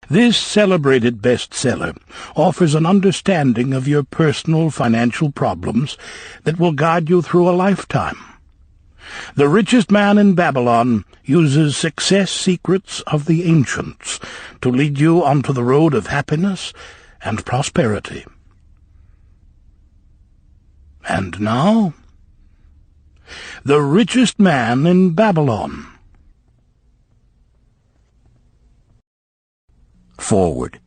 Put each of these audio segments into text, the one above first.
This celebrated bestseller offers an understanding of your personal financial problems that will guide you through a lifetime. The Richest Man in Babylon uses success secrets of the ancients to lead you onto the road of happiness and prosperity. And now, The Richest Man in Babylon. Forward.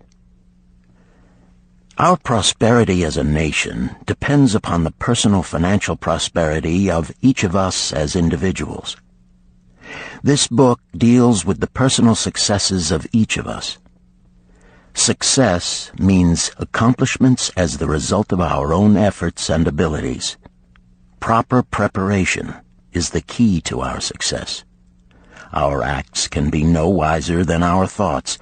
Our prosperity as a nation depends upon the personal financial prosperity of each of us as individuals. This book deals with the personal successes of each of us. Success means accomplishments as the result of our own efforts and abilities. Proper preparation is the key to our success. Our acts can be no wiser than our thoughts.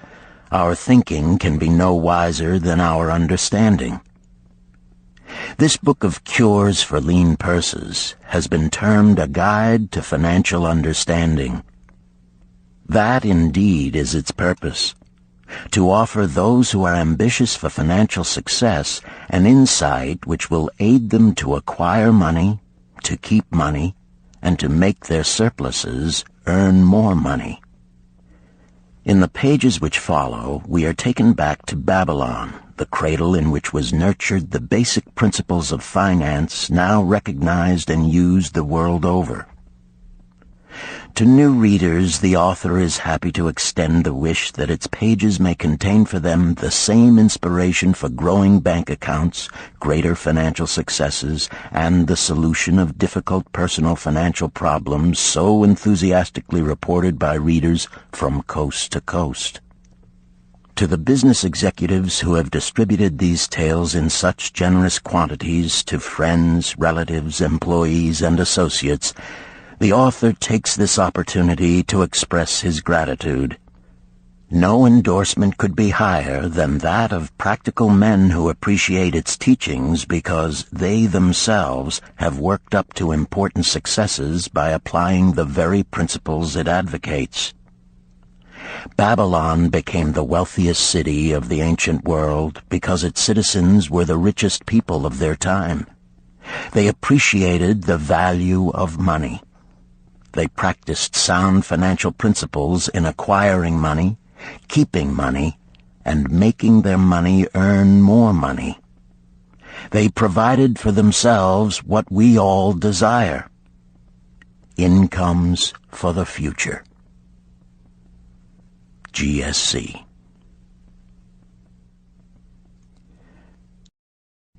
Our thinking can be no wiser than our understanding. This book of cures for lean purses has been termed a guide to financial understanding. That indeed is its purpose, to offer those who are ambitious for financial success an insight which will aid them to acquire money, to keep money, and to make their surpluses earn more money. In the pages which follow, we are taken back to Babylon, the cradle in which was nurtured the basic principles of finance now recognized and used the world over. To new readers, the author is happy to extend the wish that its pages may contain for them the same inspiration for growing bank accounts, greater financial successes, and the solution of difficult personal financial problems so enthusiastically reported by readers from coast to coast. To the business executives who have distributed these tales in such generous quantities to friends, relatives, employees, and associates, the author takes this opportunity to express his gratitude. No endorsement could be higher than that of practical men who appreciate its teachings because they themselves have worked up to important successes by applying the very principles it advocates. Babylon became the wealthiest city of the ancient world because its citizens were the richest people of their time. They appreciated the value of money. They practiced sound financial principles in acquiring money, keeping money, and making their money earn more money. They provided for themselves what we all desire: incomes for the future. GSC.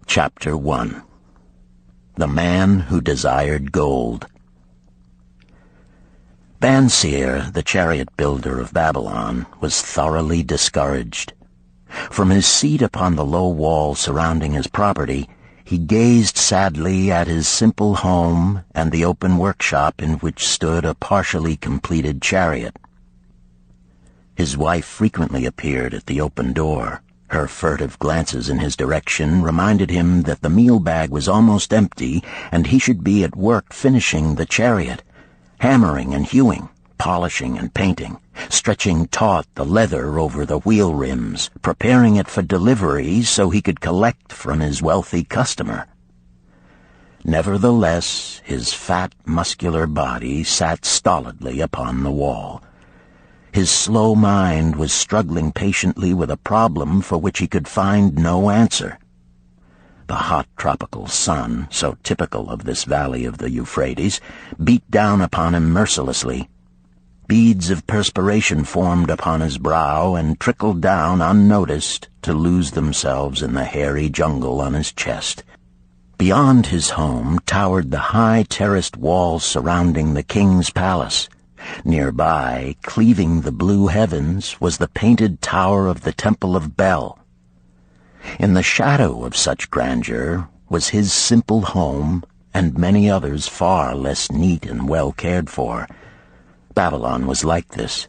Chapter 1. The Man Who Desired Gold. Banseer, the chariot builder of Babylon, was thoroughly discouraged. From his seat upon the low wall surrounding his property, he gazed sadly at his simple home and the open workshop in which stood a partially completed chariot. His wife frequently appeared at the open door. Her furtive glances in his direction reminded him that the meal bag was almost empty and he should be at work finishing the chariot, hammering and hewing, polishing and painting, stretching taut the leather over the wheel rims, preparing it for delivery so he could collect from his wealthy customer. Nevertheless, his fat, muscular body sat stolidly upon the wall. His slow mind was struggling patiently with a problem for which he could find no answer. The hot tropical sun, so typical of this valley of the Euphrates, beat down upon him mercilessly. Beads of perspiration formed upon his brow and trickled down unnoticed to lose themselves in the hairy jungle on his chest. Beyond his home towered the high terraced walls surrounding the king's palace. Nearby, cleaving the blue heavens, was the painted tower of the Temple of Bel. In the shadow of such grandeur was his simple home and many others far less neat and well cared for. Babylon was like this,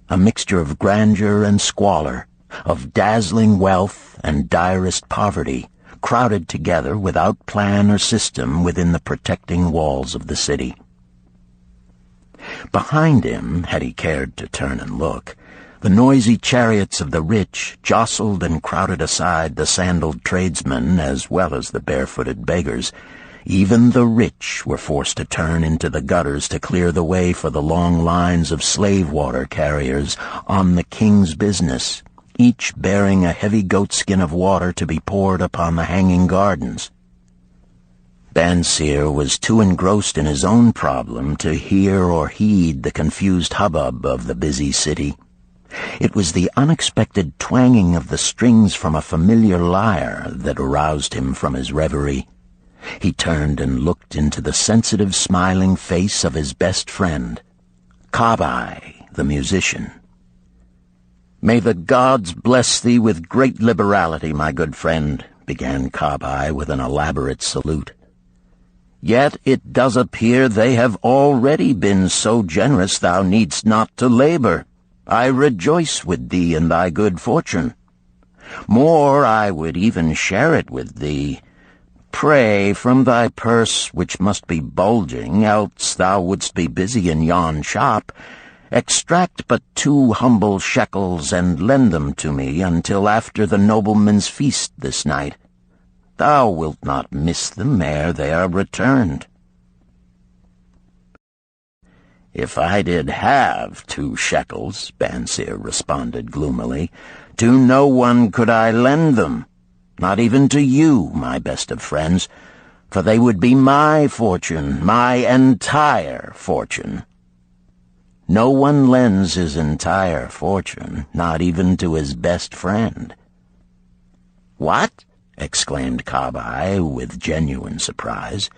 a mixture of grandeur and squalor, of dazzling wealth and direst poverty, crowded together without plan or system within the protecting walls of the city. Behind him, had he cared to turn and look, The noisy chariots of the rich jostled and crowded aside the sandaled tradesmen as well as the barefooted beggars. Even the rich were forced to turn into the gutters to clear the way for the long lines of slave water carriers on the king's business, each bearing a heavy goatskin of water to be poured upon the hanging gardens. Banseer was too engrossed in his own problem to hear or heed the confused hubbub of the busy city. It was the unexpected twanging of the strings from a familiar lyre that aroused him from his reverie. He turned and looked into the sensitive, smiling face of his best friend, Kabai, the musician. "May the gods bless thee with great liberality, my good friend," began Kabai with an elaborate salute. "Yet it does appear they have already been so generous thou needst not to labor. I rejoice with thee in thy good fortune. More, I would even share it with thee. Pray, from thy purse, which must be bulging, else thou wouldst be busy in yon shop, extract but 2 humble shekels and lend them to me until after the nobleman's feast this night. Thou wilt not miss them ere they are returned." "If I did have 2 shekels," Banseer responded gloomily, "to no one could I lend them. Not even to you, my best of friends, for they would be my fortune, my entire fortune." No one lends his entire fortune, not even to his best friend. "What?" exclaimed Kabai with genuine surprise.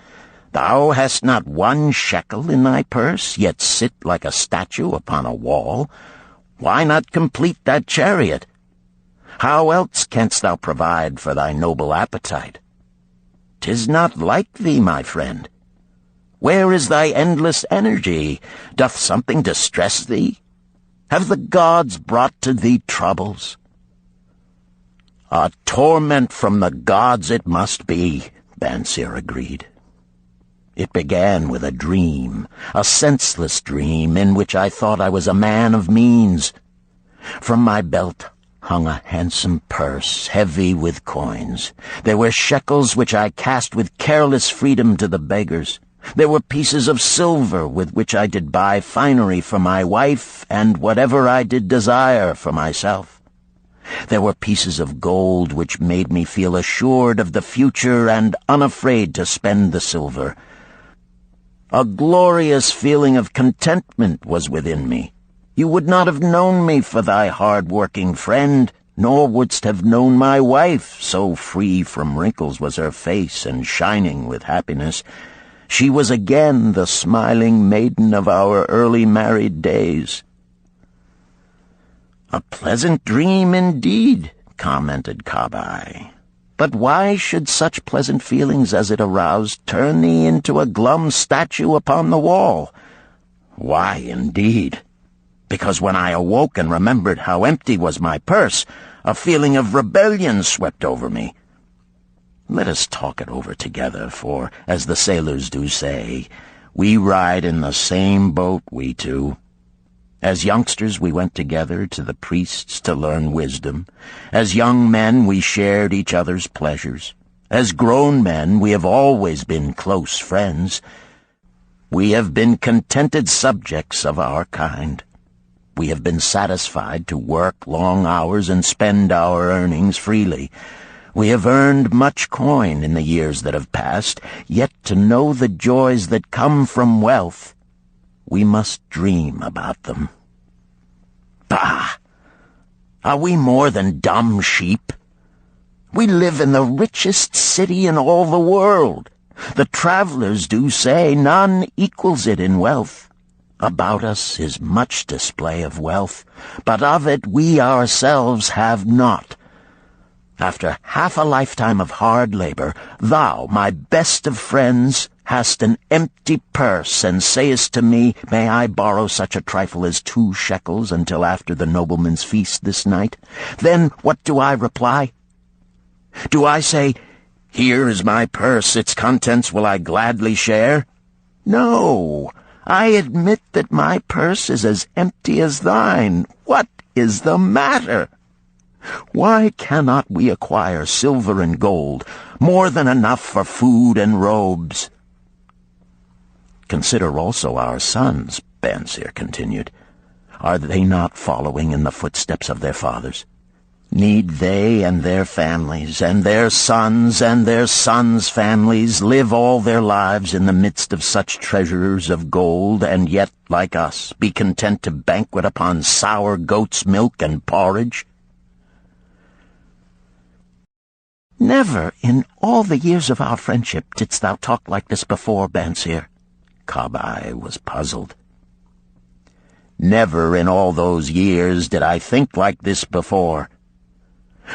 "Thou hast not 1 shekel in thy purse, yet sit like a statue upon a wall? Why not complete that chariot? How else canst thou provide for thy noble appetite? 'Tis not like thee, my friend. Where is thy endless energy? Doth something distress thee? Have the gods brought to thee troubles?" "A torment from the gods it must be," Banseer agreed. "It began with a dream, a senseless dream in which I thought I was a man of means. From my belt hung a handsome purse, heavy with coins. There were shekels which I cast with careless freedom to the beggars. There were pieces of silver with which I did buy finery for my wife and whatever I did desire for myself. There were pieces of gold which made me feel assured of the future and unafraid to spend the silver. A glorious feeling of contentment was within me. You would not have known me for thy hard-working friend, nor wouldst have known my wife, so free from wrinkles was her face and shining with happiness. She was again the smiling maiden of our early married days." "A pleasant dream indeed," commented Kabai. "But why should such pleasant feelings as it aroused turn thee into a glum statue upon the wall?" "Why, indeed? Because when I awoke and remembered how empty was my purse, a feeling of rebellion swept over me. Let us talk it over together, for, as the sailors do say, we ride in the same boat, we two. As youngsters we went together to the priests to learn wisdom. As young men we shared each other's pleasures. As grown men we have always been close friends. We have been contented subjects of our kind. We have been satisfied to work long hours and spend our earnings freely. We have earned much coin in the years that have passed, yet to know the joys that come from wealth, we must dream about them. Bah! Are we more than dumb sheep? We live in the richest city in all the world. The travelers do say none equals it in wealth. About us is much display of wealth, but of it we ourselves have not. After half a lifetime of hard labor, thou, my best of friends, hast an empty purse, and sayest to me, may I borrow such a trifle as 2 shekels until after the nobleman's feast this night? Then what do I reply? Do I say, here is my purse, its contents will I gladly share? No, I admit that my purse is as empty as thine. What is the matter? Why cannot we acquire silver and gold, more than enough for food and robes? Consider also our sons, Bansir continued. Are they not following in the footsteps of their fathers? Need they and their families, and their sons' families, live all their lives in the midst of such treasures of gold, and yet, like us, be content to banquet upon sour goat's milk and porridge? Never in all the years of our friendship didst thou talk like this before, Bansir. Kabai was puzzled. Never in all those years did I think like this before.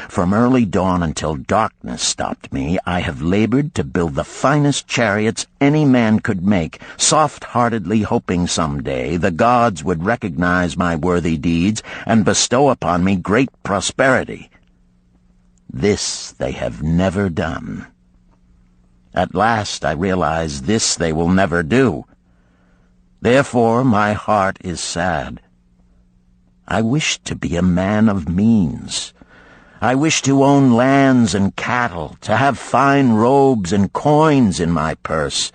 From early dawn until darkness stopped me, I have labored to build the finest chariots any man could make, soft-heartedly hoping some day the gods would recognize my worthy deeds and bestow upon me great prosperity. This they have never done. At last I realize this they will never do. Therefore my heart is sad. I wish to be a man of means. I wish to own lands and cattle, to have fine robes and coins in my purse.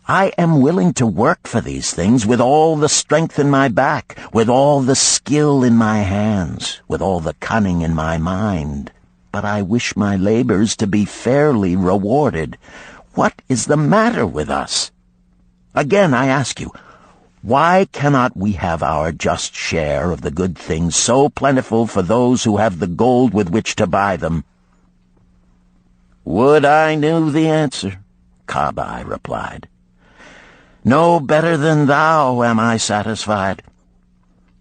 I am willing to work for these things with all the strength in my back, with all the skill in my hands, with all the cunning in my mind. But I wish my labors to be fairly rewarded. What is the matter with us? Again, I ask you, why cannot we have our just share of the good things so plentiful for those who have the gold with which to buy them? Would I knew the answer, Kabai replied. No better than thou am I satisfied.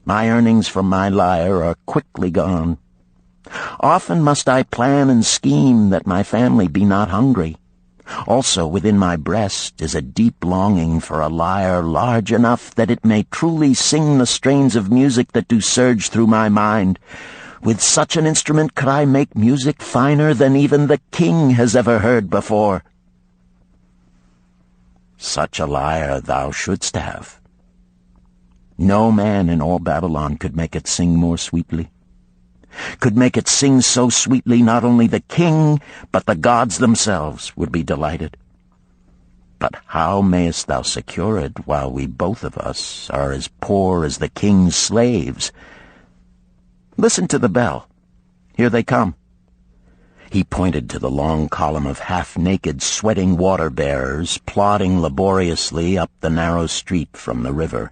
My earnings from my lyre are quickly gone. Often must I plan and scheme that my family be not hungry. Also within my breast is a deep longing for a lyre large enough that it may truly sing the strains of music that do surge through my mind. With such an instrument could I make music finer than even the king has ever heard before. Such a lyre thou shouldst have. No man in all Babylon could make it sing more sweetly. Could make it sing so sweetly not only the king, but the gods themselves would be delighted. But how mayest thou secure it while we both of us are as poor as the king's slaves? Listen to the bell. Here they come. He pointed to the long column of half-naked, sweating water-bearers plodding laboriously up the narrow street from the river.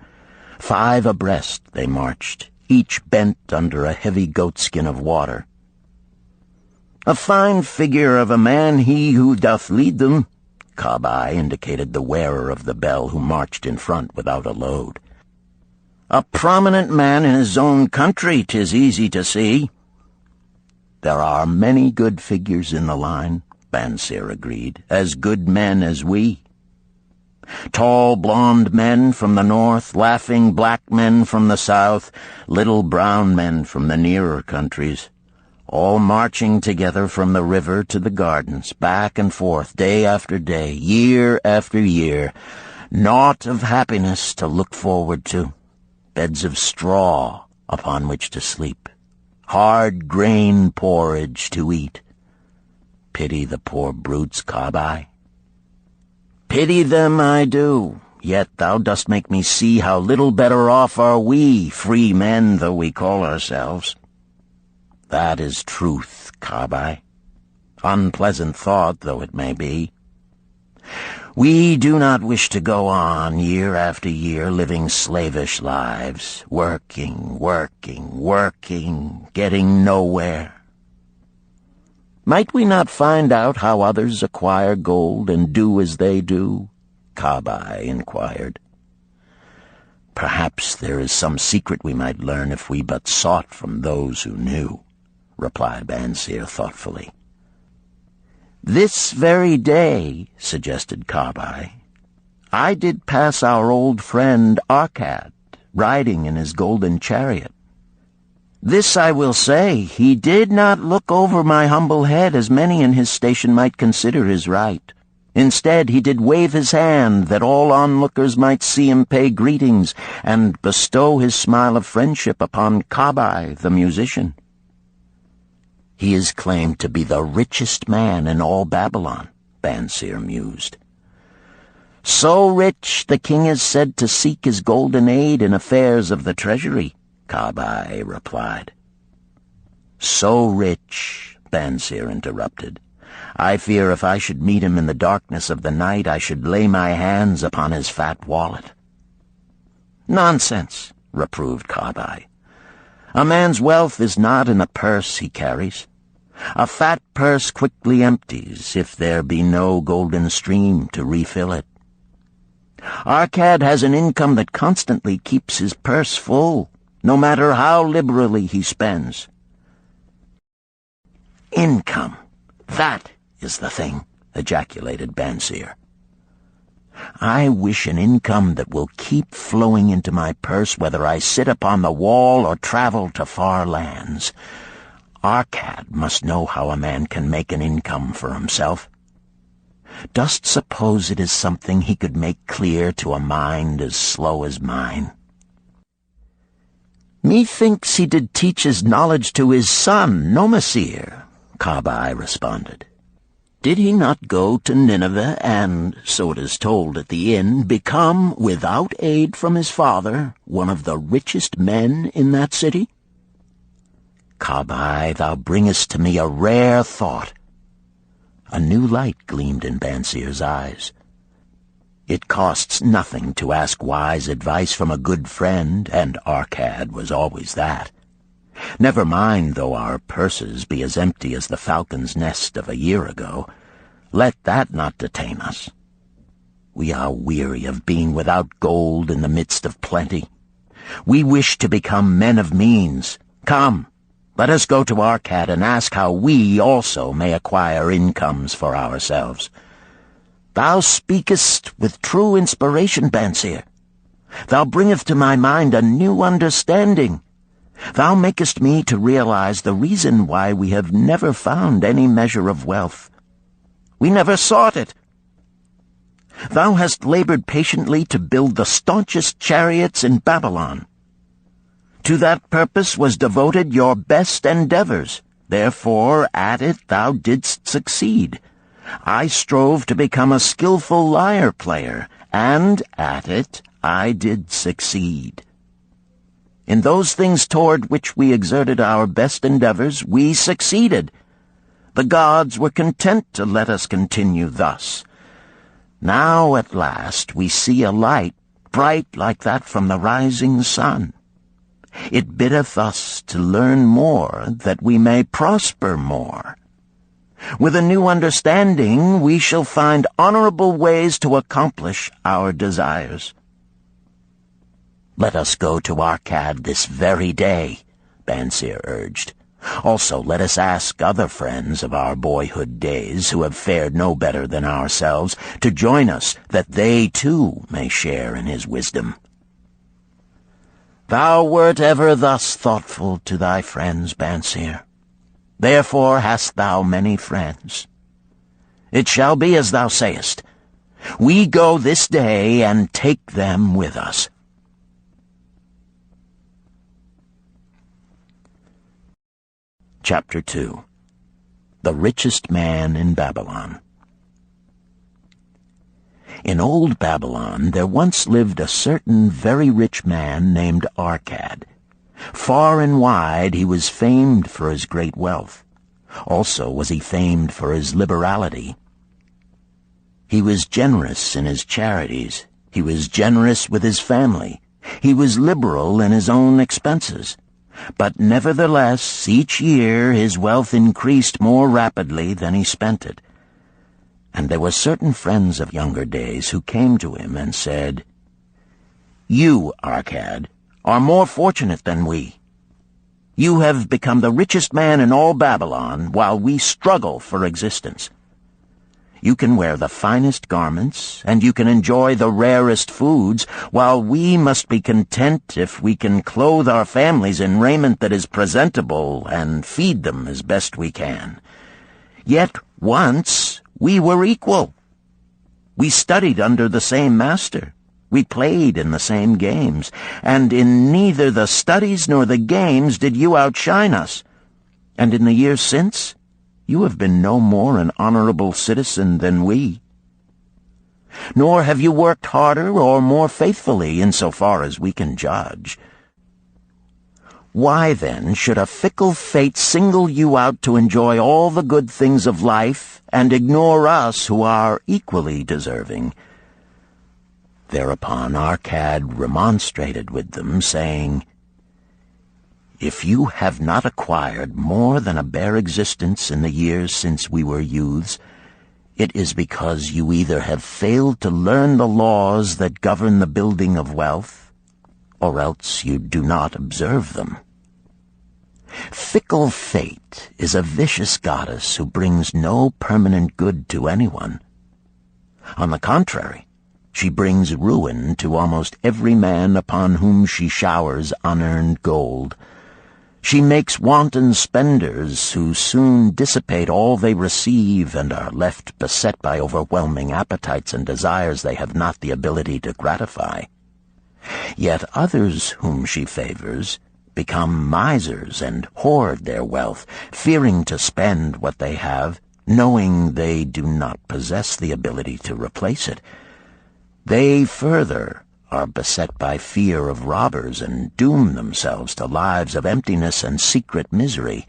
5 abreast they marched, each bent under a heavy goatskin of water. A fine figure of a man he who doth lead them, Kabai indicated the wearer of the bell who marched in front without a load. A prominent man in his own country, 'tis easy to see. There are many good figures in the line, Bansir agreed, as good men as we. Tall blond men from the north, laughing black men from the south, little brown men from the nearer countries, all marching together from the river to the gardens, back and forth, day after day, year after year, naught of happiness to look forward to, beds of straw upon which to sleep, hard grain porridge to eat. Pity the poor brutes, Kabai. Pity them I do, yet thou dost make me see how little better off are we, free men though we call ourselves. That is truth, Kabai, unpleasant thought though it may be. We do not wish to go on year after year living slavish lives, working, getting nowhere. Might we not find out how others acquire gold and do as they do? Kabai inquired. Perhaps there is some secret we might learn if we but sought from those who knew, replied Bansir thoughtfully. This very day, suggested Kabai, I did pass our old friend Arkad, riding in his golden chariot. This I will say, he did not look over my humble head as many in his station might consider his right. Instead, he did wave his hand that all onlookers might see him pay greetings and bestow his smile of friendship upon Carnegie, the musician. He is claimed to be the richest man in all Babylon, Banseer mused. So rich, the king is said to seek his golden aid in affairs of the treasury, Carnegie replied. So rich, Banseer interrupted. I fear if I should meet him in the darkness of the night, I should lay my hands upon his fat wallet. Nonsense, reproved Carnegie. A man's wealth is not in the purse he carries. A fat purse quickly empties if there be no golden stream to refill it. Arcad has an income that constantly keeps his purse full, no matter how liberally he spends. Income, that is the thing, ejaculated Banseer. I wish an income that will keep flowing into my purse whether I sit upon the wall or travel to far lands. Arcad must know how a man can make an income for himself. Dost suppose it is something he could make clear to a mind as slow as mine? Methinks he did teach his knowledge to his son, Nomasir, Carnegie responded. Did he not go to Nineveh and, so it is told at the inn, become, without aid from his father, one of the richest men in that city? Carnegie, thou bringest to me a rare thought. A new light gleamed in Banseer's eyes. It costs nothing to ask wise advice from a good friend, and Arcad was always that. Never mind though our purses be as empty as the falcon's nest of a year ago. Let that not detain us. We are weary of being without gold in the midst of plenty. We wish to become men of means. Come, let us go to Arcad and ask how we also may acquire incomes for ourselves. Thou speakest with true inspiration, Banseer. Thou bringest to my mind a new understanding. Thou makest me to realize the reason why we have never found any measure of wealth. We never sought it. Thou hast labored patiently to build the staunchest chariots in Babylon. To that purpose was devoted your best endeavors. Therefore, at it thou didst succeed. I strove to become a skillful lyre player, and at it I did succeed. In those things toward which we exerted our best endeavors, we succeeded. The gods were content to let us continue thus. Now at last we see a light, bright like that from the rising sun. It biddeth us to learn more, that we may prosper more. With a new understanding, we shall find honorable ways to accomplish our desires. Let us go to Arcad this very day, Banseer urged. Also, let us ask other friends of our boyhood days who have fared no better than ourselves to join us, that they too may share in his wisdom. Thou wert ever thus thoughtful to thy friends, Banseer. Therefore hast thou many friends. It shall be as thou sayest. We go this day and take them with us. Chapter 2. The Richest Man in Babylon. In old Babylon there once lived a certain very rich man named Arcad. Far and wide he was famed for his great wealth. Also was he famed for his liberality. He was generous in his charities. He was generous with his family. He was liberal in his own expenses. But nevertheless, each year his wealth increased more rapidly than he spent it. And there were certain friends of younger days who came to him and said, You, Arcad, are more fortunate than we. You have become the richest man in all Babylon, while we struggle for existence. You can wear the finest garments, and you can enjoy the rarest foods, while we must be content if we can clothe our families in raiment that is presentable and feed them as best we can. Yet once we were equal. We studied under the same master. We played in the same games, and in neither the studies nor the games did you outshine us. And in the years since, you have been no more an honorable citizen than we. Nor have you worked harder or more faithfully in so far as we can judge. Why, then, should a fickle fate single you out to enjoy all the good things of life and ignore us who are equally deserving? Thereupon Arcad remonstrated with them, saying, If you have not acquired more than a bare existence in the years since we were youths, it is because you either have failed to learn the laws that govern the building of wealth, or else you do not observe them. Fickle fate is a vicious goddess who brings no permanent good to anyone. On the contrary, she brings ruin to almost every man upon whom she showers unearned gold. She makes wanton spenders who soon dissipate all they receive and are left beset by overwhelming appetites and desires they have not the ability to gratify. Yet others whom she favors become misers and hoard their wealth, fearing to spend what they have, knowing they do not possess the ability to replace it. They further are beset by fear of robbers and doom themselves to lives of emptiness and secret misery.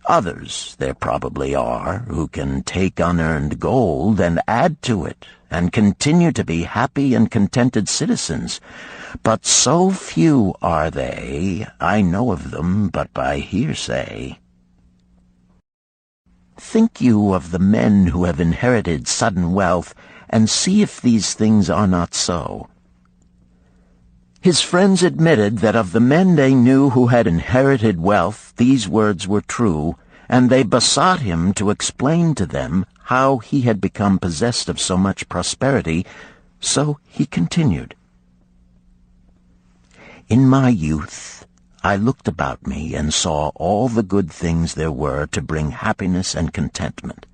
Others there probably are who can take unearned gold and add to it and continue to be happy and contented citizens. But so few are they, I know of them but by hearsay. Think you of the men who have inherited sudden wealth, and see if these things are not so. His friends admitted that of the men they knew who had inherited wealth, these words were true, and they besought him to explain to them how he had become possessed of so much prosperity, so he continued. In my youth, I looked about me and saw all the good things there were to bring happiness and contentment,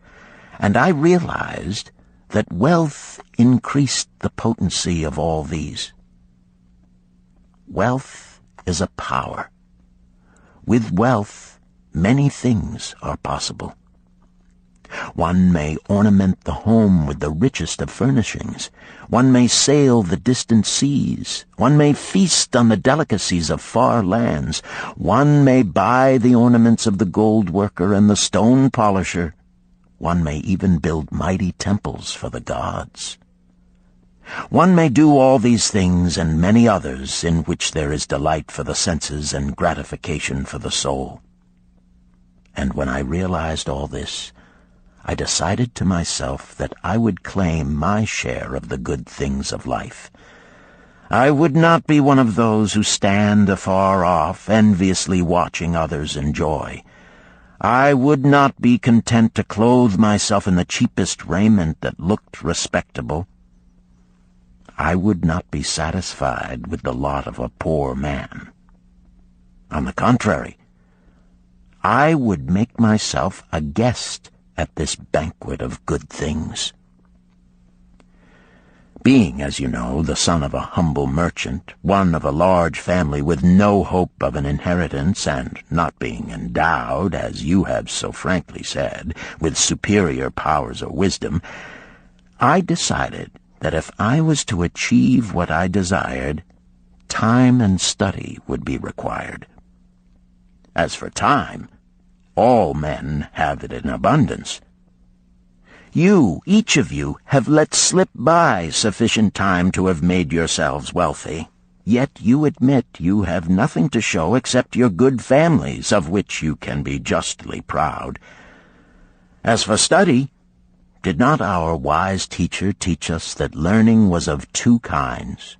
and I realized that wealth increased the potency of all these. Wealth is a power. With wealth, many things are possible. One may ornament the home with the richest of furnishings. One may sail the distant seas. One may feast on the delicacies of far lands. One may buy the ornaments of the gold worker and the stone polisher. One may even build mighty temples for the gods. One may do all these things and many others in which there is delight for the senses and gratification for the soul. And when I realized all this, I decided to myself that I would claim my share of the good things of life. I would not be one of those who stand afar off, enviously watching others enjoy. I would not be content to clothe myself in the cheapest raiment that looked respectable. I would not be satisfied with the lot of a poor man. On the contrary, I would make myself a guest at this banquet of good things. Being, as you know, the son of a humble merchant, one of a large family with no hope of an inheritance, and not being endowed, as you have so frankly said, with superior powers or wisdom, I decided that if I was to achieve what I desired, time and study would be required. As for time, all men have it in abundance. You, each of you, have let slip by sufficient time to have made yourselves wealthy. Yet you admit you have nothing to show except your good families, of which you can be justly proud. As for study, did not our wise teacher teach us that learning was of two kinds?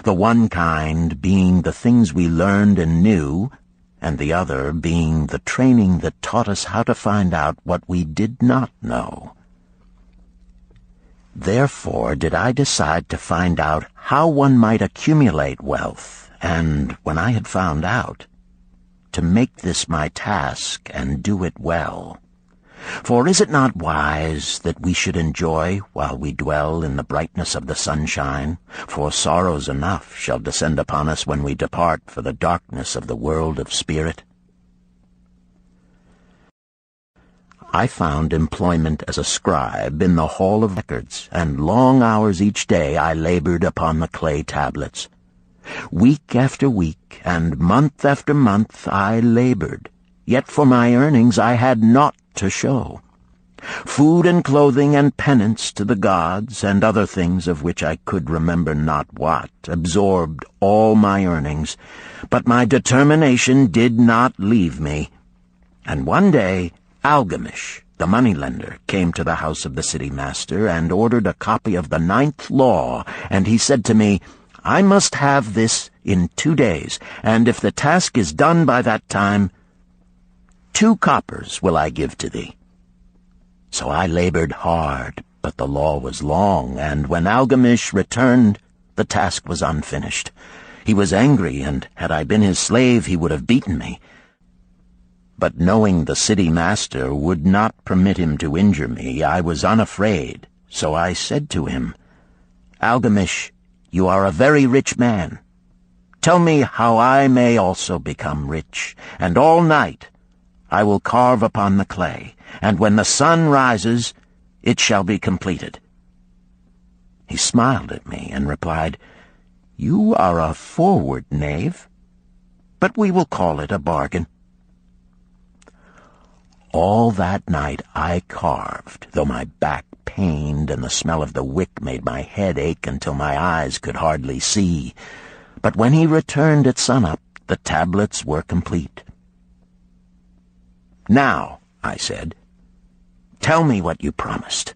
The one kind being the things we learned and knew, and the other being the training that taught us how to find out what we did not know. Therefore did I decide to find out how one might accumulate wealth, and, when I had found out, to make this my task and do it well. For is it not wise that we should enjoy while we dwell in the brightness of the sunshine? For sorrows enough shall descend upon us when we depart for the darkness of the world of spirit. I found employment as a scribe in the hall of records, and long hours each day I labored upon the clay tablets. Week after week, and month after month I labored, yet for my earnings I had naught to show. Food and clothing and penance to the gods, and other things of which I could remember not what, absorbed all my earnings, but my determination did not leave me. And one day Algamish, the moneylender, came to the house of the city master and ordered a copy of the 9th law, and he said to me, I must have this in 2 days, and if the task is done by that time, 2 coppers will I give to thee. So I labored hard, but the law was long, and when Algamish returned, the task was unfinished. He was angry, and had I been his slave, he would have beaten me. But knowing the city master would not permit him to injure me, I was unafraid, so I said to him, Algamish, you are a very rich man. Tell me how I may also become rich, and all night I will carve upon the clay, and when the sun rises, it shall be completed. He smiled at me and replied, You are a forward knave, but we will call it a bargain. All that night I carved, though my back pained and the smell of the wick made my head ache until my eyes could hardly see. But when he returned at sunup, the tablets were complete. Now, I said, tell me what you promised.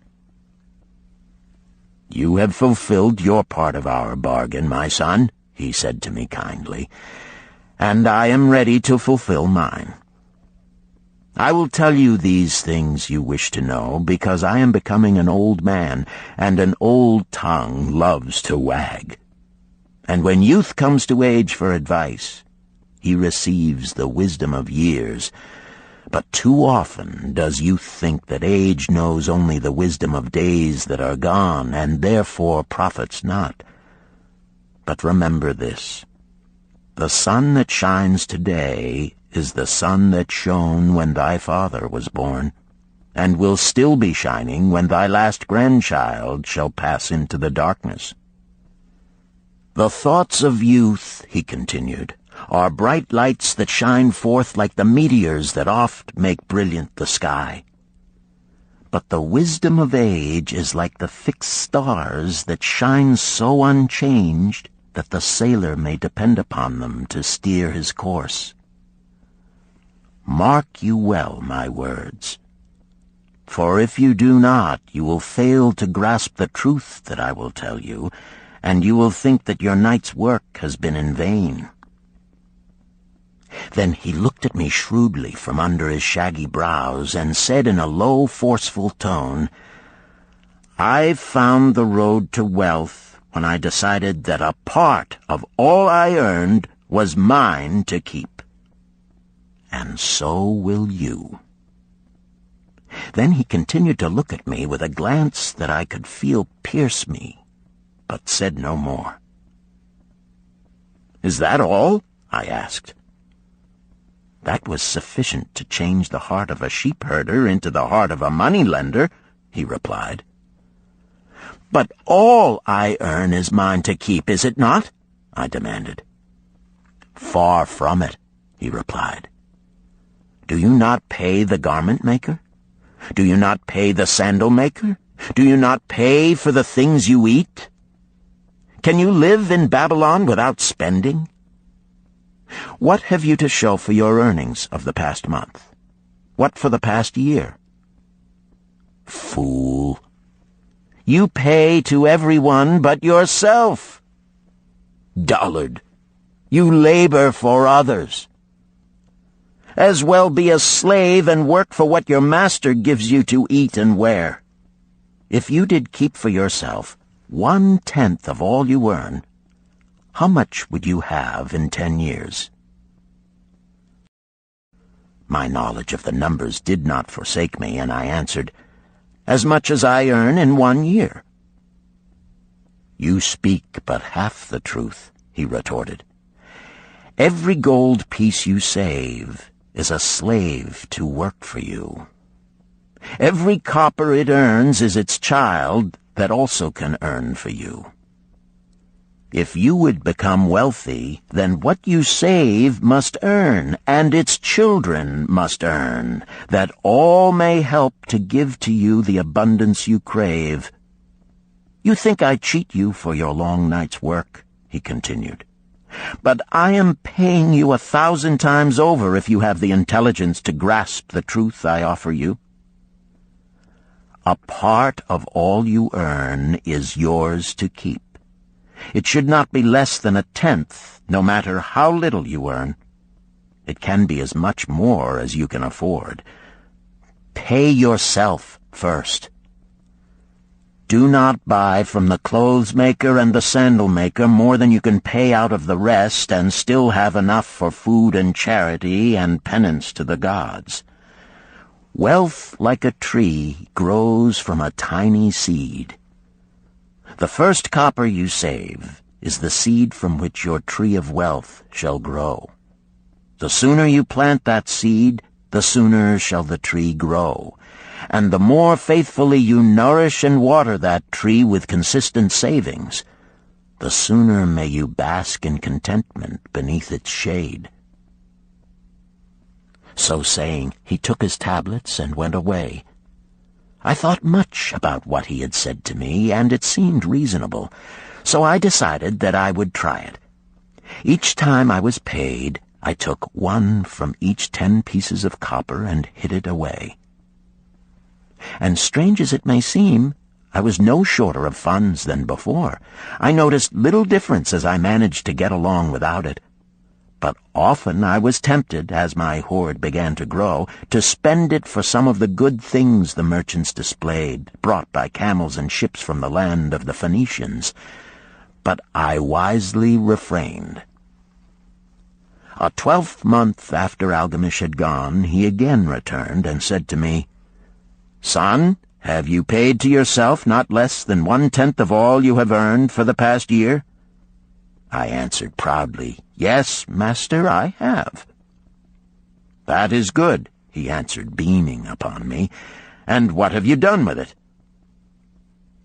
You have fulfilled your part of our bargain, my son, he said to me kindly, and I am ready to fulfill mine. I will tell you these things you wish to know, because I am becoming an old man, and an old tongue loves to wag. And when youth comes to age for advice, he receives the wisdom of years. But too often does youth think that age knows only the wisdom of days that are gone, and therefore profits not. But remember this, the sun that shines today is the sun that shone when thy father was born, and will still be shining when thy last grandchild shall pass into the darkness. The thoughts of youth, he continued, are bright lights that shine forth like the meteors that oft make brilliant the sky. But the wisdom of age is like the fixed stars that shine so unchanged that the sailor may depend upon them to steer his course. Mark you well my words, for if you do not, you will fail to grasp the truth that I will tell you, and you will think that your night's work has been in vain. Then he looked at me shrewdly from under his shaggy brows and said in a low, forceful tone, I've found the road to wealth when I decided that a part of all I earned was mine to keep. And so will you. Then he continued to look at me with a glance that I could feel pierce me, but said no more. Is that all? I asked. That was sufficient to change the heart of a sheep-herder into the heart of a money-lender, he replied. But all I earn is mine to keep, is it not? I demanded. Far from it, he replied. Do you not pay the garment maker? Do you not pay the sandal maker? Do you not pay for the things you eat? Can you live in Babylon without spending? What have you to show for your earnings of the past month? What for the past year? Fool! You pay to everyone but yourself. Dullard! You labor for others. As well be a slave and work for what your master gives you to eat and wear. If you did keep for yourself 1/10 of all you earn, how much would you have in 10 years? My knowledge of the numbers did not forsake me, and I answered, "As much as I earn in 1 year." "You speak but half the truth," he retorted. "Every gold piece you save is a slave to work for you. Every copper it earns is its child that also can earn for you. If you would become wealthy, then what you save must earn, and its children must earn, that all may help to give to you the abundance you crave. You think I cheat you for your long night's work," he continued, "but I am paying you 1,000 times over if you have the intelligence to grasp the truth I offer you. A part of all you earn is yours to keep. It should not be less than 1/10, no matter how little you earn. It can be as much more as you can afford. Pay yourself first. Do not buy from the clothes maker and the sandal maker more than you can pay out of the rest and still have enough for food and charity and penance to the gods. Wealth, like a tree, grows from a tiny seed. The first copper you save is the seed from which your tree of wealth shall grow. The sooner you plant that seed, the sooner shall the tree grow. And the more faithfully you nourish and water that tree with consistent savings, the sooner may you bask in contentment beneath its shade." So saying, he took his tablets and went away. I thought much about what he had said to me, and it seemed reasonable, so I decided that I would try it. Each time I was paid, I took 1 from each 10 pieces of copper and hid it away. And strange as it may seem, I was no shorter of funds than before. I noticed little difference as I managed to get along without it. But often I was tempted, as my hoard began to grow, to spend it for some of the good things the merchants displayed, brought by camels and ships from the land of the Phoenicians. But I wisely refrained. A 12th month after Algamish had gone, he again returned and said to me, "Son, have you paid to yourself not less than 1/10 of all you have earned for the past year?" I answered proudly, "Yes, master, I have." "That is good," he answered, beaming upon me. "And what have you done with it?"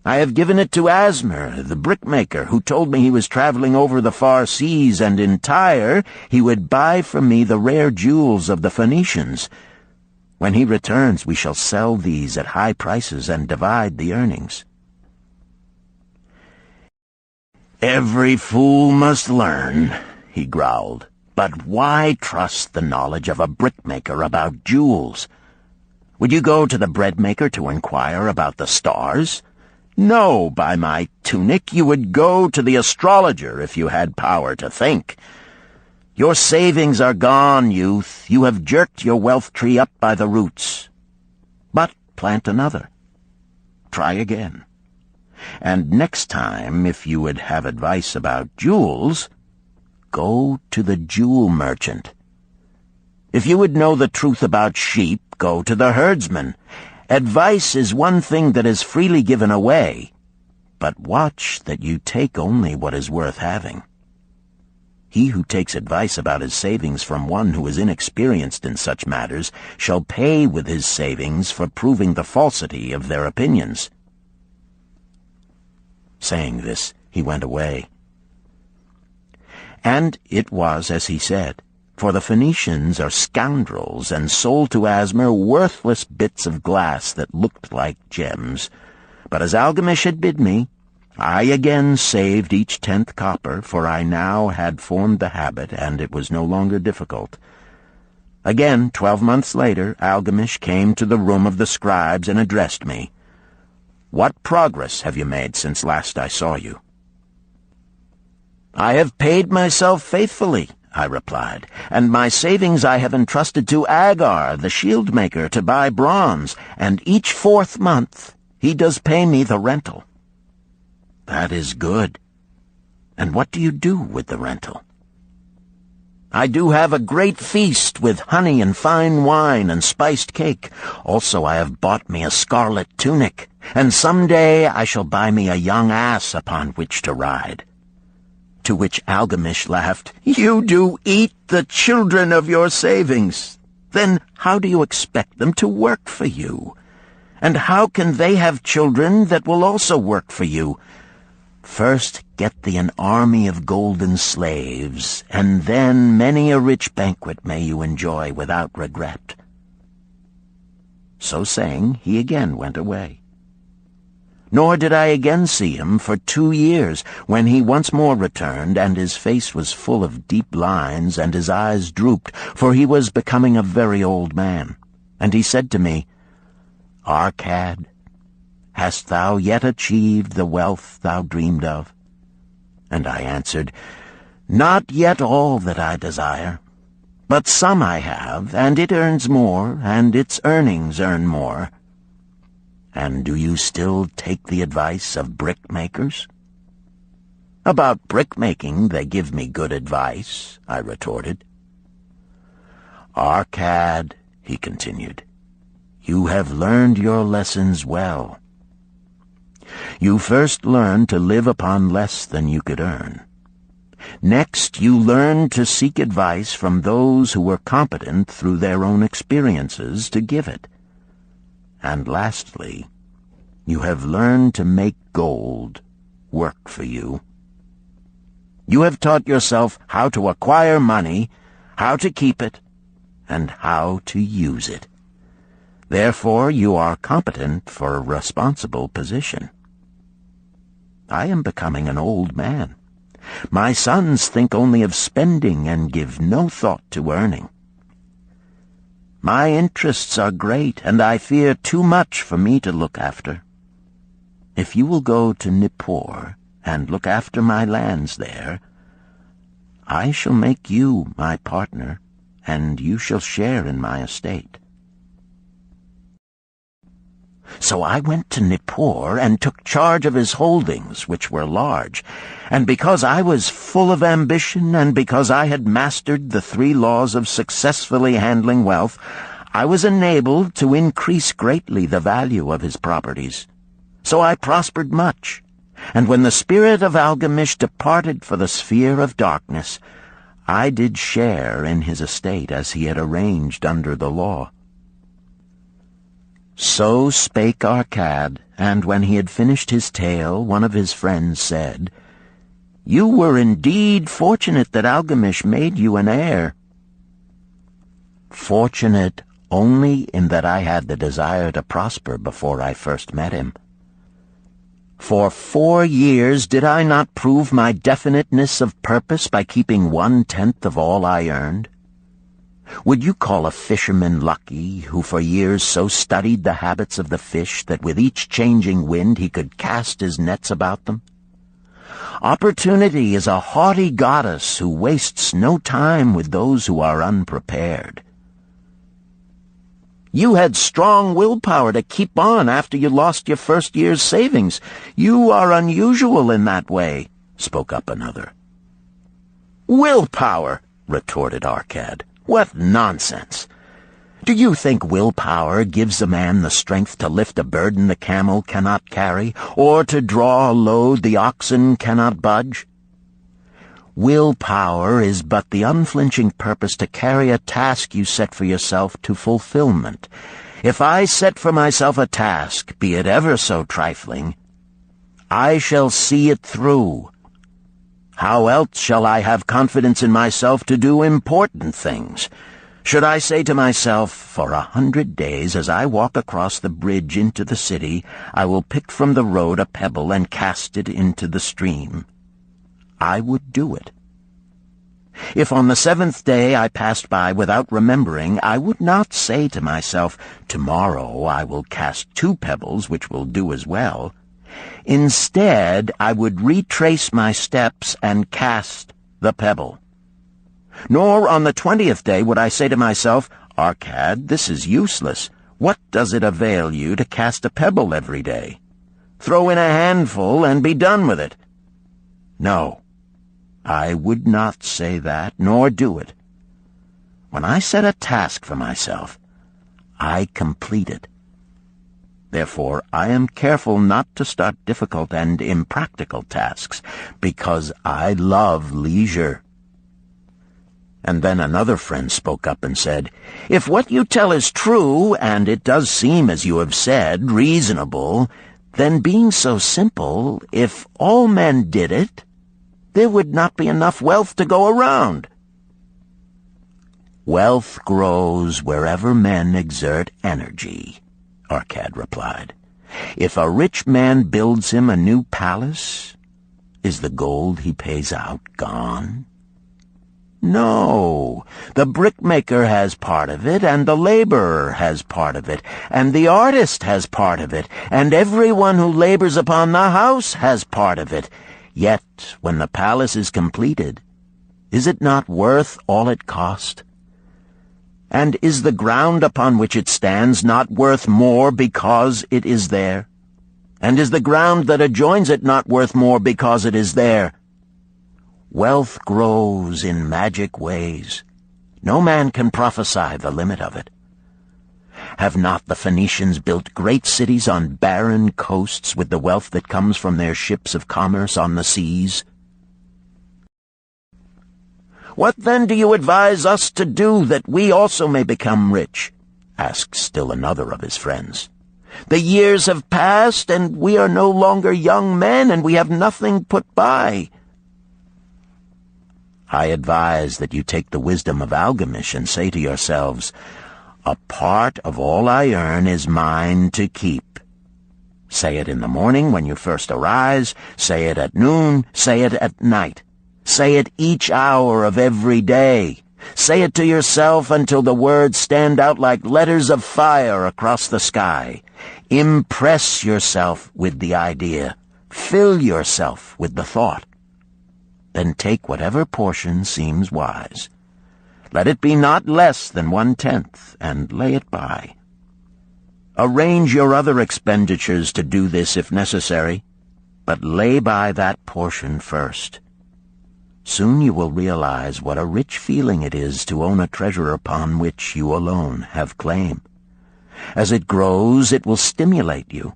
"I have given it to Asmer, the brickmaker, who told me he was traveling over the far seas, and in Tyre he would buy from me the rare jewels of the Phoenicians. When he returns, we shall sell these at high prices and divide the earnings." "Every fool must learn," he growled. "But why trust the knowledge of a brickmaker about jewels? Would you go to the breadmaker to inquire about the stars? No, by my tunic, you would go to the astrologer if you had power to think. Your savings are gone, youth. You have jerked your wealth tree up by the roots. But plant another. Try again. And next time, if you would have advice about jewels, go to the jewel merchant. If you would know the truth about sheep, go to the herdsman. Advice is one thing that is freely given away, but watch that you take only what is worth having. He who takes advice about his savings from one who is inexperienced in such matters shall pay with his savings for proving the falsity of their opinions." Saying this, he went away. And it was as he said, for the Phoenicians are scoundrels and sold to Asmer worthless bits of glass that looked like gems. But as Algamish had bid me, I again saved each 10th copper, for I now had formed the habit, and it was no longer difficult. Again, 12 months later, Algamish came to the room of the scribes and addressed me. "What progress have you made since last I saw you?" "I have paid myself faithfully," I replied, "and my savings I have entrusted to Agar, the shield-maker, to buy bronze, and each 4th month he does pay me the rental." "That is good. And what do you do with the rental?" I do have a great feast with honey and fine wine and spiced cake. Also I have bought me a scarlet tunic, and some day I shall buy me a young ass upon which to ride." To which Algamish laughed, "You do eat the children of your savings. Then how do you expect them to work for you? And how can they have children that will also work for you? First get thee an army of golden slaves, and then many a rich banquet may you enjoy without regret." So saying, he again went away. Nor did I again see him for 2 years, when he once more returned, and his face was full of deep lines, and his eyes drooped, for he was becoming a very old man. And he said to me, "Arcad, hast thou yet achieved the wealth thou dreamed of?" And I answered, "Not yet all that I desire, but some I have, and it earns more, and its earnings earn more." "And do you still take the advice of brickmakers?" "About brickmaking they give me good advice," I retorted. "Arcad," he continued, "you have learned your lessons well. You first learned to live upon less than you could earn. Next, you learned to seek advice from those who were competent through their own experiences to give it. And lastly, you have learned to make gold work for you. You have taught yourself how to acquire money, how to keep it, and how to use it. Therefore, you are competent for a responsible position. I am becoming an old man. My sons think only of spending and give no thought to earning. My interests are great, and I fear too much for me to look after. If you will go to Nippur and look after my lands there, I shall make you my partner, and you shall share in my estate." So I went to Nippur and took charge of his holdings, which were large, and because I was full of ambition and because I had mastered the 3 laws of successfully handling wealth, I was enabled to increase greatly the value of his properties. So I prospered much, and when the spirit of Algamish departed for the sphere of darkness, I did share in his estate as he had arranged under the law. So spake Arcad, and when he had finished his tale, one of his friends said, "You were indeed fortunate that Algamish made you an heir." "Fortunate only in that I had the desire to prosper before I first met him. For 4 years did I not prove my definiteness of purpose by keeping 1/10 of all I earned? Would you call a fisherman lucky who for years so studied the habits of the fish that with each changing wind he could cast his nets about them? Opportunity is a haughty goddess who wastes no time with those who are unprepared. You had strong willpower to keep on after you lost your first year's savings. You are unusual in that way," spoke up another. "Willpower," retorted Arcad. "What nonsense! Do you think willpower gives a man the strength to lift a burden the camel cannot carry, or to draw a load the oxen cannot budge? Willpower is but the unflinching purpose to carry a task you set for yourself to fulfillment. If I set for myself a task, be it ever so trifling, I shall see it through. How else shall I have confidence in myself to do important things? Should I say to myself, for 100 days as I walk across the bridge into the city, I will pick from the road a pebble and cast it into the stream? I would do it. If on the 7th day I passed by without remembering, I would not say to myself, tomorrow I will cast 2 pebbles which will do as well. Instead, I would retrace my steps and cast the pebble. Nor on the 20th day would I say to myself, Arcad, this is useless. What does it avail you to cast a pebble every day? Throw in a handful and be done with it. No, I would not say that, nor do it, When I set a task for myself, I complete it. Therefore, I am careful not to start difficult and impractical tasks, because I love leisure." And then another friend spoke up and said, "If what you tell is true, and it does seem, as you have said, reasonable, then being so simple, if all men did it, there would not be enough wealth to go around." "Wealth grows wherever men exert energy," Arcad replied. "If a rich man builds him a new palace, is the gold he pays out gone? No, the brickmaker has part of it, and the laborer has part of it, and the artist has part of it, and everyone who labors upon the house has part of it. Yet, when the palace is completed, is it not worth all it cost? And is the ground upon which it stands not worth more because it is there? And is the ground that adjoins it not worth more because it is there? Wealth grows in magic ways. No man can prophesy the limit of it. Have not the Phoenicians built great cities on barren coasts with the wealth that comes from their ships of commerce on the seas? "What then do you advise us to do that we also may become rich?" asked still another of his friends. "The years have passed, and we are no longer young men, and we have nothing put by." "I advise that you take the wisdom of Algamish and say to yourselves, 'A part of all I earn is mine to keep.' Say it in the morning when you first arise, say it at noon, say it at night. Say it each hour of every day. Say it to yourself until the words stand out like letters of fire across the sky. Impress yourself with the idea. Fill yourself with the thought. Then take whatever portion seems wise. Let it be not less than 1/10, and lay it by. Arrange your other expenditures to do this if necessary, but lay by that portion first. Soon you will realize what a rich feeling it is to own a treasure upon which you alone have claim. As it grows, it will stimulate you.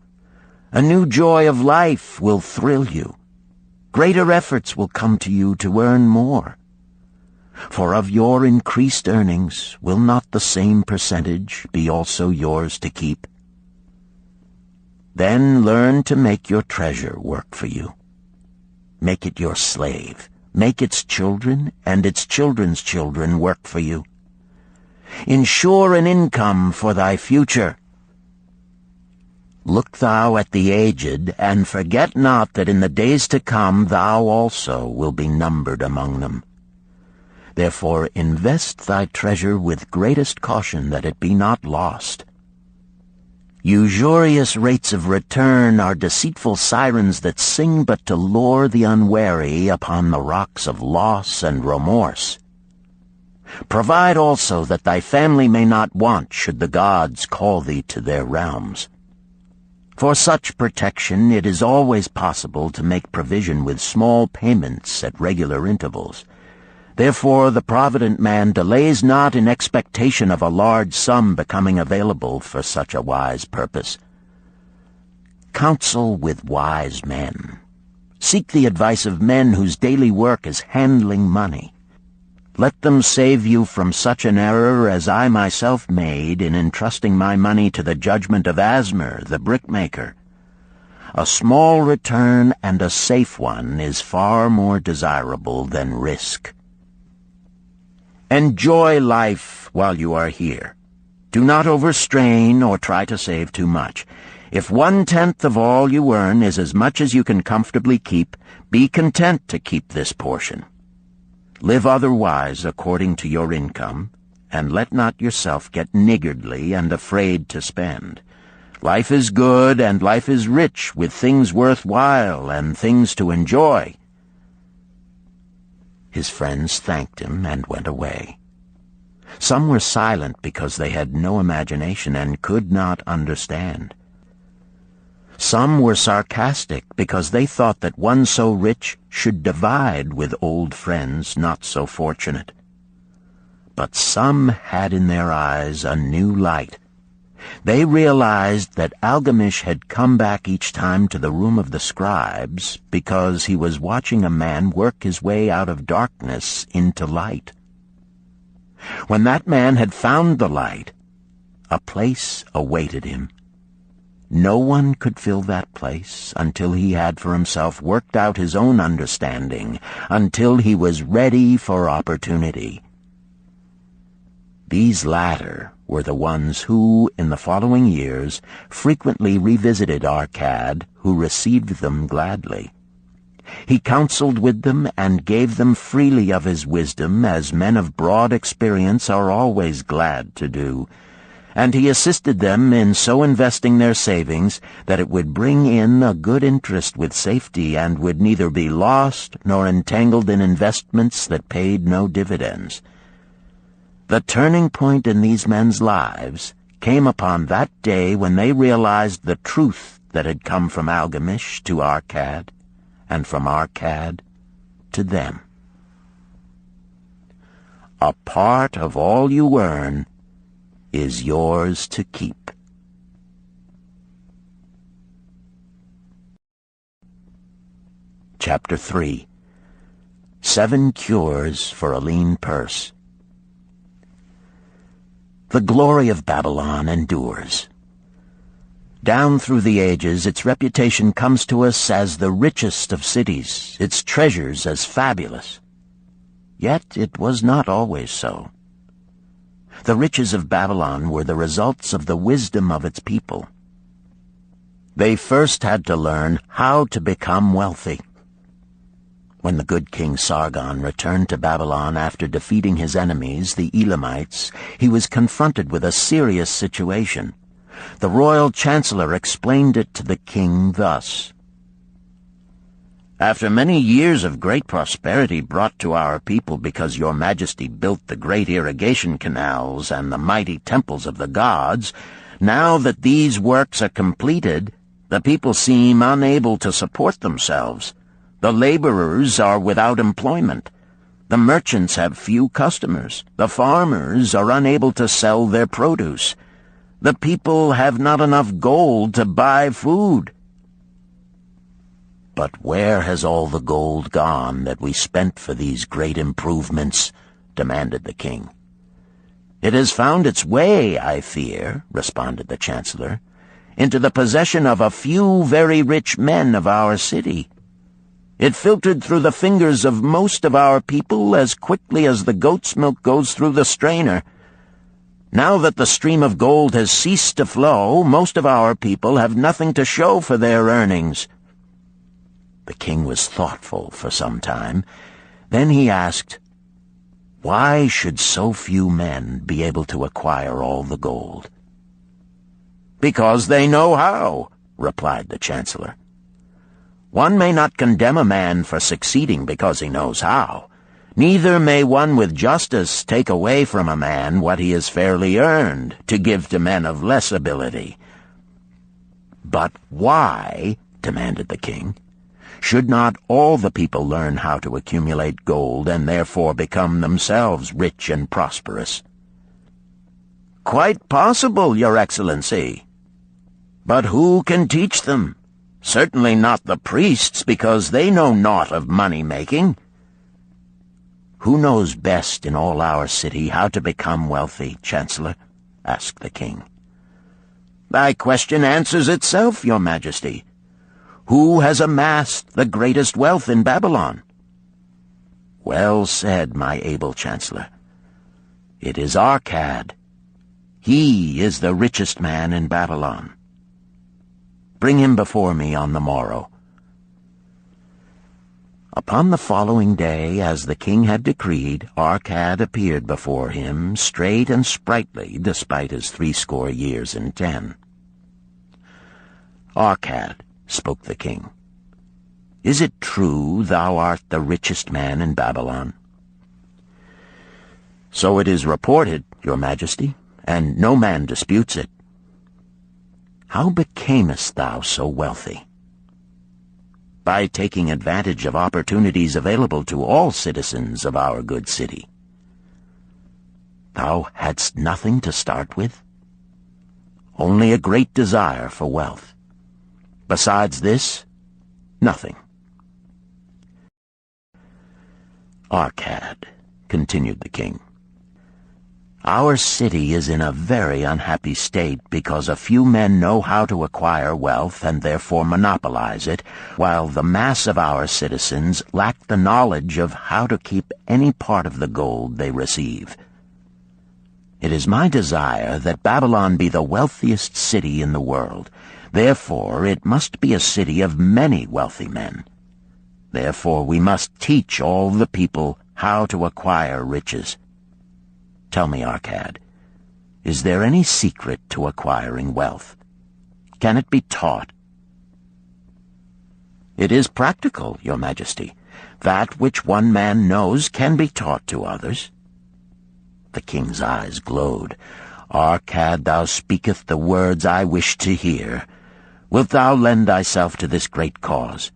A new joy of life will thrill you. Greater efforts will come to you to earn more. For of your increased earnings, will not the same percentage be also yours to keep? Then learn to make your treasure work for you. Make it your slave. Make its children and its children's children work for you. Ensure an income for thy future. Look thou at the aged, and forget not that in the days to come thou also will be numbered among them. Therefore invest thy treasure with greatest caution that it be not lost. Usurious rates of return are deceitful sirens that sing but to lure the unwary upon the rocks of loss and remorse. Provide also that thy family may not want should the gods call thee to their realms. For such protection it is always possible to make provision with small payments at regular intervals. Therefore the provident man delays not in expectation of a large sum becoming available for such a wise purpose. Counsel with wise men. Seek the advice of men whose daily work is handling money. Let them save you from such an error as I myself made in entrusting my money to the judgment of Asmer, the brickmaker. A small return and a safe one is far more desirable than risk. Enjoy life while you are here. Do not overstrain or try to save too much. If 1/10 of all you earn is as much as you can comfortably keep, be content to keep this portion. Live otherwise according to your income, and let not yourself get niggardly and afraid to spend. Life is good and life is rich with things worth while and things to enjoy. His friends thanked him and went away. Some were silent because they had no imagination and could not understand. Some were sarcastic because they thought that one so rich should divide with old friends not so fortunate. But some had in their eyes a new light. They realized that Algamish had come back each time to the room of the scribes because he was watching a man work his way out of darkness into light. When that man had found the light, a place awaited him. No one could fill that place until he had for himself worked out his own understanding, until he was ready for opportunity. These latter were the ones who, in the following years, frequently revisited Arcad, who received them gladly. He counseled with them and gave them freely of his wisdom, as men of broad experience are always glad to do, and he assisted them in so investing their savings that it would bring in a good interest with safety and would neither be lost nor entangled in investments that paid no dividends. The turning point in these men's lives came upon that day when they realized the truth that had come from Algamish to Arcad, and from Arcad to them. A part of all you earn is yours to keep. Chapter 3. 7 Cures for a Lean Purse. The glory of Babylon endures. Down through the ages, its reputation comes to us as the richest of cities, its treasures as fabulous. Yet it was not always so. The riches of Babylon were the results of the wisdom of its people. They first had to learn how to become wealthy. When the good King Sargon returned to Babylon after defeating his enemies, the Elamites, he was confronted with a serious situation. The royal chancellor explained it to the king thus: "After many years of great prosperity brought to our people because your majesty built the great irrigation canals and the mighty temples of the gods, now that these works are completed, the people seem unable to support themselves. The laborers are without employment. The merchants have few customers. The farmers are unable to sell their produce. The people have not enough gold to buy food." "But where has all the gold gone that we spent for these great improvements?" demanded the king. "It has found its way, I fear," responded the chancellor, "into the possession of a few very rich men of our city. It filtered through the fingers of most of our people as quickly as the goat's milk goes through the strainer. Now that the stream of gold has ceased to flow, most of our people have nothing to show for their earnings." The king was thoughtful for some time. Then he asked, "Why should so few men be able to acquire all the gold?" "Because they know how," replied the chancellor. "One may not condemn a man for succeeding because he knows how. Neither may one with justice take away from a man what he has fairly earned to give to men of less ability." "But why," demanded the king, "should not all the people learn how to accumulate gold and therefore become themselves rich and prosperous?" "Quite possible, Your Excellency. But who can teach them? Certainly not the priests, because they know naught of money-making." "Who knows best in all our city how to become wealthy, Chancellor?" asked the king. "Thy question answers itself, Your Majesty. Who has amassed the greatest wealth in Babylon?" "Well said, my able Chancellor. It is Arcad. He is the richest man in Babylon. Bring him before me on the morrow." Upon the following day, as the king had decreed, Arcad appeared before him, straight and sprightly, despite his 80 years and 10. "Arcad," spoke the king, "is it true thou art the richest man in Babylon?" "So it is reported, Your Majesty, and no man disputes it." "How becamest thou so wealthy?" "By taking advantage of opportunities available to all citizens of our good city." Thou hadst nothing to start with? Only a great desire for wealth. Besides this, nothing. Arcad, continued the king, our city is in a very unhappy state because a few men know how to acquire wealth and therefore monopolize it, while the mass of our citizens lack the knowledge of how to keep any part of the gold they receive. It is my desire that Babylon be the wealthiest city in the world. Therefore, it must be a city of many wealthy men. Therefore, we must teach all the people how to acquire riches. Tell me, Arcad, is there any secret to acquiring wealth? Can it be taught? It is practical, Your Majesty. That which one man knows can be taught to others. The king's eyes glowed. Arcad, thou speakest the words I wish to hear. Wilt thou lend thyself to this great cause?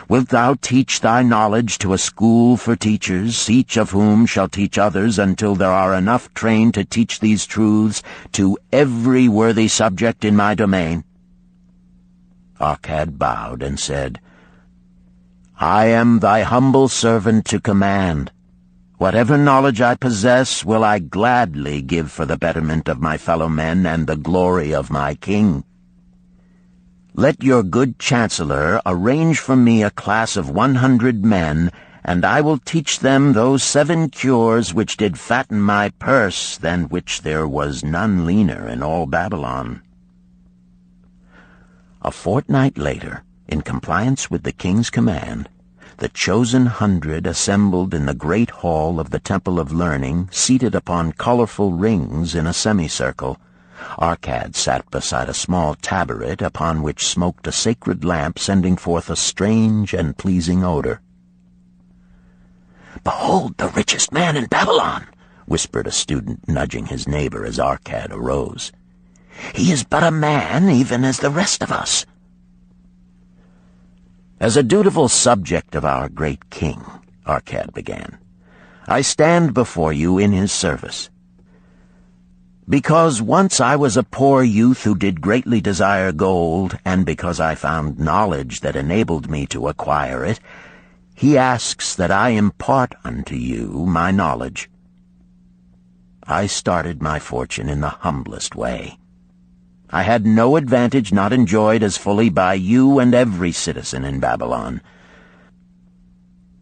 Wilt thou teach thy knowledge to a school for teachers, each of whom shall teach others until there are enough trained to teach these truths to every worthy subject in my domain? Arcad bowed and said, I am thy humble servant to command. Whatever knowledge I possess will I gladly give for the betterment of my fellow men and the glory of my king. Let your good chancellor arrange for me a class of 100 men, and I will teach them those 7 cures which did fatten my purse, than which there was none leaner in all Babylon. A fortnight later, in compliance with the king's command, the chosen 100 assembled in the great hall of the Temple of Learning, seated upon colorful rings in a semicircle. Arcad sat beside a small tabaret upon which smoked a sacred lamp sending forth a strange and pleasing odor. "Behold the richest man in Babylon," whispered a student, nudging his neighbor as Arcad arose. "He is but a man, even as the rest of us." "As a dutiful subject of our great king," Arcad began, "I stand before you in his service. Because once I was a poor youth who did greatly desire gold, and because I found knowledge that enabled me to acquire it, he asks that I impart unto you my knowledge. I started my fortune in the humblest way. I had no advantage not enjoyed as fully by you and every citizen in Babylon.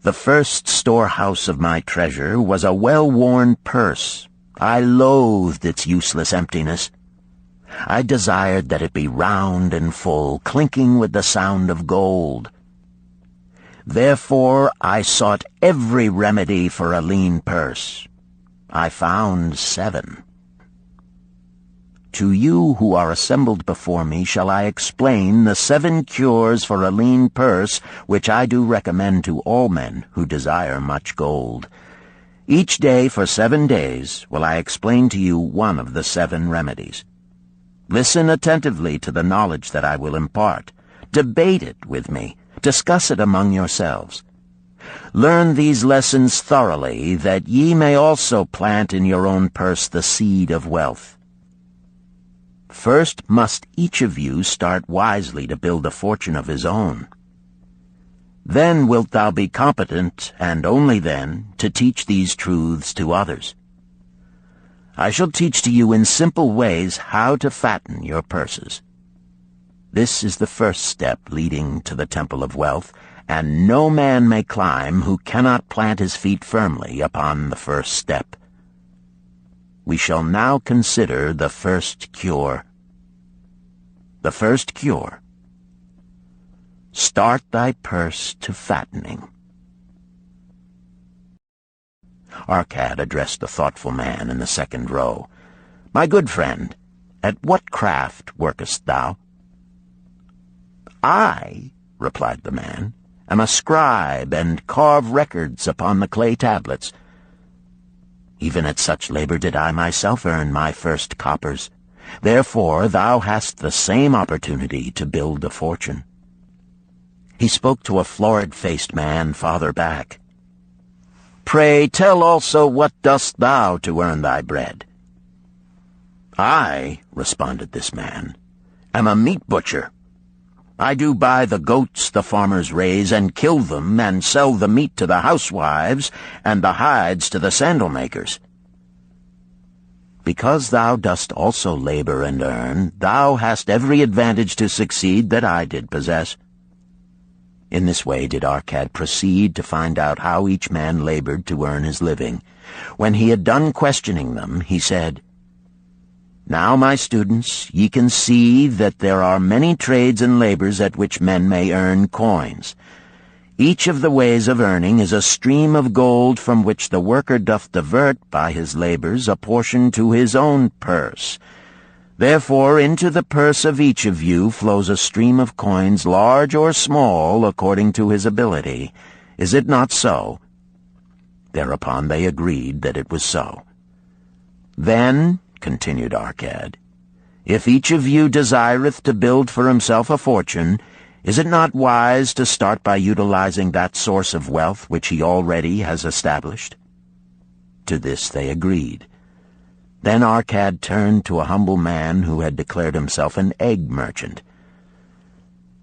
The first storehouse of my treasure was a well-worn purse. I loathed its useless emptiness. I desired that it be round and full, clinking with the sound of gold. Therefore I sought every remedy for a lean purse. I found 7. To you who are assembled before me shall I explain the 7 cures for a lean purse which I do recommend to all men who desire much gold. Each day for 7 days will I explain to you one of the 7 remedies. Listen attentively to the knowledge that I will impart. Debate it with me. Discuss it among yourselves. Learn these lessons thoroughly, that ye may also plant in your own purse the seed of wealth. First must each of you start wisely to build a fortune of his own. Then wilt thou be competent, and only then, to teach these truths to others. I shall teach to you in simple ways how to fatten your purses. This is the first step leading to the Temple of Wealth, and no man may climb who cannot plant his feet firmly upon the first step. We shall now consider the first cure. The first cure. Start thy purse to fattening. Arcad addressed the thoughtful man in the second row. My good friend, at what craft workest thou? I, replied the man, am a scribe and carve records upon the clay tablets. Even at such labor did I myself earn my first coppers. Therefore thou hast the same opportunity to build a fortune. He spoke to a florid-faced man farther back. Pray tell also what dost thou to earn thy bread? I, responded this man, am a meat butcher. I do buy the goats the farmers raise and kill them and sell the meat to the housewives and the hides to the sandal makers. Because thou dost also labor and earn, thou hast every advantage to succeed that I did possess. In this way did Arcad proceed to find out how each man labored to earn his living. When he had done questioning them, he said, Now, my students, ye can see that there are many trades and labors at which men may earn coins. Each of the ways of earning is a stream of gold from which the worker doth divert by his labors a portion to his own purse. Therefore into the purse of each of you flows a stream of coins, large or small, according to his ability. Is it not so? Thereupon they agreed that it was so. Then, continued Arcad, if each of you desireth to build for himself a fortune, is it not wise to start by utilizing that source of wealth which he already has established? To this they agreed. Then Arcad turned to a humble man who had declared himself an egg merchant.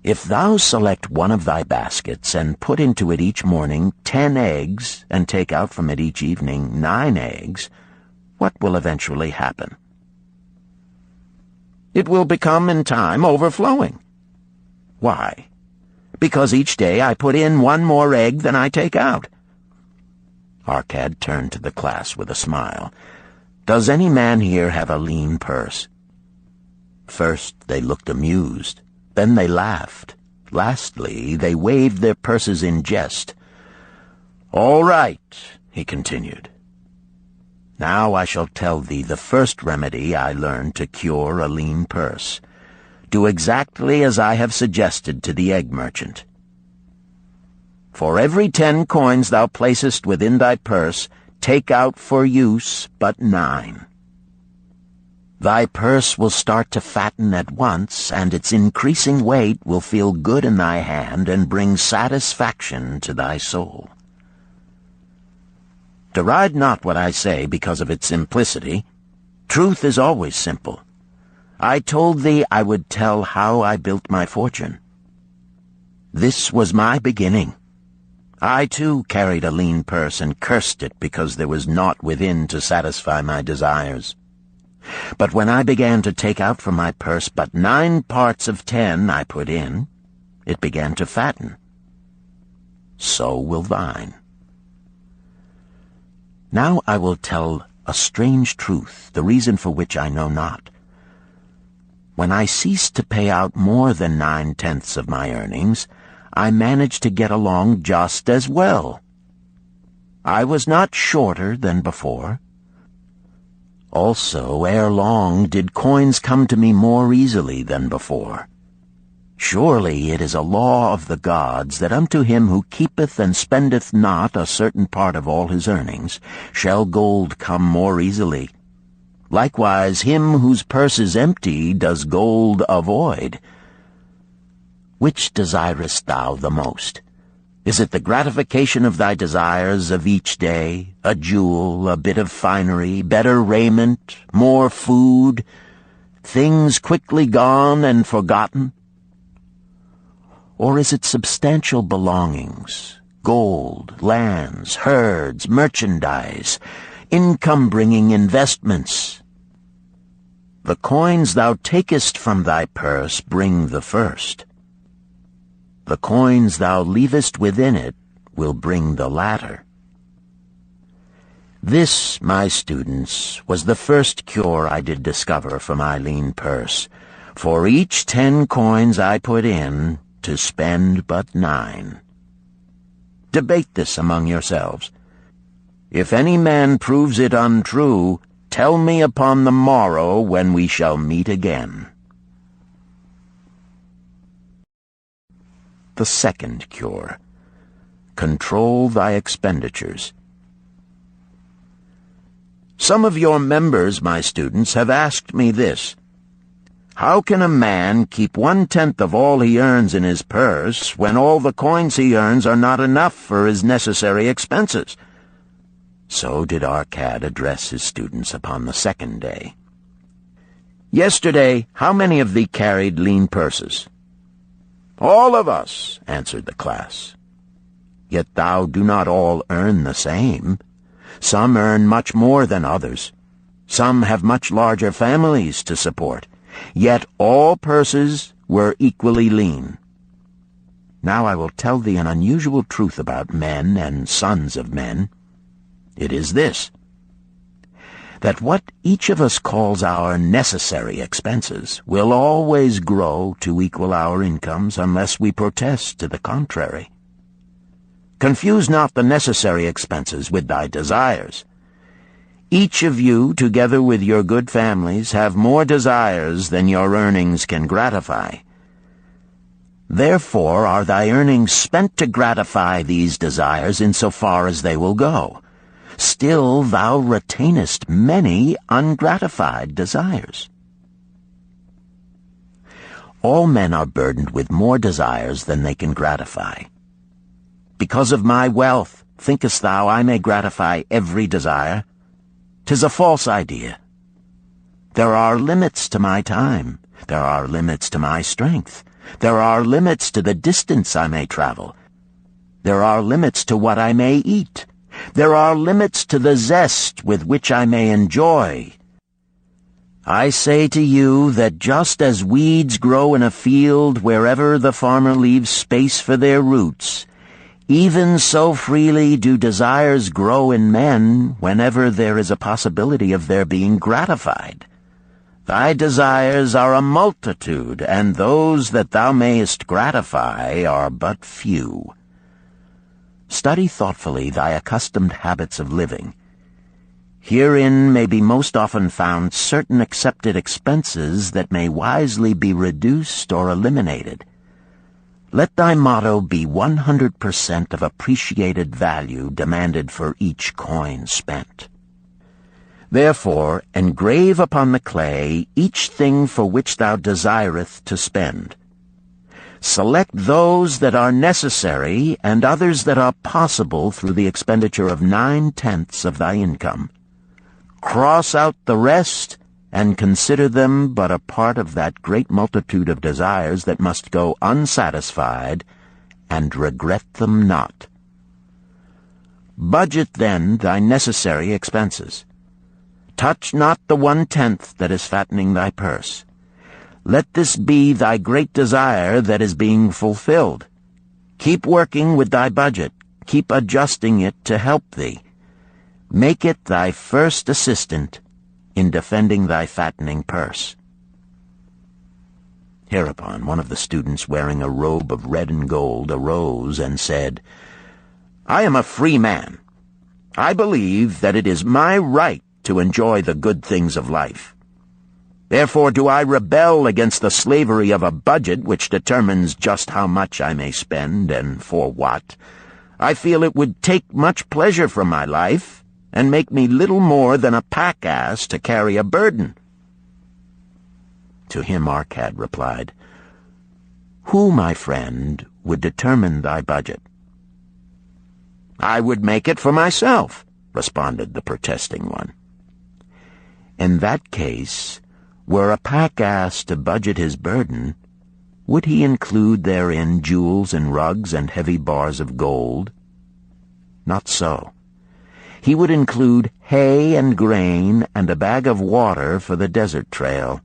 If thou select one of thy baskets and put into it each morning 10 eggs and take out from it each evening 9 eggs, what will eventually happen? It will become in time overflowing. Why? Because each day I put in 1 more egg than I take out. Arcad turned to the class with a smile. Does any man here have a lean purse? First they looked amused, then they laughed. Lastly, they waved their purses in jest. All right, he continued. Now I shall tell thee the first remedy I learned to cure a lean purse. Do exactly as I have suggested to the egg merchant. For every 10 coins thou placest within thy purse, take out for use but 9. Thy purse will start to fatten at once, and its increasing weight will feel good in thy hand and bring satisfaction to thy soul. Deride not what I say because of its simplicity. Truth is always simple. I told thee I would tell how I built my fortune. This was my beginning. I, too, carried a lean purse and cursed it because there was naught within to satisfy my desires. But when I began to take out from my purse but 9 parts of 10 I put in, it began to fatten. So will thine. Now I will tell a strange truth, the reason for which I know not. When I ceased to pay out more than 9/10 of my earnings, I managed to get along just as well. I was not shorter than before. Also, ere long did coins come to me more easily than before. Surely it is a law of the gods that unto him who keepeth and spendeth not a certain part of all his earnings shall gold come more easily. Likewise him whose purse is empty does gold avoid. Which desirest thou the most? Is it the gratification of thy desires of each day, a jewel, a bit of finery, better raiment, more food, things quickly gone and forgotten? Or is it substantial belongings, gold, lands, herds, merchandise, income-bringing investments? The coins thou takest from thy purse bring the first. The coins thou leavest within it will bring the latter. This, my students, was the first cure I did discover for my lean purse. For each 10 coins I put in, to spend but 9. Debate this among yourselves. If any man proves it untrue, tell me upon the morrow when we shall meet again. The second cure. Control thy expenditures. Some of your members, my students, have asked me this. How can a man keep 1/10 of all he earns in his purse when all the coins he earns are not enough for his necessary expenses? So did Arcad address his students upon the second day. "Yesterday, how many of thee carried lean purses?" "All of us," answered the class. "Yet thou do not all earn the same. Some earn much more than others. Some have much larger families to support. Yet all purses were equally lean. Now I will tell thee an unusual truth about men and sons of men. It is this, that what each of us calls our necessary expenses will always grow to equal our incomes unless we protest to the contrary. Confuse not the necessary expenses with thy desires. Each of you, together with your good families, have more desires than your earnings can gratify. Therefore are thy earnings spent to gratify these desires in so far as they will go. Still thou retainest many ungratified desires. All men are burdened with more desires than they can gratify. Because of my wealth, thinkest thou I may gratify every desire? 'Tis a false idea. There are limits to my time. There are limits to my strength. There are limits to the distance I may travel. There are limits to what I may eat. There are limits to the zest with which I may enjoy. I say to you that just as weeds grow in a field wherever the farmer leaves space for their roots, even so freely do desires grow in men whenever there is a possibility of their being gratified. Thy desires are a multitude, and those that thou mayest gratify are but few. Study thoughtfully thy accustomed habits of living. Herein may be most often found certain accepted expenses that may wisely be reduced or eliminated. Let thy motto be 100% of appreciated value demanded for each coin spent. Therefore, engrave upon the clay each thing for which thou desireth to spend. Select those that are necessary and others that are possible through the expenditure of 9/10 of thy income. Cross out the rest and consider them but a part of that great multitude of desires that must go unsatisfied, and regret them not. Budget then thy necessary expenses. Touch not the 1/10 that is fattening thy purse. Let this be thy great desire that is being fulfilled. Keep working with thy budget. Keep adjusting it to help thee. Make it thy first assistant in defending thy fattening purse. Hereupon one of the students, wearing a robe of red and gold, arose and said, "I am a free man. I believe that it is my right to enjoy the good things of life. Therefore do I rebel against the slavery of a budget which determines just how much I may spend and for what. I feel it would take much pleasure from my life and make me little more than a pack-ass to carry a burden." To him Arcad replied, "Who, my friend, would determine thy budget?" "I would make it for myself," responded the protesting one. "In that case, were a pack-ass to budget his burden, would he include therein jewels and rugs and heavy bars of gold? Not so. He would include hay and grain and a bag of water for the desert trail.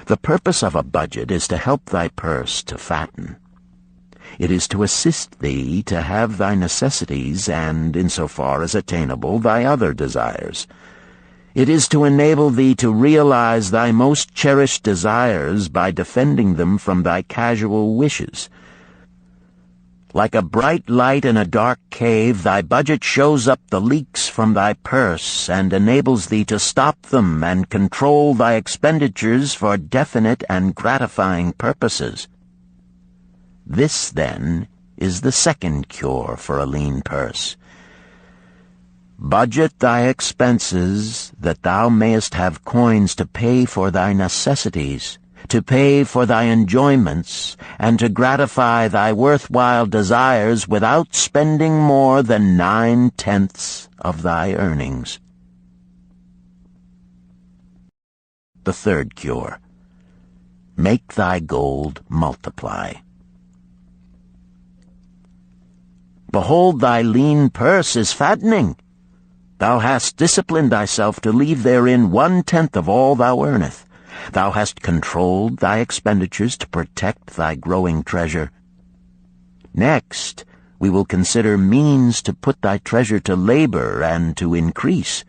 The purpose of a budget is to help thy purse to fatten. It is to assist thee to have thy necessities and, insofar as attainable, thy other desires. It is to enable thee to realize thy most cherished desires by defending them from thy casual wishes. Like a bright light in a dark cave, thy budget shows up the leaks from thy purse and enables thee to stop them and control thy expenditures for definite and gratifying purposes. This, then, is the second cure for a lean purse. Budget thy expenses, that thou mayest have coins to pay for thy necessities, to pay for thy enjoyments, and to gratify thy worthwhile desires without spending more than 9/10 of thy earnings. The third cure: make thy gold multiply. Behold, thy lean purse is fattening. Thou hast disciplined thyself to leave therein 1/10 of all thou earnest. Thou hast controlled thy expenditures to protect thy growing treasure. Next, we will consider means to put thy treasure to labor and to increase.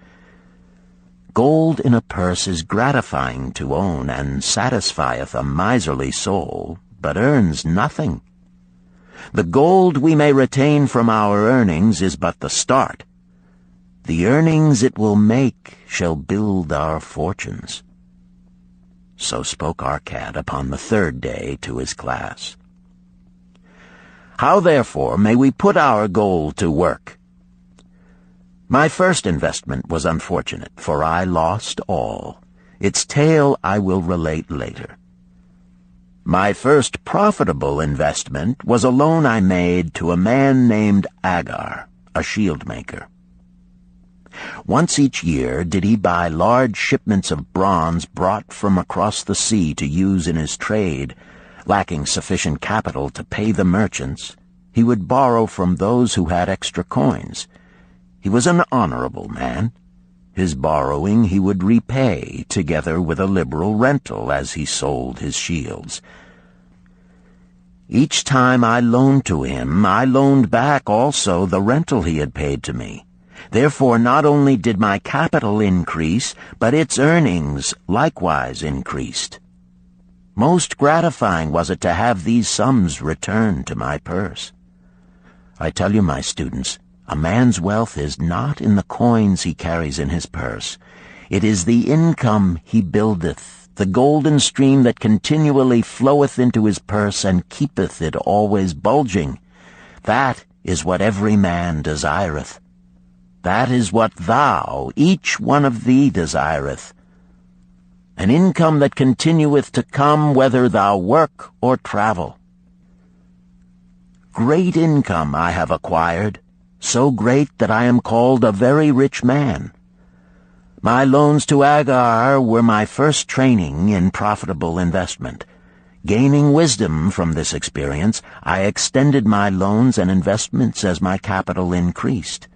Gold in a purse is gratifying to own, and satisfieth a miserly soul, but earns nothing. The gold we may retain from our earnings is but the start. The earnings it will make shall build our fortunes. So spoke our cat upon the third day to his class. How, therefore, may we put our gold to work? My first investment was unfortunate, for I lost all. Its tale I will relate later. My first profitable investment was a loan I made to a man named Agar, a shield maker. Once each year did he buy large shipments of bronze brought from across the sea to use in his trade. Lacking sufficient capital to pay the merchants, he would borrow from those who had extra coins. He was an honorable man. His borrowing he would repay, together with a liberal rental as he sold his shields. Each time I loaned to him, I loaned back also the rental he had paid to me. Therefore not only did my capital increase, but its earnings likewise increased. Most gratifying was it to have these sums returned to my purse. I tell you, my students, a man's wealth is not in the coins he carries in his purse. It is the income he buildeth, the golden stream that continually floweth into his purse and keepeth it always bulging. That is what every man desireth. That is what thou, each one of thee, desireth. An income that continueth to come whether thou work or travel. Great income I have acquired, so great that I am called a very rich man. My loans to Agar were my first training in profitable investment. Gaining wisdom from this experience, I extended my loans and investments as my capital increased.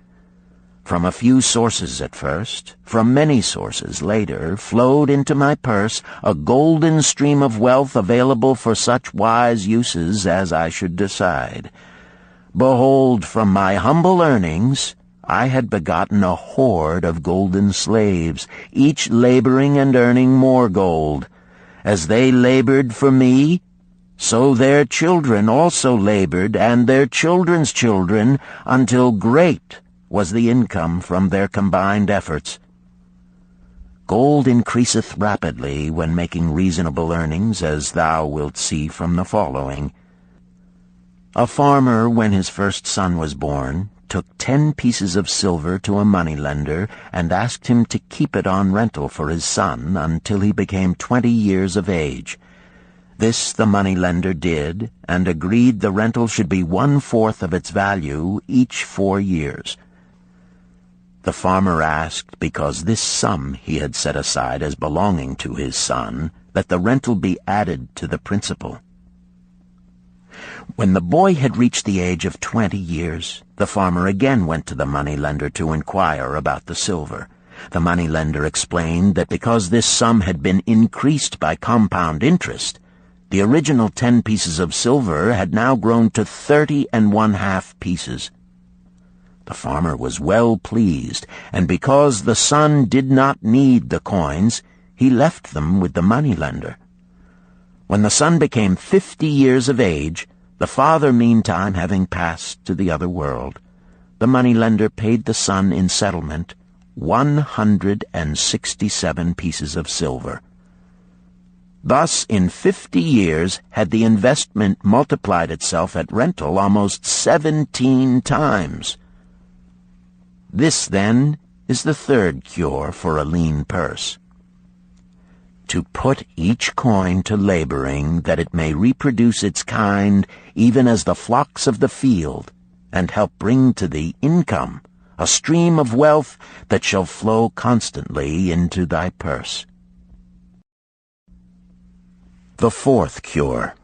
From a few sources at first, from many sources later, flowed into my purse a golden stream of wealth available for such wise uses as I should decide. Behold, from my humble earnings, I had begotten a horde of golden slaves, each laboring and earning more gold. As they labored for me, so their children also labored, and their children's children, until great was the income from their combined efforts. Gold increaseth rapidly when making reasonable earnings, as thou wilt see from the following. A farmer, when his first son was born, took 10 pieces of silver to a moneylender and asked him to keep it on rental for his son until he became 20 years of age. This the moneylender did, and agreed the rental should be 1/4 of its value each 4 years. The farmer asked, because this sum he had set aside as belonging to his son, that the rental be added to the principal. When the boy had reached the age of 20 years, the farmer again went to the moneylender to inquire about the silver. The moneylender explained that because this sum had been increased by compound interest, the original 10 pieces of silver had now grown to 30 1/2 pieces. The farmer was well pleased, and because the son did not need the coins, he left them with the moneylender. When the son became 50 years of age, the father meantime having passed to the other world, the moneylender paid the son in settlement 167 pieces of silver. Thus, in 50 years had the investment multiplied itself at rental almost 17 times. This, then, is the third cure for a lean purse. to put each coin to laboring, that it may reproduce its kind, even as the flocks of the field, and help bring to thee income, a stream of wealth that shall flow constantly into thy purse. The fourth cure.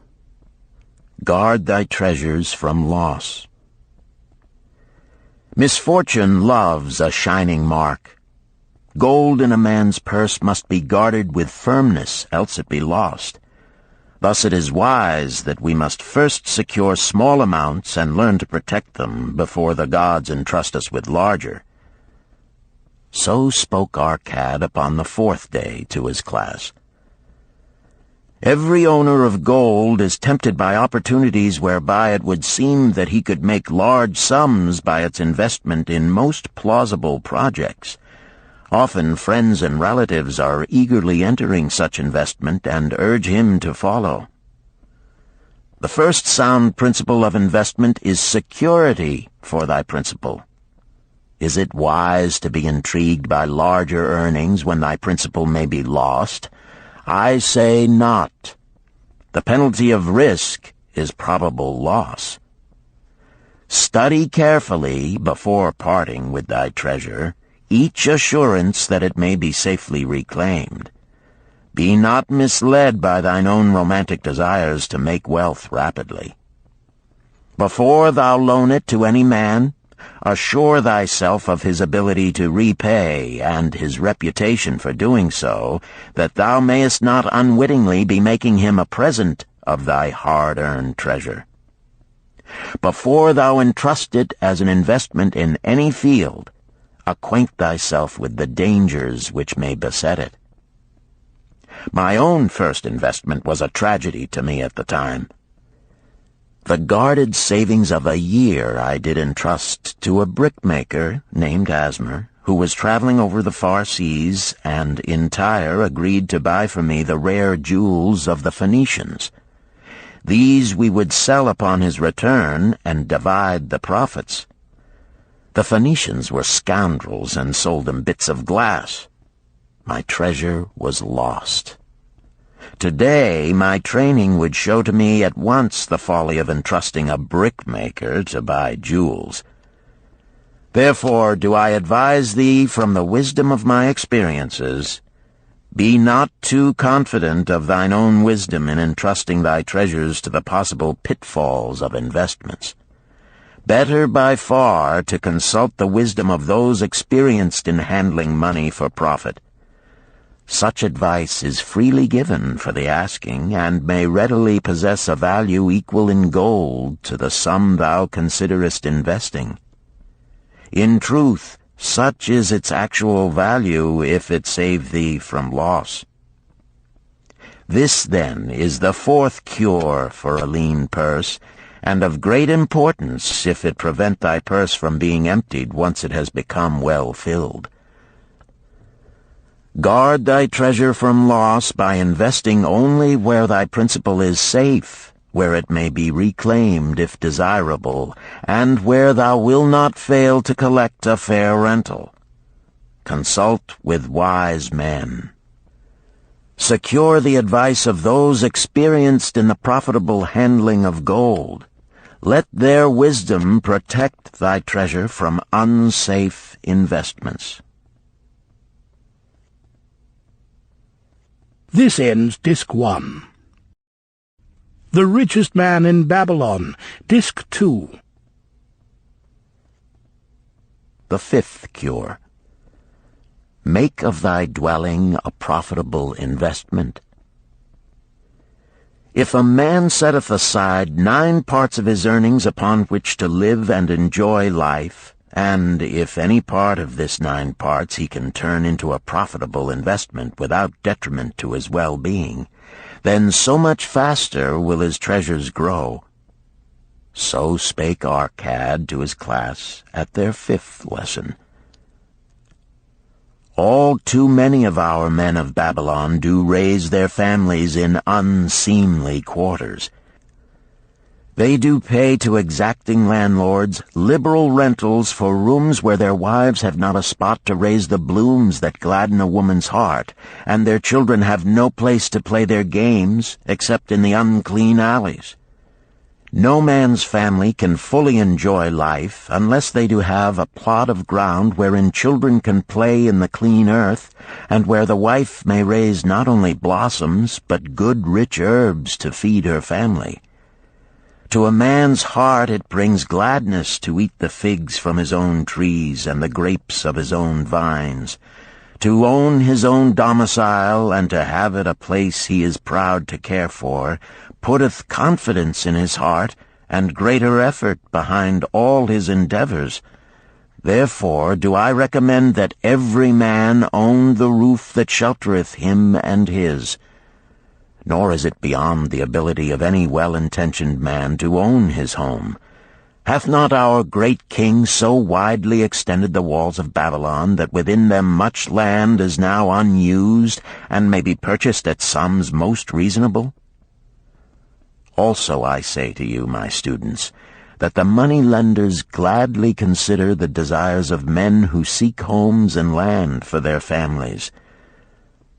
Guard thy treasures from loss. Misfortune loves a shining mark. Gold in a man's purse must be guarded with firmness, else it be lost. Thus it is wise that we must first secure small amounts and learn to protect them before the gods entrust us with larger. So spoke our cad upon the fourth day to his class. Every owner of gold is tempted by opportunities whereby it would seem that he could make large sums by its investment in most plausible projects. Often friends and relatives are eagerly entering such investment and urge him to follow. The first sound principle of investment is security for thy principal. Is it wise to be intrigued by larger earnings when thy principal may be lost? I say not. The penalty of risk is probable loss. Study carefully, before parting with thy treasure, each assurance that it may be safely reclaimed. Be not misled by thine own romantic desires to make wealth rapidly. Before thou loan it to any man, assure thyself of his ability to repay and his reputation for doing so, that thou mayest not unwittingly be making him a present of thy hard-earned treasure. Before thou entrust it as an investment in any field, acquaint thyself with the dangers which may beset it. My own first investment was a tragedy to me at the time. The guarded savings of a year I did entrust to a brickmaker named Asmer, who was traveling over the far seas, and in Tyre agreed to buy for me the rare jewels of the Phoenicians. These we would sell upon his return and divide the profits. The Phoenicians were scoundrels and sold him bits of glass. My treasure was lost. Today, my training would show to me at once the folly of entrusting a brickmaker to buy jewels. Therefore do I advise thee from the wisdom of my experiences, be not too confident of thine own wisdom in entrusting thy treasures to the possible pitfalls of investments. Better by far to consult the wisdom of those experienced in handling money for profit. Such advice is freely given for the asking, and may readily possess a value equal in gold to the sum thou considerest investing. In truth, such is its actual value if it save thee from loss. This, then, is the fourth cure for a lean purse, and of great importance if it prevent thy purse from being emptied once it has become well filled. Guard thy treasure from loss by investing only where thy principal is safe, where it may be reclaimed if desirable, and where thou wilt not fail to collect a fair rental. Consult with wise men. Secure the advice of those experienced in the profitable handling of gold. Let their wisdom protect thy treasure from unsafe investments. This ends Disc 1. The Richest Man in Babylon, Disc 2. The fifth cure. Make of thy dwelling a profitable investment. If a man setteth aside 9 parts of his earnings upon which to live and enjoy life, and if any part of this 9 parts he can turn into a profitable investment without detriment to his well-being, then so much faster will his treasures grow. So spake our cad to his class at their 5th lesson. All too many of our men of Babylon do raise their families in unseemly quarters. They do pay to exacting landlords liberal rentals for rooms where their wives have not a spot to raise the blooms that gladden a woman's heart, and their children have no place to play their games except in the unclean alleys. No man's family can fully enjoy life unless they do have a plot of ground wherein children can play in the clean earth, and where the wife may raise not only blossoms but good rich herbs to feed her family. To a man's heart it brings gladness to eat the figs from his own trees and the grapes of his own vines, to own his own domicile and to have it a place he is proud to care for, putteth confidence in his heart and greater effort behind all his endeavors. Therefore do I recommend that every man own the roof that sheltereth him and his. Nor is it beyond the ability of any well-intentioned man to own his home. Hath not our great king so widely extended the walls of Babylon that within them much land is now unused, and may be purchased at sums most reasonable? Also I say to you, my students, that the money-lenders gladly consider the desires of men who seek homes and land for their families.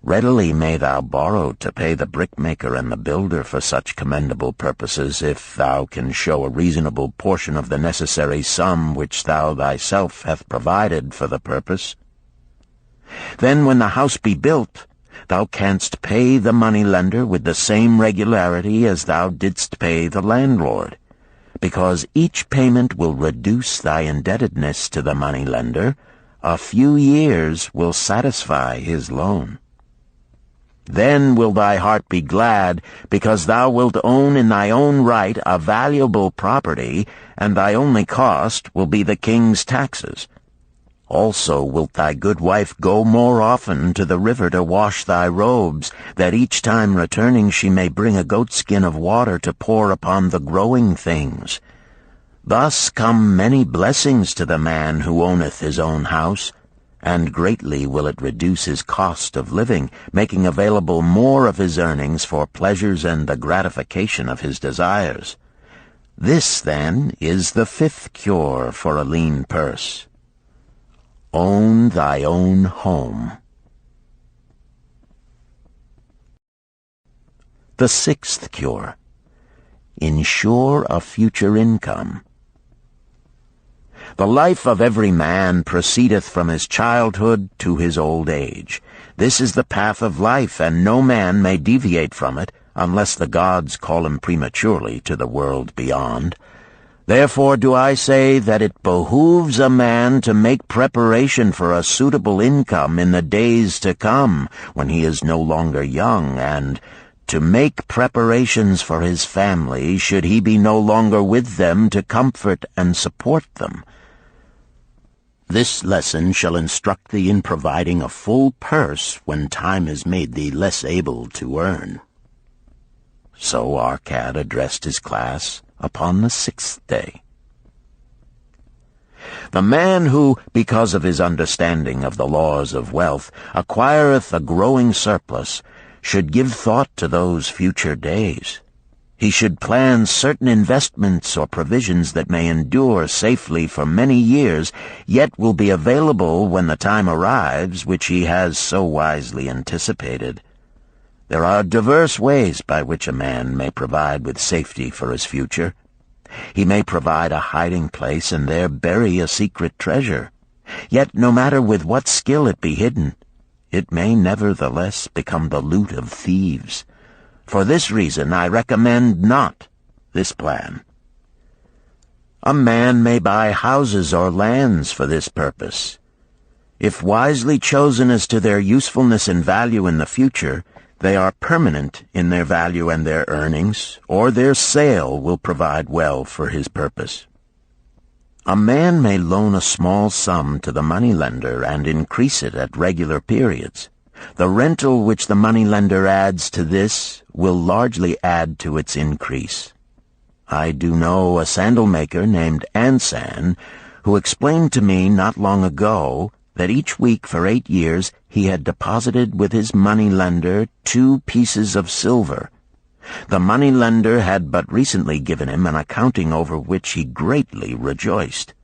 Readily may thou borrow to pay the brickmaker and the builder for such commendable purposes, if thou can show a reasonable portion of the necessary sum which thou thyself hast provided for the purpose. Then when the house be built, thou canst pay the money-lender with the same regularity as thou didst pay the landlord, because each payment will reduce thy indebtedness to the money-lender. A few years will satisfy his loan. Then will thy heart be glad, because thou wilt own in thy own right a valuable property, and thy only cost will be the king's taxes. Also wilt thy good wife go more often to the river to wash thy robes, that each time returning she may bring a goatskin of water to pour upon the growing things. Thus come many blessings to the man who owneth his own house, and greatly will it reduce his cost of living, making available more of his earnings for pleasures and the gratification of his desires. This, then, is the fifth cure for a lean purse. Own thy own home. The sixth cure. Ensure a future income. The life of every man proceedeth from his childhood to his old age. This is the path of life, and no man may deviate from it, unless the gods call him prematurely to the world beyond. Therefore do I say that it behooves a man to make preparation for a suitable income in the days to come, when he is no longer young, and to make preparations for his family, should he be no longer with them to comfort and support them. This lesson shall instruct thee in providing a full purse when time has made thee less able to earn. So Arcad addressed his class upon the sixth day. The man who, because of his understanding of the laws of wealth, acquireth a growing surplus, should give thought to those future days. He should plan certain investments or provisions that may endure safely for many years, yet will be available when the time arrives which he has so wisely anticipated. There are diverse ways by which a man may provide with safety for his future. He may provide a hiding place and there bury a secret treasure. Yet no matter with what skill it be hidden, it may nevertheless become the loot of thieves. For this reason I recommend not this plan. A man may buy houses or lands for this purpose. If wisely chosen as to their usefulness and value in the future, they are permanent in their value and their earnings, or their sale will provide well for his purpose. A man may loan a small sum to the moneylender and increase it at regular periods. The rental which the moneylender adds to this will largely add to its increase. I do know a sandal-maker named Ansan, who explained to me not long ago that each week for 8 years he had deposited with his moneylender 2 pieces of silver. The moneylender had but recently given him an accounting over which he greatly rejoiced.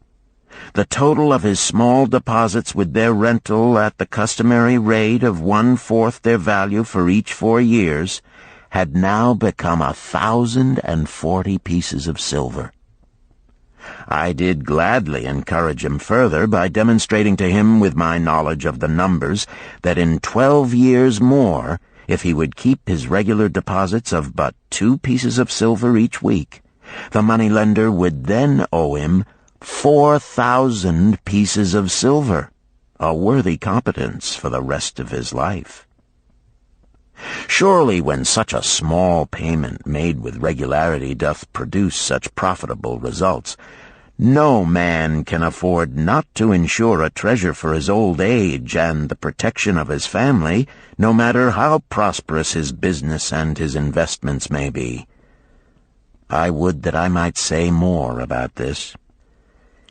The total of his small deposits with their rental at the customary rate of 1/4 their value for each 4 years had now become 1,040 pieces of silver. I did gladly encourage him further by demonstrating to him with my knowledge of the numbers that in 12 years more, if he would keep his regular deposits of but 2 pieces of silver each week, the moneylender would then owe him 4,000 pieces of silver, a worthy competence for the rest of his life. Surely when such a small payment made with regularity doth produce such profitable results, no man can afford not to insure a treasure for his old age and the protection of his family, no matter how prosperous his business and his investments may be. I would that I might say more about this.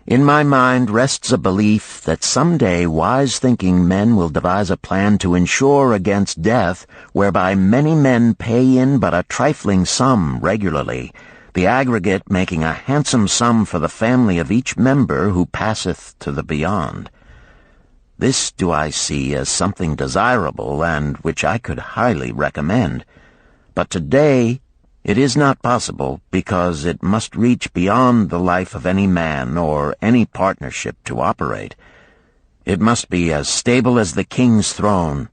In my mind rests a belief that someday wise-thinking men will devise a plan to insure against death, whereby many men pay in but a trifling sum regularly, the aggregate making a handsome sum for the family of each member who passeth to the beyond. This do I see as something desirable and which I could highly recommend. But today it is not possible, because it must reach beyond the life of any man or any partnership to operate. It must be as stable as the king's throne.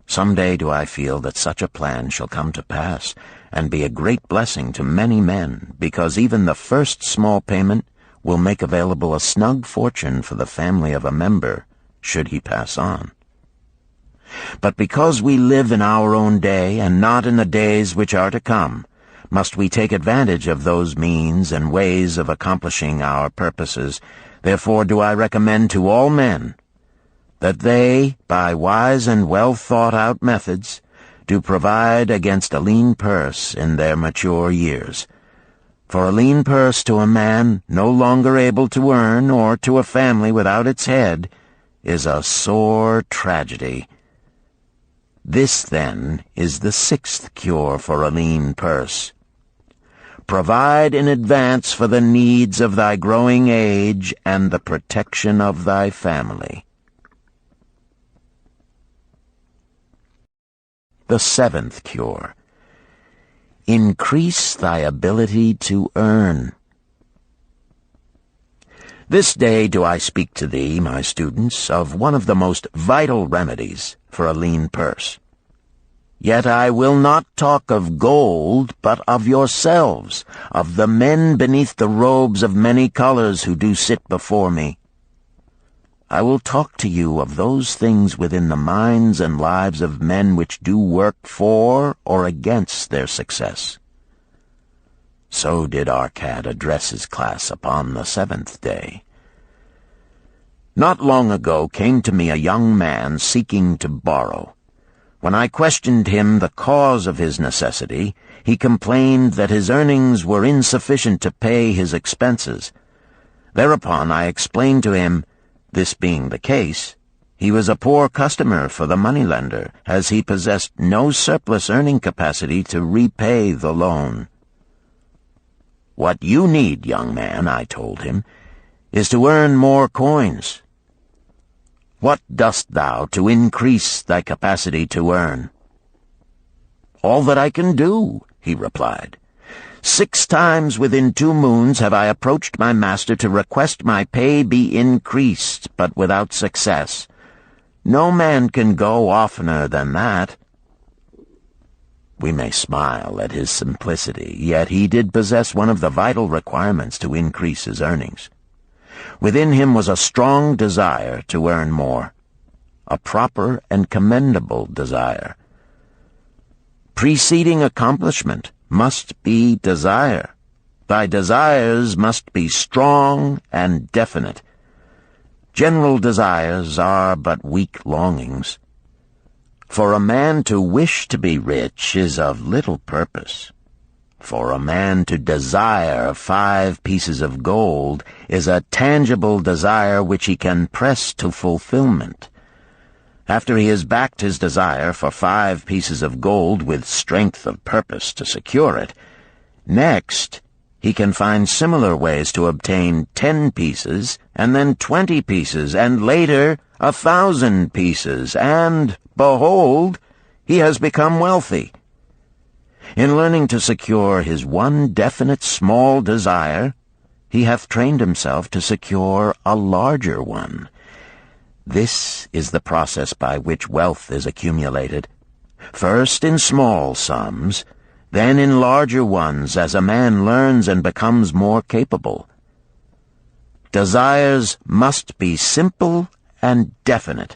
Some day do I feel that such a plan shall come to pass, and be a great blessing to many men, because even the first small payment will make available a snug fortune for the family of a member, should he pass on. But because we live in our own day, and not in the days which are to come, must we take advantage of those means and ways of accomplishing our purposes. Therefore do I recommend to all men that they, by wise and well-thought-out methods, do provide against a lean purse in their mature years. For a lean purse to a man no longer able to earn, or to a family without its head, is a sore tragedy. This, then, is the 6th cure for a lean purse. Provide in advance for the needs of thy growing age and the protection of thy family. The 7th cure. Increase thy ability to earn. This day do I speak to thee, my students, of one of the most vital remedies for a lean purse. Yet I will not talk of gold, but of yourselves, of the men beneath the robes of many colors who do sit before me. I will talk to you of those things within the minds and lives of men which do work for or against their success. So did Arcad address his class upon the 7th day. Not long ago came to me a young man seeking to borrow. When I questioned him the cause of his necessity, he complained that his earnings were insufficient to pay his expenses. Thereupon I explained to him, this being the case, he was a poor customer for the moneylender, as he possessed no surplus earning capacity to repay the loan. What you need, young man, I told him, is to earn more coins. What dost thou to increase thy capacity to earn? All that I can do, he replied. 6 times within 2 moons have I approached my master to request my pay be increased, but without success. No man can go oftener than that. We may smile at his simplicity, yet he did possess one of the vital requirements to increase his earnings. Within him was a strong desire to earn more, a proper and commendable desire. Preceding accomplishment must be desire. Thy desires must be strong and definite. General desires are but weak longings. For a man to wish to be rich is of little purpose. For a man to desire 5 pieces of gold is a tangible desire which he can press to fulfillment. After he has backed his desire for 5 pieces of gold with strength of purpose to secure it, next he can find similar ways to obtain 10 pieces, and then 20 pieces, and later 1,000 pieces, and, behold, he has become wealthy. In learning to secure his one definite small desire, he hath trained himself to secure a larger one. This is the process by which wealth is accumulated, first in small sums, then in larger ones as a man learns and becomes more capable. Desires must be simple and definite.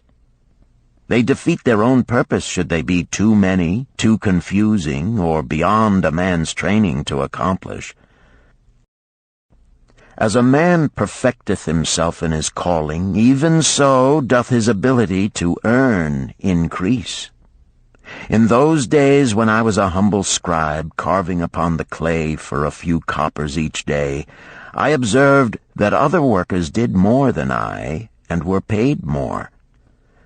They defeat their own purpose should they be too many, too confusing, or beyond a man's training to accomplish. As a man perfecteth himself in his calling, even so doth his ability to earn increase. In those days when I was a humble scribe carving upon the clay for a few coppers each day, I observed that other workers did more than I, and were paid more.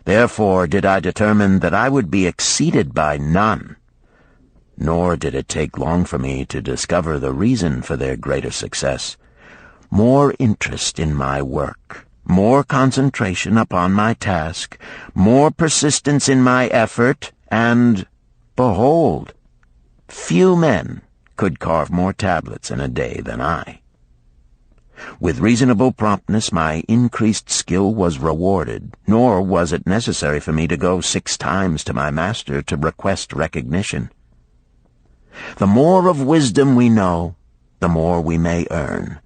Therefore did I determine that I would be exceeded by none. Nor did it take long for me to discover the reason for their greater success. More interest in my work, more concentration upon my task, more persistence in my effort, and, behold, few men could carve more tablets in a day than I. With reasonable promptness my increased skill was rewarded, nor was it necessary for me to go 6 times to my master to request recognition. The more of wisdom we know, the more we may earn.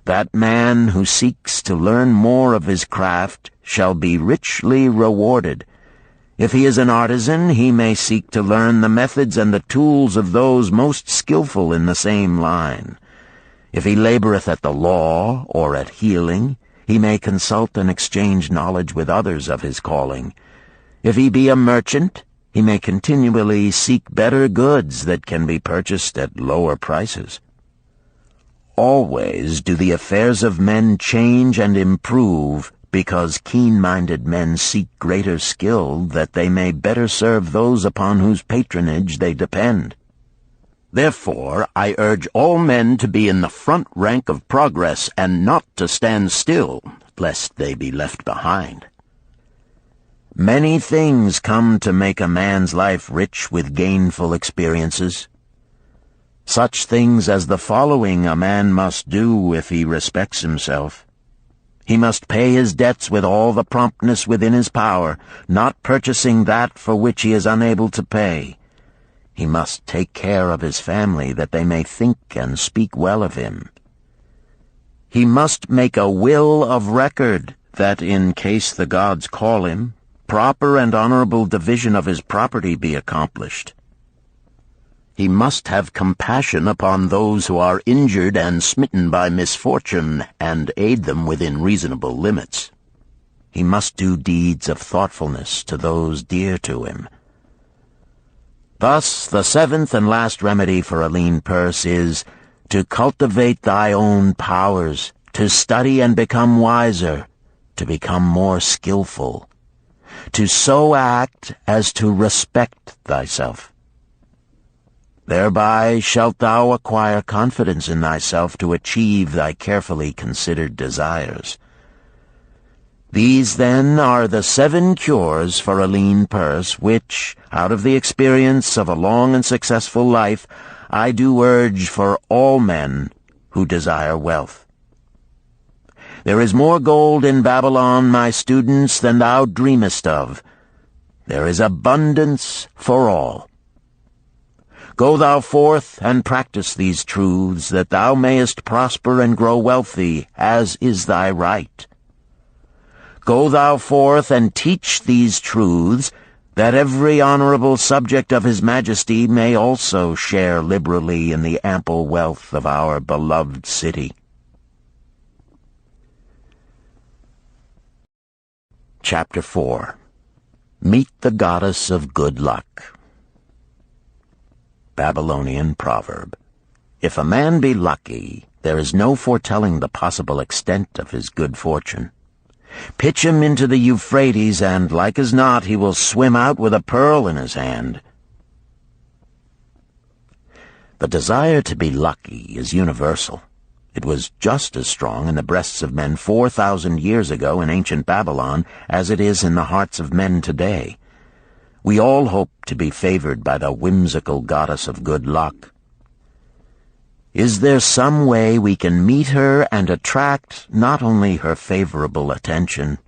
That man who seeks to learn more of his craft shall be richly rewarded. If he is an artisan, he may seek to learn the methods and the tools of those most skillful in the same line. If he laboreth at the law or at healing, he may consult and exchange knowledge with others of his calling. If he be a merchant, he may continually seek better goods that can be purchased at lower prices. Always do the affairs of men change and improve, because keen-minded men seek greater skill that they may better serve those upon whose patronage they depend. Therefore I urge all men to be in the front rank of progress, and not to stand still, lest they be left behind. Many things come to make a man's life rich with gainful experiences. Such things as the following a man must do if he respects himself. He must pay his debts with all the promptness within his power, not purchasing that for which he is unable to pay. He must take care of his family, that they may think and speak well of him. He must make a will of record, that in case the gods call him, proper and honorable division of his property be accomplished. He must have compassion upon those who are injured and smitten by misfortune, and aid them within reasonable limits. He must do deeds of thoughtfulness to those dear to him. Thus, the 7th and last remedy for a lean purse is to cultivate thy own powers, to study and become wiser, to become more skillful, to so act as to respect thyself. Thereby shalt thou acquire confidence in thyself to achieve thy carefully considered desires. These, then, are the 7 cures for a lean purse, which, out of the experience of a long and successful life, I do urge for all men who desire wealth. There is more gold in Babylon, my students, than thou dreamest of. There is abundance for all. Go thou forth and practice these truths, that thou mayest prosper and grow wealthy, as is thy right. Go thou forth and teach these truths, that every honorable subject of his majesty may also share liberally in the ample wealth of our beloved city. Chapter 4. Meet the Goddess of Good Luck. Babylonian proverb. If a man be lucky, there is no foretelling the possible extent of his good fortune. Pitch him into the Euphrates, and like as not he will swim out with a pearl in his hand. The desire to be lucky is universal. It was just as strong in the breasts of men 4,000 years ago in ancient Babylon as it is in the hearts of men today. We all hope to be favored by the whimsical goddess of good luck. Is there some way we can meet her and attract not only her favorable attention,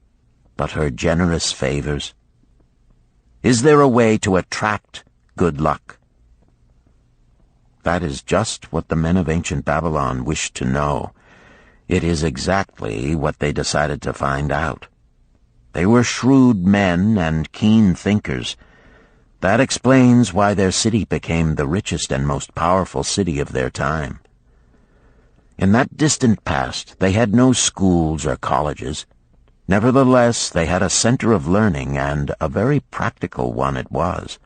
but her generous favors? Is there a way to attract good luck? That is just what the men of ancient Babylon wished to know. It is exactly what they decided to find out. They were shrewd men and keen thinkers. That explains why their city became the richest and most powerful city of their time. In that distant past, they had no schools or colleges. Nevertheless, they had a center of learning, and a very practical one it was.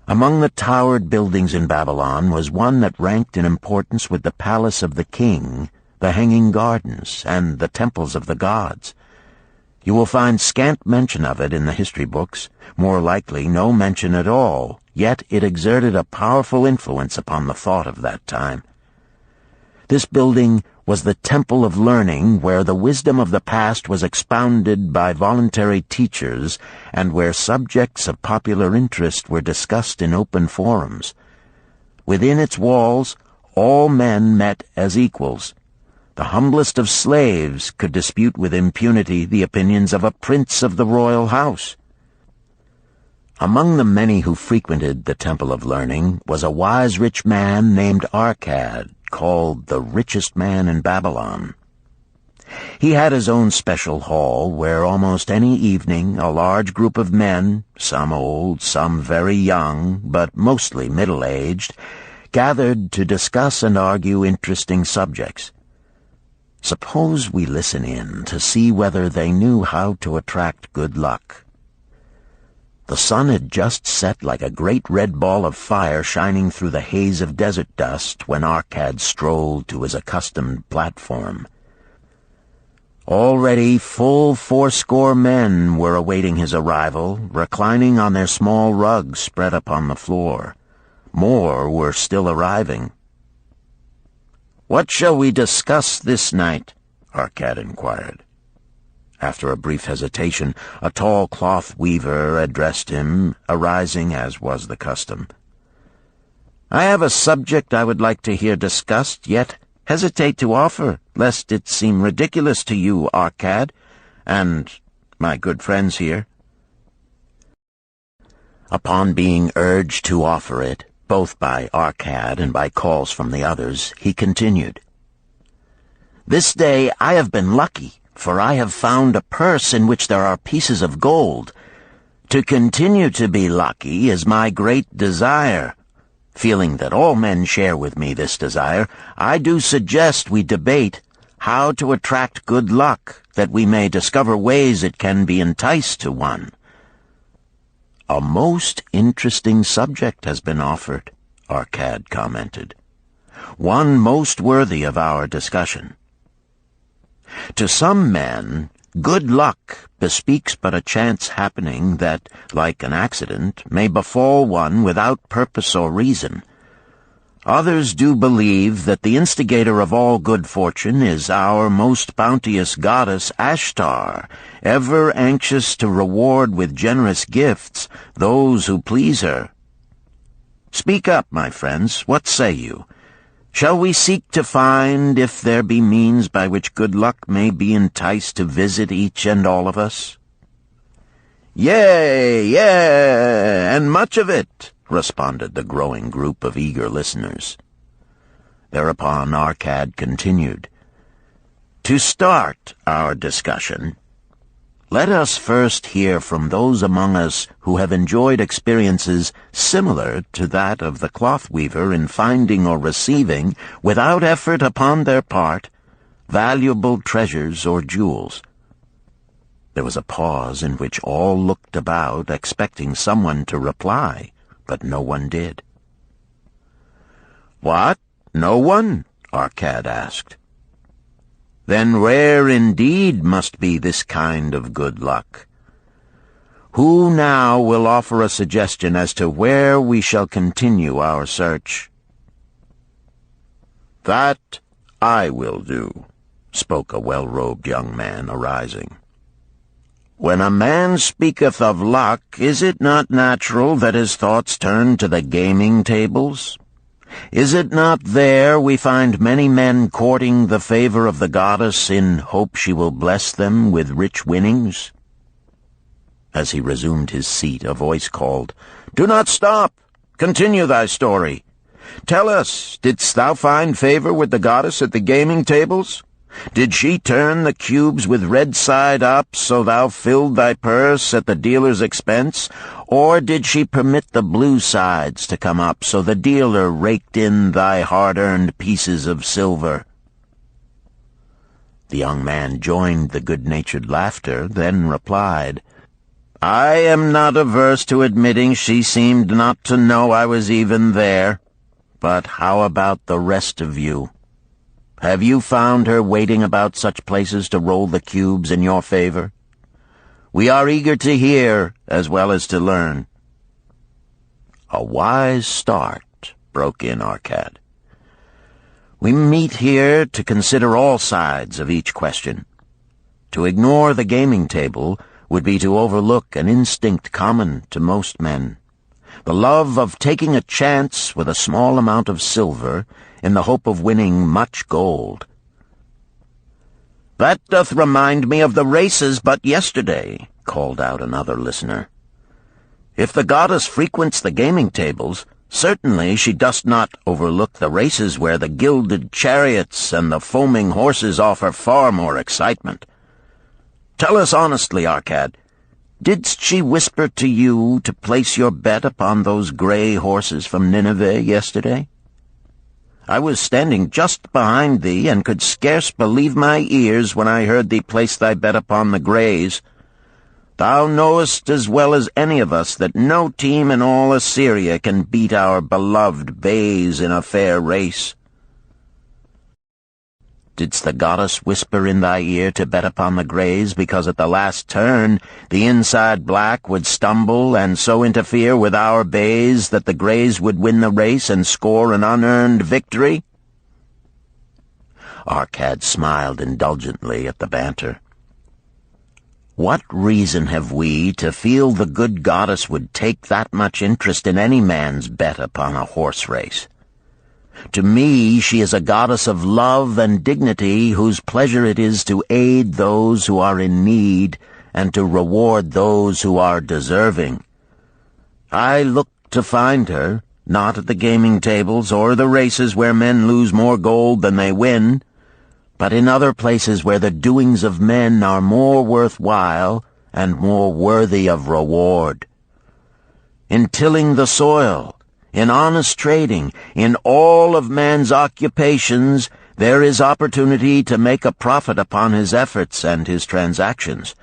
Among the towered buildings in Babylon was one that ranked in importance with the palace of the king, the hanging gardens, and the temples of the gods. You will find scant mention of it in the history books, more likely no mention at all, yet it exerted a powerful influence upon the thought of that time. This building was the temple of learning, where the wisdom of the past was expounded by voluntary teachers, and where subjects of popular interest were discussed in open forums. Within its walls, all men met as equals. The humblest of slaves could dispute with impunity the opinions of a prince of the royal house. Among the many who frequented the Temple of Learning was a wise rich man named Arcad, called the richest man in Babylon. He had his own special hall where almost any evening a large group of men, some old, some very young, but mostly middle-aged, gathered to discuss and argue interesting subjects. Suppose we listen in to see whether they knew how to attract good luck. The sun had just set like a great red ball of fire shining through the haze of desert dust when Arcad strolled to his accustomed platform. Already full 80 men were awaiting his arrival, reclining on their small rugs spread upon the floor. More were still arriving. "What shall we discuss this night?" Arcad inquired. After a brief hesitation, a tall cloth weaver addressed him, arising as was the custom. "I have a subject I would like to hear discussed, yet hesitate to offer, lest it seem ridiculous to you, Arcad, and my good friends here." Upon being urged to offer it, both by Arcad and by calls from the others, he continued, "This day I have been lucky, for I have found a purse in which there are pieces of gold. To continue to be lucky is my great desire. Feeling that all men share with me this desire, I do suggest we debate how to attract good luck, that we may discover ways it can be enticed to one." "A most interesting subject has been offered," Arcad commented. "One most worthy of our discussion. To some men, good luck bespeaks but a chance happening that, like an accident, may befall one without purpose or reason. Others do believe that the instigator of all good fortune is our most bounteous goddess Ashtar, ever anxious to reward with generous gifts those who please her. Speak up, my friends, what say you? Shall we seek to find if there be means by which good luck may be enticed to visit each and all of us?" "Yea, and much of it," responded the growing group of eager listeners. Thereupon Arcad continued, "To start our discussion, let us first hear from those among us who have enjoyed experiences similar to that of the cloth weaver in finding or receiving, without effort upon their part, valuable treasures or jewels." There was a pause in which all looked about, expecting someone to reply, but no one did. "What? No one?" Arcad asked. then rare indeed must be this kind of good luck. Who now will offer a suggestion as to where we shall continue our search?" "That I will do," spoke a well-robed young man, arising. "When a man speaketh of luck, is it not natural that his thoughts turn to the gaming tables? Is it not there we find many men courting the favor of the goddess in hope she will bless them with rich winnings?" As he resumed his seat, a voice called, "Do not stop! Continue thy story. Tell us, didst thou find favor with the goddess at the gaming tables? Did she turn the cubes with red side up, so thou filled thy purse at the dealer's expense? Or did she permit the blue sides to come up, so the dealer raked in thy hard-earned pieces of silver?" The young man joined the good-natured laughter, then replied, "I am not averse to admitting she seemed not to know I was even there. But how about the rest of you? Have you found her waiting about such places to roll the cubes in your favor? We are eager to hear as well as to learn." "A wise start," broke in Arcad. "We meet here to consider all sides of each question. To ignore the gaming table would be to overlook an instinct common to most men, the love of taking a chance with a small amount of silver in the hope of winning much gold." "That doth remind me of the races but yesterday," called out another listener. "If the goddess frequents the gaming tables, certainly she does not overlook the races where the gilded chariots and the foaming horses offer far more excitement. Tell us honestly, Arcad, didst she whisper to you to place your bet upon those gray horses from Nineveh yesterday? I was standing just behind thee, and could scarce believe my ears when I heard thee place thy bet upon the grays. Thou knowest as well as any of us that no team in all Assyria can beat our beloved bays in a fair race. Didst the goddess whisper in thy ear to bet upon the grays because at the last turn the inside black would stumble and so interfere with our bays that the grays would win the race and score an unearned victory?" Arcad smiled indulgently at the banter. "What reason have we to feel the good goddess would take that much interest in any man's bet upon a horse race? To me, she is a goddess of love and dignity whose pleasure it is to aid those who are in need and to reward those who are deserving. I look to find her, not at the gaming tables or the races where men lose more gold than they win, but in other places where the doings of men are more worthwhile and more worthy of reward. In tilling the soil, in honest trading, in all of man's occupations, there is opportunity to make a profit upon his efforts and his transactions.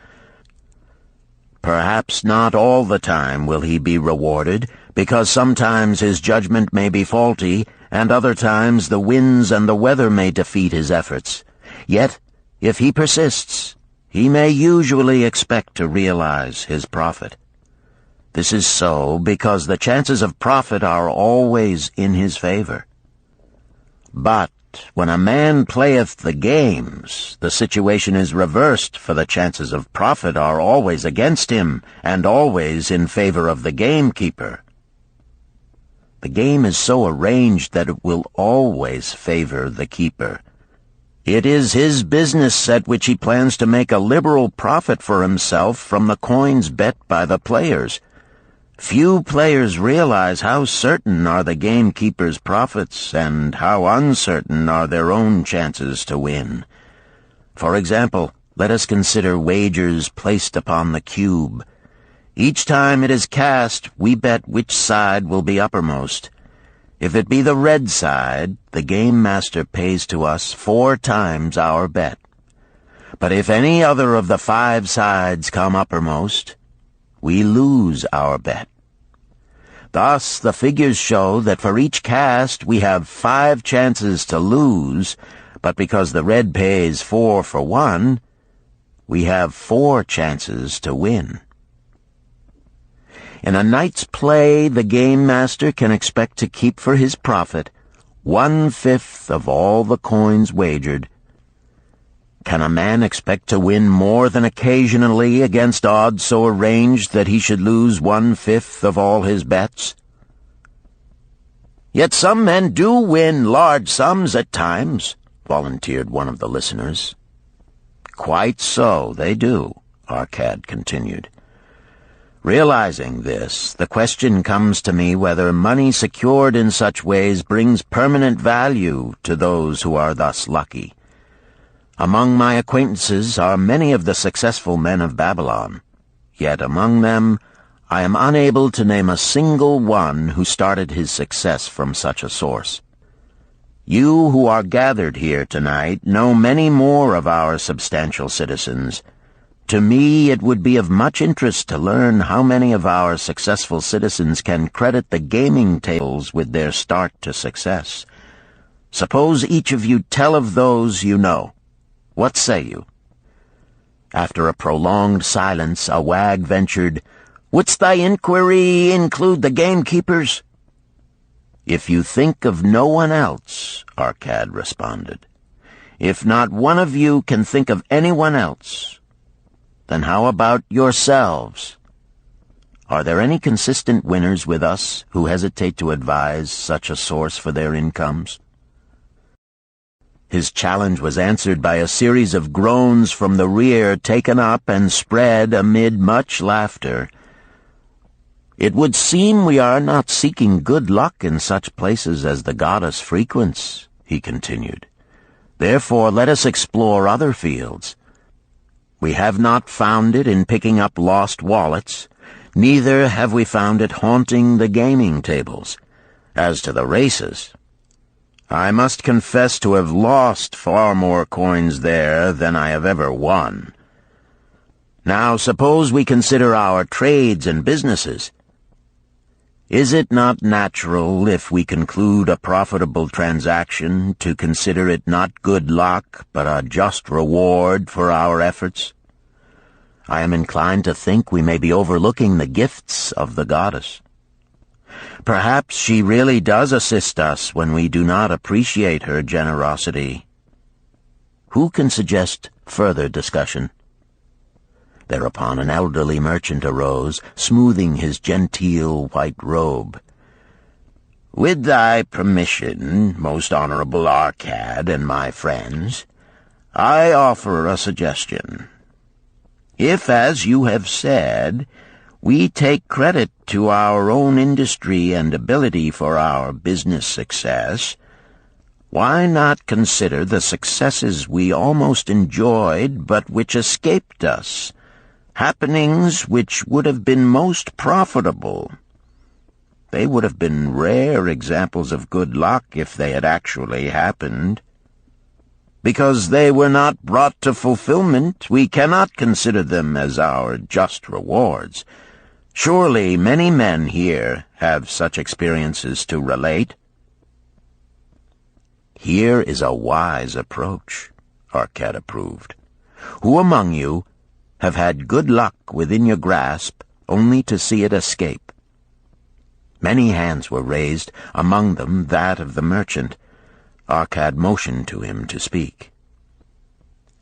Perhaps not all the time will he be rewarded, because sometimes his judgment may be faulty, and other times the winds and the weather may defeat his efforts. Yet, if he persists, he may usually expect to realize his profit. This is so because the chances of profit are always in his favor. But when a man playeth the games, the situation is reversed, for the chances of profit are always against him, and always in favor of the gamekeeper. The game is so arranged that it will always favor the keeper. It is his business at which he plans to make a liberal profit for himself from the coins bet by the players. Few players realize how certain are the gamekeeper's profits and how uncertain are their own chances to win. For example, let us consider wagers placed upon the cube. Each time it is cast, we bet which side will be uppermost. If it be the red side, the game master pays to us 4 times our bet. But if any other of the 5 sides come uppermost, we lose our bet. Thus, the figures show that for each cast we have 5 chances to lose, But because the red pays 4 for 1, we have 4 chances to win. In a night's play, the game master can expect to keep for his profit 1/5 of all the coins wagered. Can a man expect to win more than occasionally against odds so arranged that he should lose 1/5 of all his bets? Yet some men do win large sums at times, volunteered one of the listeners. Quite so, they do, Arcad continued. Realizing this, the question comes to me whether money secured in such ways brings permanent value to those who are thus lucky. Among my acquaintances are many of the successful men of Babylon, yet among them I am unable to name a single one who started his success from such a source. You who are gathered here tonight know many more of our substantial citizens. To me, it would be of much interest to learn how many of our successful citizens can credit the gaming tables with their start to success. Suppose each of you tell of those you know. What say you? After a prolonged silence, a wag ventured, "Wouldst thy inquiry include the gamekeepers?" "If you think of no one else," Arcad responded. "If not one of you can think of anyone else, then how about yourselves? Are there any consistent winners with us who hesitate to advise such a source for their incomes?" His challenge was answered by a series of groans from the rear, taken up and spread amid much laughter. "It would seem we are not seeking good luck in such places as the goddess frequents," he continued. "Therefore let us explore other fields. We have not found it in picking up lost wallets, neither have we found it haunting the gaming tables. As to the races, I must confess to have lost far more coins there than I have ever won. Now suppose we consider our trades and businesses. Is it not natural, if we conclude a profitable transaction, to consider it not good luck, but a just reward for our efforts? I am inclined to think we may be overlooking the gifts of the goddess. Perhaps she really does assist us when we do not appreciate her generosity. Who can suggest further discussion?" Thereupon an elderly merchant arose, smoothing his genteel white robe. "With thy permission, most honorable Arcad and my friends, I offer a suggestion. If, as you have said, we take credit to our own industry and ability for our business success, why not consider the successes we almost enjoyed but which escaped us, happenings which would have been most profitable? They would have been rare examples of good luck if they had actually happened. Because they were not brought to fulfillment, we cannot consider them as our just rewards. Surely many men here have such experiences to relate." "Here is a wise approach," Arcad approved. "Who among you have had good luck within your grasp only to see it escape?" Many hands were raised, among them that of the merchant. Arcad motioned to him to speak.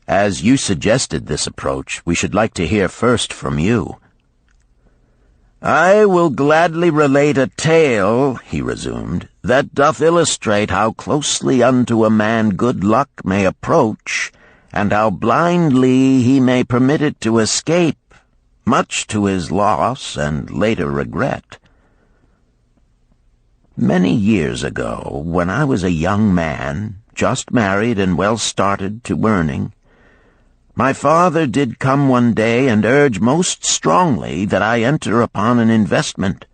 "As you suggested this approach, we should like to hear first from you." "I will gladly relate a tale," he resumed, "that doth illustrate how closely unto a man good luck may approach, and how blindly he may permit it to escape, much to his loss and later regret. Many years ago, when I was a young man, just married and well started to earning, my father did come one day and urge most strongly that I enter upon an investment.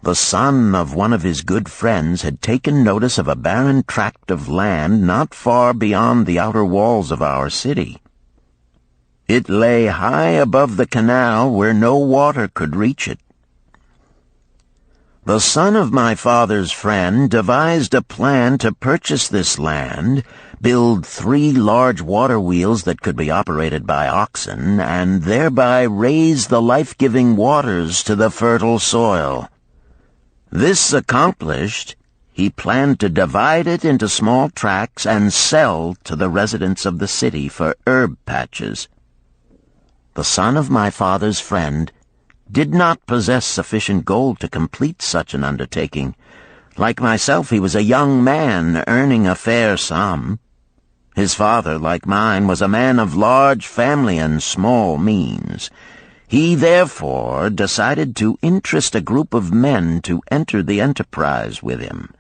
The son of one of his good friends had taken notice of a barren tract of land not far beyond the outer walls of our city. It lay high above the canal where no water could reach it. The son of my father's friend devised a plan to purchase this land, build 3 large water wheels that could be operated by oxen, and thereby raise the life-giving waters to the fertile soil. This accomplished, he planned to divide it into small tracts and sell to the residents of the city for herb patches. The son of my father's friend did not possess sufficient gold to complete such an undertaking. Like myself, he was a young man earning a fair sum. His father, like mine, was a man of large family and small means. He therefore decided to interest a group of men to enter the enterprise with him.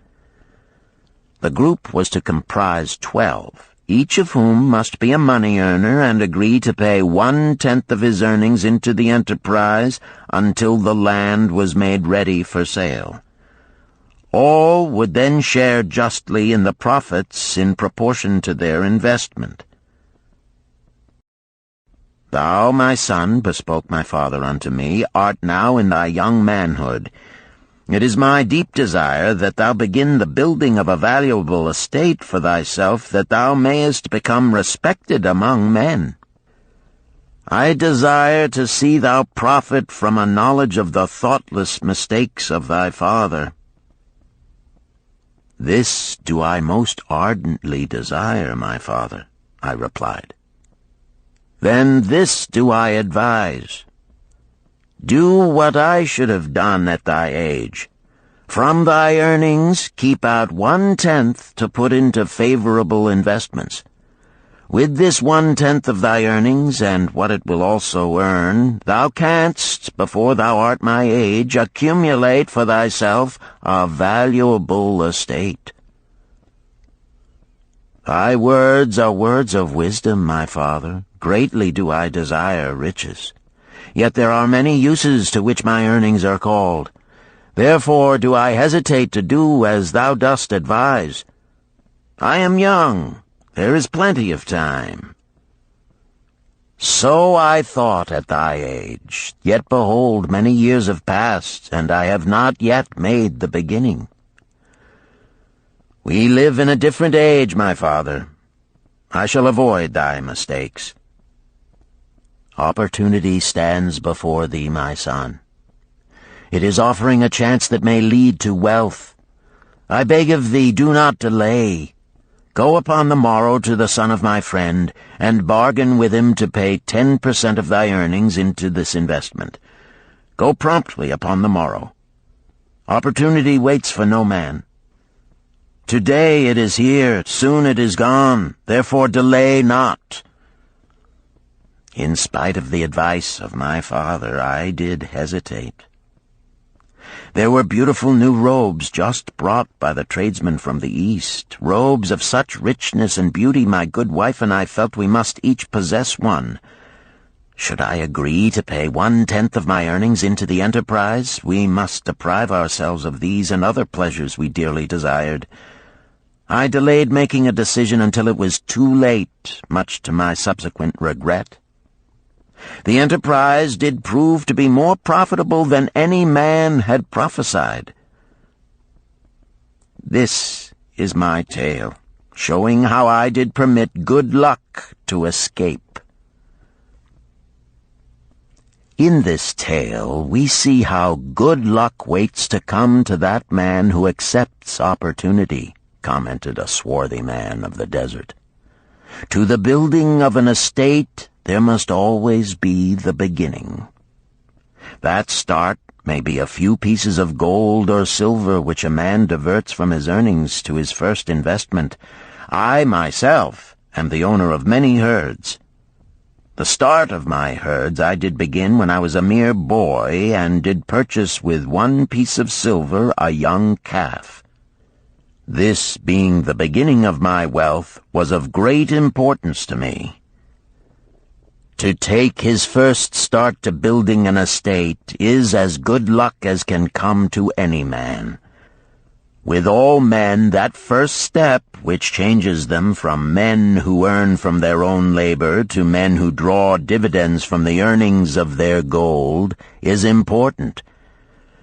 The group was to comprise 12. Each of whom must be a money earner and agree to pay 1/10 of his earnings into the enterprise until the land was made ready for sale. All would then share justly in the profits in proportion to their investment. "Thou, my son," bespoke my father unto me, "art now in thy young manhood. It is my deep desire that thou begin the building of a valuable estate for thyself, that thou mayest become respected among men. I desire to see thou profit from a knowledge of the thoughtless mistakes of thy father." "This do I most ardently desire, my father," I replied. "Then this do I advise. Do what I should have done at thy age. From thy earnings keep out 1/10 to put into favorable investments. With this 1/10 of thy earnings, and what it will also earn, thou canst, before thou art my age, accumulate for thyself a valuable estate." "Thy words are words of wisdom, my father. Greatly do I desire riches. Yet there are many uses to which my earnings are called. Therefore do I hesitate to do as thou dost advise. I am young. There is plenty of time." "So I thought at thy age. Yet behold, many years have passed, and I have not yet made the beginning." "We live in a different age, my father. I shall avoid thy mistakes." "Opportunity stands before thee, my son. It is offering a chance that may lead to wealth. I beg of thee, do not delay. Go upon the morrow to the son of my friend, and bargain with him to pay 10% of thy earnings into this investment. Go promptly upon the morrow. Opportunity waits for no man. Today it is here, soon it is gone, therefore delay not." In spite of the advice of my father, I did hesitate. There were beautiful new robes just brought by the tradesmen from the East, robes of such richness and beauty my good wife and I felt we must each possess one. Should I agree to pay 1/10 of my earnings into the enterprise, we must deprive ourselves of these and other pleasures we dearly desired. I delayed making a decision until it was too late, much to my subsequent regret. The enterprise did prove to be more profitable than any man had prophesied. This is my tale, showing how I did permit good luck to escape. In this tale, we see how good luck waits to come to that man who accepts opportunity, commented a swarthy man of the desert. To the building of an estate, there must always be the beginning. That start may be a few pieces of gold or silver which a man diverts from his earnings to his first investment. I, myself, am the owner of many herds. The start of my herds I did begin when I was a mere boy, and did purchase with 1 piece of silver a young calf. This, being the beginning of my wealth, was of great importance to me. To take his first start to building an estate is as good luck as can come to any man. With all men, that first step, which changes them from men who earn from their own labor to men who draw dividends from the earnings of their gold, is important.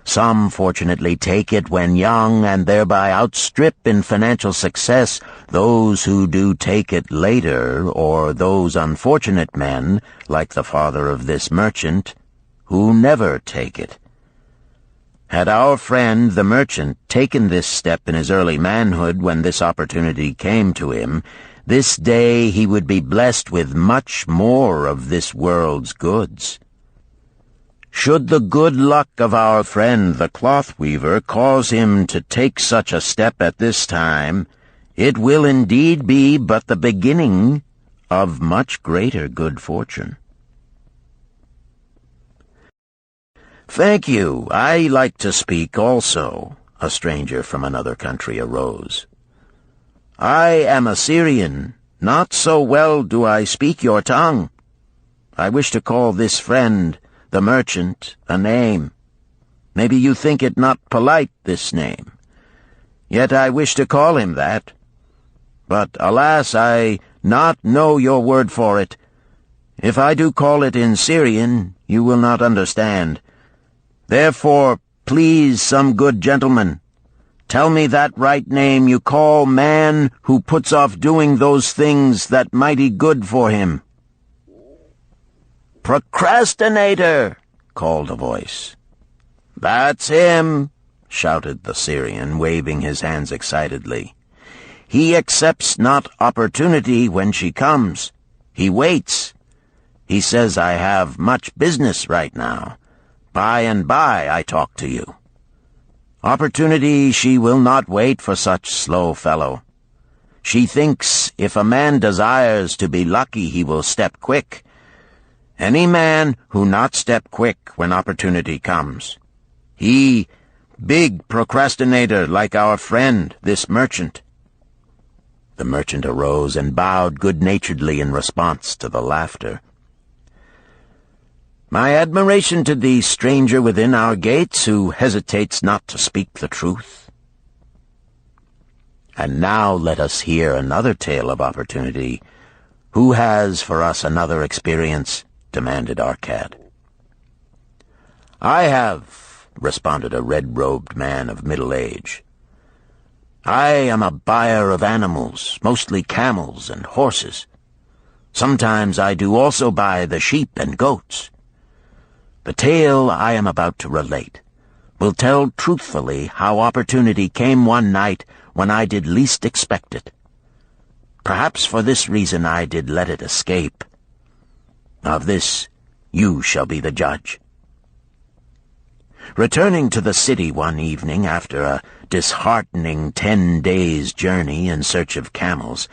Some fortunately take it when young and thereby outstrip in financial success those who do take it later, or those unfortunate men, like the father of this merchant, who never take it. Had our friend the merchant taken this step in his early manhood when this opportunity came to him, this day he would be blessed with much more of this world's goods. Should the good luck of our friend the cloth weaver cause him to take such a step at this time, it will indeed be but the beginning of much greater good fortune. "Thank you. I like to speak also," a stranger from another country arose. "I am a Syrian. Not so well do I speak your tongue. I wish to call this friend, the merchant, a name. Maybe you think it not polite, this name. Yet I wish to call him that. But, alas, I not know your word for it. If I do call it in Syrian, you will not understand. Therefore, please, some good gentleman, tell me that right name you call man who puts off doing those things that mighty good for him." "Procrastinator!" called a voice. "That's him!" shouted the Syrian, waving his hands excitedly. "He accepts not opportunity when she comes. He waits. He says, I have much business right now. By and by I talk to you. Opportunity she will not wait for such slow fellow. She thinks if a man desires to be lucky he will step quick. Any man who not step quick when opportunity comes. He, big procrastinator like our friend, this merchant." The merchant arose and bowed good-naturedly in response to the laughter. "My admiration to thee, stranger within our gates, who hesitates not to speak the truth." And now let us hear another tale of opportunity. "Who has for us another experience?" demanded Arcad. "I have," responded a red-robed man of middle age. "I am a buyer of animals, mostly camels and horses. Sometimes I do also buy the sheep and goats. The tale I am about to relate will tell truthfully how opportunity came one night when I did least expect it. Perhaps for this reason I did let it escape. Of this you shall be the judge. Returning to the city one evening after a disheartening 10 days' journey in search of camels,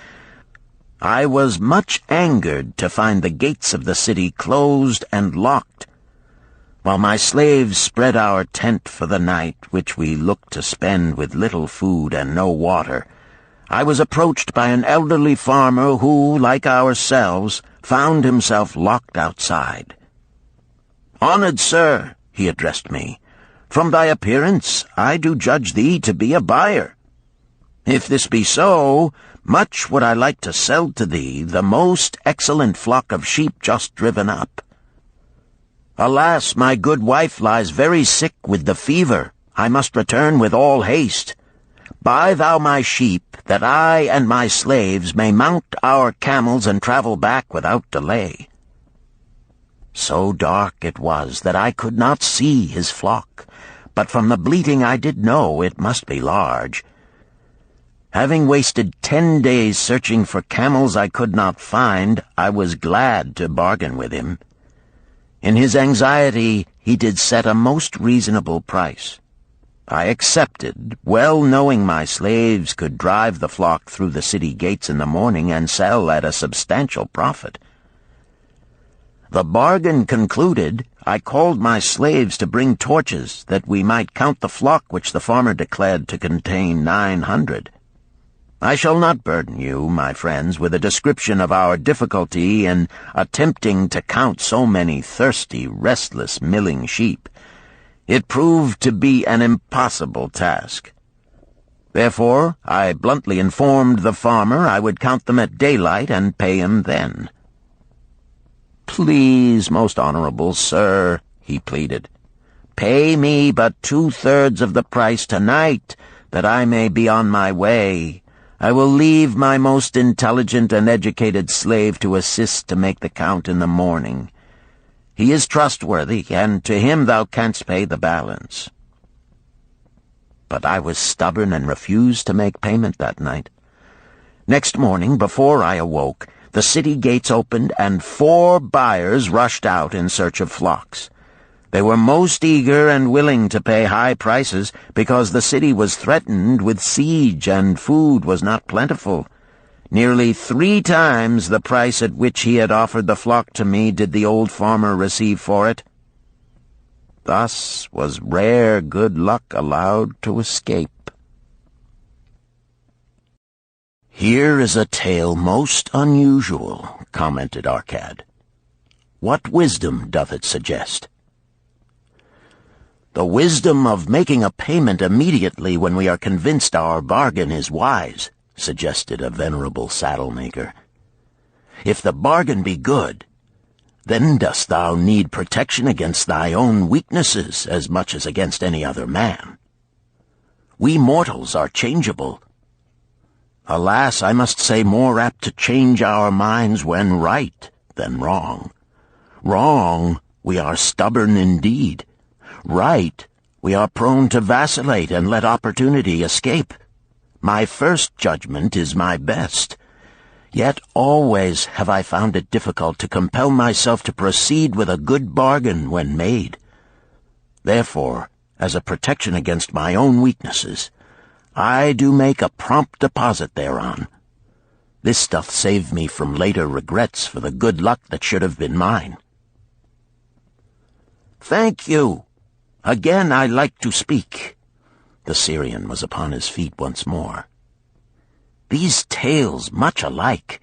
I was much angered to find the gates of the city closed and locked. While my slaves spread our tent for the night, which we looked to spend with little food and no water, I was approached by an elderly farmer who, like ourselves, found himself locked outside. "Honored sir," he addressed me, "from thy appearance I do judge thee to be a buyer. If this be so, much would I like to sell to thee the most excellent flock of sheep just driven up. Alas, my good wife lies very sick with the fever. I must return with all haste. Buy thou my sheep, that I and my slaves may mount our camels and travel back without delay." So dark it was that I could not see his flock, but from the bleating I did know it must be large. Having wasted 10 days searching for camels I could not find, I was glad to bargain with him. In his anxiety, he did set a most reasonable price. I accepted, well knowing my slaves could drive the flock through the city gates in the morning and sell at a substantial profit. The bargain concluded, I called my slaves to bring torches that we might count the flock which the farmer declared to contain 900. I shall not burden you, my friends, with a description of our difficulty in attempting to count so many thirsty, restless, milling sheep. It proved to be an impossible task. Therefore, I bluntly informed the farmer I would count them at daylight and pay him then. "Please, most honorable sir," he pleaded, Pay me but 2/3 of the price tonight, that I may be on my way. I will leave my most intelligent and educated slave to assist to make the count in the morning. He is trustworthy, and to him thou canst pay the balance." But I was stubborn and refused to make payment that night. Next morning, before I awoke, the city gates opened, and 4 buyers rushed out in search of flocks. They were most eager and willing to pay high prices because the city was threatened with siege and food was not plentiful. Nearly 3 times the price at which he had offered the flock to me did the old farmer receive for it. Thus was rare good luck allowed to escape. "Here is a tale most unusual," commented Arcad. "What wisdom doth it suggest?" "The wisdom of making a payment immediately when we are convinced our bargain is wise," suggested a venerable saddle-maker. "If the bargain be good, then dost thou need protection against thy own weaknesses as much as against any other man. We mortals are changeable. Alas, I must say more apt to change our minds when right than wrong. Wrong, we are stubborn indeed. Right, we are prone to vacillate and let opportunity escape. My first judgment is my best. Yet always have I found it difficult to compel myself to proceed with a good bargain when made. Therefore, as a protection against my own weaknesses, I do make a prompt deposit thereon. This doth save me from later regrets for the good luck that should have been mine." "Thank you. Again I like to speak." The Syrian was upon his feet once more. "These tales much alike.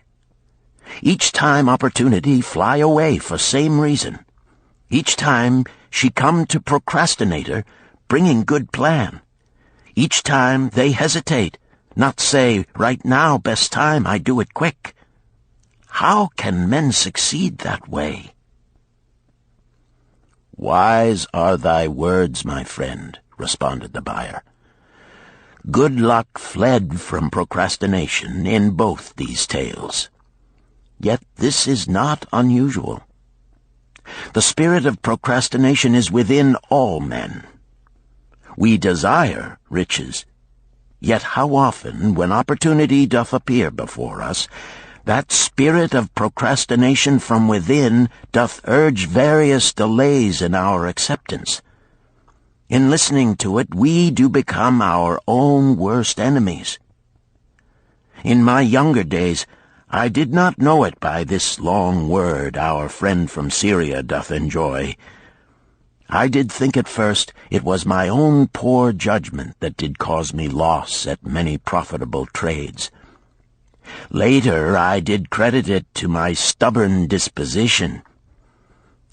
Each time opportunity fly away for same reason. Each time she come to procrastinator, bringing good plan. Each time they hesitate, not say, right now, best time, I do it quick. How can men succeed that way?" "Wise are thy words, my friend," responded the buyer. "Good luck fled from procrastination in both these tales. Yet this is not unusual. The spirit of procrastination is within all men. We desire riches, yet how often, when opportunity doth appear before us, that spirit of procrastination from within doth urge various delays in our acceptance. In listening to it, we do become our own worst enemies. In my younger days, I did not know it by this long word our friend from Syria doth enjoy. I did think at first it was my own poor judgment that did cause me loss at many profitable trades. Later I did credit it to my stubborn disposition.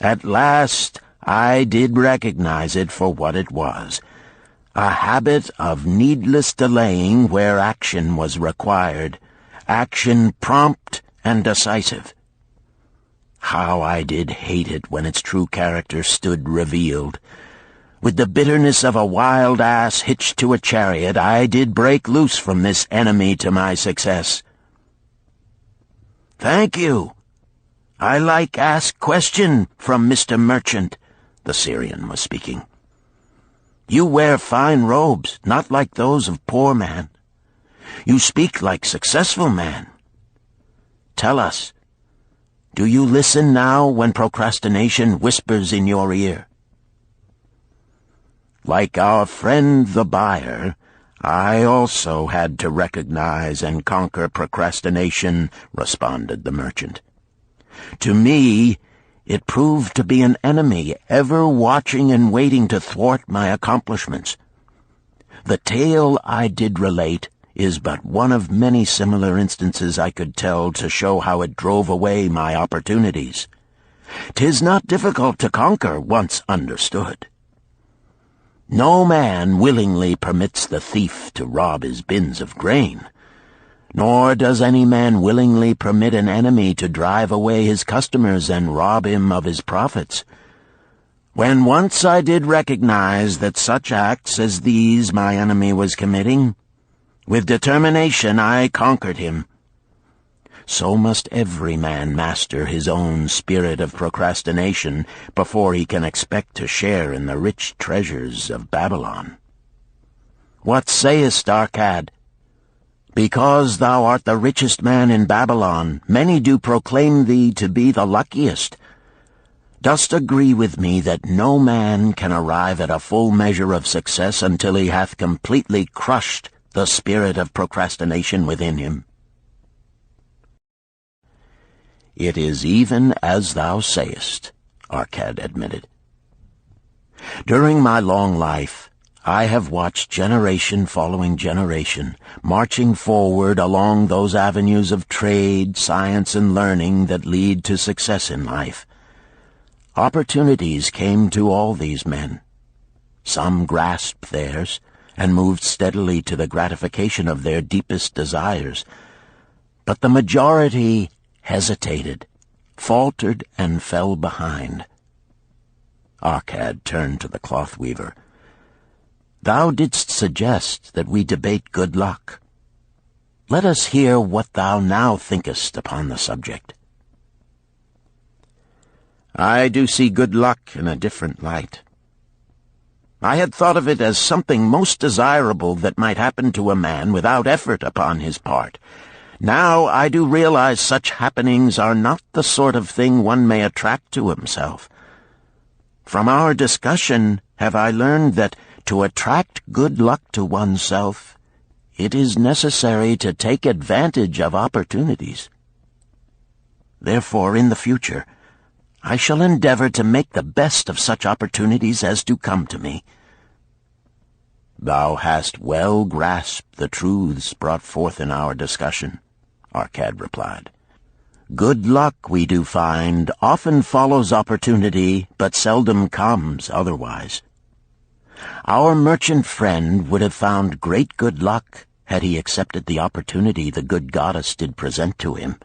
At last I did recognize it for what it was, a habit of needless delaying where action was required, action prompt and decisive. How I did hate it when its true character stood revealed. With the bitterness of a wild ass hitched to a chariot, I did break loose from this enemy to my success. "Thank you. I like ask question from Mr. Merchant," the Syrian was speaking. "You wear fine robes, not like those of poor man. You speak like successful man. Tell us, do you listen now when procrastination whispers in your ear?" "Like our friend the buyer, I also had to recognize and conquer procrastination," responded the merchant. "To me, it proved to be an enemy ever watching and waiting to thwart my accomplishments. The tale I did relate is but one of many similar instances I could tell to show how it drove away my opportunities. 'Tis not difficult to conquer once understood. No man willingly permits the thief to rob his bins of grain, nor does any man willingly permit an enemy to drive away his customers and rob him of his profits. When once I did recognize that such acts as these my enemy was committing, with determination I conquered him. So must every man master his own spirit of procrastination before he can expect to share in the rich treasures of Babylon. What sayest, Arcad? Because thou art the richest man in Babylon, many do proclaim thee to be the luckiest. Dost agree with me that no man can arrive at a full measure of success until he hath completely crushed the spirit of procrastination within him? It is even as thou sayest, Arcad admitted. During my long life, I have watched generation following generation, marching forward along those avenues of trade, science, and learning that lead to success in life. Opportunities came to all these men. Some grasped theirs and moved steadily to the gratification of their deepest desires, but the majority hesitated, faltered, and fell behind. Arcad turned to the cloth-weaver. Thou didst suggest that we debate good luck. Let us hear what thou now thinkest upon the subject. I do see good luck in a different light. I had thought of it as something most desirable that might happen to a man without effort upon his part. Now I do realize such happenings are not the sort of thing one may attract to himself. From our discussion have I learned that to attract good luck to oneself, it is necessary to take advantage of opportunities. Therefore, in the future, I shall endeavor to make the best of such opportunities as do come to me. Thou hast well grasped the truths brought forth in our discussion, Arcad replied. Good luck, we do find, often follows opportunity, but seldom comes otherwise. Our merchant friend would have found great good luck had he accepted the opportunity the good goddess did present to him.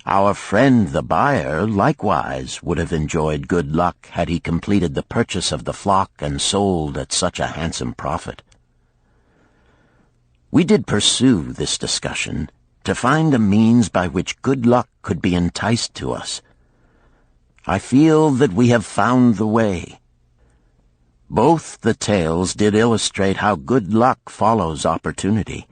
Our friend the buyer likewise would have enjoyed good luck had he completed the purchase of the flock and sold at such a handsome profit. We did pursue this discussion to find a means by which good luck could be enticed to us. I feel that we have found the way. Both the tales did illustrate how good luck follows opportunity.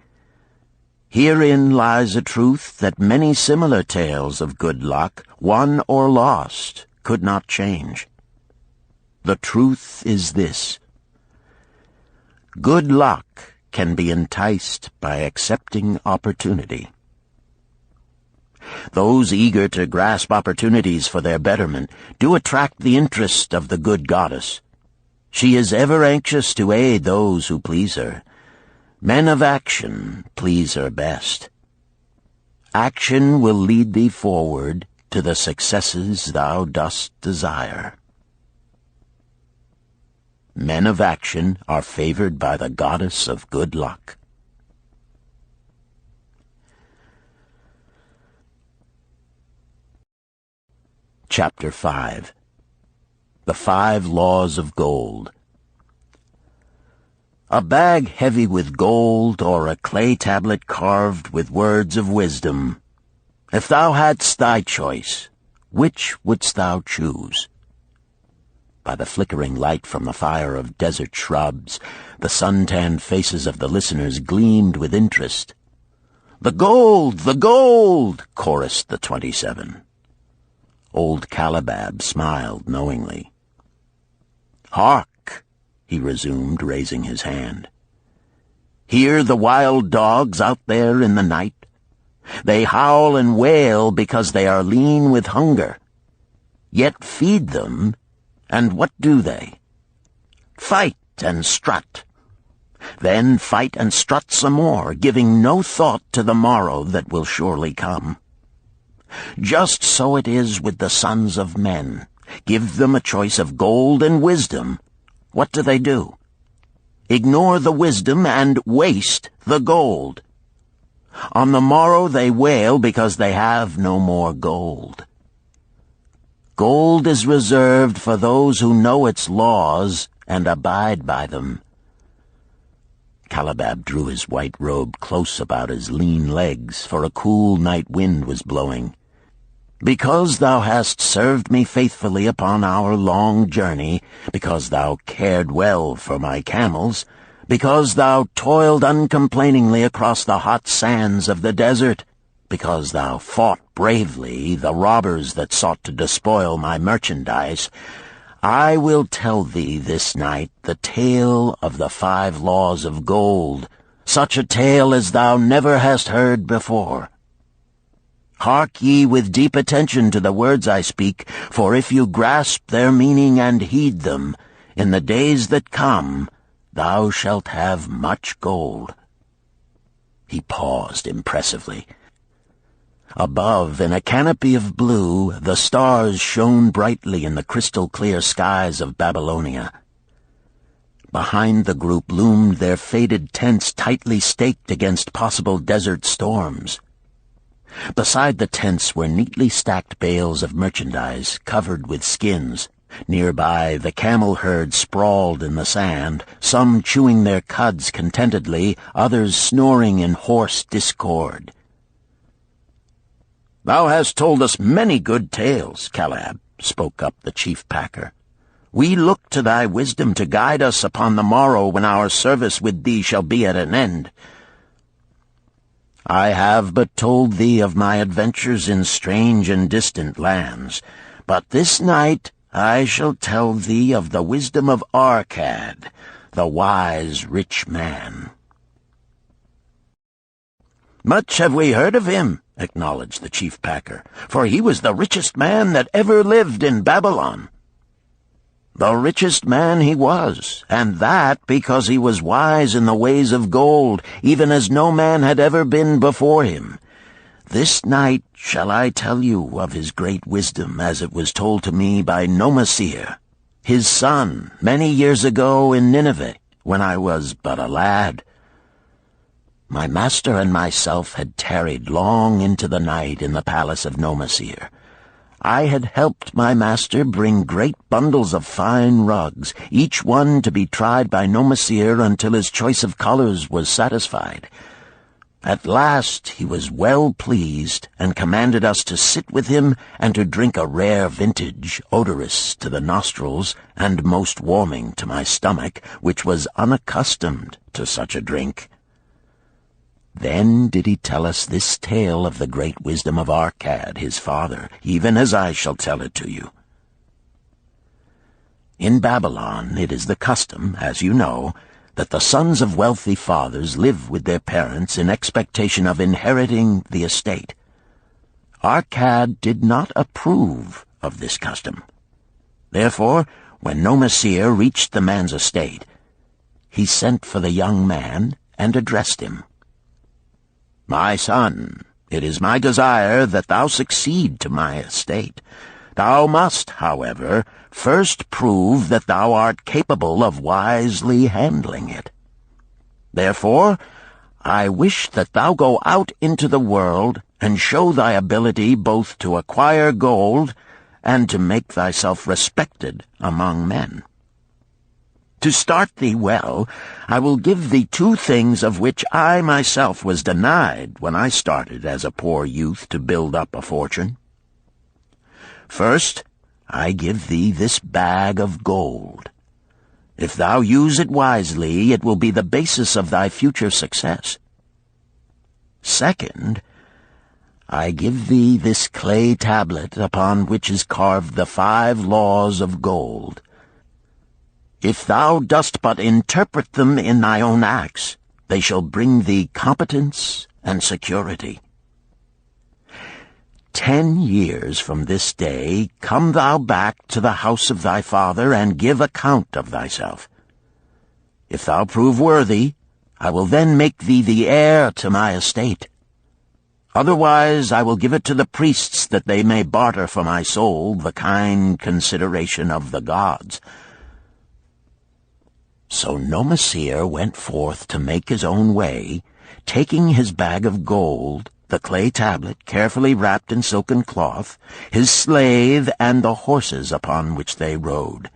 Herein lies a truth that many similar tales of good luck, won or lost, could not change. The truth is this: good luck can be enticed by accepting opportunity. Those eager to grasp opportunities for their betterment do attract the interest of the good goddess. She is ever anxious to aid those who please her. Men of action please her best. Action will lead thee forward to the successes thou dost desire. Men of action are favored by the goddess of good luck. Chapter 5. The 5 Laws of Gold. A bag heavy with gold, or a clay tablet carved with words of wisdom. If thou hadst thy choice, which wouldst thou choose? By the flickering light from the fire of desert shrubs, the sun-tanned faces of the listeners gleamed with interest. "The gold! The gold!" chorused the 27. Old Calibab smiled knowingly. "Hark!" he resumed, raising his hand. "Hear the wild dogs out there in the night? They howl and wail because they are lean with hunger. Yet feed them, and what do they? Fight and strut. Then fight and strut some more, giving no thought to the morrow that will surely come. Just so it is with the sons of men. Give them a choice of gold and wisdom. What do? Ignore the wisdom and waste the gold. On the morrow they wail because they have no more gold. Gold is reserved for those who know its laws and abide by them." Calabab drew his white robe close about his lean legs, for a cool night wind was blowing. "Because thou hast served me faithfully upon our long journey, because thou cared well for my camels, because thou toiled uncomplainingly across the hot sands of the desert, because thou fought bravely the robbers that sought to despoil my merchandise, I will tell thee this night the tale of the 5 laws of gold, such a tale as thou never hast heard before. Hark ye with deep attention to the words I speak, for if you grasp their meaning and heed them, in the days that come thou shalt have much gold." He paused impressively. Above, in a canopy of blue, the stars shone brightly in the crystal-clear skies of Babylonia. Behind the group loomed their faded tents tightly staked against possible desert storms. Beside the tents were neatly stacked bales of merchandise covered with skins. Nearby, the camel herd sprawled in the sand, some chewing their cuds contentedly, others snoring in hoarse discord. "Thou hast told us many good tales, Calab," spoke up the chief packer. "We look to thy wisdom to guide us upon the morrow when our service with thee shall be at an end." "I have but told thee of my adventures in strange and distant lands, but this night I shall tell thee of the wisdom of Arcad, the wise rich man." "Much have we heard of him," acknowledged the chief packer, "for he was the richest man that ever lived in Babylon." "The richest man he was, and that because he was wise in the ways of gold, even as no man had ever been before him. This night shall I tell you of his great wisdom as it was told to me by Nomasir, his son, many years ago in Nineveh, when I was but a lad. My master and myself had tarried long into the night in the palace of Nomasir. I had helped my master bring great bundles of fine rugs, each one to be tried by Nomasir until his choice of colors was satisfied. At last he was well pleased, and commanded us to sit with him and to drink a rare vintage, odorous to the nostrils and most warming to my stomach, which was unaccustomed to such a drink. Then did he tell us this tale of the great wisdom of Arcad, his father, even as I shall tell it to you. In Babylon it is the custom, as you know, that the sons of wealthy fathers live with their parents in expectation of inheriting the estate. Arcad did not approve of this custom. Therefore, when Nomasir reached the man's estate, he sent for the young man and addressed him. "My son, it is my desire that thou succeed to my estate. Thou must, however, first prove that thou art capable of wisely handling it. Therefore, I wish that thou go out into the world and show thy ability both to acquire gold and to make thyself respected among men. To start thee well, I will give thee 2 things of which I myself was denied when I started as a poor youth to build up a fortune. First, I give thee this bag of gold. If thou use it wisely, it will be the basis of thy future success. Second, I give thee this clay tablet upon which is carved the 5 laws of gold. If thou dost but interpret them in thy own acts, they shall bring thee competence and security. 10 years from this day come thou back to the house of thy father and give account of thyself. If thou prove worthy, I will then make thee the heir to my estate. Otherwise I will give it to the priests that they may barter for my soul the kind consideration of the gods." So Nomasir went forth to make his own way, taking his bag of gold, the clay tablet carefully wrapped in silken cloth, his slave, and the horses upon which they rode.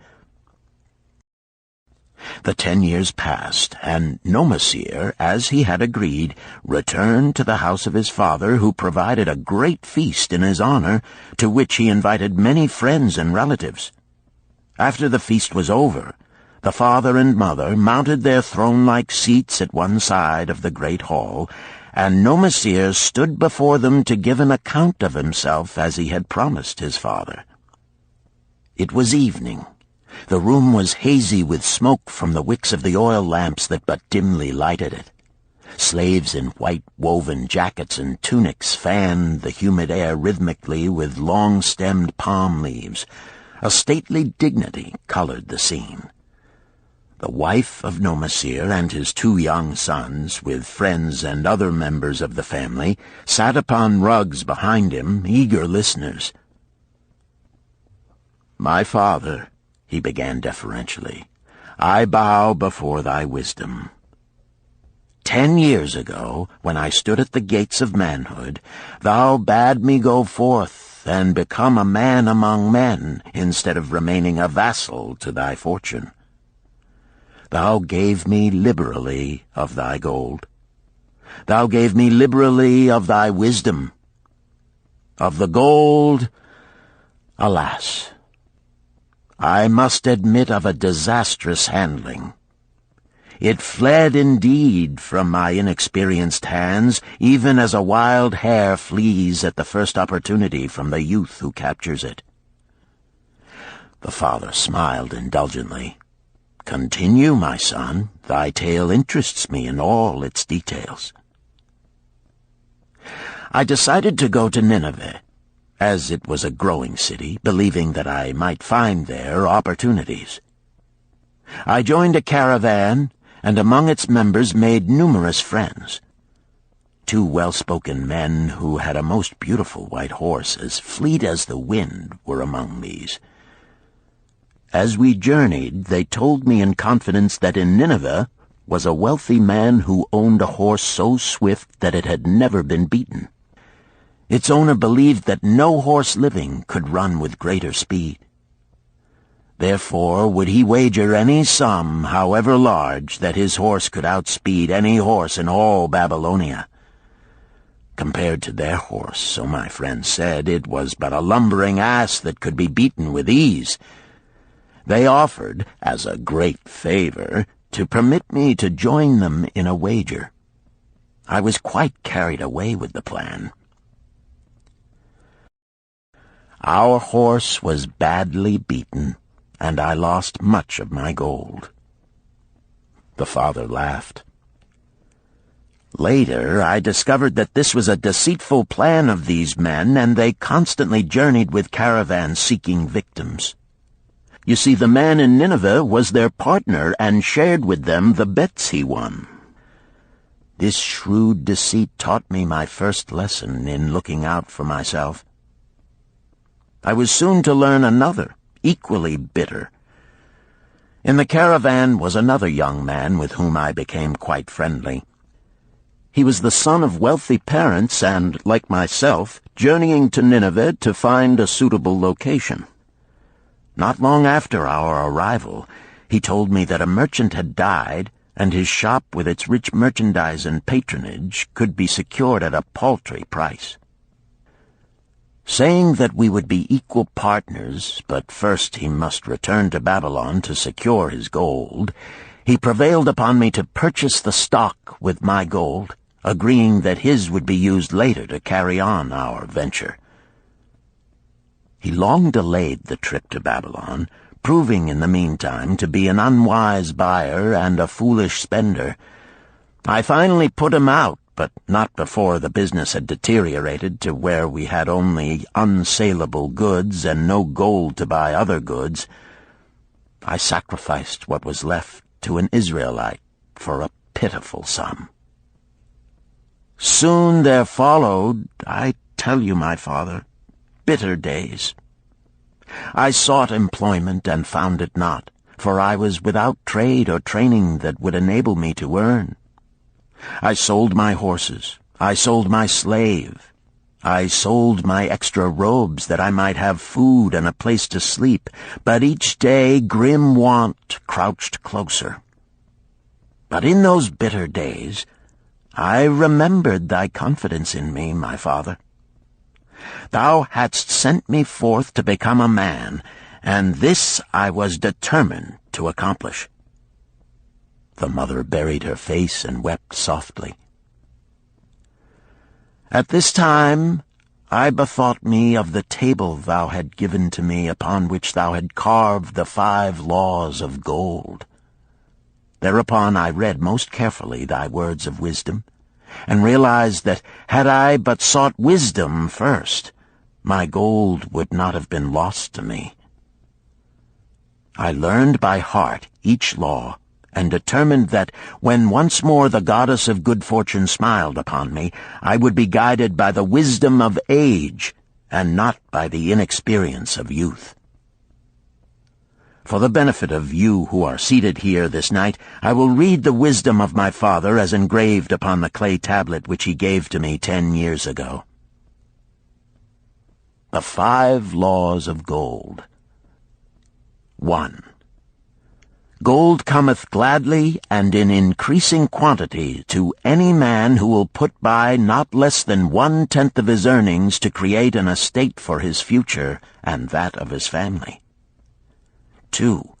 The 10 years passed, and Nomasir, as he had agreed, returned to the house of his father, who provided a great feast in his honor, to which he invited many friends and relatives. After the feast was over, the father and mother mounted their throne-like seats at one side of the great hall, and Nomasir stood before them to give an account of himself as he had promised his father. It was evening. The room was hazy with smoke from the wicks of the oil lamps that but dimly lighted it. Slaves in white woven jackets and tunics fanned the humid air rhythmically with long-stemmed palm leaves. A stately dignity colored the scene. The wife of Nomasir and his 2 young sons, with friends and other members of the family, sat upon rugs behind him, eager listeners. "My father," he began deferentially, "I bow before thy wisdom. 10 years ago, when I stood at the gates of manhood, thou bade me go forth and become a man among men, instead of remaining a vassal to thy fortune. Thou gave me liberally of thy gold. Thou gave me liberally of thy wisdom. Of the gold, alas, I must admit of a disastrous handling. It fled indeed from my inexperienced hands, even as a wild hare flees at the first opportunity from the youth who captures it." The father smiled indulgently. "Continue, my son. Thy tale interests me in all its details." I decided to go to Nineveh, as it was a growing city, believing that I might find there opportunities. I joined a caravan, and among its members made numerous friends. 2 well-spoken men who had a most beautiful white horse, as fleet as the wind, were among these. As we journeyed, they told me in confidence that in Nineveh was a wealthy man who owned a horse so swift that it had never been beaten. Its owner believed that no horse living could run with greater speed. Therefore would he wager any sum, however large, that his horse could outspeed any horse in all Babylonia. Compared to their horse, so my friend said, it was but a lumbering ass that could be beaten with ease. They offered, as a great favor, to permit me to join them in a wager. I was quite carried away with the plan. Our horse was badly beaten, and I lost much of my gold. The father laughed. Later, I discovered that this was a deceitful plan of these men, and they constantly journeyed with caravans seeking victims. You see, the man in Nineveh was their partner and shared with them the bets he won. This shrewd deceit taught me my first lesson in looking out for myself. I was soon to learn another, equally bitter. In the caravan was another young man with whom I became quite friendly. He was the son of wealthy parents and, like myself, journeying to Nineveh to find a suitable location. Not long after our arrival, he told me that a merchant had died, and his shop with its rich merchandise and patronage could be secured at a paltry price. Saying that we would be equal partners, but first he must return to Babylon to secure his gold, he prevailed upon me to purchase the stock with my gold, agreeing that his would be used later to carry on our venture. He long delayed the trip to Babylon, proving in the meantime to be an unwise buyer and a foolish spender. I finally put him out, but not before the business had deteriorated to where we had only unsaleable goods and no gold to buy other goods. I sacrificed what was left to an Israelite for a pitiful sum. Soon there followed, I tell you, my father, bitter days. I sought employment and found it not, for I was without trade or training that would enable me to earn. I sold my horses, I sold my slave. I sold my extra robes that I might have food and a place to sleep, but each day grim want crouched closer. But in those bitter days, I remembered thy confidence in me, my father. Thou hadst sent me forth to become a man, and this I was determined to accomplish. The mother buried her face and wept softly. At this time I bethought me of the table thou had given to me, upon which thou had carved the 5 laws of gold. Thereupon I read most carefully thy words of wisdom, and realized that had I but sought wisdom first, my gold would not have been lost to me. I learned by heart each law, and determined that when once more the goddess of good fortune smiled upon me, I would be guided by the wisdom of age, and not by the inexperience of youth. For the benefit of you who are seated here this night, I will read the wisdom of my father as engraved upon the clay tablet which he gave to me 10 years ago. The 5 laws of gold. 1. Gold cometh gladly and in increasing quantity to any man who will put by not less than 1/10 of his earnings to create an estate for his future and that of his family. 2.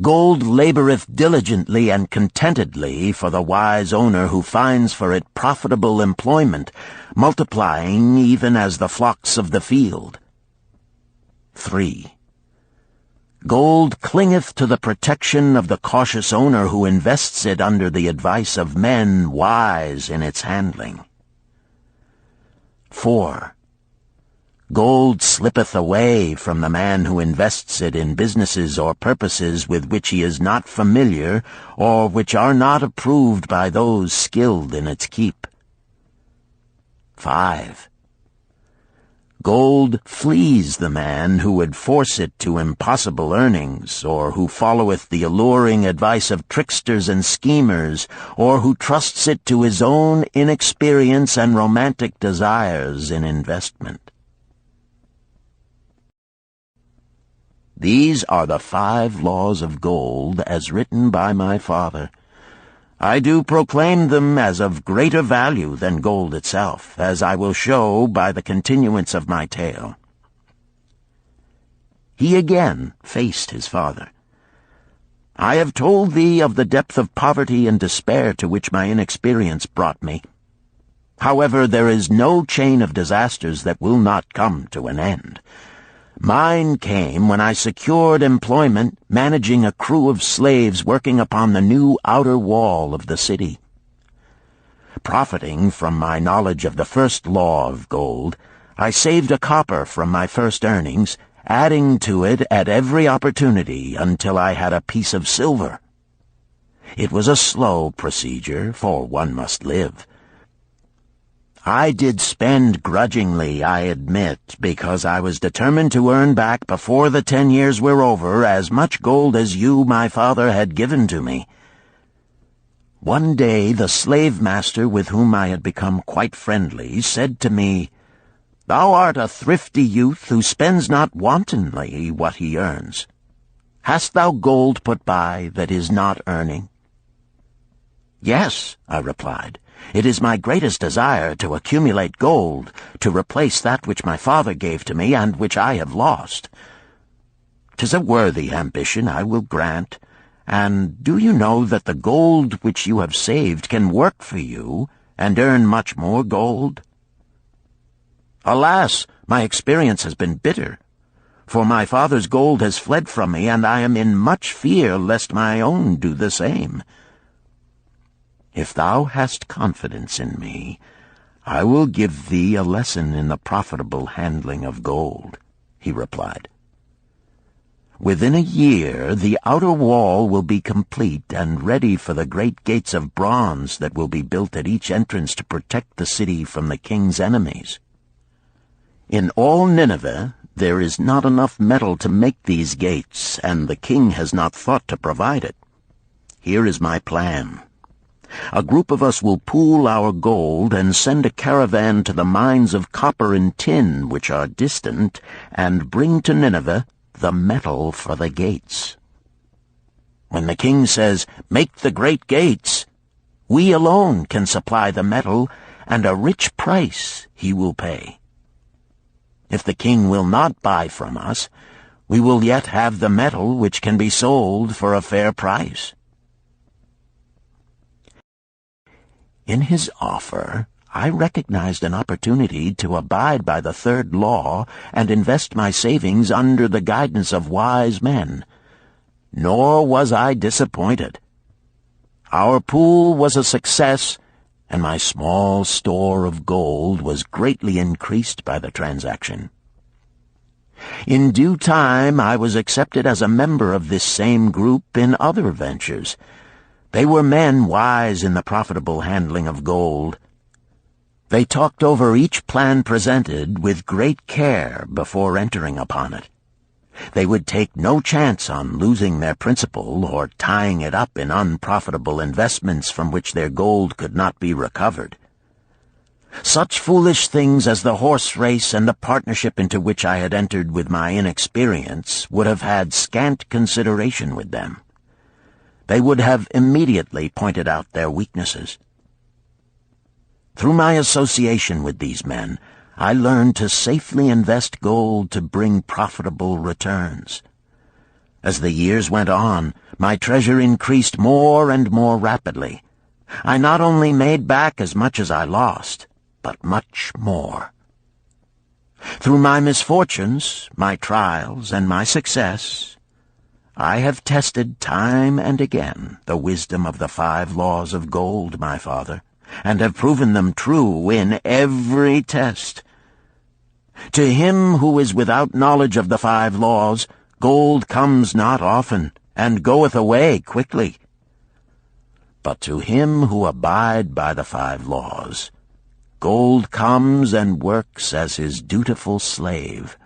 Gold laboreth diligently and contentedly for the wise owner who finds for it profitable employment, multiplying even as the flocks of the field. 3. Gold clingeth to the protection of the cautious owner who invests it under the advice of men wise in its handling. 4. Gold slippeth away from the man who invests it in businesses or purposes with which he is not familiar, or which are not approved by those skilled in its keep. 5. Gold flees the man who would force it to impossible earnings, or who followeth the alluring advice of tricksters and schemers, or who trusts it to his own inexperience and romantic desires in investment. These are the 5 laws of gold as written by my father. I do proclaim them as of greater value than gold itself, as I will show by the continuance of my tale. He again faced his father. I have told thee of the depth of poverty and despair to which my inexperience brought me. However, there is no chain of disasters that will not come to an end. Mine came when I secured employment managing a crew of slaves working upon the new outer wall of the city. Profiting from my knowledge of the first law of gold, I saved a copper from my first earnings, adding to it at every opportunity until I had a piece of silver. It was a slow procedure, for one must live. I did spend grudgingly, I admit, because I was determined to earn back before the 10 years were over as much gold as you, my father, had given to me. One day the slave-master with whom I had become quite friendly said to me, "Thou art a thrifty youth who spends not wantonly what he earns. Hast thou gold put by that is not earning?" "Yes," I replied. "It is my greatest desire to accumulate gold, to replace that which my father gave to me and which I have lost. 'Tis a worthy ambition, I will grant. And do you know that the gold which you have saved can work for you and earn much more gold?" "Alas, my experience has been bitter, for my father's gold has fled from me, and I am in much fear lest my own do the same." "If thou hast confidence in me, I will give thee a lesson in the profitable handling of gold," he replied. "Within a year the outer wall will be complete and ready for the great gates of bronze that will be built at each entrance to protect the city from the king's enemies. In all Nineveh there is not enough metal to make these gates, and the king has not thought to provide it. Here is my plan. A group of us will pool our gold and send a caravan to the mines of copper and tin which are distant, and bring to Nineveh the metal for the gates. When the king says, 'Make the great gates,' we alone can supply the metal, and a rich price he will pay. If the king will not buy from us, we will yet have the metal which can be sold for a fair price." In his offer, I recognized an opportunity to abide by the third law and invest my savings under the guidance of wise men. Nor was I disappointed. Our pool was a success, and my small store of gold was greatly increased by the transaction. In due time, I was accepted as a member of this same group in other ventures. They were men wise in the profitable handling of gold. They talked over each plan presented with great care before entering upon it. They would take no chance on losing their principal or tying it up in unprofitable investments from which their gold could not be recovered. Such foolish things as the horse race and the partnership into which I had entered with my inexperience would have had scant consideration with them. They would have immediately pointed out their weaknesses. Through my association with these men, I learned to safely invest gold to bring profitable returns. As the years went on, my treasure increased more and more rapidly. I not only made back as much as I lost, but much more. Through my misfortunes, my trials, and my success, I have tested time and again the wisdom of the 5 laws of gold, my father, and have proven them true in every test. To him who is without knowledge of the 5 laws, gold comes not often, and goeth away quickly. But to him who abide by the 5 laws, gold comes and works as his dutiful slave."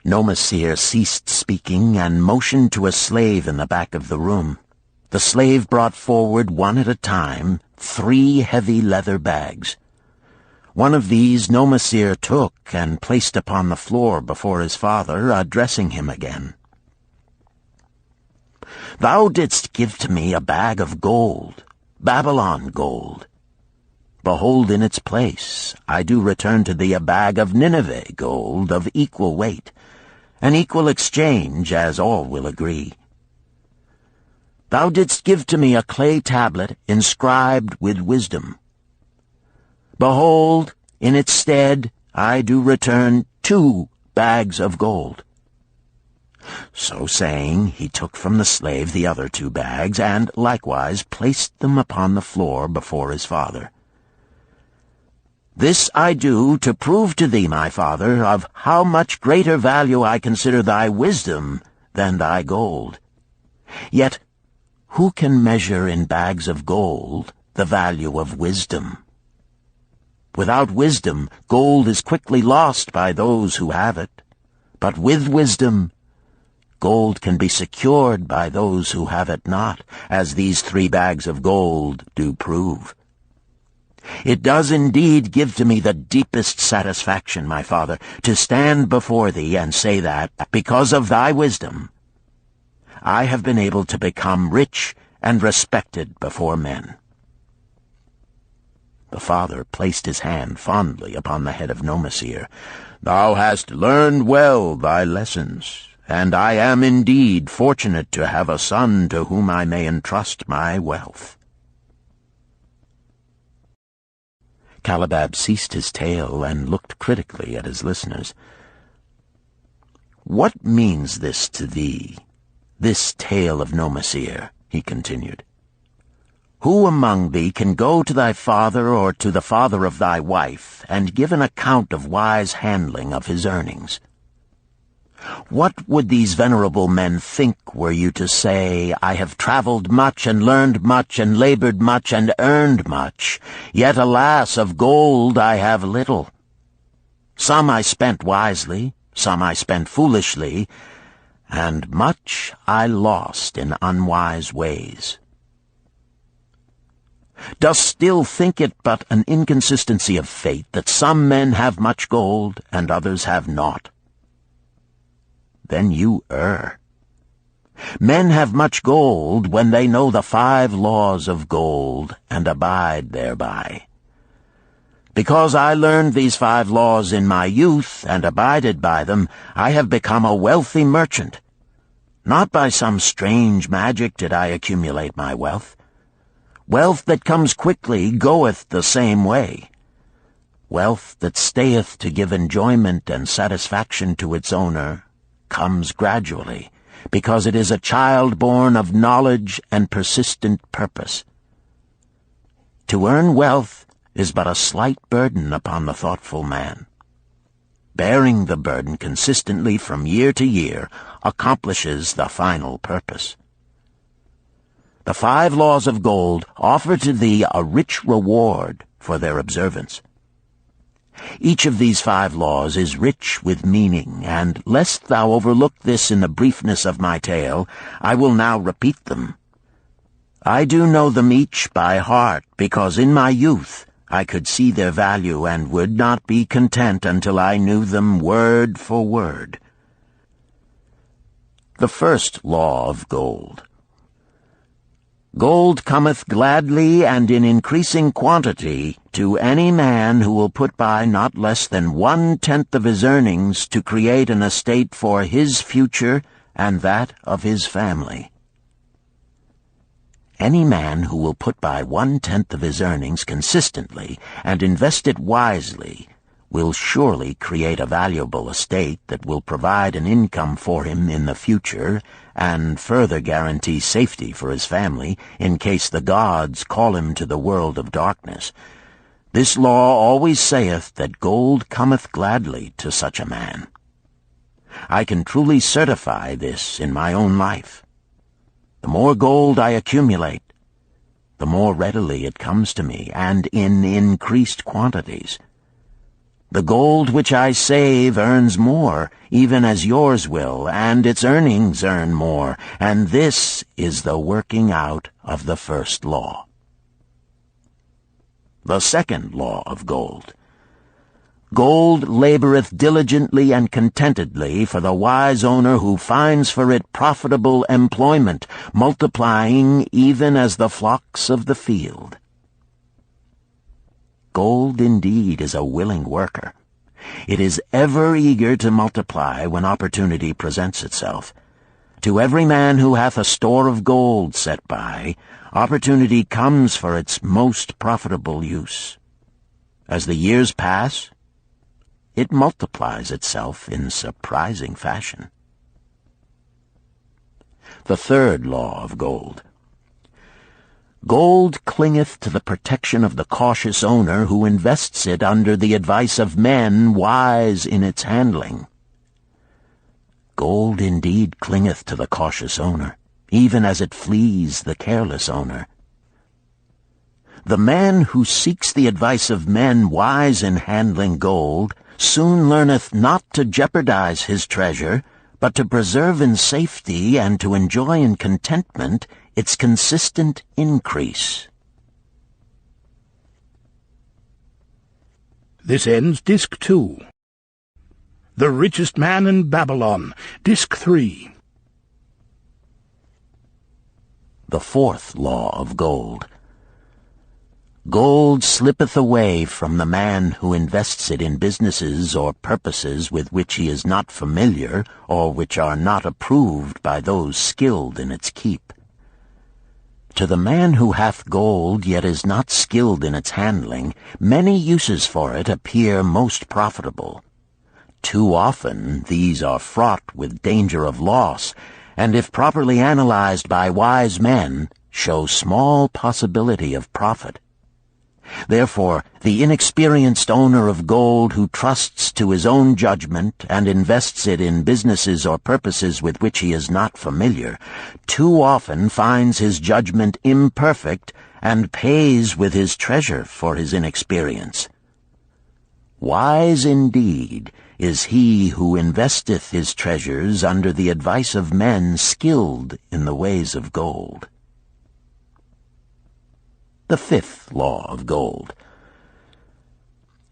Nomasir ceased speaking and motioned to a slave in the back of the room. The slave brought forward one at a time 3 heavy leather bags. One of these Nomasir took and placed upon the floor before his father, addressing him again. "Thou didst give to me a bag of gold, Babylon gold. Behold, in its place I do return to thee a bag of Nineveh gold of equal weight, an equal exchange, as all will agree. Thou didst give to me a clay tablet inscribed with wisdom. Behold, in its stead I do return 2 bags of gold." So saying, he took from the slave the other 2 bags, and likewise placed them upon the floor before his father. "This I do to prove to thee, my father, of how much greater value I consider thy wisdom than thy gold. Yet who can measure in bags of gold the value of wisdom? Without wisdom, gold is quickly lost by those who have it. But with wisdom, gold can be secured by those who have it not, as these 3 bags of gold do prove. It does indeed give to me the deepest satisfaction, my father, to stand before thee and say that, because of thy wisdom, I have been able to become rich and respected before men." The father placed his hand fondly upon the head of Nomasir. "Thou hast learned well thy lessons, and I am indeed fortunate to have a son to whom I may entrust my wealth." Calibab ceased his tale and looked critically at his listeners. "What means this to thee, this tale of Nomasir?" he continued. "Who among thee can go to thy father or to the father of thy wife and give an account of wise handling of his earnings? What would these venerable men think were you to say, 'I have traveled much and learned much and labored much and earned much, yet alas, of gold I have little. Some I spent wisely, some I spent foolishly, and much I lost in unwise ways.' Dost still think it but an inconsistency of fate that some men have much gold and others have naught? Then you err. Men have much gold when they know the 5 laws of gold and abide thereby. Because I learned these 5 laws in my youth and abided by them, I have become a wealthy merchant. Not by some strange magic did I accumulate my wealth. Wealth that comes quickly goeth the same way. Wealth that stayeth to give enjoyment and satisfaction to its owner comes gradually, because it is a child born of knowledge and persistent purpose. To earn wealth is but a slight burden upon the thoughtful man. Bearing the burden consistently from year to year accomplishes the final purpose. The 5 laws of gold offer to thee a rich reward for their observance. Each of these 5 laws is rich with meaning, and lest thou overlook this in the briefness of my tale, I will now repeat them. I do know them each by heart, because in my youth I could see their value and would not be content until I knew them word for word. The first law of gold. Gold cometh gladly and in increasing quantity to any man who will put by not less than 1/10 of his earnings to create an estate for his future and that of his family. Any man who will put by 1/10 of his earnings consistently and invest it wisely will surely create a valuable estate that will provide an income for him in the future and further guarantee safety for his family in case the gods call him to the world of darkness. This law always saith that gold cometh gladly to such a man. I can truly certify this in my own life. The more gold I accumulate, the more readily it comes to me, and in increased quantities. The gold which I save earns more, even as yours will, and its earnings earn more, and this is the working out of the first law. The second law of gold. Gold laboreth diligently and contentedly for the wise owner who finds for it profitable employment, multiplying even as the flocks of the field. Gold indeed is a willing worker. It is ever eager to multiply when opportunity presents itself. To every man who hath a store of gold set by, opportunity comes for its most profitable use. As the years pass, it multiplies itself in surprising fashion. The third law of gold. Gold clingeth to the protection of the cautious owner who invests it under the advice of men wise in its handling. Gold indeed clingeth to the cautious owner, even as it flees the careless owner. The man who seeks the advice of men wise in handling gold soon learneth not to jeopardize his treasure, but to preserve in safety and to enjoy in contentment its consistent increase. This ends Disc 2. The Richest Man in Babylon, Disc 3. The fourth law of gold. Gold slippeth away from the man who invests it in businesses or purposes with which he is not familiar or which are not approved by those skilled in its keep. To the man who hath gold yet is not skilled in its handling, many uses for it appear most profitable. Too often these are fraught with danger of loss, and if properly analyzed by wise men, show small possibility of profit. Therefore, the inexperienced owner of gold who trusts to his own judgment and invests it in businesses or purposes with which he is not familiar, too often finds his judgment imperfect and pays with his treasure for his inexperience. Wise indeed is he who investeth his treasures under the advice of men skilled in the ways of gold. the 5th law of gold.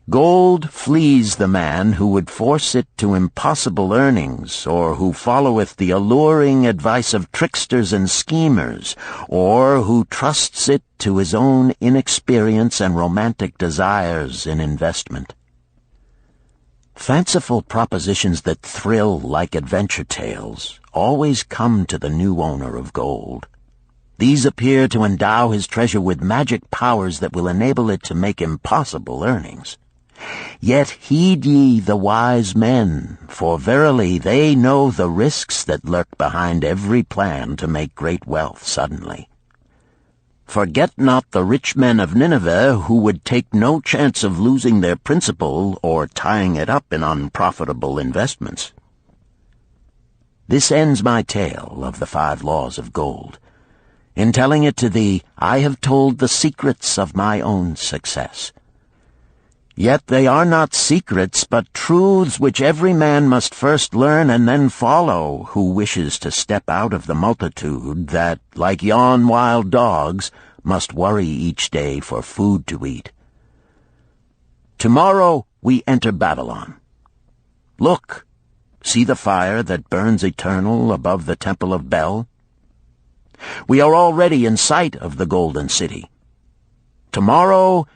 Gold flees the man who would force it to impossible earnings, or who followeth the alluring advice of tricksters and schemers, or who trusts it to his own inexperience and romantic desires in investment. Fanciful propositions that thrill like adventure tales always come to the new owner of gold. These appear to endow his treasure with magic powers that will enable it to make impossible earnings. Yet heed ye the wise men, for verily they know the risks that lurk behind every plan to make great wealth suddenly. Forget not the rich men of Nineveh, who would take no chance of losing their principal or tying it up in unprofitable investments. This ends my tale of the 5 laws of gold. In telling it to thee, I have told the secrets of my own success. Yet they are not secrets, but truths which every man must first learn and then follow, who wishes to step out of the multitude that, like yon wild dogs, must worry each day for food to eat. Tomorrow we enter Babylon. Look, see the fire that burns eternal above the temple of Bel? We are already in sight of the golden city. Tomorrow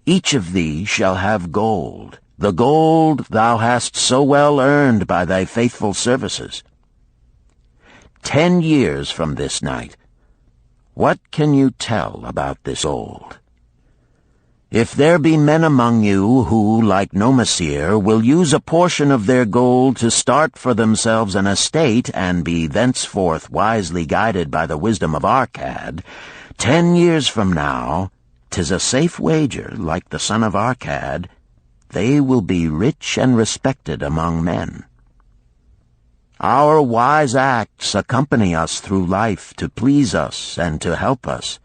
each of thee shall have gold, the gold thou hast so well earned by thy faithful services. 10 years from this night, what can you tell about this gold? If there be men among you who, like Nomasir, will use a portion of their gold to start for themselves an estate and be thenceforth wisely guided by the wisdom of Arcad, 10 years from now, 'tis a safe wager, like the son of Arcad, they will be rich and respected among men. Our wise acts accompany us through life to please us and to help us.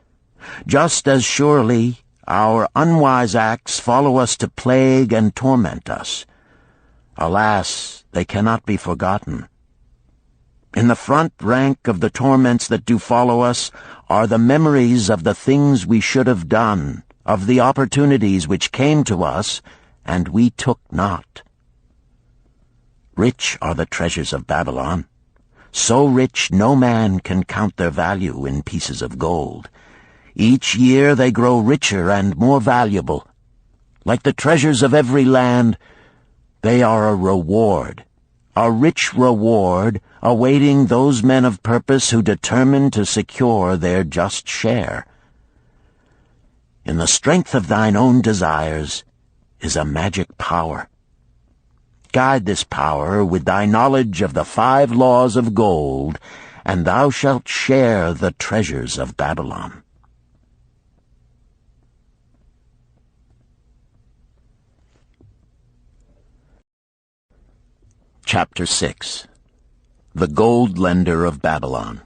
Just as surely our unwise acts follow us to plague and torment us. Alas, they cannot be forgotten. In the front rank of the torments that do follow us are the memories of the things we should have done, of the opportunities which came to us, and we took not. Rich are the treasures of Babylon. So rich no man can count their value in pieces of gold. Each year they grow richer and more valuable. Like the treasures of every land, they are a reward, a rich reward awaiting those men of purpose who determine to secure their just share. In the strength of thine own desires is a magic power. Guide this power with thy knowledge of the 5 laws of gold, and thou shalt share the treasures of Babylon. Chapter 6. The Gold Lender of Babylon.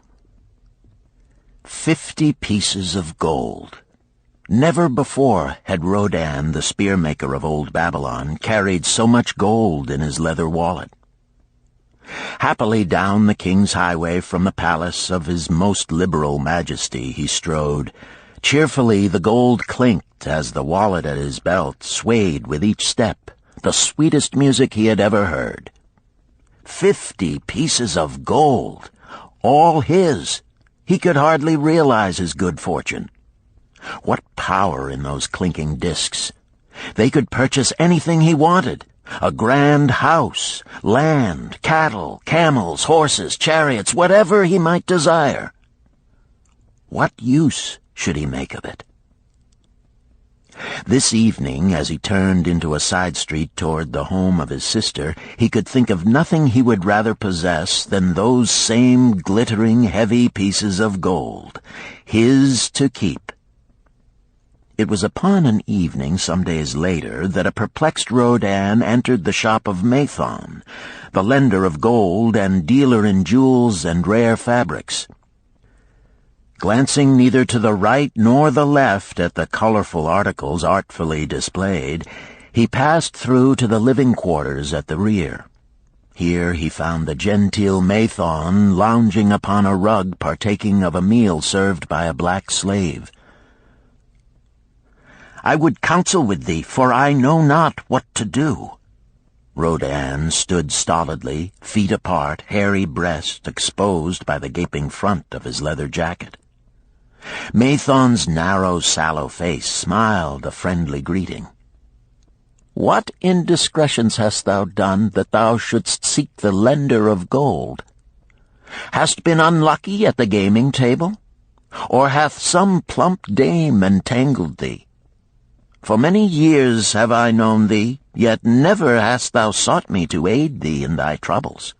50 pieces of gold. Never before had Rodan, the spear-maker of old Babylon, carried so much gold in his leather wallet. Happily down the king's highway from the palace of his most liberal majesty he strode. Cheerfully the gold clinked as the wallet at his belt swayed with each step, the sweetest music he had ever heard. 50 pieces of gold, all his. He could hardly realize his good fortune. What power in those clinking discs! They could purchase anything he wanted. A grand house, land, cattle, camels, horses, chariots, whatever he might desire. What use should he make of it? This evening, as he turned into a side street toward the home of his sister, he could think of nothing he would rather possess than those same glittering, heavy pieces of gold, his to keep. It was upon an evening some days later that a perplexed Rodan entered the shop of Mathon, the lender of gold and dealer in jewels and rare fabrics. Glancing neither to the right nor the left at the colorful articles artfully displayed, he passed through to the living quarters at the rear. Here he found the genteel Mathon lounging upon a rug partaking of a meal served by a black slave. I would counsel with thee, for I know not what to do." Rodan stood stolidly, feet apart, hairy breast exposed by the gaping front of his leather jacket. Mathon's narrow, sallow face smiled a friendly greeting. "What indiscretions hast thou done that thou shouldst seek the lender of gold? Hast been unlucky at the gaming table? Or hath some plump dame entangled thee? For many years have I known thee, yet never hast thou sought me to aid thee in thy troubles.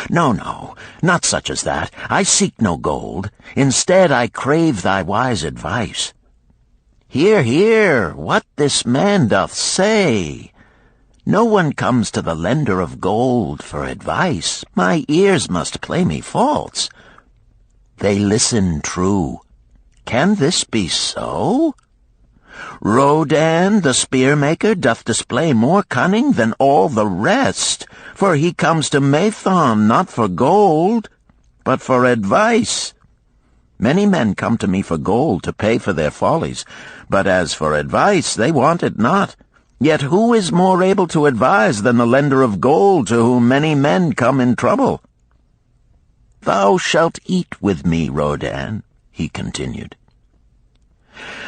No, no, not such as that. I seek no gold. Instead I crave thy wise advice. Hear, hear, what this man doth say. No one comes to the lender of gold for advice. My ears must play me false. They listen true. Can this be so? Rodan, the spear-maker, doth display more cunning than all the rest, for he comes to Mathon not for gold, but for advice. Many men come to me for gold to pay for their follies, but as for advice, they want it not. Yet who is more able to advise than the lender of gold to whom many men come in trouble? Thou shalt eat with me, Rodan, he continued.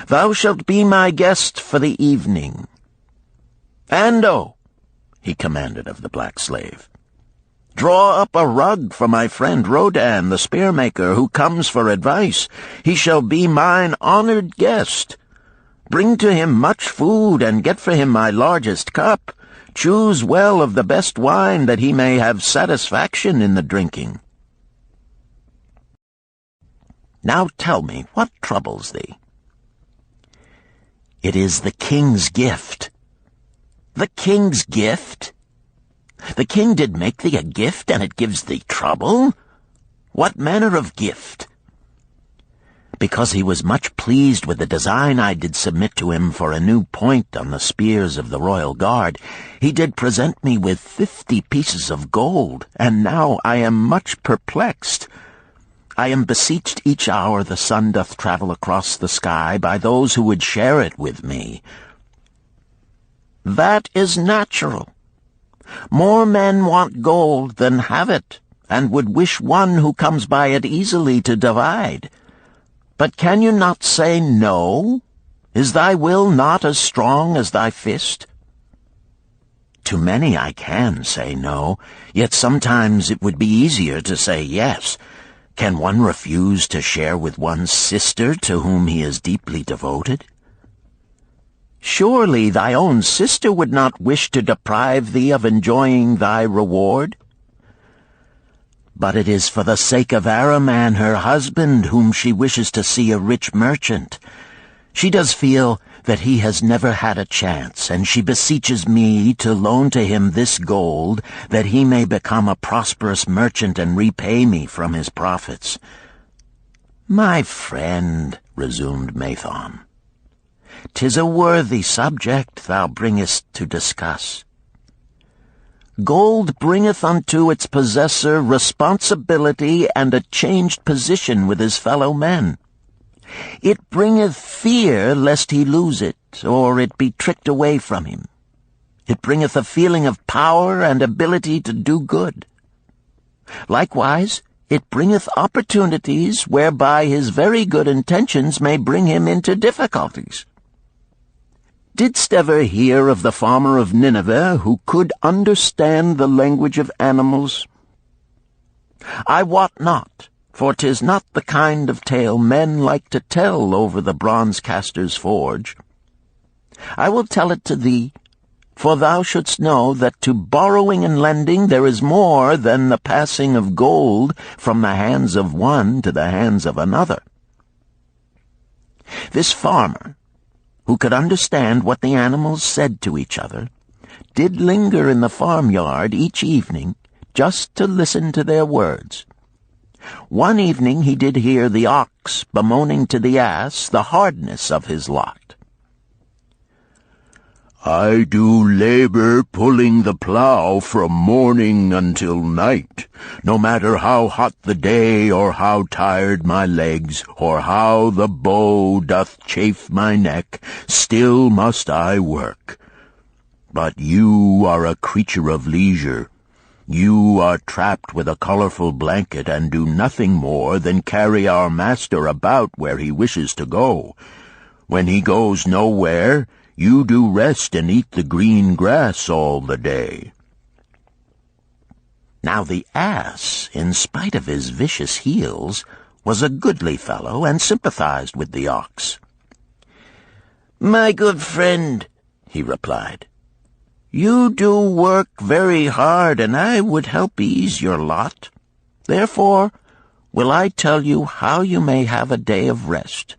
Thou shalt be my guest for the evening. Ando, he commanded of the black slave, draw up a rug for my friend Rodan, the spear-maker, who comes for advice. He shall be mine honored guest. Bring to him much food, and get for him my largest cup. Choose well of the best wine, that he may have satisfaction in the drinking. Now tell me, what troubles thee? It is the king's gift. The king's gift? The king did make thee a gift, and it gives thee trouble? What manner of gift? Because he was much pleased with the design I did submit to him for a new point on the spears of the royal guard, he did present me with 50 pieces of gold, and now I am much perplexed. I am beseeched each hour the sun doth travel across the sky by those who would share it with me. That is natural. More men want gold than have it, and would wish one who comes by it easily to divide. But can you not say no? Is thy will not as strong as thy fist? To many I can say no, yet sometimes it would be easier to say yes. Can one refuse to share with one's sister to whom he is deeply devoted? Surely thy own sister would not wish to deprive thee of enjoying thy reward? But it is for the sake of Araman, her husband, whom she wishes to see a rich merchant. She does feel that he has never had a chance, and she beseeches me to loan to him this gold, that he may become a prosperous merchant and repay me from his profits. My friend, resumed Mathon, 'tis a worthy subject thou bringest to discuss. Gold bringeth unto its possessor responsibility and a changed position with his fellow men. It bringeth fear lest he lose it, or it be tricked away from him. It bringeth a feeling of power and ability to do good. Likewise, it bringeth opportunities whereby his very good intentions may bring him into difficulties. Didst ever hear of the farmer of Nineveh who could understand the language of animals? I wot not, for 'tis not the kind of tale men like to tell over the bronze-caster's forge. I will tell it to thee, for thou shouldst know that to borrowing and lending there is more than the passing of gold from the hands of one to the hands of another. This farmer, who could understand what the animals said to each other, did linger in the farmyard each evening just to listen to their words. One evening he did hear the ox bemoaning to the ass the hardness of his lot. I do labor pulling the plow from morning until night, no matter how hot the day, or how tired my legs, or how the bow doth chafe my neck, still must I work. But you are a creature of leisure. You are trapped with a colorful blanket and do nothing more than carry our master about where he wishes to go. When he goes nowhere, you do rest and eat the green grass all the day." Now the ass, in spite of his vicious heels, was a goodly fellow and sympathized with the ox. "My good friend," he replied, "you do work very hard, and I would help ease your lot. Therefore will I tell you how you may have a day of rest.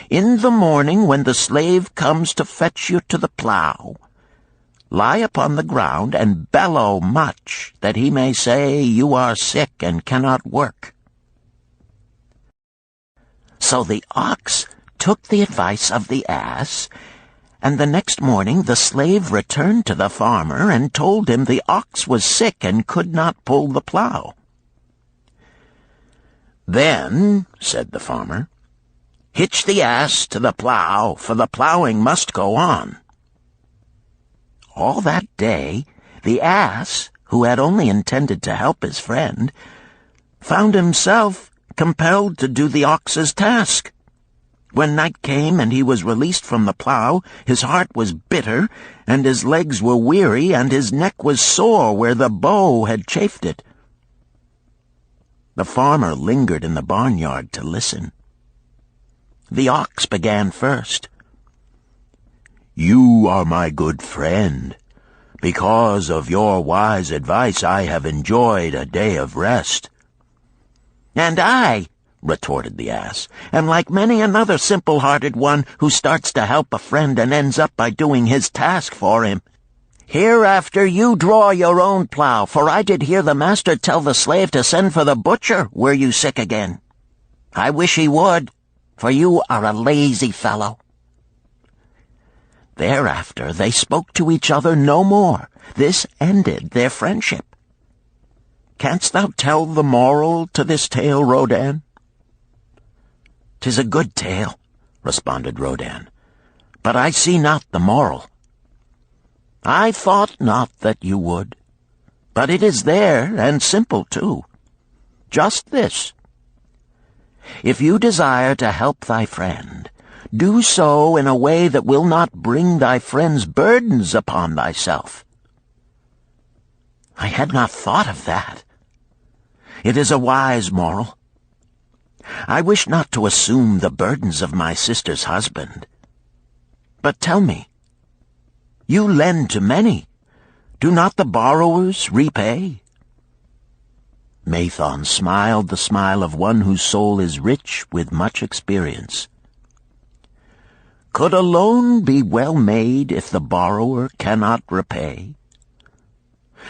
In the morning, when the slave comes to fetch you to the plow, lie upon the ground and bellow much, that he may say you are sick and cannot work." So the ox took the advice of the ass, and the next morning the slave returned to the farmer and told him the ox was sick and could not pull the plow. "Then," said the farmer, "hitch the ass to the plow, for the plowing must go on." All that day, the ass, who had only intended to help his friend, found himself compelled to do the ox's task. When night came and he was released from the plow, his heart was bitter, and his legs were weary, and his neck was sore where the bow had chafed it. The farmer lingered in the barnyard to listen. The ox began first. "You are my good friend. Because of your wise advice, I have enjoyed a day of rest." "And I," retorted the ass, "am like many another simple-hearted one who starts to help a friend and ends up by doing his task for him. Hereafter you draw your own plow, for I did hear the master tell the slave to send for the butcher were you sick again. I wish he would, for you are a lazy fellow." Thereafter they spoke to each other no more. This ended their friendship. Canst thou tell the moral to this tale, Rodan? "'Tis a good tale," responded Rodan, "but I see not the moral." "I thought not that you would, but it is there, and simple too. Just this: if you desire to help thy friend, do so in a way that will not bring thy friend's burdens upon thyself." "I had not thought of that. It is a wise moral. I wish not to assume the burdens of my sister's husband. But tell me, you lend to many. Do not the borrowers repay?" Mathon smiled the smile of one whose soul is rich with much experience. "Could a loan be well made if the borrower cannot repay?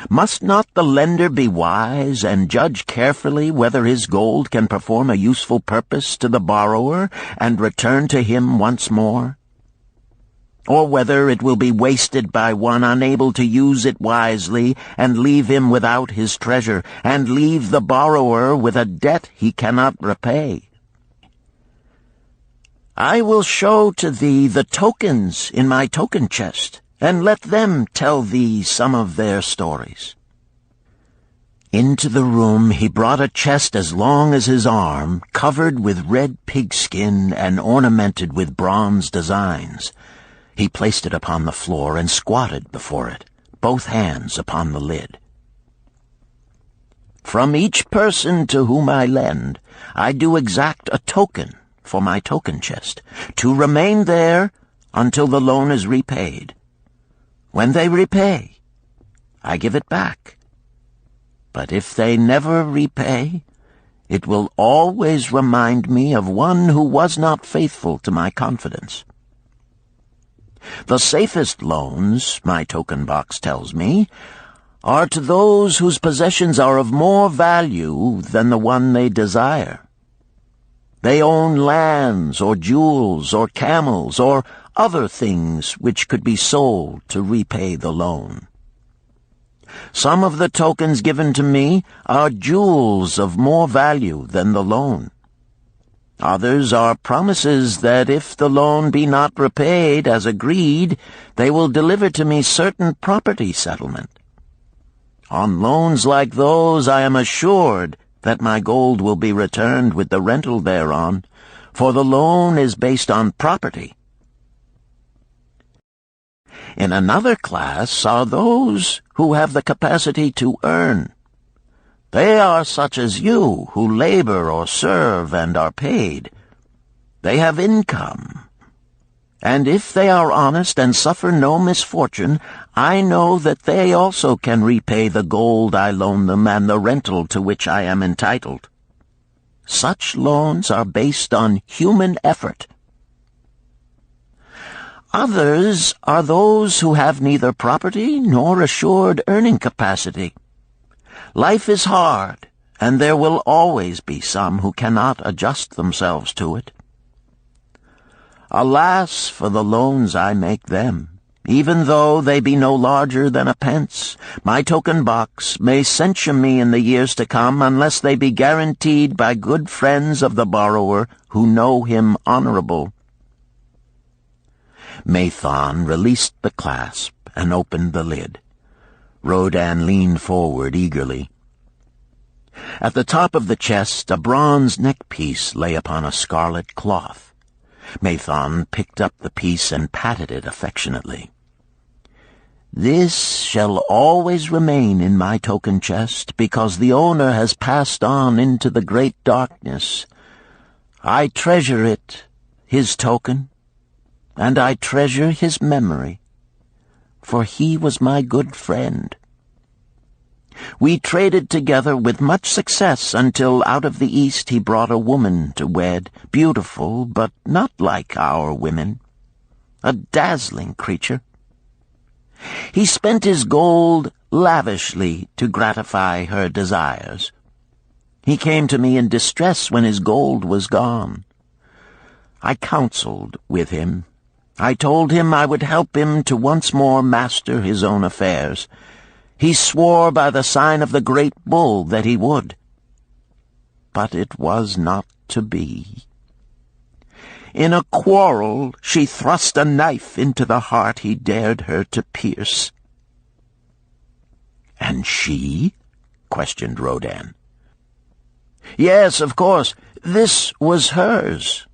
Must not the lender be wise and judge carefully whether his gold can perform a useful purpose to the borrower and return to him once more? Or whether it will be wasted by one unable to use it wisely and leave him without his treasure, and leave the borrower with a debt he cannot repay? I will show to thee the tokens in my token chest, and let them tell thee some of their stories." Into the room he brought a chest as long as his arm, covered with red pigskin and ornamented with bronze designs. He placed it upon the floor and squatted before it, both hands upon the lid. "From each person to whom I lend, I do exact a token for my token chest, to remain there until the loan is repaid. When they repay, I give it back. But if they never repay, it will always remind me of one who was not faithful to my confidence. The safest loans, my token box tells me, are to those whose possessions are of more value than the one they desire. They own lands or jewels or camels or other things which could be sold to repay the loan. Some of the tokens given to me are jewels of more value than the loan. Others are promises that if the loan be not repaid as agreed, they will deliver to me certain property settlement. On loans like those I am assured that my gold will be returned with the rental thereon, for the loan is based on property. In another class are those who have the capacity to earn. They are such as you, who labor or serve and are paid. They have income. And if they are honest and suffer no misfortune, I know that they also can repay the gold I loan them and the rental to which I am entitled. Such loans are based on human effort. Others are those who have neither property nor assured earning capacity. Life is hard, and there will always be some who cannot adjust themselves to it. Alas for the loans I make them! Even though they be no larger than a pence, my token box may censure me in the years to come unless they be guaranteed by good friends of the borrower who know him honorable. Mathon released the clasp and opened the lid. Rodan leaned forward eagerly. At the top of the chest, a bronze neckpiece lay upon a scarlet cloth. Mathon picked up the piece and patted it affectionately. "This shall always remain in my token chest, because the owner has passed on into the great darkness. I treasure it, his token, and I treasure his memory, for he was my good friend. We traded together with much success until out of the East he brought a woman to wed, beautiful, but not like our women, a dazzling creature. He spent his gold lavishly to gratify her desires. He came to me in distress when his gold was gone. I counseled with him. I told him I would help him to once more master his own affairs. He swore by the sign of the great bull that he would. But it was not to be. In a quarrel she thrust a knife into the heart he dared her to pierce." "And she?" questioned Rodan. "Yes, of course. This was hers."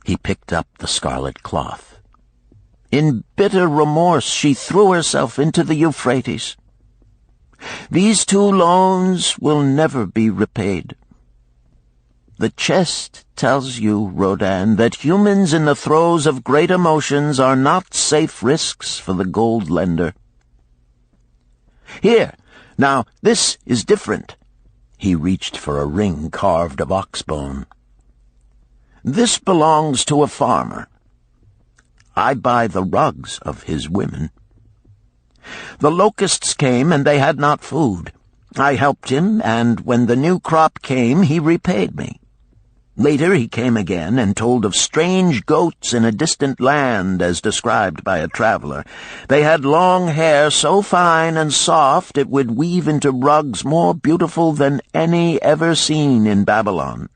He picked up the scarlet cloth. "In bitter remorse she threw herself into the Euphrates. These 2 loans will never be repaid. The chest tells you, Rodan, that humans in the throes of great emotions are not safe risks for the gold lender. Here, now, this is different." He reached for a ring carved of oxbone. "This belongs to a farmer. I buy the rugs of his women. The locusts came, and they had not food. I helped him, and when the new crop came, he repaid me. Later he came again and told of strange goats in a distant land, as described by a traveler. They had long hair so fine and soft it would weave into rugs more beautiful than any ever seen in Babylon.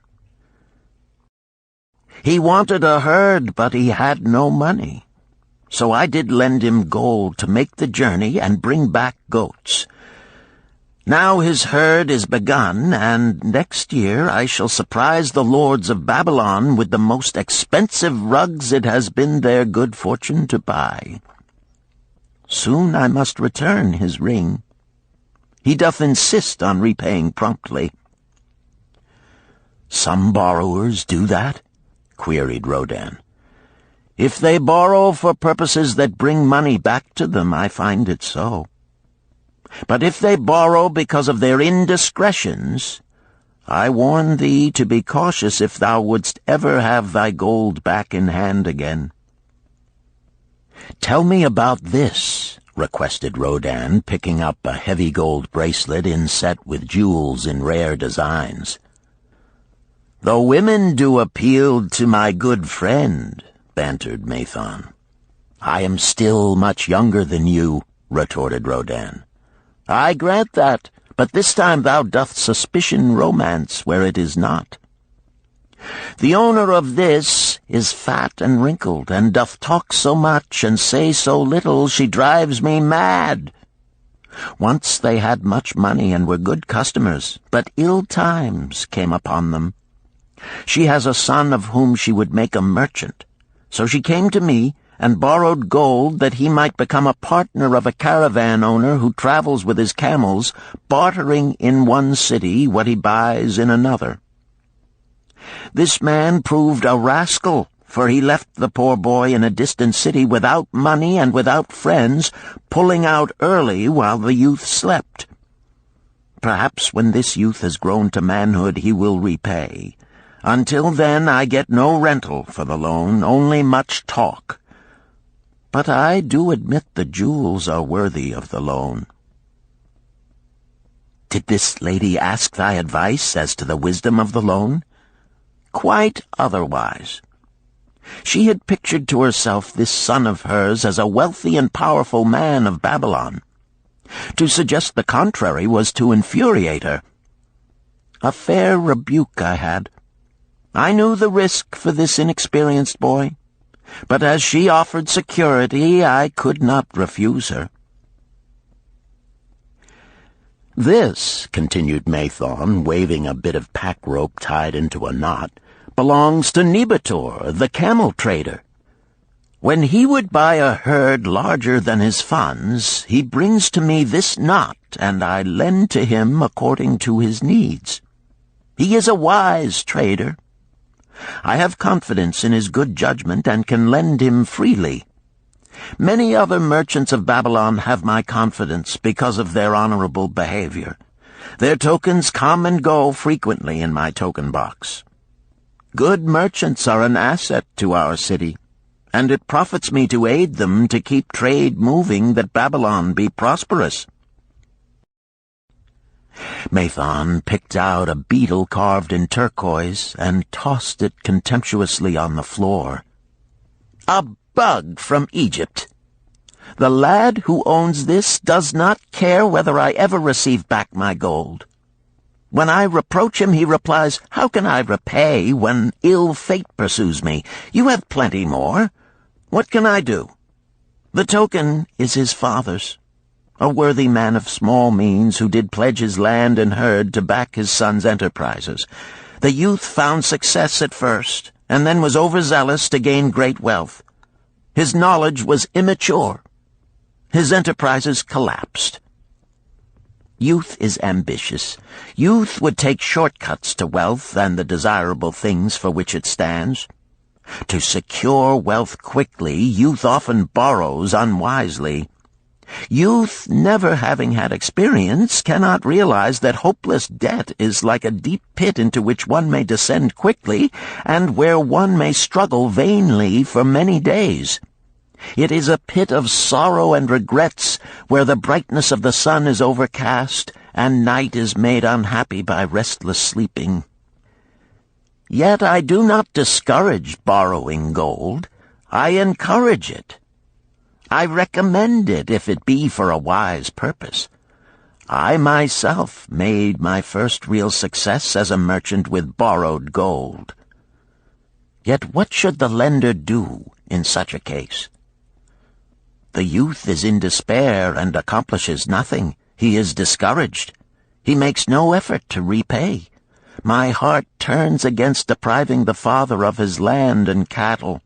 He wanted a herd, but he had no money. So I did lend him gold to make the journey and bring back goats. Now his herd is begun, and next year I shall surprise the lords of Babylon with the most expensive rugs it has been their good fortune to buy. Soon I must return his ring. He doth insist on repaying promptly." "Some borrowers do that?" queried Rodan. "If they borrow for purposes that bring money back to them, I find it so. But if they borrow because of their indiscretions, I warn thee to be cautious if thou wouldst ever have thy gold back in hand again." "Tell me about this," requested Rodan, picking up a heavy gold bracelet inset with jewels in rare designs. "The women do appeal to my good friend," bantered Mathon. "I am still much younger than you," retorted Rodin. "I grant that, but this time thou doth suspicion romance where it is not. The owner of this is fat and wrinkled, and doth talk so much and say so little, she drives me mad. Once they had much money and were good customers, but ill times came upon them. She has a son of whom she would make a merchant. So she came to me and borrowed gold that he might become a partner of a caravan owner who travels with his camels, bartering in one city what he buys in another. This man proved a rascal, for he left the poor boy in a distant city without money and without friends, pulling out early while the youth slept. Perhaps when this youth has grown to manhood he will repay. Until then I get no rental for the loan, only much talk. But I do admit the jewels are worthy of the loan." "Did this lady ask thy advice as to the wisdom of the loan?" "Quite otherwise. She had pictured to herself this son of hers as a wealthy and powerful man of Babylon. To suggest the contrary was to infuriate her. A fair rebuke I had. I knew the risk for this inexperienced boy, but as she offered security, I could not refuse her." "This," continued Mathon, waving a bit of pack rope tied into a knot, "belongs to Nebator, the camel trader. When he would buy a herd larger than his funds, he brings to me this knot, and I lend to him according to his needs. He is a wise trader. I have confidence in his good judgment and can lend him freely. Many other merchants of Babylon have my confidence because of their honorable behavior. Their tokens come and go frequently in my token box. Good merchants are an asset to our city, and it profits me to aid them to keep trade moving that Babylon be prosperous." Mathon picked out a beetle carved in turquoise and tossed it contemptuously on the floor. "A bug from Egypt. The lad who owns this does not care whether I ever receive back my gold. When I reproach him, he replies, 'How can I repay when ill fate pursues me? You have plenty more. What can I do?' The token is his father's, a worthy man of small means who did pledge his land and herd to back his son's enterprises. The youth found success at first, and then was overzealous to gain great wealth. His knowledge was immature. His enterprises collapsed. Youth is ambitious. Youth would take shortcuts to wealth and the desirable things for which it stands. To secure wealth quickly, youth often borrows unwisely. Youth, never having had experience, cannot realize that hopeless debt is like a deep pit into which one may descend quickly, and where one may struggle vainly for many days. It is a pit of sorrow and regrets, where the brightness of the sun is overcast, and night is made unhappy by restless sleeping. Yet I do not discourage borrowing gold. I encourage it. I recommend it if it be for a wise purpose. I myself made my first real success as a merchant with borrowed gold. Yet what should the lender do in such a case? The youth is in despair and accomplishes nothing. He is discouraged. He makes no effort to repay. My heart turns against depriving the father of his land and cattle."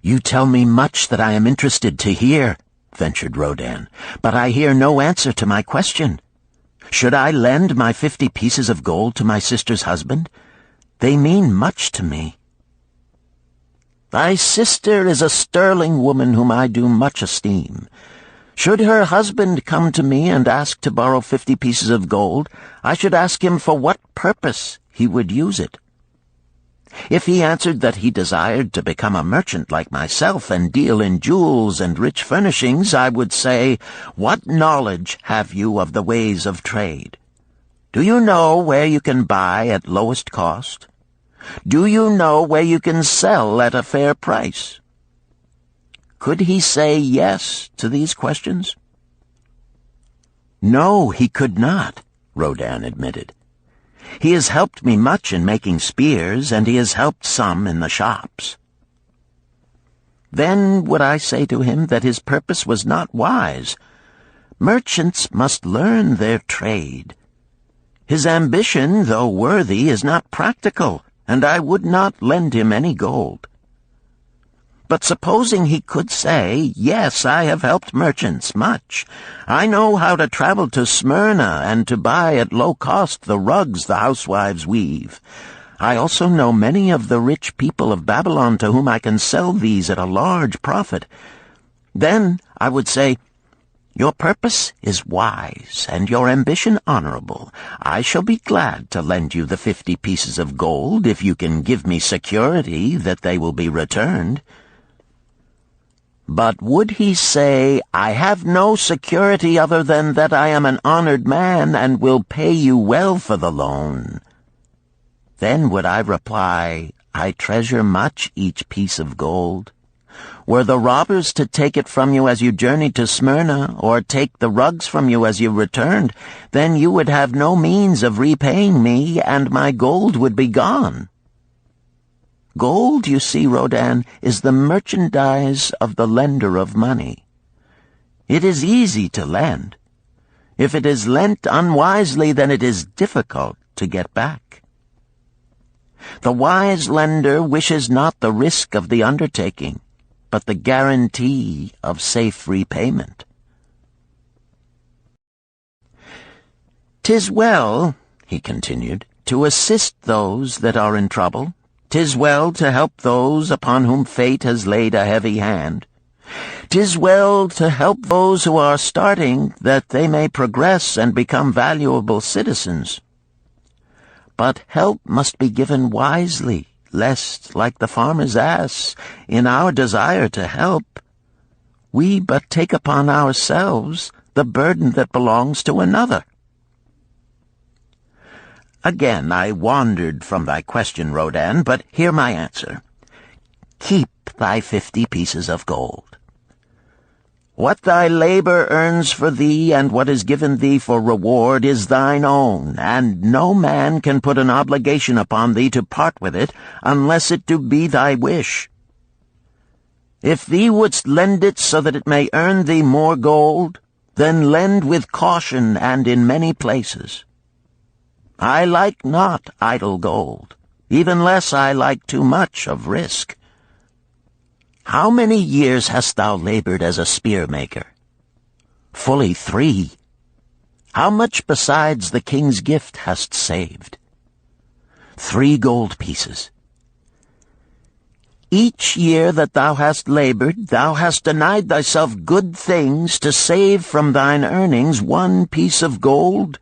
"You tell me much that I am interested to hear," ventured Rodin, "but I hear no answer to my question. Should I lend my 50 pieces of gold to my sister's husband? They mean much to me." "Thy sister is a sterling woman whom I do much esteem. Should her husband come to me and ask to borrow 50 pieces of gold, I should ask him for what purpose he would use it. If he answered that he desired to become a merchant like myself and deal in jewels and rich furnishings, I would say, 'What knowledge have you of the ways of trade? Do you know where you can buy at lowest cost? Do you know where you can sell at a fair price? Could he say yes to these questions? No, he could not, Rodin admitted. He has helped me much in making spears, and he has helped some in the shops. Then would I say to him that his purpose was not wise. Merchants must learn their trade. His ambition, though worthy, is not practical, and I would not lend him any gold. But supposing he could say, yes, I have helped merchants much. I know how to travel to Smyrna and to buy at low cost the rugs the housewives weave. I also know many of the rich people of Babylon to whom I can sell these at a large profit. Then I would say, your purpose is wise and your ambition honorable. I shall be glad to lend you the 50 pieces of gold if you can give me security that they will be returned. But would he say, I have no security other than that I am an honored man and will pay you well for the loan? Then would I reply, I treasure much each piece of gold. Were the robbers to take it from you as you journeyed to Smyrna, or take the rugs from you as you returned, then you would have no means of repaying me, and my gold would be gone. Gold, you see, Rodin, is the merchandise of the lender of money. It is easy to lend. If it is lent unwisely, then it is difficult to get back. The wise lender wishes not the risk of the undertaking, but the guarantee of safe repayment. "'Tis well," he continued, "to assist those that are in trouble. 'Tis well to help those upon whom fate has laid a heavy hand. 'Tis well to help those who are starting, that they may progress and become valuable citizens. But help must be given wisely, lest, like the farmer's ass, in our desire to help, we but take upon ourselves the burden that belongs to another." Again I wandered from thy question, Rodin, but hear my answer. Keep thy 50 pieces of gold. What thy labor earns for thee and what is given thee for reward is thine own, and no man can put an obligation upon thee to part with it, unless it do be thy wish. If thee wouldst lend it so that it may earn thee more gold, then lend with caution and in many places. I like not idle gold, even less I like too much of risk. How many years hast thou labored as a spear-maker? Fully 3. How much besides the king's gift hast saved? 3 gold pieces. Each year that thou hast labored, thou hast denied thyself good things to save from thine earnings 1 piece of gold?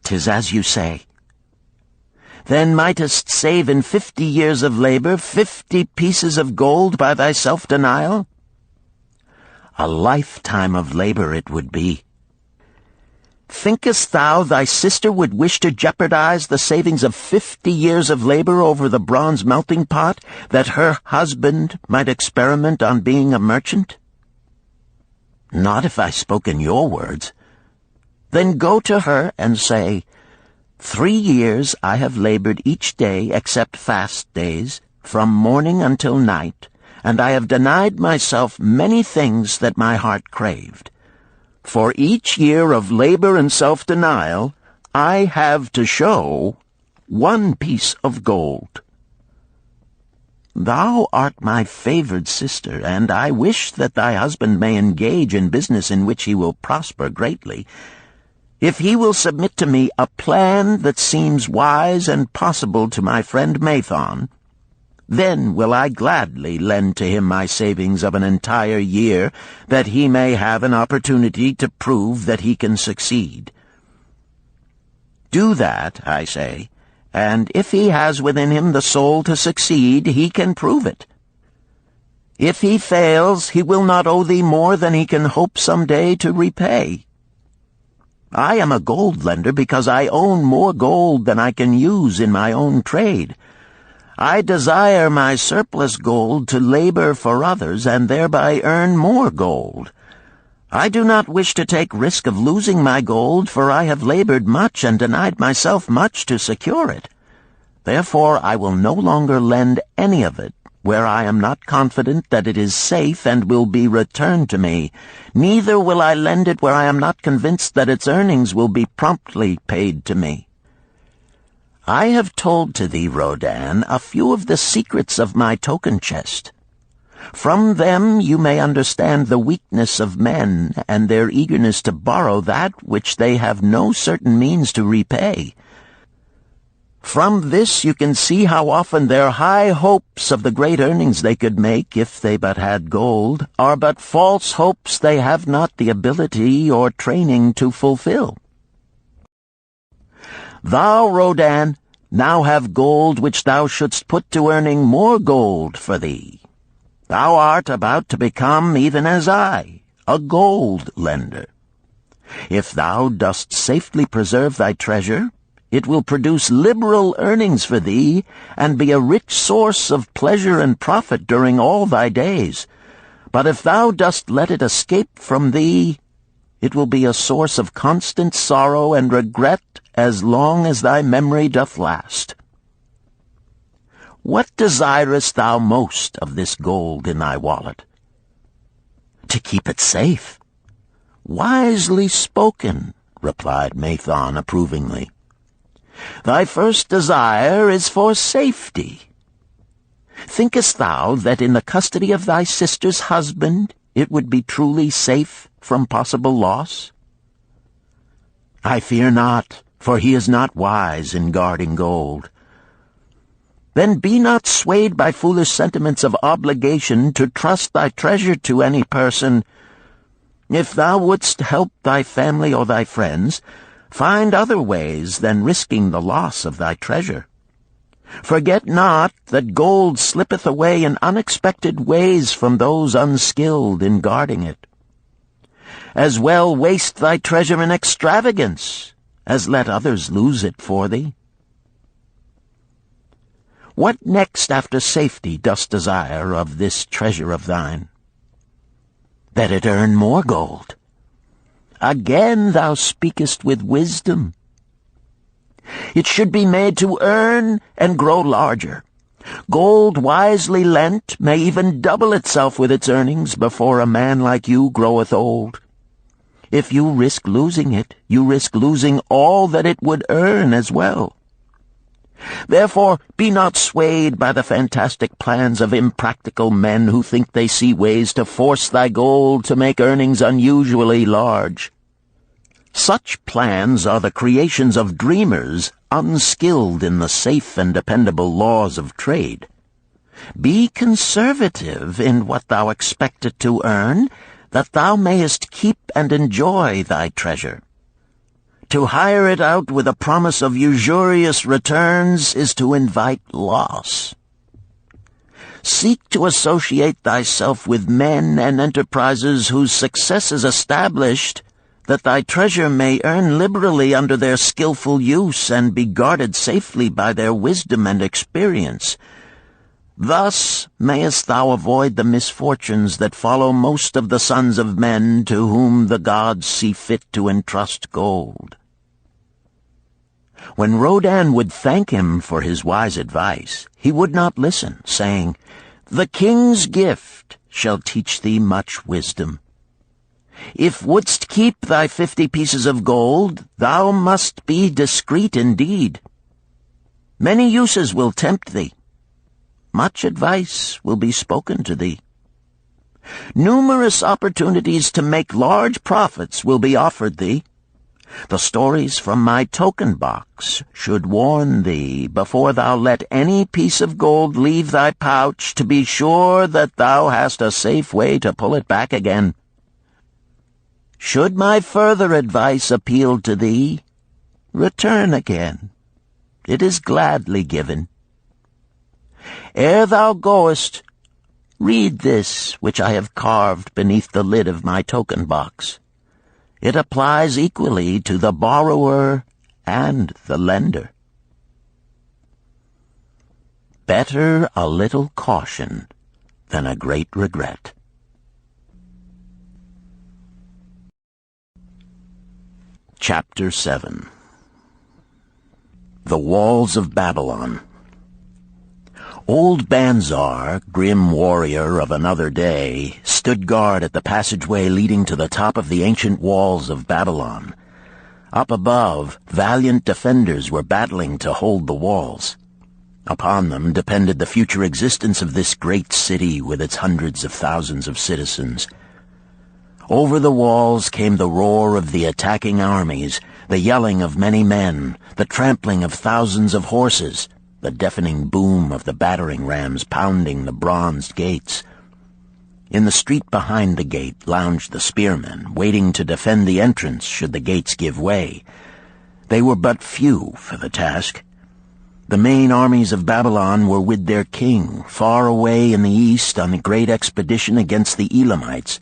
'Tis as you say. Then mightest save in 50 years of labor 50 pieces of gold by thy self-denial? A lifetime of labor it would be. Thinkest thou thy sister would wish to jeopardize the savings of 50 years of labor over the bronze melting pot, that her husband might experiment on being a merchant? Not if I spoke in your words. Then go to her and say, 3 years I have labored each day except fast days, from morning until night, and I have denied myself many things that my heart craved. For each year of labor and self-denial, I have to show 1 piece of gold. Thou art my favored sister, and I wish that thy husband may engage in business in which he will prosper greatly. If he will submit to me a plan that seems wise and possible to my friend Mathon, then will I gladly lend to him my savings of an entire year, that he may have an opportunity to prove that he can succeed. Do that, I say, and if he has within him the soul to succeed, he can prove it. If he fails, he will not owe thee more than he can hope some day to repay. I am a gold lender because I own more gold than I can use in my own trade. I desire my surplus gold to labor for others and thereby earn more gold. I do not wish to take risk of losing my gold, for I have labored much and denied myself much to secure it. Therefore I will no longer lend any of it where I am not confident that it is safe and will be returned to me. Neither will I lend it where I am not convinced that its earnings will be promptly paid to me. I have told to thee, Rodan, a few of the secrets of my token chest. From them you may understand the weakness of men and their eagerness to borrow that which they have no certain means to repay. From this you can see how often their high hopes of the great earnings they could make if they but had gold are but false hopes they have not the ability or training to fulfill. Thou, Rodan, now have gold which thou shouldst put to earning more gold for thee. Thou art about to become, even as I, a gold lender. If thou dost safely preserve thy treasure, it will produce liberal earnings for thee, and be a rich source of pleasure and profit during all thy days. But if thou dost let it escape from thee, it will be a source of constant sorrow and regret as long as thy memory doth last. What desirest thou most of this gold in thy wallet? To keep it safe. Wisely spoken, replied Mathon approvingly. Thy first desire is for safety. Thinkest thou that in the custody of thy sister's husband it would be truly safe from possible loss? I fear not, for he is not wise in guarding gold. Then be not swayed by foolish sentiments of obligation to trust thy treasure to any person. If thou wouldst help thy family or thy friends, find other ways than risking the loss of thy treasure. Forget not that gold slippeth away in unexpected ways from those unskilled in guarding it. As well waste thy treasure in extravagance as let others lose it for thee. What next after safety dost desire of this treasure of thine? That it earn more gold. Again thou speakest with wisdom. It should be made to earn and grow larger. Gold wisely lent may even double itself with its earnings before a man like you groweth old. If you risk losing it, you risk losing all that it would earn as well. Therefore, be not swayed by the fantastic plans of impractical men who think they see ways to force thy gold to make earnings unusually large. Such plans are the creations of dreamers unskilled in the safe and dependable laws of trade. Be conservative in what thou expectest to earn, that thou mayest keep and enjoy thy treasure. To hire it out with a promise of usurious returns is to invite loss. Seek to associate thyself with men and enterprises whose success is established, that thy treasure may earn liberally under their skillful use and be guarded safely by their wisdom and experience. Thus mayest thou avoid the misfortunes that follow most of the sons of men to whom the gods see fit to entrust gold. When Rodan would thank him for his wise advice, he would not listen, saying, "The king's gift shall teach thee much wisdom. If wouldst keep thy 50 pieces of gold, thou must be discreet indeed. Many uses will tempt thee. Much advice will be spoken to thee. Numerous opportunities to make large profits will be offered thee. The stories from my token box should warn thee, before thou let any piece of gold leave thy pouch, to be sure that thou hast a safe way to pull it back again. Should my further advice appeal to thee, return again. It is gladly given. Ere thou goest, read this which I have carved beneath the lid of my token box. It applies equally to the borrower and the lender." Better a little caution than a great regret. Chapter 7. The Walls of Babylon. Old Banzar, grim warrior of another day, stood guard at the passageway leading to the top of the ancient walls of Babylon. Up above, valiant defenders were battling to hold the walls. Upon them depended the future existence of this great city with its hundreds of thousands of citizens. Over the walls came the roar of the attacking armies, the yelling of many men, the trampling of thousands of horses, the deafening boom of the battering rams pounding the bronzed gates. In the street behind the gate lounged the spearmen, waiting to defend the entrance should the gates give way. They were but few for the task. The main armies of Babylon were with their king, far away in the east on a great expedition against the Elamites.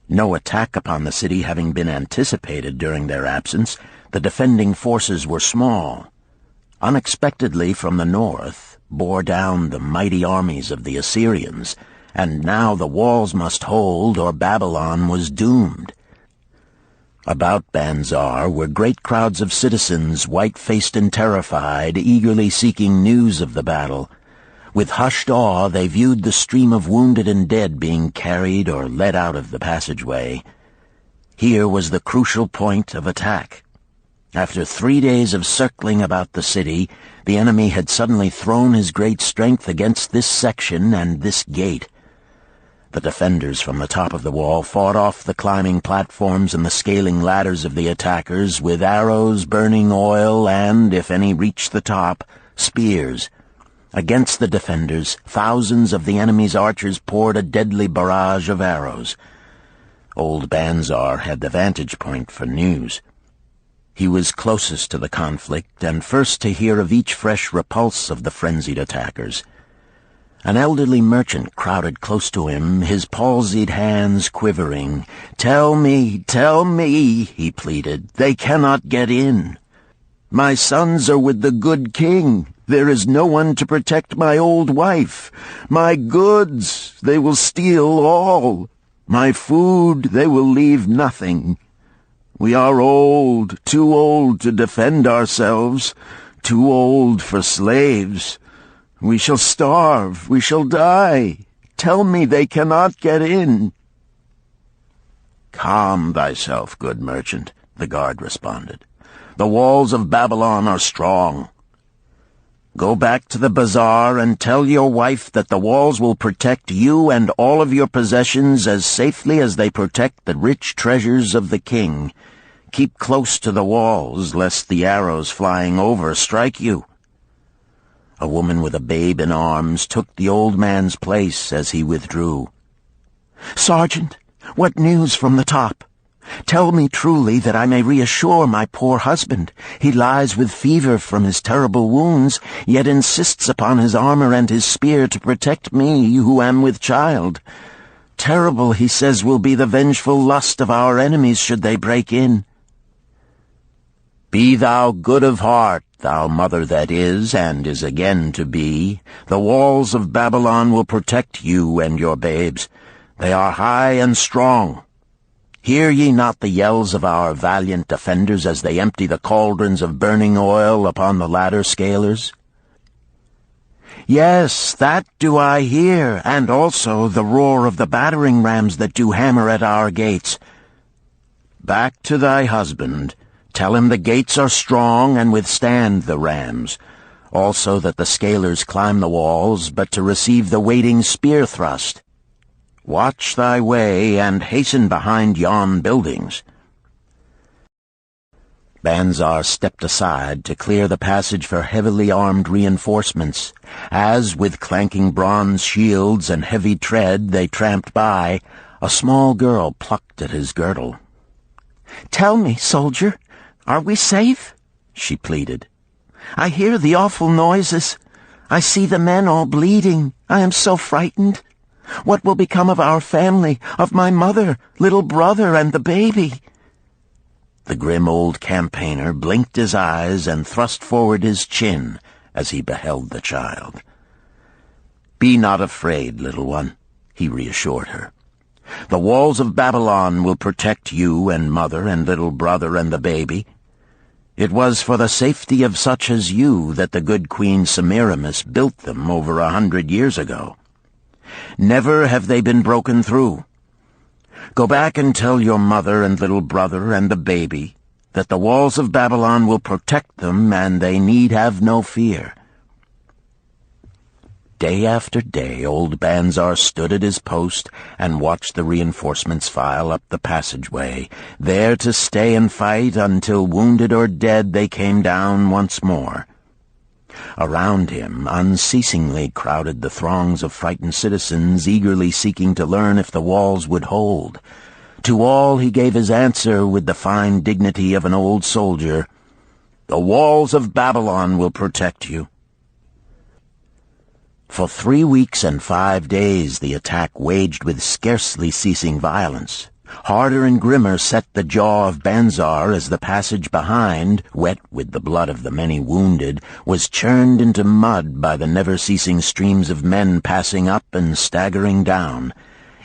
No attack upon the city having been anticipated during their absence, the defending forces were small. Unexpectedly from the north bore down the mighty armies of the Assyrians, and now the walls must hold or Babylon was doomed. About Banzar were great crowds of citizens, white-faced and terrified, eagerly seeking news of the battle. With hushed awe they viewed the stream of wounded and dead being carried or led out of the passageway. Here was the crucial point of attack. After 3 days of circling about the city, the enemy had suddenly thrown his great strength against this section and this gate. The defenders from the top of the wall fought off the climbing platforms and the scaling ladders of the attackers with arrows, burning oil, and, if any reached the top, spears. Against the defenders, thousands of the enemy's archers poured a deadly barrage of arrows. Old Banzar had the vantage point for news. He was closest to the conflict and first to hear of each fresh repulse of the frenzied attackers. An elderly merchant crowded close to him, his palsied hands quivering. tell me," he pleaded. "They cannot get in. My sons are with the good king. There is no one to protect my old wife. My goods, they will steal all. My food, they will leave nothing. We are old, too old to defend ourselves, too old for slaves. We shall starve, we shall die. Tell me they cannot get in." "Calm thyself, good merchant," the guard responded. "The walls of Babylon are strong. Go back to the bazaar and tell your wife that the walls will protect you and all of your possessions as safely as they protect the rich treasures of the king. Keep close to the walls, lest the arrows flying over strike you." A woman with a babe in arms took the old man's place as he withdrew. "Sergeant, what news from the top? Tell me truly that I may reassure my poor husband. He lies with fever from his terrible wounds, yet insists upon his armor and his spear to protect me, who am with child. Terrible, he says, will be the vengeful lust of our enemies should they break in." "Be thou good of heart, thou mother that is and is again to be. The walls of Babylon will protect you and your babes. They are high and strong. Hear ye not the yells of our valiant defenders as they empty the cauldrons of burning oil upon the ladder scalers?" "Yes, that do I hear, and also the roar of the battering rams that do hammer at our gates." "Back to thy husband. Tell him the gates are strong and withstand the rams. Also that the scalers climb the walls, but to receive the waiting spear thrust. Watch thy way, and hasten behind yon buildings." Banzar stepped aside to clear the passage for heavily armed reinforcements, as, with clanking bronze shields and heavy tread they tramped by, a small girl plucked at his girdle. "Tell me, soldier, are we safe?" she pleaded. "I hear the awful noises. I see the men all bleeding. I am so frightened. What will become of our family, of my mother, little brother, and the baby?" The grim old campaigner blinked his eyes and thrust forward his chin as he beheld the child. "Be not afraid, little one," he reassured her. "The walls of Babylon will protect you and mother and little brother and the baby. It was for the safety of such as you that the good Queen Semiramis built them over 100 years ago. Never have they been broken through. Go back and tell your mother and little brother and the baby that the walls of Babylon will protect them, and they need have no fear." Day after day old Banzar stood at his post and watched the reinforcements file up the passageway, there to stay and fight until, wounded or dead, they came down once more. Around him unceasingly crowded the throngs of frightened citizens, eagerly seeking to learn if the walls would hold. To all he gave his answer with the fine dignity of an old soldier: "The walls of Babylon will protect you." For 3 weeks and 5 days the attack waged with scarcely ceasing violence. Harder and grimmer set the jaw of Banzar as the passage behind, wet with the blood of the many wounded, was churned into mud by the never-ceasing streams of men passing up and staggering down.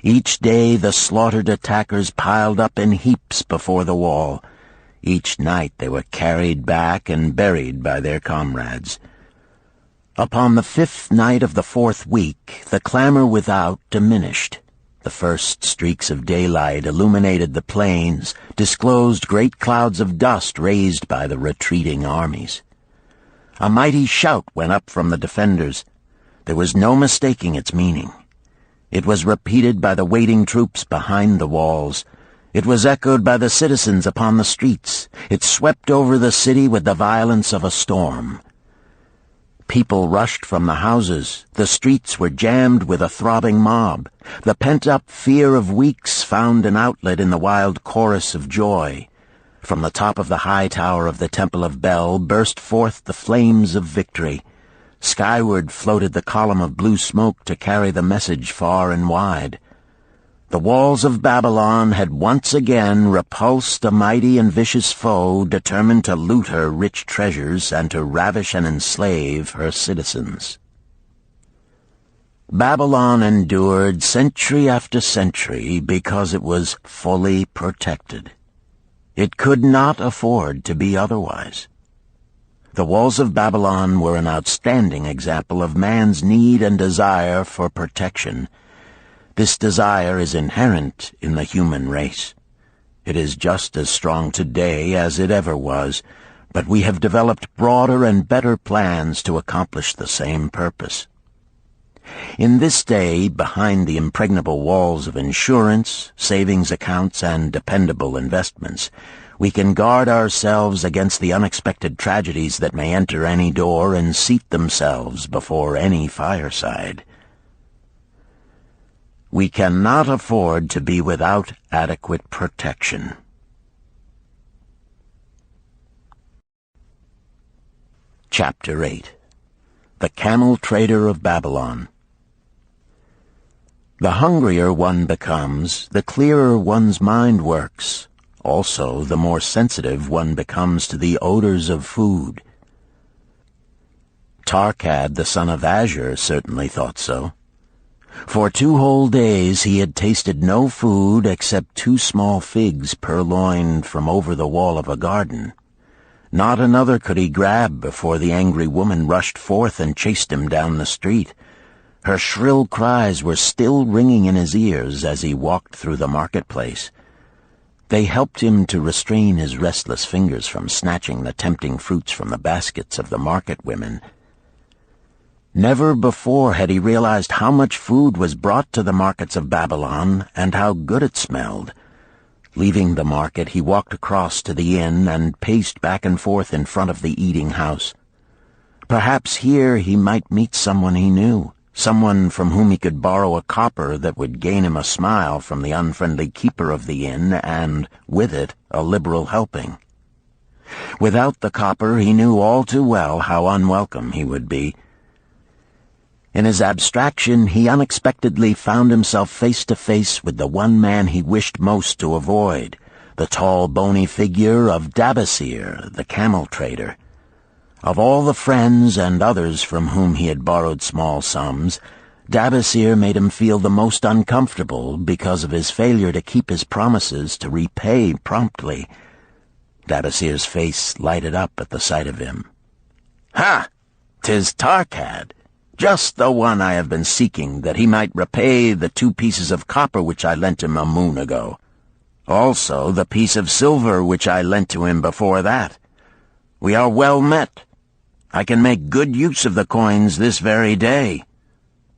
Each day the slaughtered attackers piled up in heaps before the wall. Each night they were carried back and buried by their comrades. Upon the 5th night of the 4th week, the clamor without diminished. The first streaks of daylight illuminated the plains, disclosed great clouds of dust raised by the retreating armies. A mighty shout went up from the defenders. There was no mistaking its meaning. It was repeated by the waiting troops behind the walls. It was echoed by the citizens upon the streets. It swept over the city with the violence of a storm. People rushed from the houses. The streets were jammed with a throbbing mob. The pent-up fear of weeks found an outlet in the wild chorus of joy. From the top of the high tower of the Temple of Bel burst forth the flames of victory. Skyward floated the column of blue smoke to carry the message far and wide. The walls of Babylon had once again repulsed a mighty and vicious foe determined to loot her rich treasures and to ravish and enslave her citizens. Babylon endured century after century because it was fully protected. It could not afford to be otherwise. The walls of Babylon were an outstanding example of man's need and desire for protection. This desire is inherent in the human race. It is just as strong today as it ever was, but we have developed broader and better plans to accomplish the same purpose. In this day, behind the impregnable walls of insurance, savings accounts, and dependable investments, we can guard ourselves against the unexpected tragedies that may enter any door and seat themselves before any fireside. We cannot afford to be without adequate protection. Chapter 8. The Camel Trader of Babylon. The hungrier one becomes, the clearer one's mind works. Also, the more sensitive one becomes to the odors of food. Tarkad, the son of Azure, certainly thought so. For 2 whole days he had tasted no food except 2 small figs purloined from over the wall of a garden. Not another could he grab before the angry woman rushed forth and chased him down the street. Her shrill cries were still ringing in his ears as he walked through the marketplace. They helped him to restrain his restless fingers from snatching the tempting fruits from the baskets of the market women. Never before had he realized how much food was brought to the markets of Babylon and how good it smelled. Leaving the market, he walked across to the inn and paced back and forth in front of the eating house. Perhaps here he might meet someone he knew, someone from whom he could borrow a copper that would gain him a smile from the unfriendly keeper of the inn and, with it, a liberal helping. Without the copper, he knew all too well how unwelcome he would be. In his abstraction, he unexpectedly found himself face to face with the one man he wished most to avoid, the tall, bony figure of Dabasir, the camel trader. Of all the friends and others from whom he had borrowed small sums, Dabasir made him feel the most uncomfortable because of his failure to keep his promises to repay promptly. Dabasir's face lighted up at the sight of him. "Ha! 'Tis Tarkad, just the one I have been seeking, that he might repay the 2 pieces of copper which I lent him a moon ago. Also the piece of silver which I lent to him before that. We are well met. I can make good use of the coins this very day.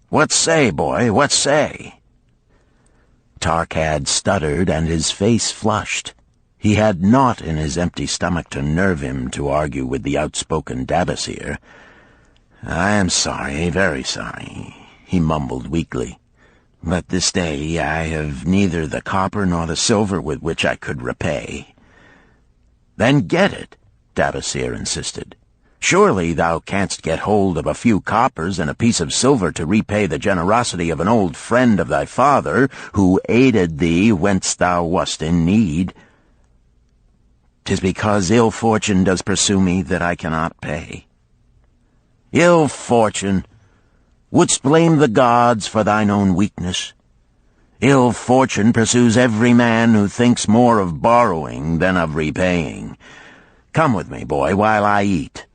What say, boy, what say?" Tarkad stuttered, and his face flushed. He had naught in his empty stomach to nerve him to argue with the outspoken Dabasir. "I am sorry, very sorry," he mumbled weakly. "But this day I have neither the copper nor the silver with which I could repay." "Then get it," Dabasir insisted. "Surely thou canst get hold of a few coppers and a piece of silver to repay the generosity of an old friend of thy father, who aided thee whence thou wast in need." "'Tis because ill fortune does pursue me that I cannot pay." "Ill fortune? Wouldst blame the gods for thine own weakness? Ill fortune pursues every man who thinks more of borrowing than of repaying. Come with me, boy, while I eat.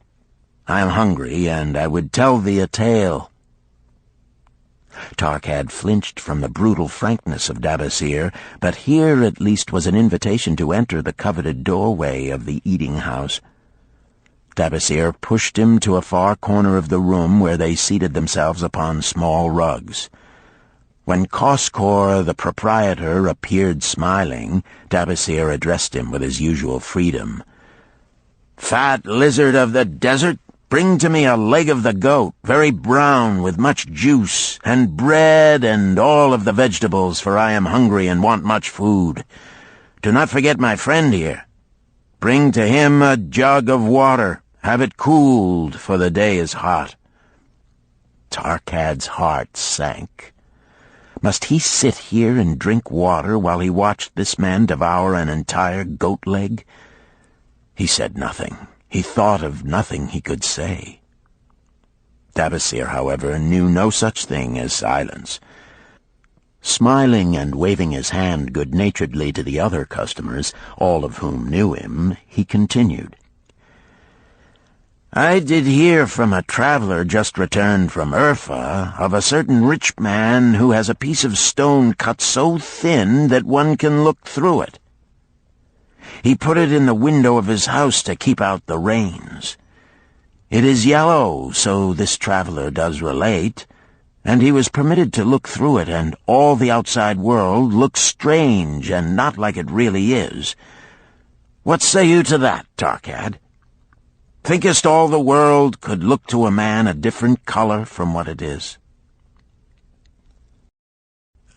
I am hungry, and I would tell thee a tale." Tarkad flinched from the brutal frankness of Dabasir, but here at least was an invitation to enter the coveted doorway of the eating-house. Dabasir pushed him to a far corner of the room where they seated themselves upon small rugs. When Koskor, the proprietor, appeared smiling, Dabasir addressed him with his usual freedom. "Fat lizard of the desert, bring to me a leg of the goat, very brown, with much juice, and bread and all of the vegetables, for I am hungry and want much food. Do not forget my friend here. Bring to him a jug of water. Have it cooled, for the day is hot." Tarkad's heart sank. Must he sit here and drink water while he watched this man devour an entire goat leg? He said nothing. He thought of nothing he could say. Dabasir, however, knew no such thing as silence. Smiling and waving his hand good-naturedly to the other customers, all of whom knew him, he continued. "I did hear from a traveler just returned from Urfa of a certain rich man who has a piece of stone cut so thin that one can look through it. He put it in the window of his house to keep out the rains. It is yellow, so this traveler does relate, and he was permitted to look through it, and all the outside world looks strange and not like it really is. What say you to that, Tarkad? Thinkest all the world could look to a man a different color from what it is?"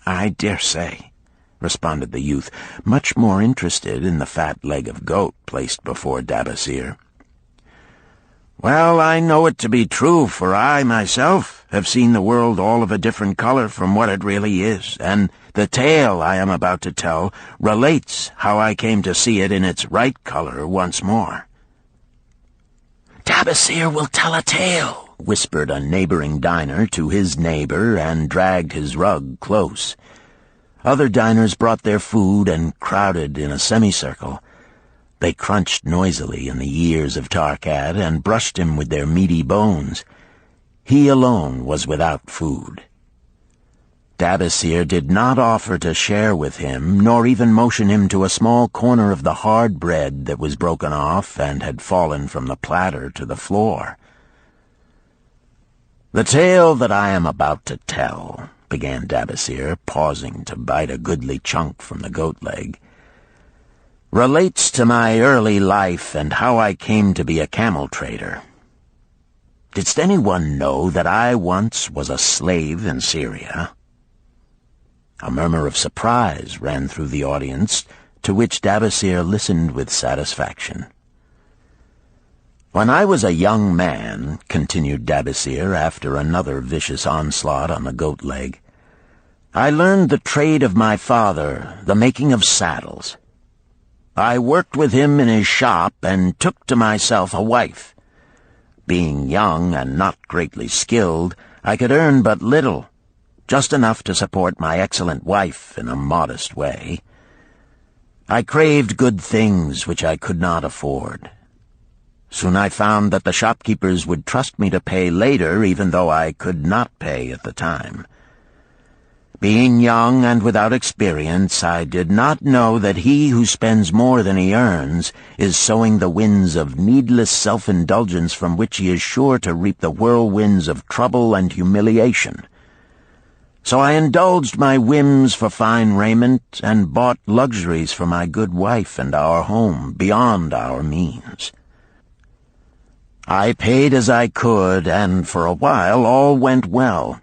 "I dare say," responded the youth, much more interested in the fat leg of goat placed before Dabasir. "Well, I know it to be true, for I, myself, have seen the world all of a different color from what it really is, and the tale I am about to tell relates how I came to see it in its right color once more." "Dabasir will tell a tale," whispered a neighboring diner to his neighbor, and dragged his rug close. Other diners brought their food and crowded in a semicircle. They crunched noisily in the ears of Tarkad and brushed him with their meaty bones. He alone was without food. Dabasir did not offer to share with him, nor even motion him to a small corner of the hard bread that was broken off and had fallen from the platter to the floor. "The tale that I am about to tell," began Dabasir, pausing to bite a goodly chunk from the goat leg, "relates to my early life and how I came to be a camel trader. Didst anyone know that I once was a slave in Syria?" A murmur of surprise ran through the audience, to which Dabasir listened with satisfaction. "When I was a young man," continued Dabasir after another vicious onslaught on the goat leg, "I learned the trade of my father, the making of saddles. I worked with him in his shop and took to myself a wife. Being young and not greatly skilled, I could earn but little, just enough to support my excellent wife in a modest way. I craved good things which I could not afford. Soon I found that the shopkeepers would trust me to pay later, even though I could not pay at the time. Being young and without experience, I did not know that he who spends more than he earns is sowing the winds of needless self-indulgence from which he is sure to reap the whirlwinds of trouble and humiliation. So I indulged my whims for fine raiment and bought luxuries for my good wife and our home beyond our means. I paid as I could, and for a while all went well.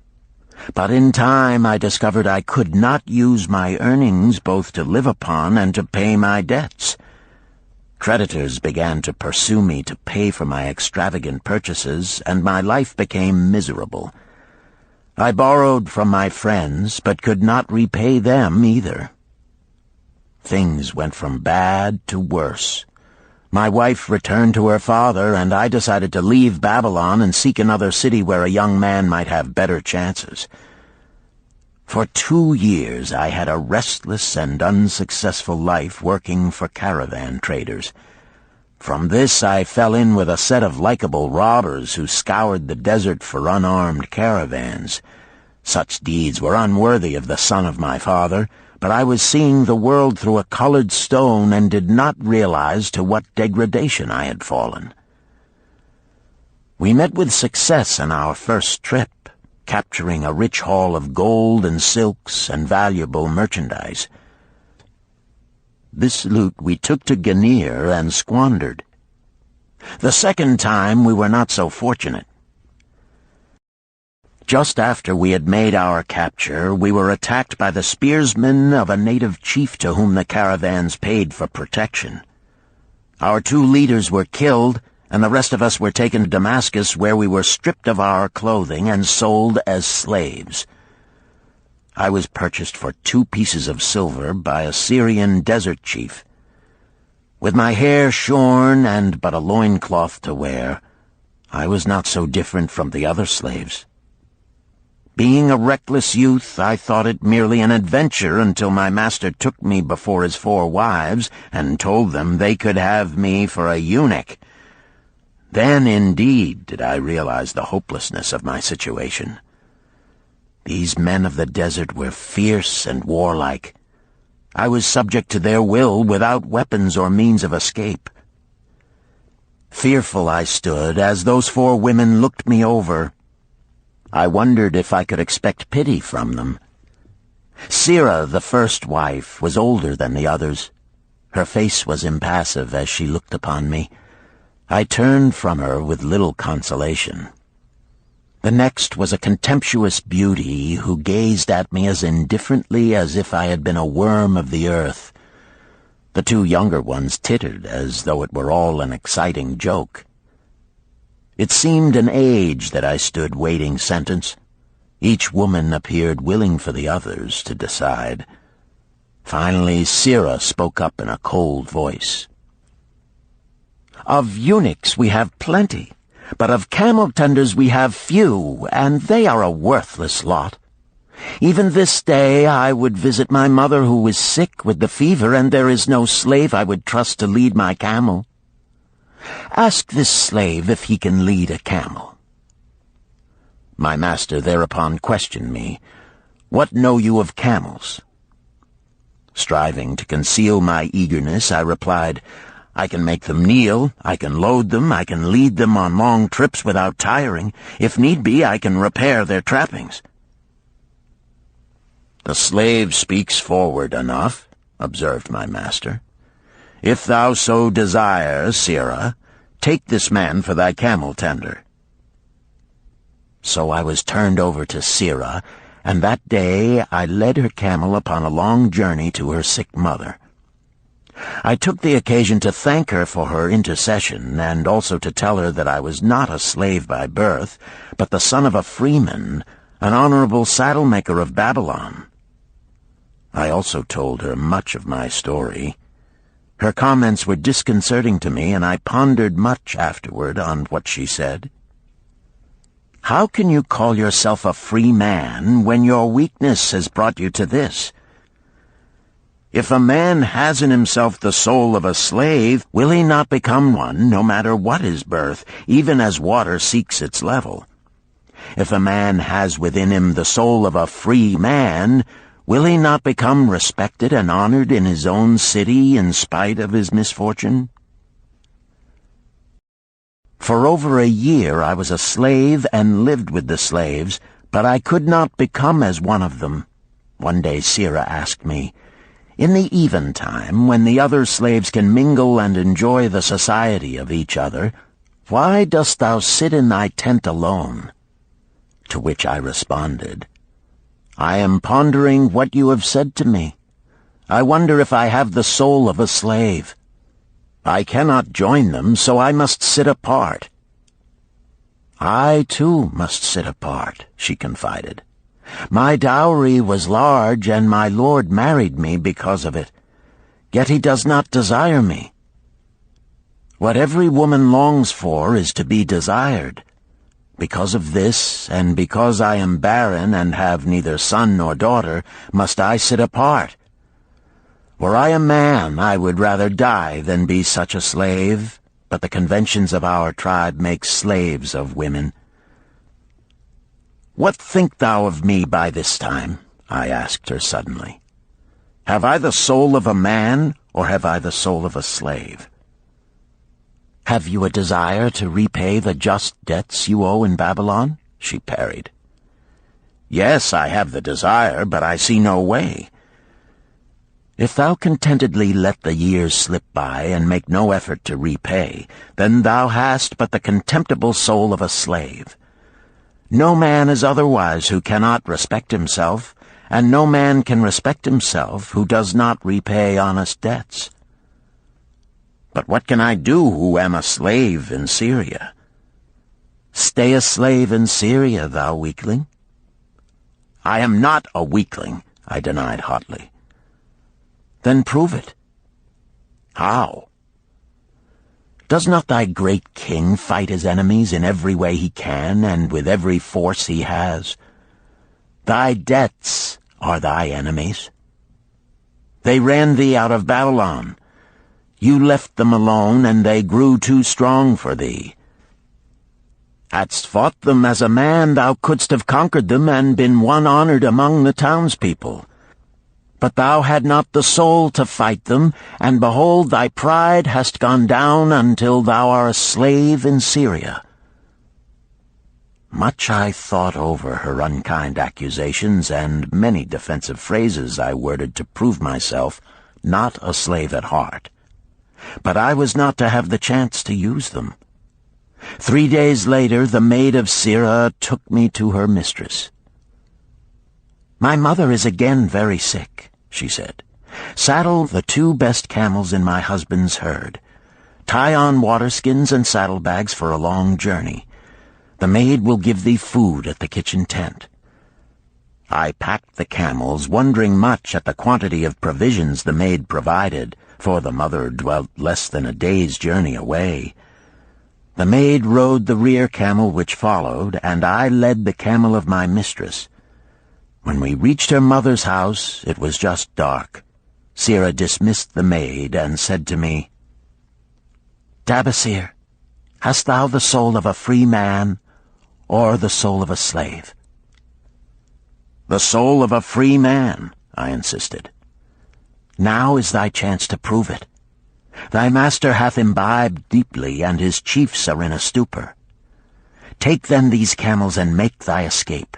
But in time I discovered I could not use my earnings both to live upon and to pay my debts. Creditors began to pursue me to pay for my extravagant purchases, and my life became miserable. I borrowed from my friends, but could not repay them either. Things went from bad to worse. My wife returned to her father, and I decided to leave Babylon and seek another city where a young man might have better chances. For 2 years I had a restless and unsuccessful life working for caravan traders. From this I fell in with a set of likable robbers who scoured the desert for unarmed caravans. Such deeds were unworthy of the son of my father, but I was seeing the world through a colored stone and did not realize to what degradation I had fallen. We met with success on our first trip, capturing a rich haul of gold and silks and valuable merchandise. This loot we took to Ganir and squandered. The second time we were not so fortunate. Just after we had made our capture, we were attacked by the spearsmen of a native chief to whom the caravans paid for protection. Our 2 leaders were killed, and the rest of us were taken to Damascus, where we were stripped of our clothing and sold as slaves. I was purchased for 2 pieces of silver by a Syrian desert chief. With my hair shorn and but a loincloth to wear, I was not so different from the other slaves. Being a reckless youth, I thought it merely an adventure until my master took me before his 4 wives and told them they could have me for a eunuch. Then, indeed, did I realize the hopelessness of my situation. These men of the desert were fierce and warlike. I was subject to their will without weapons or means of escape. Fearful I stood as those 4 women looked me over. I wondered if I could expect pity from them. Sirah, the first wife, was older than the others. Her face was impassive as she looked upon me. I turned from her with little consolation. The next was a contemptuous beauty who gazed at me as indifferently as if I had been a worm of the earth. The 2 younger ones tittered as though it were all an exciting joke. It seemed an age that I stood waiting sentence. Each woman appeared willing for the others to decide. Finally, Sirah spoke up in a cold voice. "Of eunuchs we have plenty, but of camel-tenders we have few, and they are a worthless lot. Even this day I would visit my mother who is sick with the fever, and there is no slave I would trust to lead my camel. Ask this slave if he can lead a camel." My master thereupon questioned me, "What know you of camels?" Striving to conceal my eagerness, I replied, "I can make them kneel, I can load them, I can lead them on long trips without tiring. If need be, I can repair their trappings." "The slave speaks forward enough," observed my master. "If thou so desire, Sirah, take this man for thy camel-tender." So I was turned over to Sirah, and that day I led her camel upon a long journey to her sick mother. I took the occasion to thank her for her intercession, and also to tell her that I was not a slave by birth, but the son of a freeman, an honorable saddle-maker of Babylon. I also told her much of my story. Her comments were disconcerting to me, and I pondered much afterward on what she said. How can you call yourself a free man when your weakness has brought you to this? If a man has in himself the soul of a slave, will he not become one, no matter what his birth, even as water seeks its level? If a man has within him the soul of a free man, will he not become respected and honored in his own city in spite of his misfortune? For over a year I was a slave and lived with the slaves, but I could not become as one of them. One day Sirrah asked me, "In the eventime, when the other slaves can mingle and enjoy the society of each other, why dost thou sit in thy tent alone?" To which I responded, "I am pondering what you have said to me. I wonder if I have the soul of a slave. I cannot join them, so I must sit apart." "I, too, must sit apart," she confided. "My dowry was large, and my lord married me because of it. Yet he does not desire me. What every woman longs for is to be desired. Because of this, and because I am barren and have neither son nor daughter, must I sit apart. Were I a man, I would rather die than be such a slave, but the conventions of our tribe make slaves of women." "What think thou of me by this time?" I asked her suddenly. "Have I the soul of a man, or have I the soul of a slave?" "Have you a desire to repay the just debts you owe in Babylon?" she parried. "Yes, I have the desire, but I see no way." "If thou contentedly let the years slip by and make no effort to repay, then thou hast but the contemptible soul of a slave. No man is otherwise who cannot respect himself, and no man can respect himself who does not repay honest debts." "But what can I do who am a slave in Syria?" "Stay a slave in Syria, thou weakling." "I am not a weakling," I denied hotly. "Then prove it." "How?" "Does not thy great king fight his enemies in every way he can and with every force he has? Thy debts are thy enemies. They ran thee out of Babylon. You left them alone, and they grew too strong for thee. Hadst fought them as a man, thou couldst have conquered them and been one honored among the townspeople. But thou had not the soul to fight them, and behold, thy pride hast gone down until thou art a slave in Syria." Much I thought over her unkind accusations, and many defensive phrases I worded to prove myself not a slave at heart. But I was not to have the chance to use them. 3 days later, the maid of Sirrah took me to her mistress. "My mother is again very sick," she said. "Saddle the 2 best camels in my husband's herd. Tie on waterskins and saddlebags for a long journey. The maid will give thee food at the kitchen tent." I packed the camels, wondering much at the quantity of provisions the maid provided, for the mother dwelt less than a day's journey away. The maid rode the rear camel which followed, and I led the camel of my mistress. When we reached her mother's house, it was just dark. Sirrah dismissed the maid and said to me, "Tabasir, hast thou the soul of a free man, or the soul of a slave?" "The soul of a free man," I insisted. "Now is thy chance to prove it. Thy master hath imbibed deeply, and his chiefs are in a stupor. Take then these camels and make thy escape.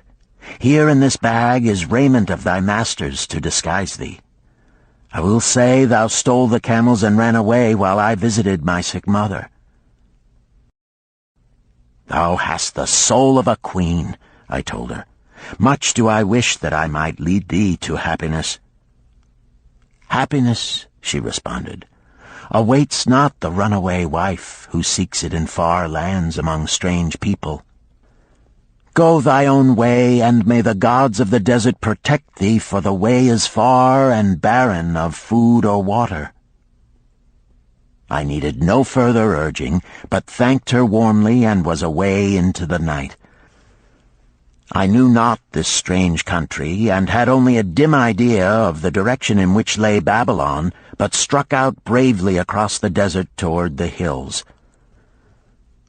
Here in this bag is raiment of thy master's to disguise thee. I will say thou stole the camels and ran away while I visited my sick mother." "Thou hast the soul of a queen," I told her. "Much do I wish that I might lead thee to happiness." "Happiness," she responded, "awaits not the runaway wife who seeks it in far lands among strange people. Go thy own way, and may the gods of the desert protect thee, for the way is far and barren of food or water." I needed no further urging, but thanked her warmly and was away into the night. I knew not this strange country, and had only a dim idea of the direction in which lay Babylon, but struck out bravely across the desert toward the hills.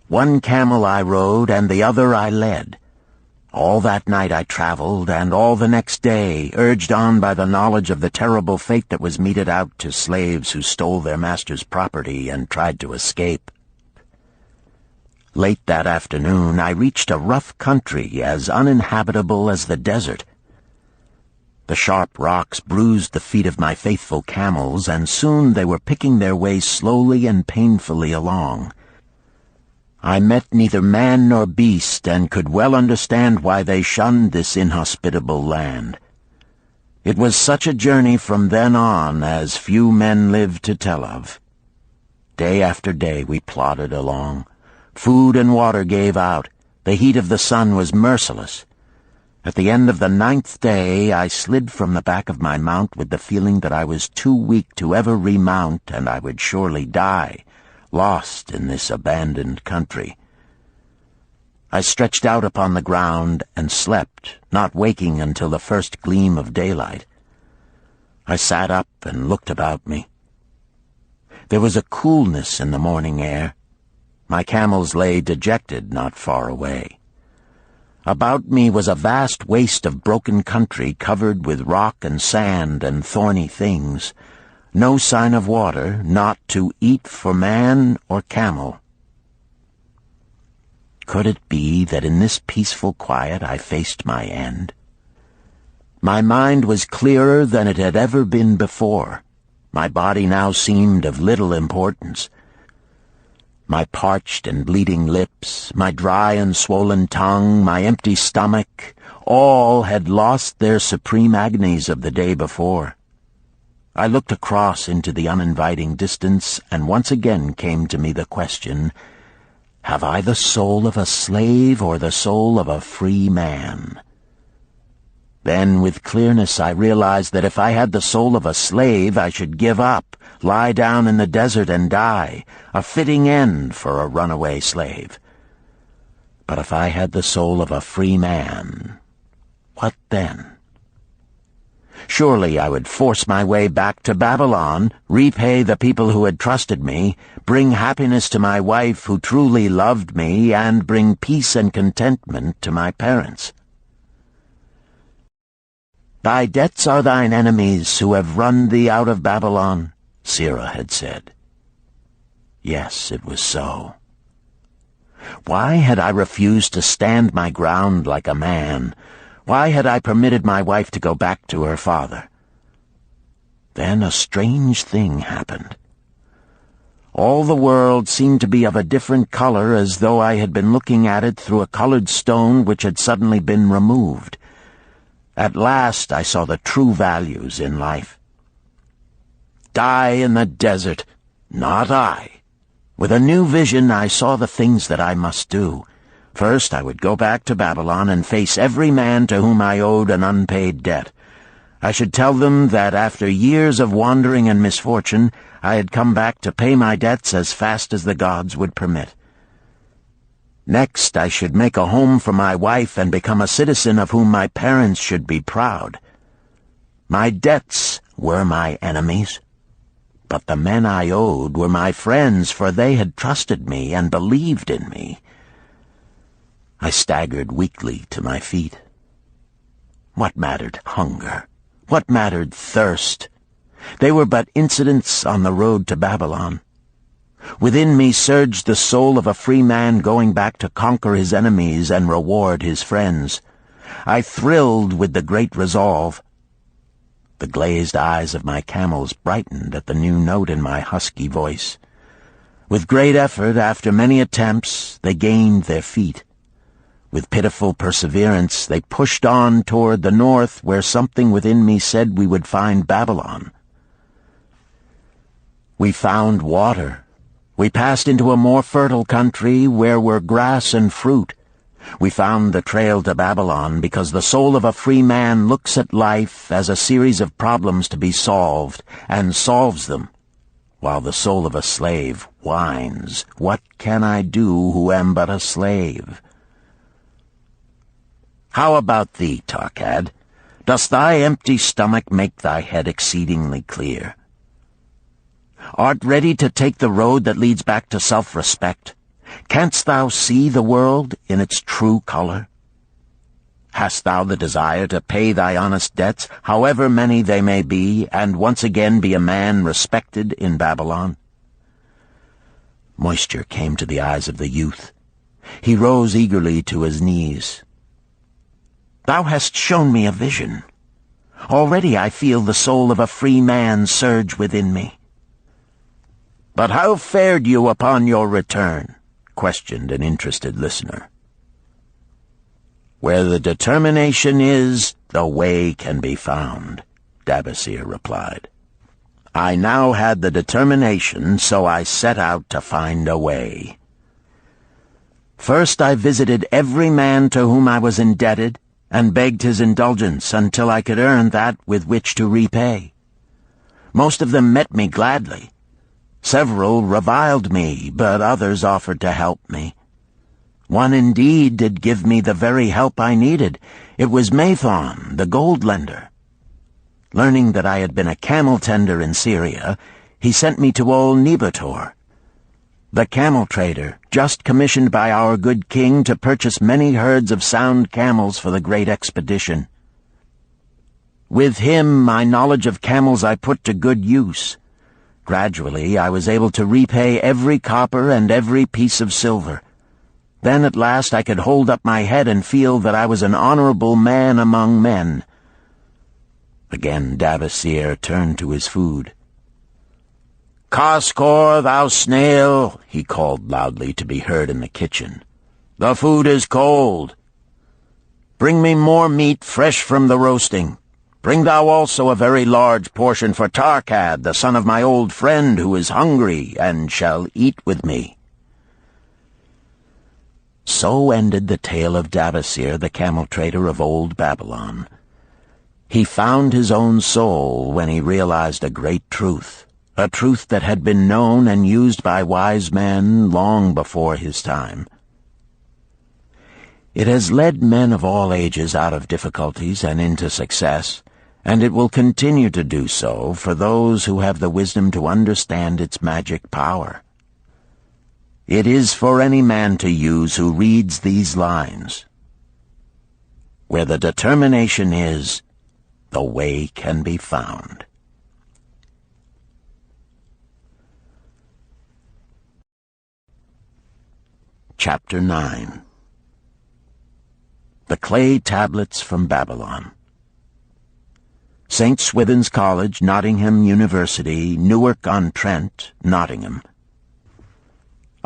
One camel I rode, and the other I led. All that night I traveled, and all the next day, urged on by the knowledge of the terrible fate that was meted out to slaves who stole their master's property and tried to escape. Late that afternoon I reached a rough country as uninhabitable as the desert. The sharp rocks bruised the feet of my faithful camels, and soon they were picking their way slowly and painfully along. I met neither man nor beast, and could well understand why they shunned this inhospitable land. It was such a journey from then on as few men lived to tell of. Day after day we plodded along. Food and water gave out. The heat of the sun was merciless. At the end of the 9th day I slid from the back of my mount with the feeling that I was too weak to ever remount, and I would surely die, lost in this abandoned country. I stretched out upon the ground and slept, not waking until the first gleam of daylight. I sat up and looked about me. There was a coolness in the morning air. My camels lay dejected not far away. About me was a vast waste of broken country covered with rock and sand and thorny things. No sign of water, not to eat for man or camel. Could it be that in this peaceful quiet I faced my end? My mind was clearer than it had ever been before. My body now seemed of little importance. My parched and bleeding lips, my dry and swollen tongue, my empty stomach, all had lost their supreme agonies of the day before. I looked across into the uninviting distance, and once again came to me the question, have I the soul of a slave or the soul of a free man? Then, with clearness, I realized that if I had the soul of a slave, I should give up, lie down in the desert and die, a fitting end for a runaway slave. But if I had the soul of a free man, what then? Surely I would force my way back to Babylon, repay the people who had trusted me, bring happiness to my wife who truly loved me, and bring peace and contentment to my parents. Thy debts are thine enemies who have run thee out of Babylon, Sirrah had said. Yes, it was so. Why had I refused to stand my ground like a man? Why had I permitted my wife to go back to her father? Then a strange thing happened. All the world seemed to be of a different color, as though I had been looking at it through a colored stone which had suddenly been removed. At last I saw the true values in life. Die in the desert, not I. With a new vision I saw the things that I must do. First, I would go back to Babylon and face every man to whom I owed an unpaid debt. I should tell them that after years of wandering and misfortune, I had come back to pay my debts as fast as the gods would permit. Next, I should make a home for my wife and become a citizen of whom my parents should be proud. My debts were my enemies, but the men I owed were my friends, for they had trusted me and believed in me. I staggered weakly to my feet. What mattered hunger? What mattered thirst? They were but incidents on the road to Babylon. Within me surged the soul of a free man going back to conquer his enemies and reward his friends. I thrilled with the great resolve. The glazed eyes of my camels brightened at the new note in my husky voice. With great effort, after many attempts, they gained their feet. With pitiful perseverance, they pushed on toward the north, where something within me said we would find Babylon. We found water. We passed into a more fertile country where were grass and fruit. We found the trail to Babylon because the soul of a free man looks at life as a series of problems to be solved, and solves them, while the soul of a slave whines, "What can I do who am but a slave?" How about thee, Tarkad? Dost thy empty stomach make thy head exceedingly clear? Art ready to take the road that leads back to self-respect? Canst thou see the world in its true color? Hast thou the desire to pay thy honest debts, however many they may be, and once again be a man respected in Babylon? Moisture came to the eyes of the youth. He rose eagerly to his knees. "Thou hast shown me a vision. Already I feel the soul of a free man surge within me." "But how fared you upon your return?" questioned an interested listener. "Where the determination is, the way can be found," Dabasir replied. "I now had the determination, so I set out to find a way. First I visited every man to whom I was indebted, and begged his indulgence until I could earn that with which to repay. Most of them met me gladly. Several reviled me, but others offered to help me. One indeed did give me the very help I needed. It was Mathon, the gold lender. Learning that I had been a camel tender in Syria, he sent me to old Nebator, the camel trader, just commissioned by our good king to purchase many herds of sound camels for the great expedition. With him, my knowledge of camels I put to good use. Gradually, I was able to repay every copper and every piece of silver. Then at last I could hold up my head and feel that I was an honorable man among men." Again Dabasir turned to his food. "Kaskor, thou snail," he called loudly to be heard in the kitchen. "The food is cold. Bring me more meat fresh from the roasting. Bring thou also a very large portion for Tarkad, the son of my old friend, who is hungry and shall eat with me." So ended the tale of Dabasir, the camel trader of old Babylon. He found his own soul when he realized a great truth, a truth that had been known and used by wise men long before his time. It has led men of all ages out of difficulties and into success, and it will continue to do so for those who have the wisdom to understand its magic power. It is for any man to use who reads these lines. Where the determination is, the way can be found. Chapter 9. The Clay Tablets from Babylon. St. Swithin's College, Nottingham University, Newark-on-Trent, Nottingham.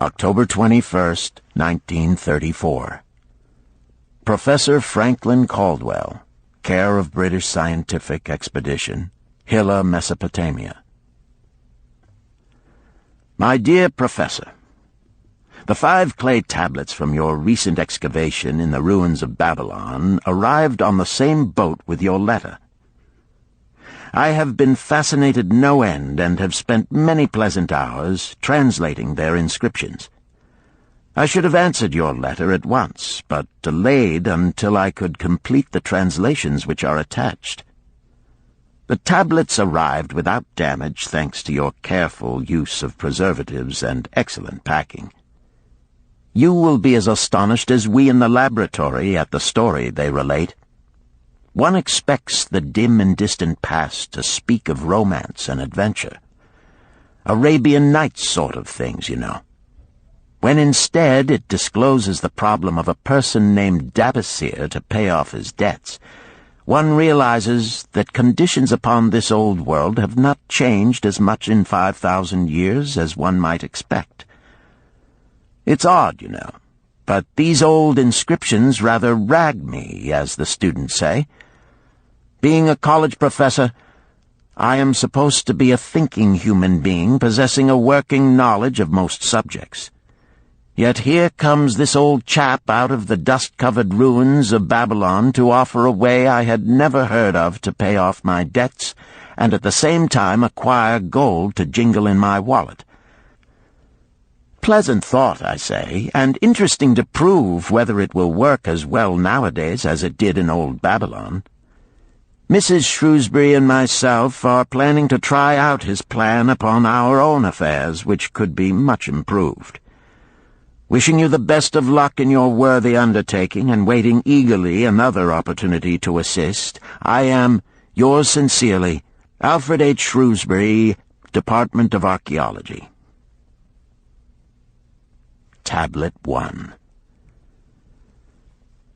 October 21st, 1934. Professor Franklin Caldwell, care of British Scientific Expedition, Hilla, Mesopotamia. My dear Professor, the 5 clay tablets from your recent excavation in the ruins of Babylon arrived on the same boat with your letter. I have been fascinated no end and have spent many pleasant hours translating their inscriptions. I should have answered your letter at once, but delayed until I could complete the translations which are attached. The tablets arrived without damage thanks to your careful use of preservatives and excellent packing. You will be as astonished as we in the laboratory at the story they relate. One expects the dim and distant past to speak of romance and adventure. Arabian Nights sort of things, you know. When instead it discloses the problem of a person named Dabasir to pay off his debts, one realizes that conditions upon this old world have not changed as much in 5,000 years as one might expect. It's odd, you know, but these old inscriptions rather rag me, as the students say. Being a college professor, I am supposed to be a thinking human being possessing a working knowledge of most subjects. Yet here comes this old chap out of the dust-covered ruins of Babylon to offer a way I had never heard of to pay off my debts and at the same time acquire gold to jingle in my wallet. Pleasant thought, I say, and interesting to prove whether it will work as well nowadays as it did in old Babylon. Mrs. Shrewsbury and myself are planning to try out his plan upon our own affairs, which could be much improved. Wishing you the best of luck in your worthy undertaking, and waiting eagerly another opportunity to assist, I am, yours sincerely, Alfred H. Shrewsbury, Department of Archaeology. Tablet 1.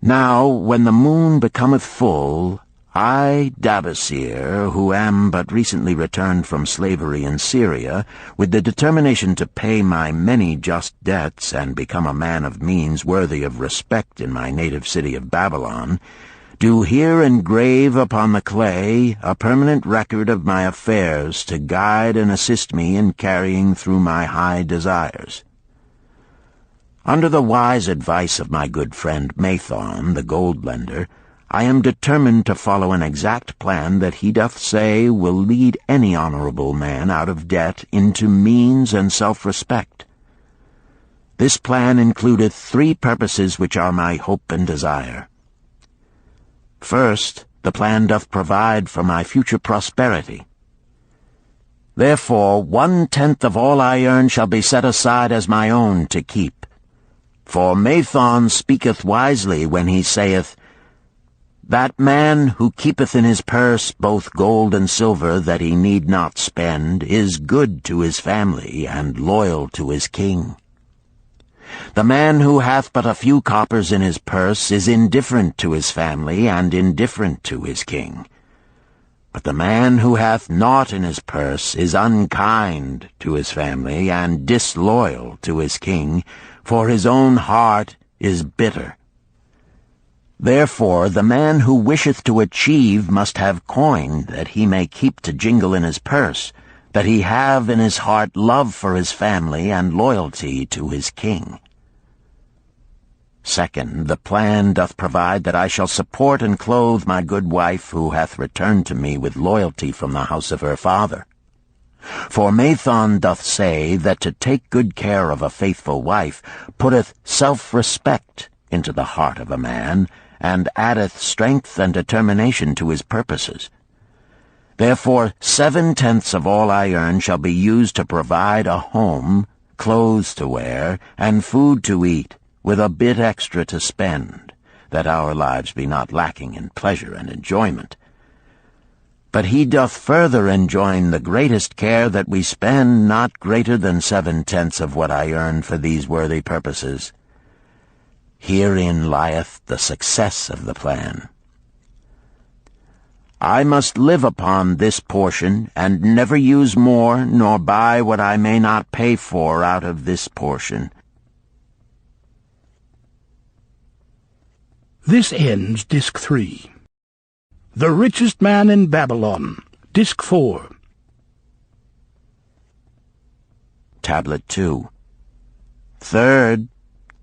Now, when the moon becometh full, I, Dabasir, who am but recently returned from slavery in Syria, with the determination to pay my many just debts and become a man of means worthy of respect in my native city of Babylon, do here engrave upon the clay a permanent record of my affairs to guide and assist me in carrying through my high desires. Under the wise advice of my good friend Mathon, the gold lender, I am determined to follow an exact plan that he doth say will lead any honorable man out of debt into means and self-respect. This plan includeth 3 purposes which are my hope and desire. First, the plan doth provide for my future prosperity. Therefore 1/10 of all I earn shall be set aside as my own to keep. For Mathon speaketh wisely when he saith, That man who keepeth in his purse both gold and silver that he need not spend is good to his family and loyal to his king. The man who hath but a few coppers in his purse is indifferent to his family and indifferent to his king. But the man who hath naught in his purse is unkind to his family and disloyal to his king, for his own heart is bitter. Therefore the man who wisheth to achieve must have coin that he may keep to jingle in his purse, that he have in his heart love for his family and loyalty to his king. Second, the plan doth provide that I shall support and clothe my good wife who hath returned to me with loyalty from the house of her father. For Mathon doth say that to take good care of a faithful wife putteth self-respect into the heart of a man, and addeth strength and determination to his purposes. Therefore 7/10 of all I earn shall be used to provide a home, clothes to wear, and food to eat, with a bit extra to spend, that our lives be not lacking in pleasure and enjoyment. But he doth further enjoin the greatest care that we spend not greater than 7/10 of what I earn for these worthy purposes. Herein lieth the success of the plan. I must live upon this portion, and never use more, nor buy what I may not pay for out of this portion. This ends Disc 3. The Richest Man in Babylon, Disc 4. Tablet 2. Third,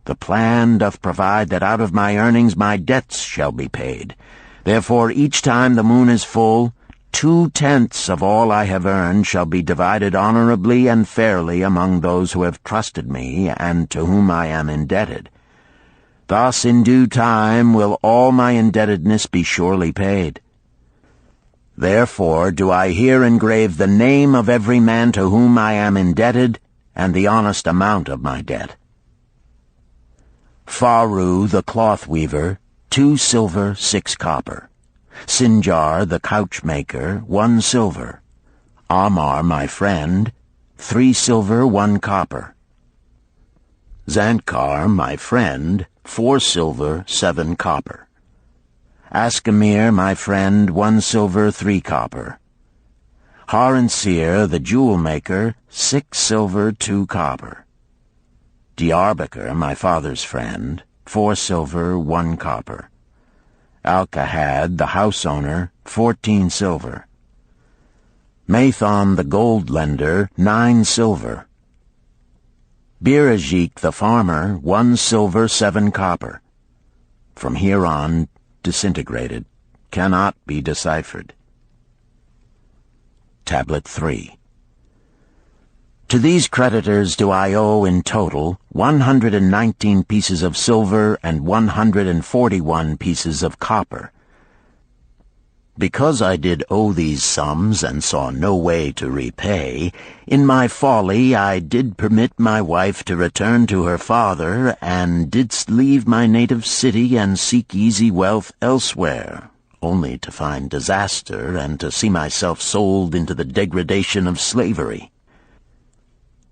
the plan doth provide that out of my earnings my debts shall be paid. Therefore each time the moon is full, 2/10 of all I have earned shall be divided honorably and fairly among those who have trusted me and to whom I am indebted. Thus in due time will all my indebtedness be surely paid. Therefore do I here engrave the name of every man to whom I am indebted, and the honest amount of my debt. Faru the cloth weaver, 2 silver, 6 copper. Sinjar the couch maker, 1 silver. Amar my friend, 3 silver, 1 copper. Zantkar my friend, 4 silver, 7 copper. Askamir my friend, 1 silver, 3 copper. Haransir the jewel maker, 6 silver, 2 copper. Diarbekir, my father's friend, 4 silver, 1 copper. Alkahad, the house owner, 14 silver. Mathon, the gold lender, 9 silver. Birajik, the farmer, 1 silver, 7 copper. From here on, disintegrated, cannot be deciphered. Tablet 3. To these creditors do I owe in total 119 pieces of silver and 141 pieces of copper. Because I did owe these sums and saw no way to repay, in my folly I did permit my wife to return to her father, and didst leave my native city and seek easy wealth elsewhere, only to find disaster and to see myself sold into the degradation of slavery.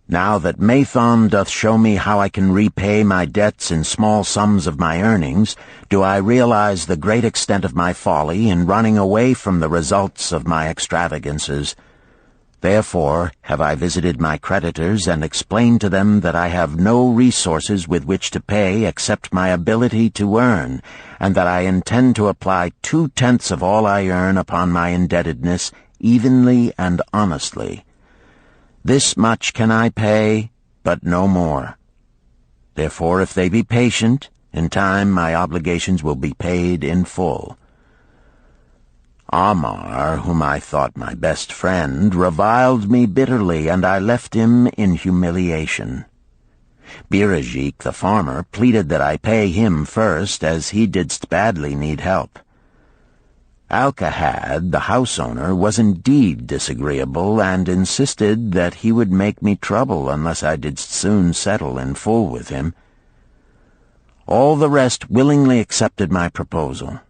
Now that Mathon doth show me how I can repay my debts in small sums of my earnings, do I realize the great extent of my folly in running away from the results of my extravagances. Therefore have I visited my creditors and explained to them that I have no resources with which to pay except my ability to earn, and that I intend to apply 2/10 of all I earn upon my indebtedness evenly and honestly. This much can I pay, but no more. Therefore, if they be patient, in time my obligations will be paid in full. Amar, whom I thought my best friend, reviled me bitterly, and I left him in humiliation. Birajik, the farmer, pleaded that I pay him first, as he didst badly need help. Alcahad, the house owner, was indeed disagreeable, and insisted that he would make me trouble unless I did soon settle in full with him. All the rest willingly accepted my proposal.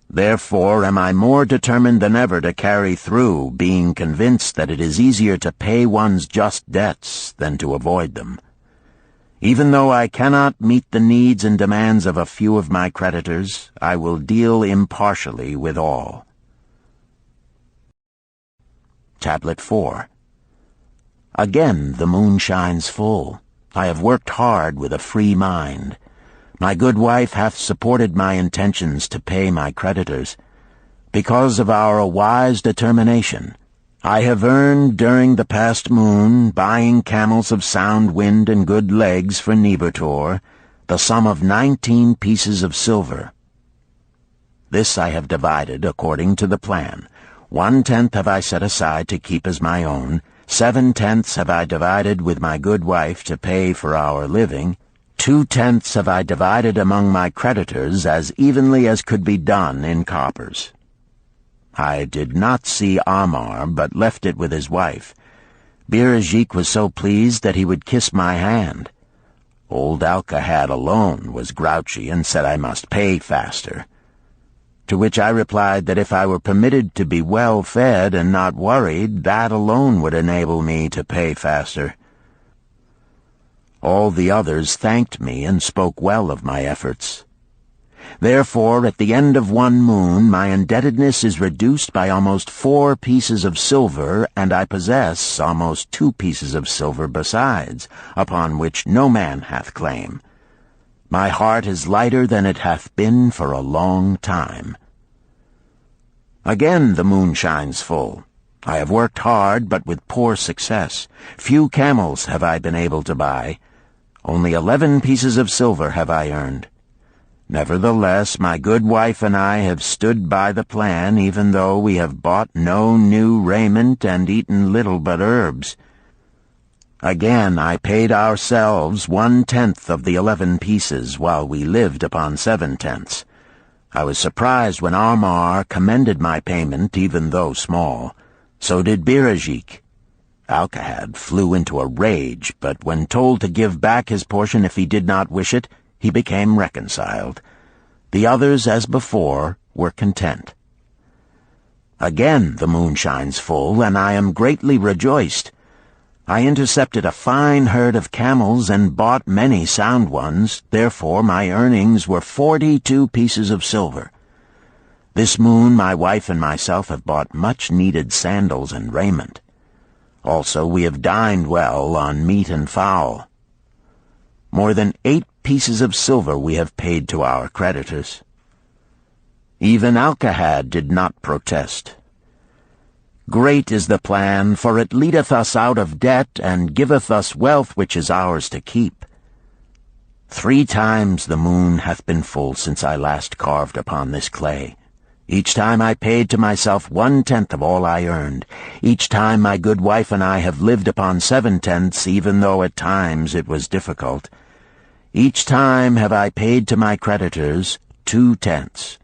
Therefore am I more determined than ever to carry through, being convinced that it is easier to pay one's just debts than to avoid them. Even though I cannot meet the needs and demands of a few of my creditors, I will deal impartially with all. Tablet 4. Again the moon shines full. I have worked hard with a free mind. My good wife hath supported my intentions to pay my creditors. Because of our wise determination, I have earned during the past moon, buying camels of sound wind and good legs for Nebertor, the sum of 19 pieces of silver. This I have divided according to the plan. 1/10 have I set aside to keep as my own, 7/10 have I divided with my good wife to pay for our living, 2/10 have I divided among my creditors as evenly as could be done in coppers. I did not see Amar, but left it with his wife. Birajik was so pleased that he would kiss my hand. Old Alcahad alone was grouchy and said I must pay faster. To which I replied that if I were permitted to be well fed and not worried, that alone would enable me to pay faster. All the others thanked me and spoke well of my efforts. Therefore, at the end of one moon, my indebtedness is reduced by almost 4 pieces of silver, and I possess almost 2 pieces of silver besides, upon which no man hath claim. My heart is lighter than it hath been for a long time. Again the moon shines full. I have worked hard, but with poor success. Few camels have I been able to buy. Only 11 pieces of silver have I earned. Nevertheless, my good wife and I have stood by the plan, even though we have bought no new raiment and eaten little but herbs. Again I paid ourselves 1/10 of the 11 pieces, while we lived upon 7/10. I was surprised when Amar commended my payment, even though small. So did Birajik. Alcahad flew into a rage, but when told to give back his portion if he did not wish it, he became reconciled. The others, as before, were content. Again the moon shines full, and I am greatly rejoiced. I intercepted a fine herd of camels and bought many sound ones, therefore my earnings were 42 pieces of silver. This moon my wife and myself have bought much-needed sandals and raiment. Also we have dined well on meat and fowl. More than 8 pieces of silver we have paid to our creditors. Even Alcahad did not protest. Great is the plan, for it leadeth us out of debt, and giveth us wealth which is ours to keep. 3 times the moon hath been full since I last carved upon this clay. Each time I paid to myself 1/10 of all I earned. Each time my good wife and I have lived upon 7/10, even though at times it was difficult. Each time have I paid to my creditors 2/10.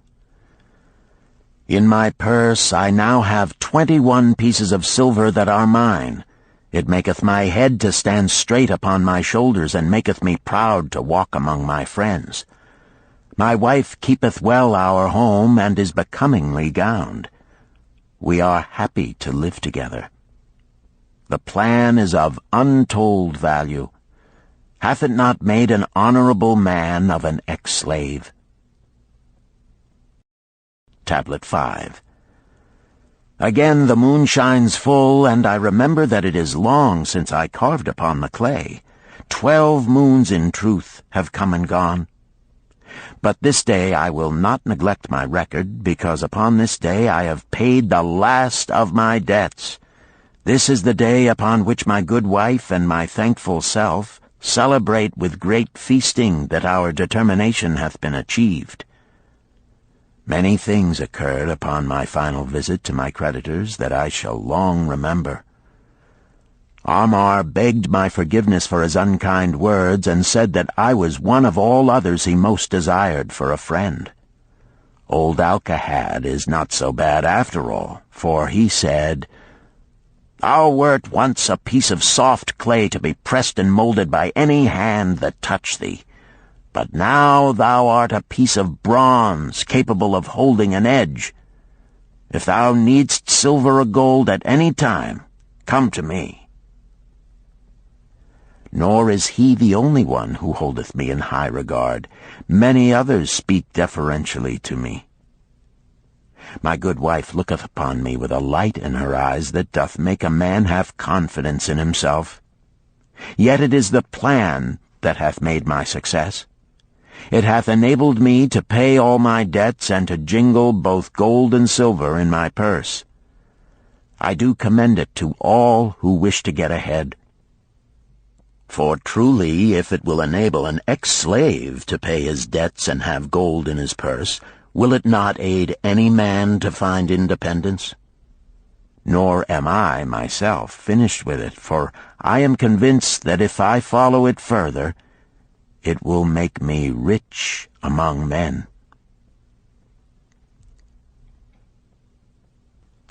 In my purse I now have 21 pieces of silver that are mine. It maketh my head to stand straight upon my shoulders, and maketh me proud to walk among my friends. My wife keepeth well our home, and is becomingly gowned. We are happy to live together. The plan is of untold value. Hath it not made an honorable man of an ex-slave? Tablet 5. Again the moon shines full, and I remember that it is long since I carved upon the clay. 12 moons in truth have come and gone. But this day I will not neglect my record, because upon this day I have paid the last of my debts. This is the day upon which my good wife and my thankful self celebrate with great feasting that our determination hath been achieved. Many things occurred upon my final visit to my creditors that I shall long remember. Amar begged my forgiveness for his unkind words, and said that I was one of all others he most desired for a friend. Old Alcahad is not so bad after all, for he said, "Thou wert once a piece of soft clay to be pressed and molded by any hand that touched thee. But now thou art a piece of bronze capable of holding an edge. If thou needst silver or gold at any time, come to me." Nor is he the only one who holdeth me in high regard. Many others speak deferentially to me. My good wife looketh upon me with a light in her eyes that doth make a man have confidence in himself. Yet it is the plan that hath made my success. It hath enabled me to pay all my debts and to jingle both gold and silver in my purse. I do commend it to all who wish to get ahead. For truly, if it will enable an ex-slave to pay his debts and have gold in his purse, will it not aid any man to find independence? Nor am I, myself, finished with it, for I am convinced that if I follow it further, it will make me rich among men.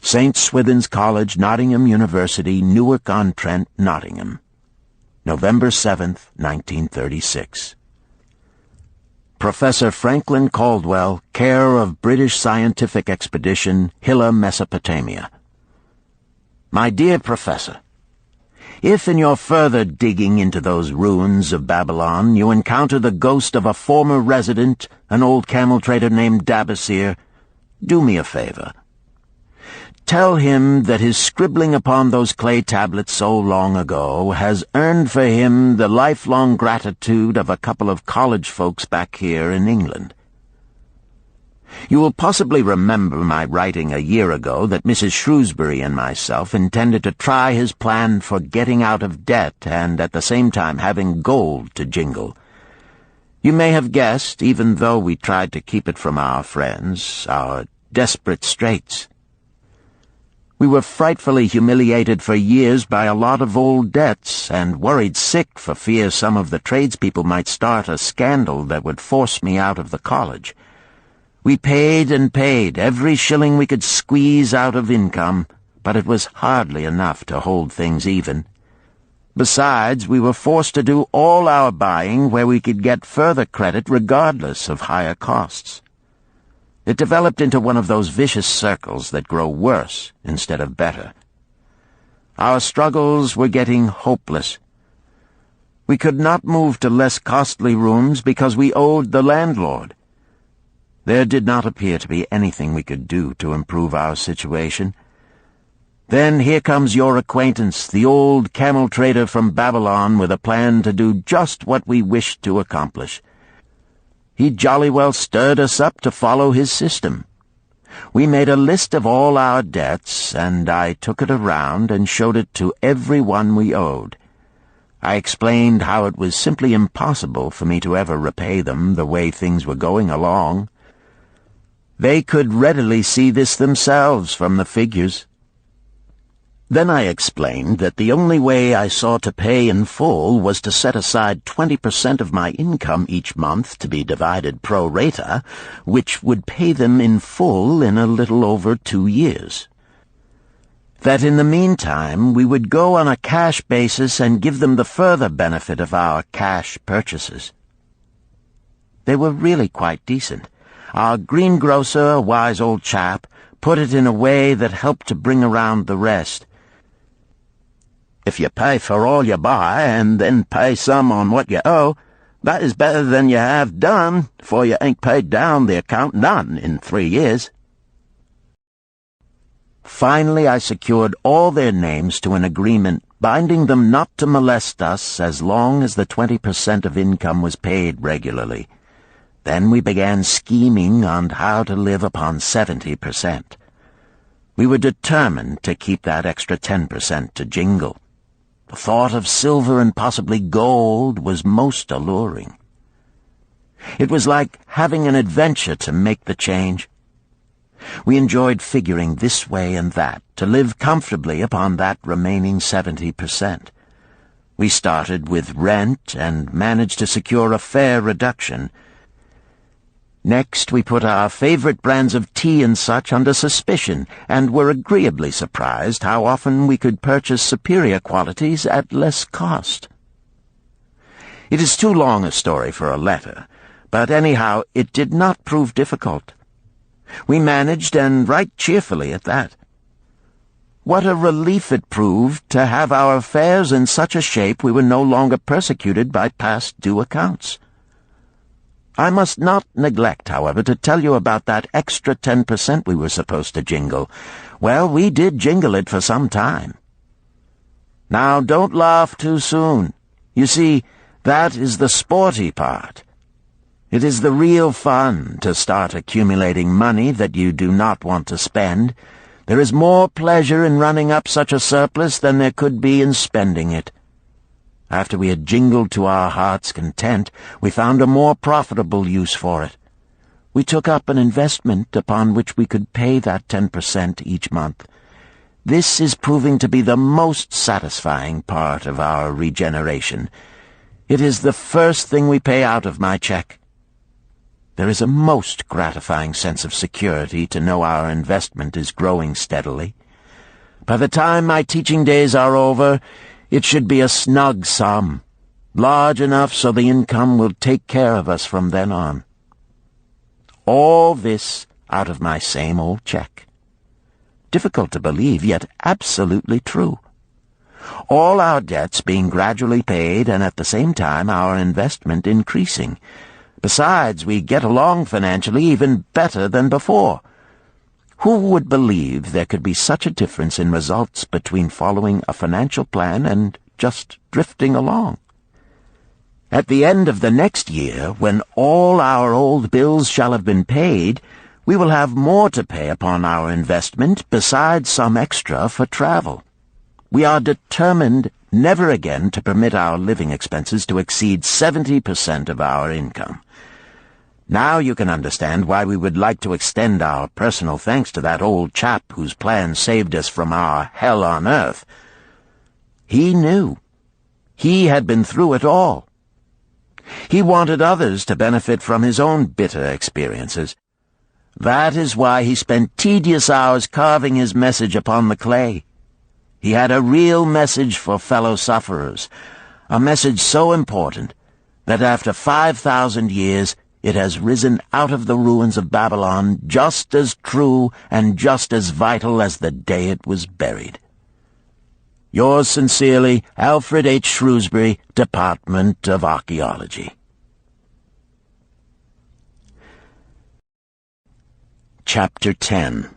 St. Swithin's College, Nottingham University, Newark-on-Trent, Nottingham. November 7th, 1936. Professor Franklin Caldwell, care of British Scientific Expedition, Hilla, Mesopotamia. My dear Professor, if in your further digging into those ruins of Babylon you encounter the ghost of a former resident, an old camel trader named Dabasir, do me a favor. Tell him that his scribbling upon those clay tablets so long ago has earned for him the lifelong gratitude of a couple of college folks back here in England. You will possibly remember my writing a year ago that Mrs. Shrewsbury and myself intended to try his plan for getting out of debt and at the same time having gold to jingle. You may have guessed, even though we tried to keep it from our friends, our desperate straits. We were frightfully humiliated for years by a lot of old debts, and worried sick for fear some of the tradespeople might start a scandal that would force me out of the college. We paid and paid, every shilling we could squeeze out of income, but it was hardly enough to hold things even. Besides, we were forced to do all our buying where we could get further credit regardless of higher costs. It developed into one of those vicious circles that grow worse instead of better. Our struggles were getting hopeless. We could not move to less costly rooms because we owed the landlord. There did not appear to be anything we could do to improve our situation. Then here comes your acquaintance, the old camel trader from Babylon, with a plan to do just what we wished to accomplish. He jolly well stirred us up to follow his system. We made a list of all our debts, and I took it around and showed it to every one we owed. I explained how it was simply impossible for me to ever repay them the way things were going along. They could readily see this themselves from the figures. Then I explained that the only way I saw to pay in full was to set aside 20% of my income each month to be divided pro rata, which would pay them in full in a little over 2 years. That in the meantime we would go on a cash basis and give them the further benefit of our cash purchases. They were really quite decent. Our greengrocer, a wise old chap, put it in a way that helped to bring around the rest. If you pay for all you buy and then pay some on what you owe, that is better than you have done, for you ain't paid down the account none in 3 years. Finally, I secured all their names to an agreement binding them not to molest us as long as the 20% of income was paid regularly. Then we began scheming on how to live upon 70%. We were determined to keep that extra 10% to jingle. The thought of silver and possibly gold was most alluring. It was like having an adventure to make the change. We enjoyed figuring this way and that to live comfortably upon that remaining 70%. We started with rent and managed to secure a fair reduction. Next, we put our favorite brands of tea and such under suspicion, and were agreeably surprised how often we could purchase superior qualities at less cost. It is too long a story for a letter, but anyhow it did not prove difficult. We managed, and right cheerfully at that. What a relief it proved to have our affairs in such a shape we were no longer persecuted by past due accounts. I must not neglect, however, to tell you about that extra 10% we were supposed to jingle. Well, we did jingle it for some time. Now, don't laugh too soon. You see, that is the sporty part. It is the real fun to start accumulating money that you do not want to spend. There is more pleasure in running up such a surplus than there could be in spending it. After we had jingled to our heart's content, we found a more profitable use for it. We took up an investment upon which we could pay that 10% each month. This is proving to be the most satisfying part of our regeneration. It is the first thing we pay out of my check. There is a most gratifying sense of security to know our investment is growing steadily. By the time my teaching days are over, it should be a snug sum, large enough so the income will take care of us from then on. All this out of my same old check. Difficult to believe, yet absolutely true. All our debts being gradually paid, and at the same time our investment increasing. Besides, we get along financially even better than before. Who would believe there could be such a difference in results between following a financial plan and just drifting along? At the end of the next year, when all our old bills shall have been paid, we will have more to pay upon our investment besides some extra for travel. We are determined never again to permit our living expenses to exceed 70% of our income. Now you can understand why we would like to extend our personal thanks to that old chap whose plan saved us from our hell on earth. He knew. He had been through it all. He wanted others to benefit from his own bitter experiences. That is why he spent tedious hours carving his message upon the clay. He had a real message for fellow sufferers, a message so important that after 5,000 years it has risen out of the ruins of Babylon just as true and just as vital as the day it was buried. Yours sincerely, Alfred H. Shrewsbury, Department of Archaeology. Chapter 10.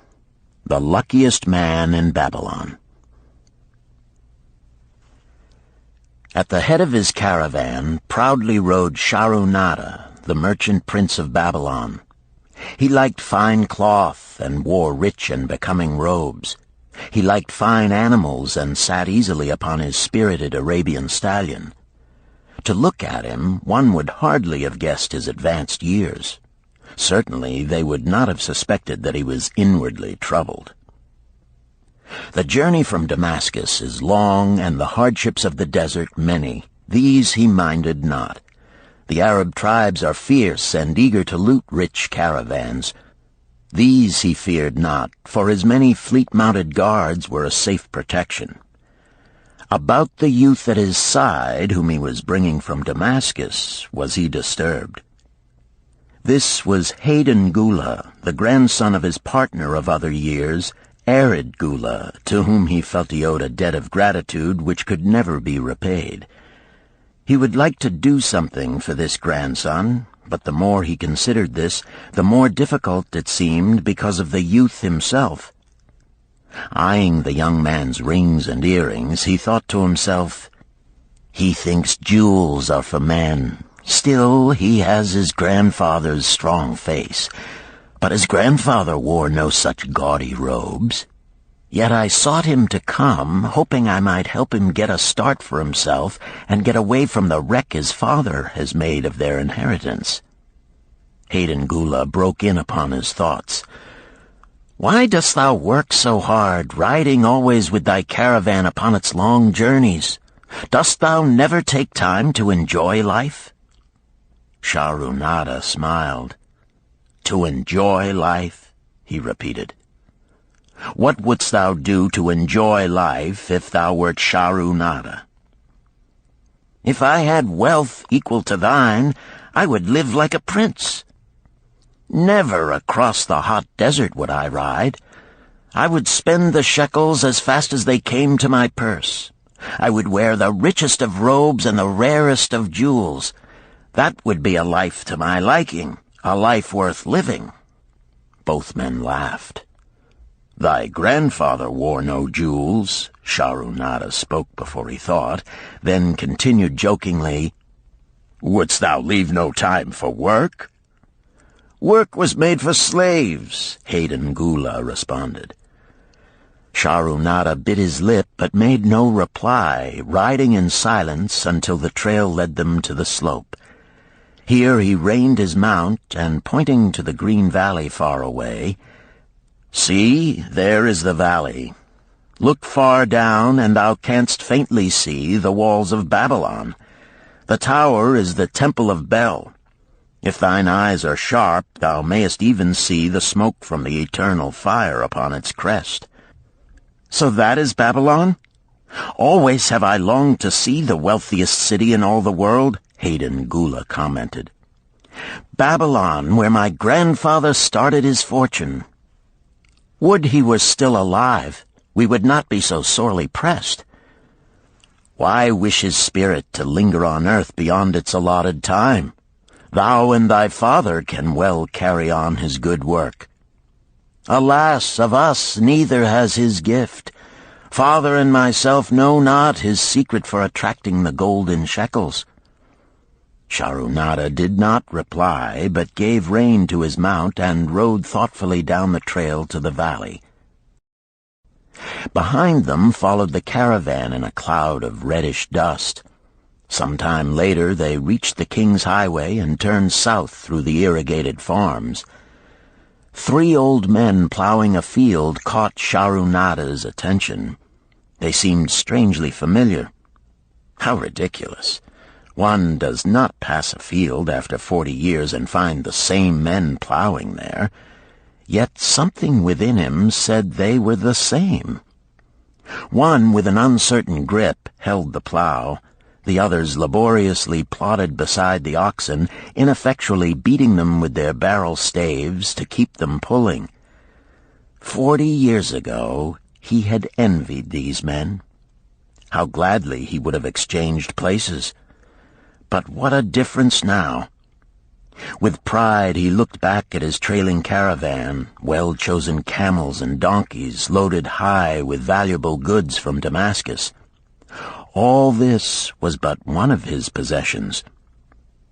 The Luckiest Man in Babylon. At the head of his caravan proudly rode Shahrunada, the merchant prince of Babylon. He liked fine cloth and wore rich and becoming robes. He liked fine animals and sat easily upon his spirited Arabian stallion. To look at him, one would hardly have guessed his advanced years. Certainly they would not have suspected that he was inwardly troubled. The journey from Damascus is long, and the hardships of the desert many. These he minded not. The Arab tribes are fierce and eager to loot rich caravans. These he feared not, for his many fleet-mounted guards were a safe protection. About the youth at his side, whom he was bringing from Damascus, was he disturbed. This was Hayden Gula, the grandson of his partner of other years, Arid Gula, to whom he felt he owed a debt of gratitude which could never be repaid. He would like to do something for this grandson, but the more he considered this, the more difficult it seemed because of the youth himself. Eyeing the young man's rings and earrings, he thought to himself, "He thinks jewels are for men. Still, he has his grandfather's strong face. But his grandfather wore no such gaudy robes. Yet I sought him to come, hoping I might help him get a start for himself and get away from the wreck his father has made of their inheritance." Hayden Gula broke in upon his thoughts. "Why dost thou work so hard, riding always with thy caravan upon its long journeys? Dost thou never take time to enjoy life?" Shahrunada smiled. "To enjoy life?" he repeated. "What wouldst thou do to enjoy life if thou wert Shahrunada?" "If I had wealth equal to thine, I would live like a prince. Never across the hot desert would I ride. I would spend the shekels as fast as they came to my purse. I would wear the richest of robes and the rarest of jewels. That would be a life to my liking, a life worth living." Both men laughed. "Thy grandfather wore no jewels," Shahrunada spoke before he thought, then continued jokingly, "Wouldst thou leave no time for work?" "Work was made for slaves," Hayden Gula responded. Shahrunada bit his lip but made no reply, riding in silence until the trail led them to the slope. Here he reined his mount, and pointing to the green valley far away, "See, there is the valley. Look far down, and thou canst faintly see the walls of Babylon. The tower is the temple of Bel. If thine eyes are sharp, thou mayest even see the smoke from the eternal fire upon its crest." "So that is Babylon? Always have I longed to see the wealthiest city in all the world," Hayden Gula commented. "Babylon, where my grandfather started his fortune. Would he were still alive, we would not be so sorely pressed. Why wish his spirit to linger on earth beyond its allotted time? Thou and thy father can well carry on his good work. Alas, of us neither has his gift. Father and myself know not his secret for attracting the golden shekels." Shahrunada did not reply, but gave rein to his mount and rode thoughtfully down the trail to the valley. Behind them followed the caravan in a cloud of reddish dust. Some time later they reached the King's Highway and turned south through the irrigated farms. 3 old men plowing a field caught Shahrunada's attention. They seemed strangely familiar. How ridiculous! One does not pass a field after 40 years and find the same men plowing there. Yet something within him said they were the same. One, with an uncertain grip, held the plow. The others laboriously plodded beside the oxen, ineffectually beating them with their barrel staves to keep them pulling. 40 years ago, he had envied these men. How gladly he would have exchanged places. But what a difference now! With pride he looked back at his trailing caravan, well-chosen camels and donkeys loaded high with valuable goods from Damascus. All this was but one of his possessions.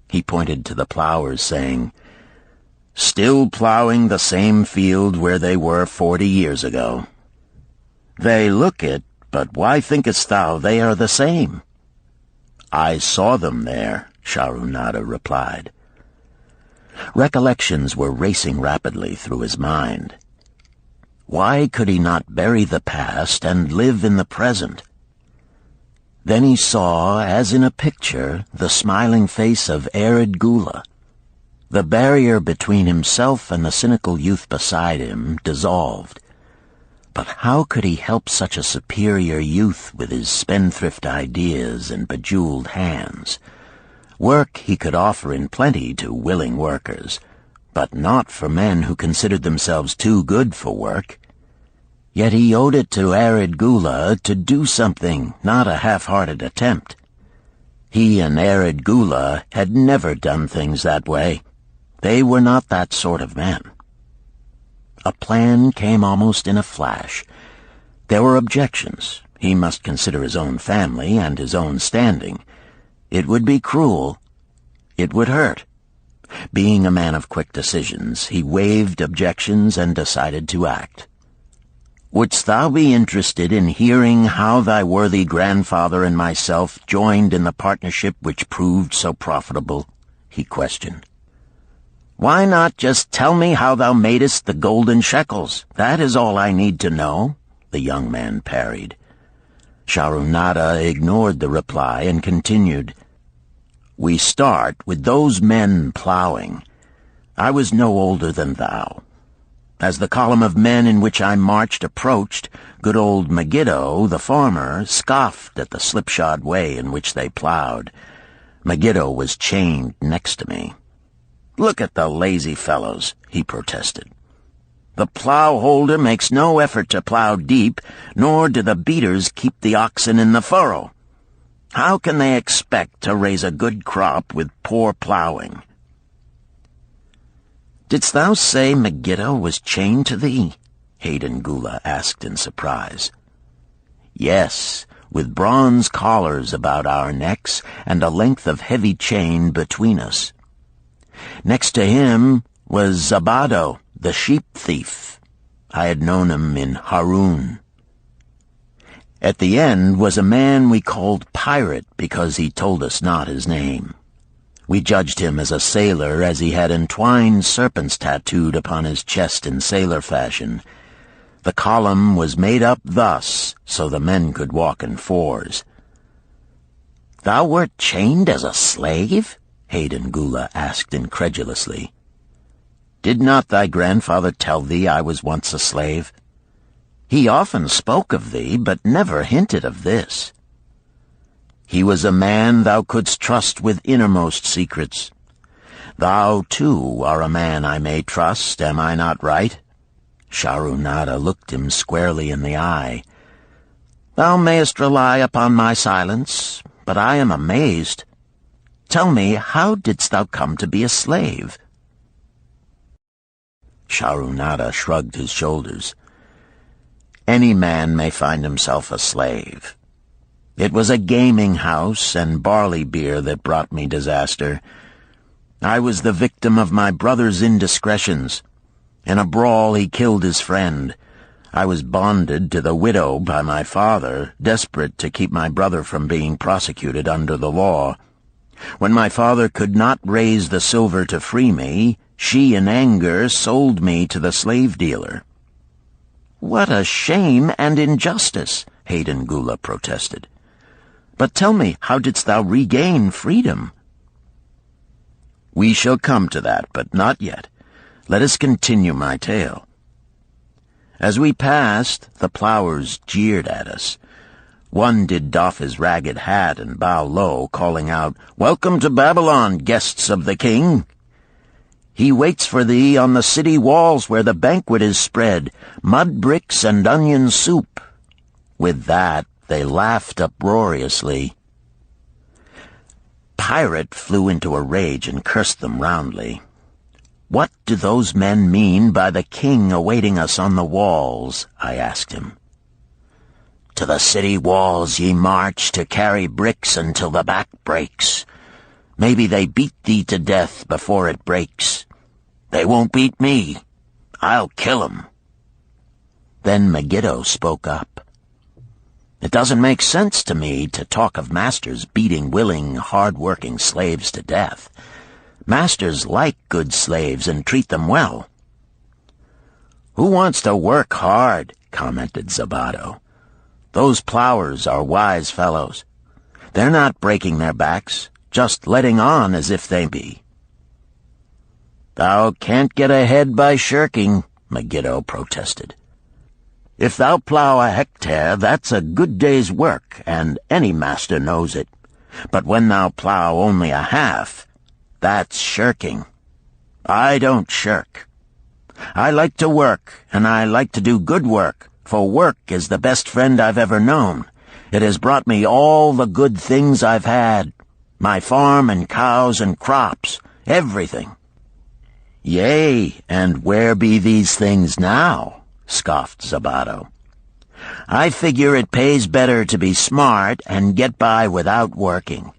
He pointed to the plowers, saying, "Still plowing the same field where they were 40 years ago. They look it, but why thinkest thou they are the same?" "I saw them there," Shahrunada replied. Recollections were racing rapidly through his mind. Why could he not bury the past and live in the present? Then he saw, as in a picture, the smiling face of Arid Gula. The barrier between himself and the cynical youth beside him dissolved. But how could he help such a superior youth with his spendthrift ideas and bejeweled hands? Work he could offer in plenty to willing workers, but not for men who considered themselves too good for work. Yet he owed it to Arid Gula to do something, not a half-hearted attempt. He and Arid Gula had never done things that way. They were not that sort of men. A plan came almost in a flash. There were objections. He must consider his own family and his own standing. It would be cruel. It would hurt. Being a man of quick decisions, he waived objections and decided to act. "Wouldst thou be interested in hearing how thy worthy grandfather and myself joined in the partnership which proved so profitable?" he questioned. "Why not just tell me how thou madest the golden shekels? That is all I need to know," the young man parried. Sharunada ignored the reply and continued, "We start with those men plowing. I was no older than thou. As the column of men in which I marched approached, good old Megiddo, the farmer, scoffed at the slipshod way in which they plowed. Megiddo was chained next to me. 'Look at the lazy fellows,' he protested. 'The plow holder makes no effort to plow deep, nor do the beaters keep the oxen in the furrow. How can they expect to raise a good crop with poor plowing?' "Didst thou say Megiddo was chained to thee?" Hayden Gula asked in surprise. "Yes, with bronze collars about our necks and a length of heavy chain between us. Next to him was Zabado, the sheep thief. I had known him in Harun. At the end was a man we called Pirate because he told us not his name. We judged him as a sailor as he had entwined serpents tattooed upon his chest in sailor fashion. The column was made up thus, so the men could walk in fours." "Thou wert chained as a slave?" Hayden Gula asked incredulously. "Did not thy grandfather tell thee I was once a slave? He often spoke of thee, but never hinted of this. He was a man thou couldst trust with innermost secrets. Thou, too, are a man I may trust, am I not right?" Sharunada looked him squarely in the eye. "Thou mayest rely upon my silence, but I am amazed. Tell me, how didst thou come to be a slave?" Sharunada shrugged his shoulders. "Any man may find himself a slave. It was a gaming house and barley beer that brought me disaster. I was the victim of my brother's indiscretions. In a brawl he killed his friend. I was bonded to the widow by my father, desperate to keep my brother from being prosecuted under the law. When my father could not raise the silver to free me, she in anger sold me to the slave dealer." "What a shame and injustice," Hayden Gula protested. "But tell me, how didst thou regain freedom?" "We shall come to that, but not yet. Let us continue my tale. As we passed, the plowers jeered at us. One did doff his ragged hat and bow low, calling out, 'Welcome to Babylon, guests of the king. He waits for thee on the city walls where the banquet is spread, mud bricks and onion soup.' With that, they laughed uproariously. Pirate flew into a rage and cursed them roundly. 'What do those men mean by the king awaiting us on the walls?' I asked him. 'To the city walls ye march to carry bricks until the back breaks. Maybe they beat thee to death before it breaks. They won't beat me. I'll kill 'em.' Then Megiddo spoke up. 'It doesn't make sense to me to talk of masters beating willing, hard-working slaves to death. Masters like good slaves and treat them well." "Who wants to work hard?" commented Zabato. "Those plowers are wise fellows. They're not breaking their backs, just letting on as if they be." "Thou can't get ahead by shirking," Megiddo protested. "If thou plow a hectare, that's a good day's work, and any master knows it. But when thou plow only a half, that's shirking. I don't shirk. I like to work, and I like to do good work, for work is the best friend I've ever known. It has brought me all the good things I've had, my farm and cows and crops, everything." "Yea, and where be these things now?" scoffed Zabato. "I figure it pays better to be smart and get by without working.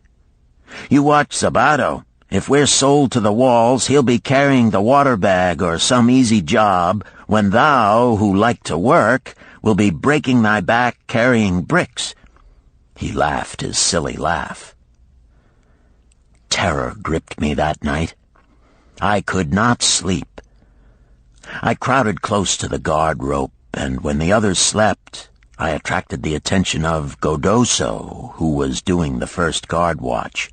You watch Zabato. If we're sold to the walls, he'll be carrying the water bag or some easy job, when thou, who like to work, will be breaking thy back carrying bricks." He laughed his silly laugh. Terror gripped me that night. I could not sleep. I crowded close to the guard rope, and when the others slept, I attracted the attention of Godoso, who was doing the first guard watch.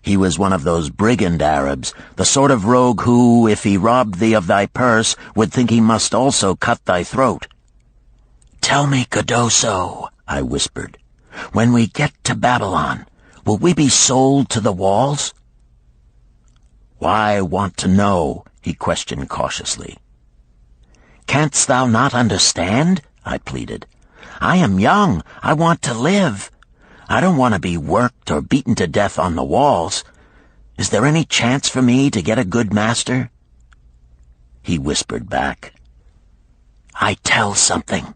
He was one of those brigand Arabs, the sort of rogue who, if he robbed thee of thy purse, would think he must also cut thy throat. "Tell me, Godoso," I whispered, "when we get to Babylon, will we be sold to the walls?" "Why want to know?" he questioned cautiously. "Canst thou not understand?" I pleaded. "I am young. I want to live. I don't want to be worked or beaten to death on the walls. Is there any chance for me to get a good master?" He whispered back, "I tell something.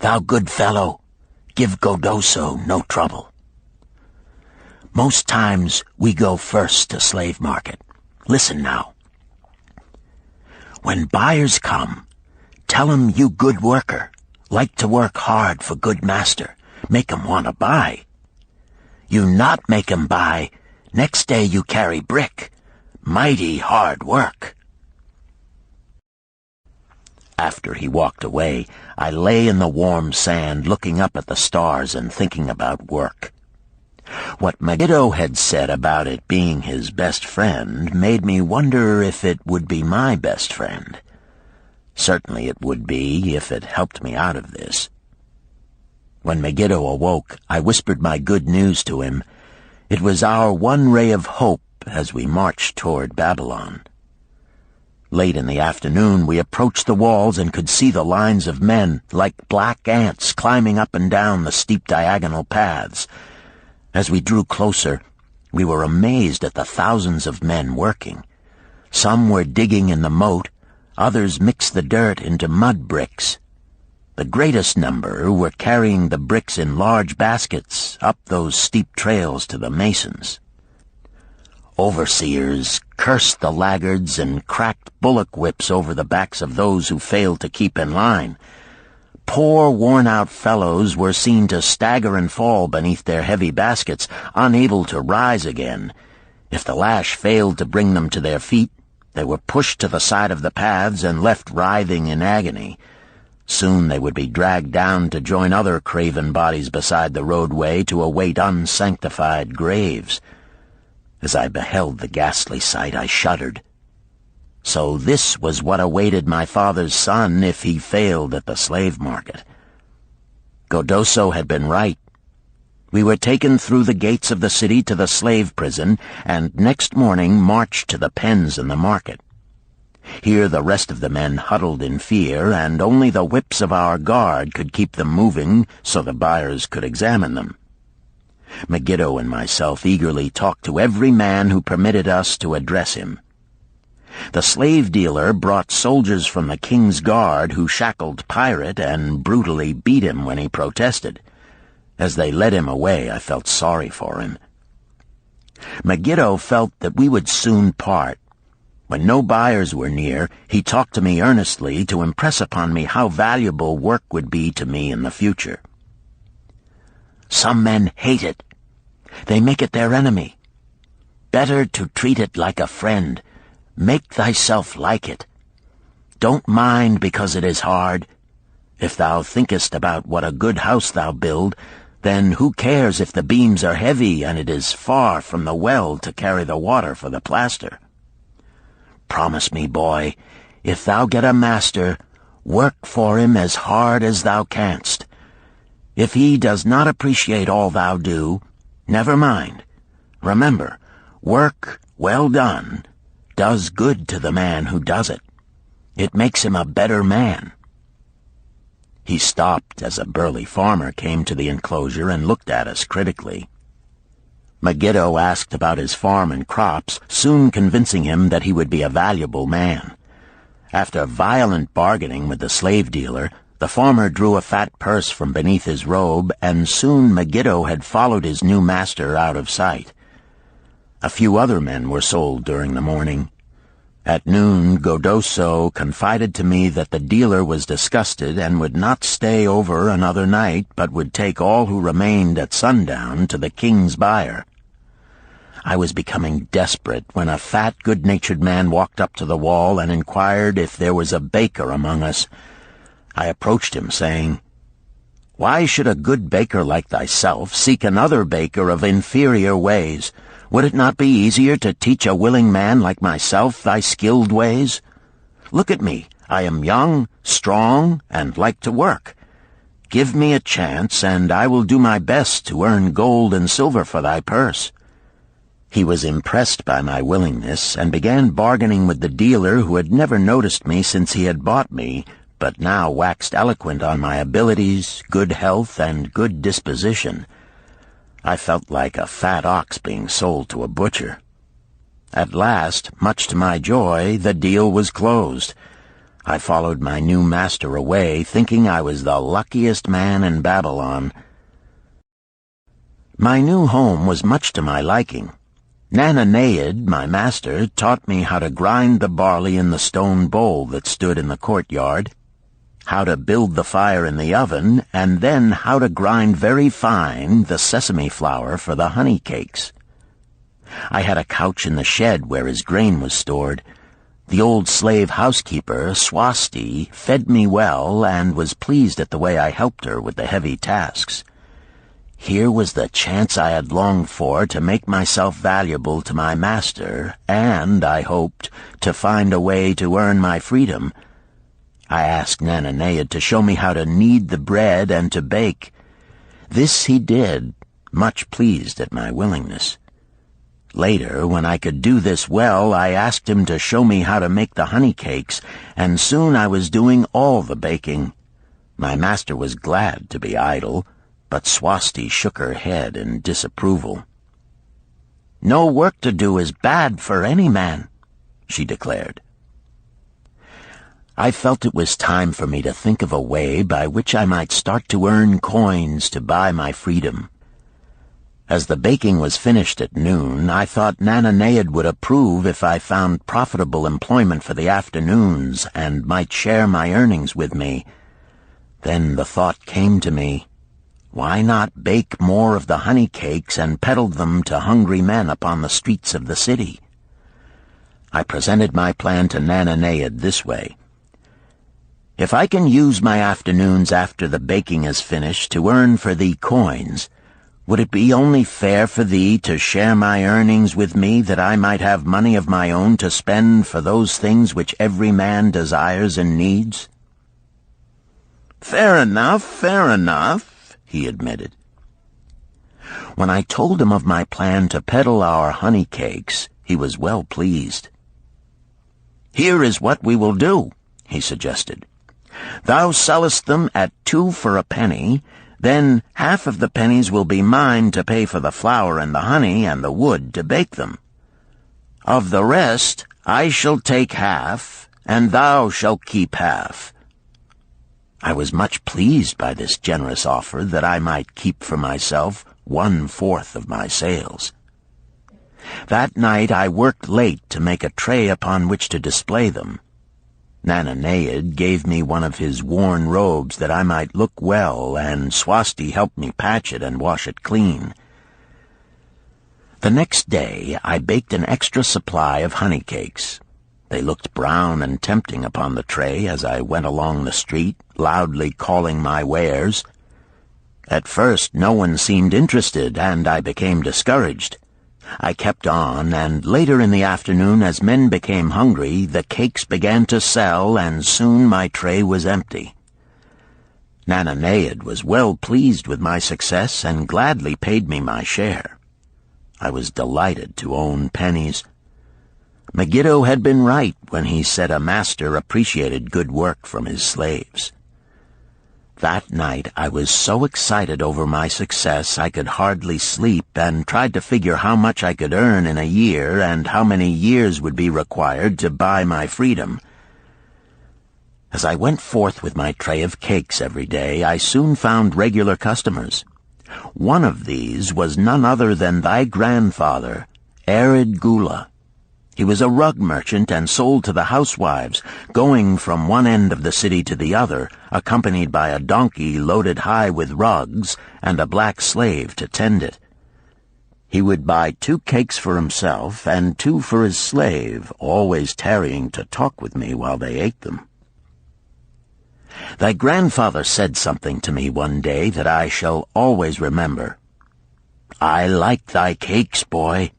Thou good fellow, give Godoso no trouble. Most times we go first to slave market. Listen now. When buyers come, tell 'em you good worker, like to work hard for good master, make 'em want to buy. You not make 'em buy, next day you carry brick. Mighty hard work." After he walked away, I lay in the warm sand looking up at the stars and thinking about work. What Megiddo had said about it being his best friend made me wonder if it would be my best friend. Certainly it would be if it helped me out of this. When Megiddo awoke, I whispered my good news to him. It was our one ray of hope as we marched toward Babylon. Late in the afternoon, we approached the walls and could see the lines of men, like black ants, climbing up and down the steep diagonal paths. As we drew closer, we were amazed at the thousands of men working. Some were digging in the moat, others mixed the dirt into mud bricks. The greatest number were carrying the bricks in large baskets up those steep trails to the masons. Overseers cursed the laggards and cracked bullock whips over the backs of those who failed to keep in line. Poor, worn-out fellows were seen to stagger and fall beneath their heavy baskets, unable to rise again. If the lash failed to bring them to their feet, they were pushed to the side of the paths and left writhing in agony. Soon they would be dragged down to join other craven bodies beside the roadway to await unsanctified graves. As I beheld the ghastly sight, I shuddered. So this was what awaited my father's son if he failed at the slave market. Godoso had been right. We were taken through the gates of the city to the slave prison, and next morning marched to the pens in the market. Here the rest of the men huddled in fear, and only the whips of our guard could keep them moving so the buyers could examine them. Megiddo and myself eagerly talked to every man who permitted us to address him. The slave dealer brought soldiers from the king's guard who shackled Pirate and brutally beat him when he protested. As they led him away, I felt sorry for him. Megiddo felt that we would soon part. When no buyers were near, he talked to me earnestly to impress upon me how valuable work would be to me in the future. Some men hate it. They make it their enemy. Better to treat it like a friend. Make thyself like it. Don't mind because it is hard. If thou thinkest about what a good house thou build, then who cares if the beams are heavy and it is far from the well to carry the water for the plaster? Promise me, boy, if thou get a master, work for him as hard as thou canst. If he does not appreciate all thou do, never mind. Remember, work well done does good to the man who does it. It makes him a better man. He stopped as a burly farmer came to the enclosure and looked at us critically. Megiddo asked about his farm and crops, soon convincing him that he would be a valuable man. After violent bargaining with the slave dealer, the farmer drew a fat purse from beneath his robe, and soon Megiddo had followed his new master out of sight. A few other men were sold during the morning. At noon, Godoso confided to me that the dealer was disgusted and would not stay over another night, but would take all who remained at sundown to the king's buyer. I was becoming desperate when a fat, good-natured man walked up to the wall and inquired if there was a baker among us. I approached him, saying, "Why should a good baker like thyself seek another baker of inferior ways? Would it not be easier to teach a willing man like myself thy skilled ways? Look at me. I am young, strong, and like to work. Give me a chance, and I will do my best to earn gold and silver for thy purse." He was impressed by my willingness, and began bargaining with the dealer who had never noticed me since he had bought me, but now waxed eloquent on my abilities, good health, and good disposition. I felt like a fat ox being sold to a butcher. At last, much to my joy, the deal was closed. I followed my new master away, thinking I was the luckiest man in Babylon. My new home was much to my liking. Nananaid, my master, taught me how to grind the barley in the stone bowl that stood in the courtyard, how to build the fire in the oven, and then how to grind very fine the sesame flour for the honey cakes. I had a couch in the shed where his grain was stored. The old slave housekeeper, Swasti, fed me well and was pleased at the way I helped her with the heavy tasks. Here was the chance I had longed for to make myself valuable to my master, and, I hoped, to find a way to earn my freedom. I asked Nananaid to show me how to knead the bread and to bake. This he did, much pleased at my willingness. Later, when I could do this well, I asked him to show me how to make the honey cakes, and soon I was doing all the baking. My master was glad to be idle, but Swasti shook her head in disapproval. "No work to do is bad for any man," she declared. I felt it was time for me to think of a way by which I might start to earn coins to buy my freedom. As the baking was finished at noon, I thought Nananaid would approve if I found profitable employment for the afternoons and might share my earnings with me. Then the thought came to me, why not bake more of the honey cakes and peddle them to hungry men upon the streets of the city? I presented my plan to Nananaid this way. "If I can use my afternoons after the baking is finished to earn for thee coins, would it be only fair for thee to share my earnings with me that I might have money of my own to spend for those things which every man desires and needs?" Fair enough," he admitted. When I told him of my plan to peddle our honey cakes, he was well pleased. "Here is what we will do," he suggested. "Thou sellest them at 2 for a penny, then half of the pennies will be mine to pay for the flour and the honey and the wood to bake them. Of the rest I shall take half, and thou shalt keep half." I was much pleased by this generous offer that I might keep for myself 1/4 of my sales. That night I worked late to make a tray upon which to display them. Nananaid gave me one of his worn robes that I might look well, and Swasti helped me patch it and wash it clean. The next day I baked an extra supply of honey cakes. They looked brown and tempting upon the tray as I went along the street, loudly calling my wares. At first no one seemed interested, and I became discouraged. I kept on, and later in the afternoon, as men became hungry, the cakes began to sell, and soon my tray was empty. Nananeid was well pleased with my success and gladly paid me my share. I was delighted to own pennies. Megiddo had been right when he said a master appreciated good work from his slaves. That night I was so excited over my success I could hardly sleep, and tried to figure how much I could earn in a year and how many years would be required to buy my freedom. As I went forth with my tray of cakes every day, I soon found regular customers. One of these was none other than thy grandfather, Arid Gula. He was a rug merchant and sold to the housewives, going from one end of the city to the other, accompanied by a donkey loaded high with rugs and a black slave to tend it. He would buy 2 cakes for himself and 2 for his slave, always tarrying to talk with me while they ate them. Thy grandfather said something to me one day that I shall always remember. "I like thy cakes, boy.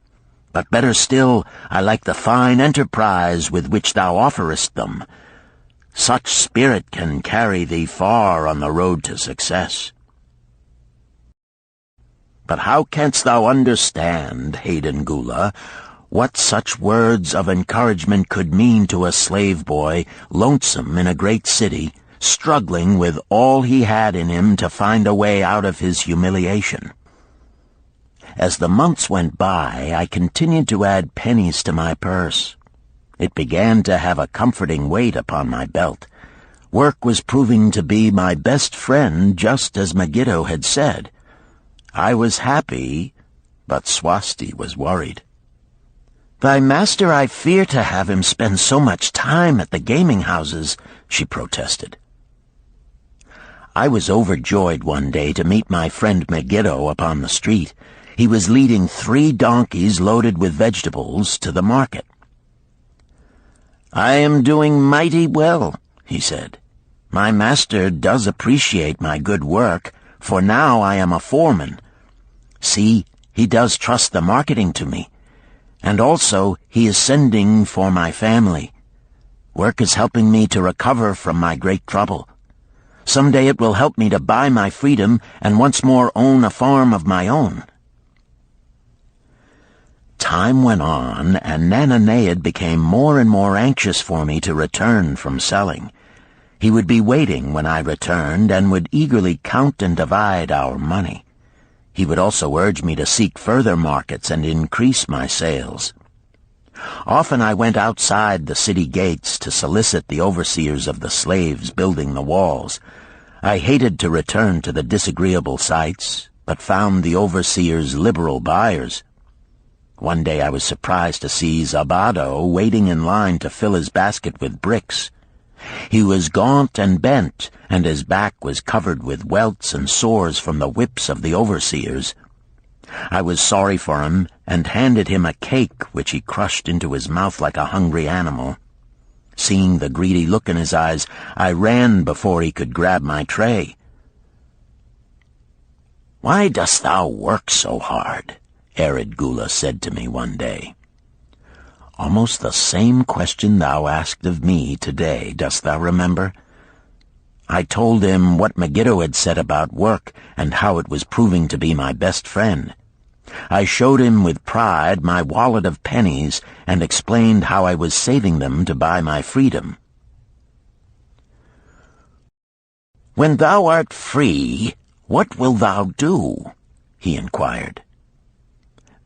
But better still, I like the fine enterprise with which thou offerest them. Such spirit can carry thee far on the road to success." But how canst thou understand, Hayden Gula, what such words of encouragement could mean to a slave boy, lonesome in a great city, struggling with all he had in him to find a way out of his humiliation? As the months went by, I continued to add pennies to my purse. It began to have a comforting weight upon my belt. Work was proving to be my best friend, just as Megiddo had said. I was happy, but Swasti was worried. "Thy master, I fear to have him spend so much time at the gaming houses," she protested. I was overjoyed one day to meet my friend Megiddo upon the street. He was leading 3 donkeys loaded with vegetables to the market. "I am doing mighty well," he said. "My master does appreciate my good work, for now I am a foreman. See, he does trust the marketing to me. And also he is sending for my family. Work is helping me to recover from my great trouble. Someday it will help me to buy my freedom and once more own a farm of my own." Time went on, and Nananeid became more and more anxious for me to return from selling. He would be waiting when I returned, and would eagerly count and divide our money. He would also urge me to seek further markets and increase my sales. Often I went outside the city gates to solicit the overseers of the slaves building the walls. I hated to return to the disagreeable sights, but found the overseers liberal buyers. One day I was surprised to see Zabado waiting in line to fill his basket with bricks. He was gaunt and bent, and his back was covered with welts and sores from the whips of the overseers. I was sorry for him, and handed him a cake which he crushed into his mouth like a hungry animal. Seeing the greedy look in his eyes, I ran before he could grab my tray. "Why dost thou work so hard?" Arid Gula said to me one day. "Almost the same question thou asked of me today, dost thou remember?" I told him what Megiddo had said about work and how it was proving to be my best friend. I showed him with pride my wallet of pennies and explained how I was saving them to buy my freedom. "When thou art free, what wilt thou do?" he inquired.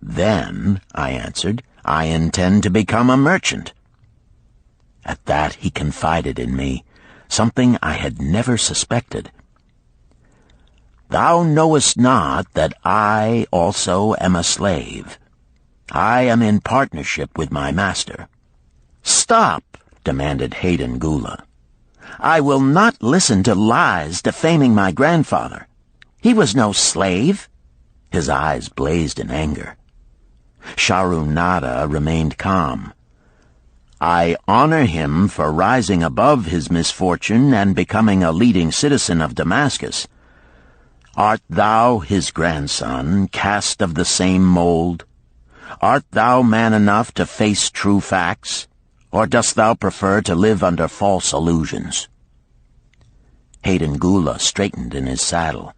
"Then," I answered, "I intend to become a merchant." At that he confided in me, something I had never suspected. "Thou knowest not that I also am a slave. I am in partnership with my master." "Stop," demanded Hayden Gula. "I will not listen to lies defaming my grandfather. He was no slave." His eyes blazed in anger. Shahrunada remained calm. "I honor him for rising above his misfortune and becoming a leading citizen of Damascus. Art thou his grandson, cast of the same mold? Art thou man enough to face true facts, or dost thou prefer to live under false illusions?" Hayden Gula straightened in his saddle.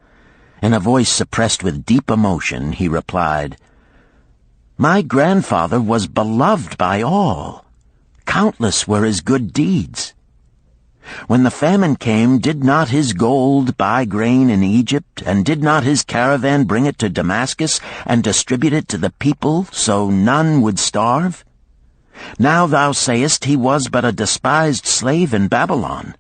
In a voice suppressed with deep emotion, he replied, "My grandfather was beloved by all. Countless were his good deeds. When the famine came, did not his gold buy grain in Egypt, and did not his caravan bring it to Damascus and distribute it to the people so none would starve? Now thou sayest he was but a despised slave in Babylon.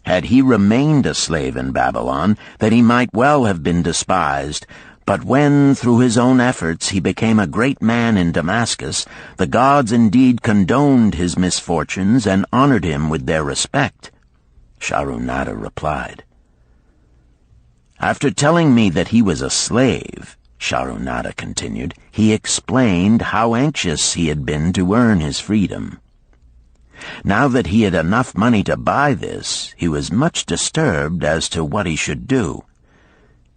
Had he remained a slave in Babylon, then he might well have been despised. But when, through his own efforts, he became a great man in Damascus, the gods indeed condoned his misfortunes and honored him with their respect," Shahrunada replied. "After telling me that he was a slave," Shahrunada continued, "he explained how anxious he had been to earn his freedom. Now that he had enough money to buy this, he was much disturbed as to what he should do.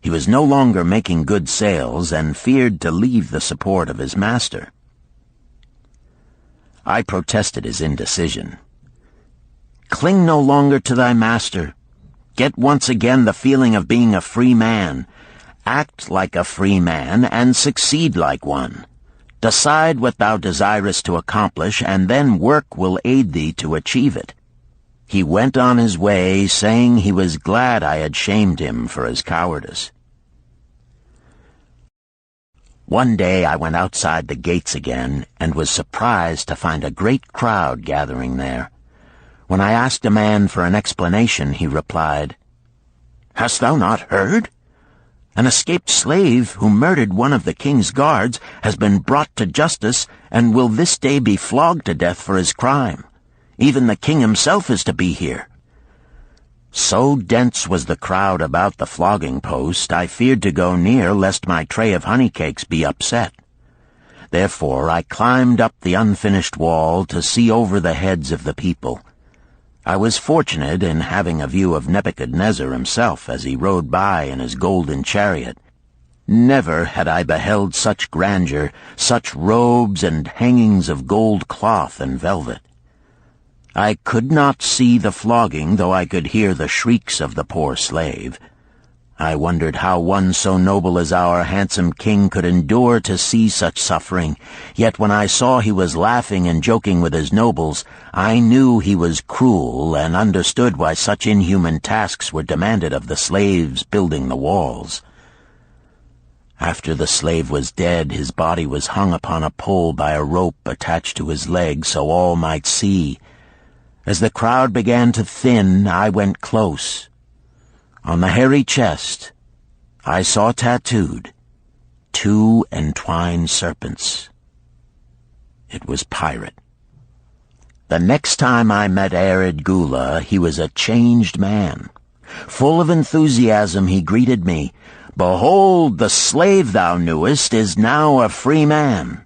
He was no longer making good sales and feared to leave the support of his master." I protested his indecision. "Cling no longer to thy master. Get once again the feeling of being a free man. Act like a free man and succeed like one. Decide what thou desirest to accomplish, and then work will aid thee to achieve it." He went on his way, saying he was glad I had shamed him for his cowardice. One day I went outside the gates again, and was surprised to find a great crowd gathering there. When I asked a man for an explanation, he replied, "Hast thou not heard? An escaped slave who murdered one of the king's guards has been brought to justice and will this day be flogged to death for his crime. Even the king himself is to be here." So dense was the crowd about the flogging post, I feared to go near lest my tray of honey cakes be upset. Therefore I climbed up the unfinished wall to see over the heads of the people. I was fortunate in having a view of Nebuchadnezzar himself as he rode by in his golden chariot. Never had I beheld such grandeur, such robes and hangings of gold cloth and velvet. I could not see the flogging, though I could hear the shrieks of the poor slave. I wondered how one so noble as our handsome king could endure to see such suffering, yet when I saw he was laughing and joking with his nobles, I knew he was cruel and understood why such inhuman tasks were demanded of the slaves building the walls. After the slave was dead, his body was hung upon a pole by a rope attached to his leg so all might see. As the crowd began to thin, I went close. On the hairy chest, I saw tattooed 2 entwined serpents. It was Pirate. The next time I met Arid Gula, he was a changed man. Full of enthusiasm, he greeted me. "Behold, the slave thou knewest is now a free man.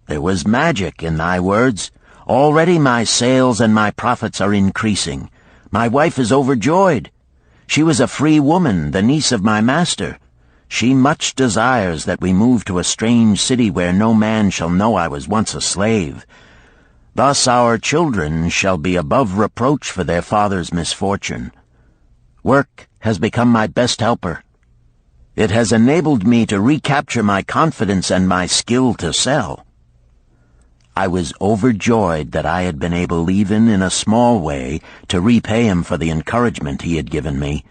There was magic in thy words. Already my sales and my profits are increasing. My wife is overjoyed. She was a free woman, the niece of my master. She much desires that we move to a strange city where no man shall know I was once a slave. Thus our children shall be above reproach for their father's misfortune. Work has become my best helper. It has enabled me to recapture my confidence and my skill to sell." I was overjoyed that I had been able, even in a small way, to repay him for the encouragement he had given me.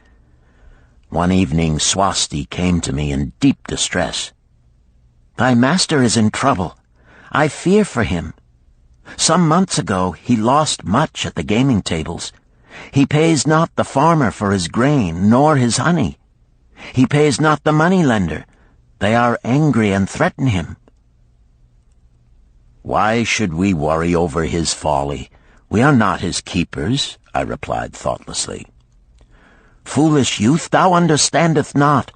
One evening Swasti came to me in deep distress. "Thy master is in trouble. I fear for him. Some months ago he lost much at the gaming tables. He pays not the farmer for his grain, nor his honey. He pays not the moneylender. They are angry and threaten him." "Why should we worry over his folly? We are not his keepers," I replied thoughtlessly. "Foolish youth, thou understandest not.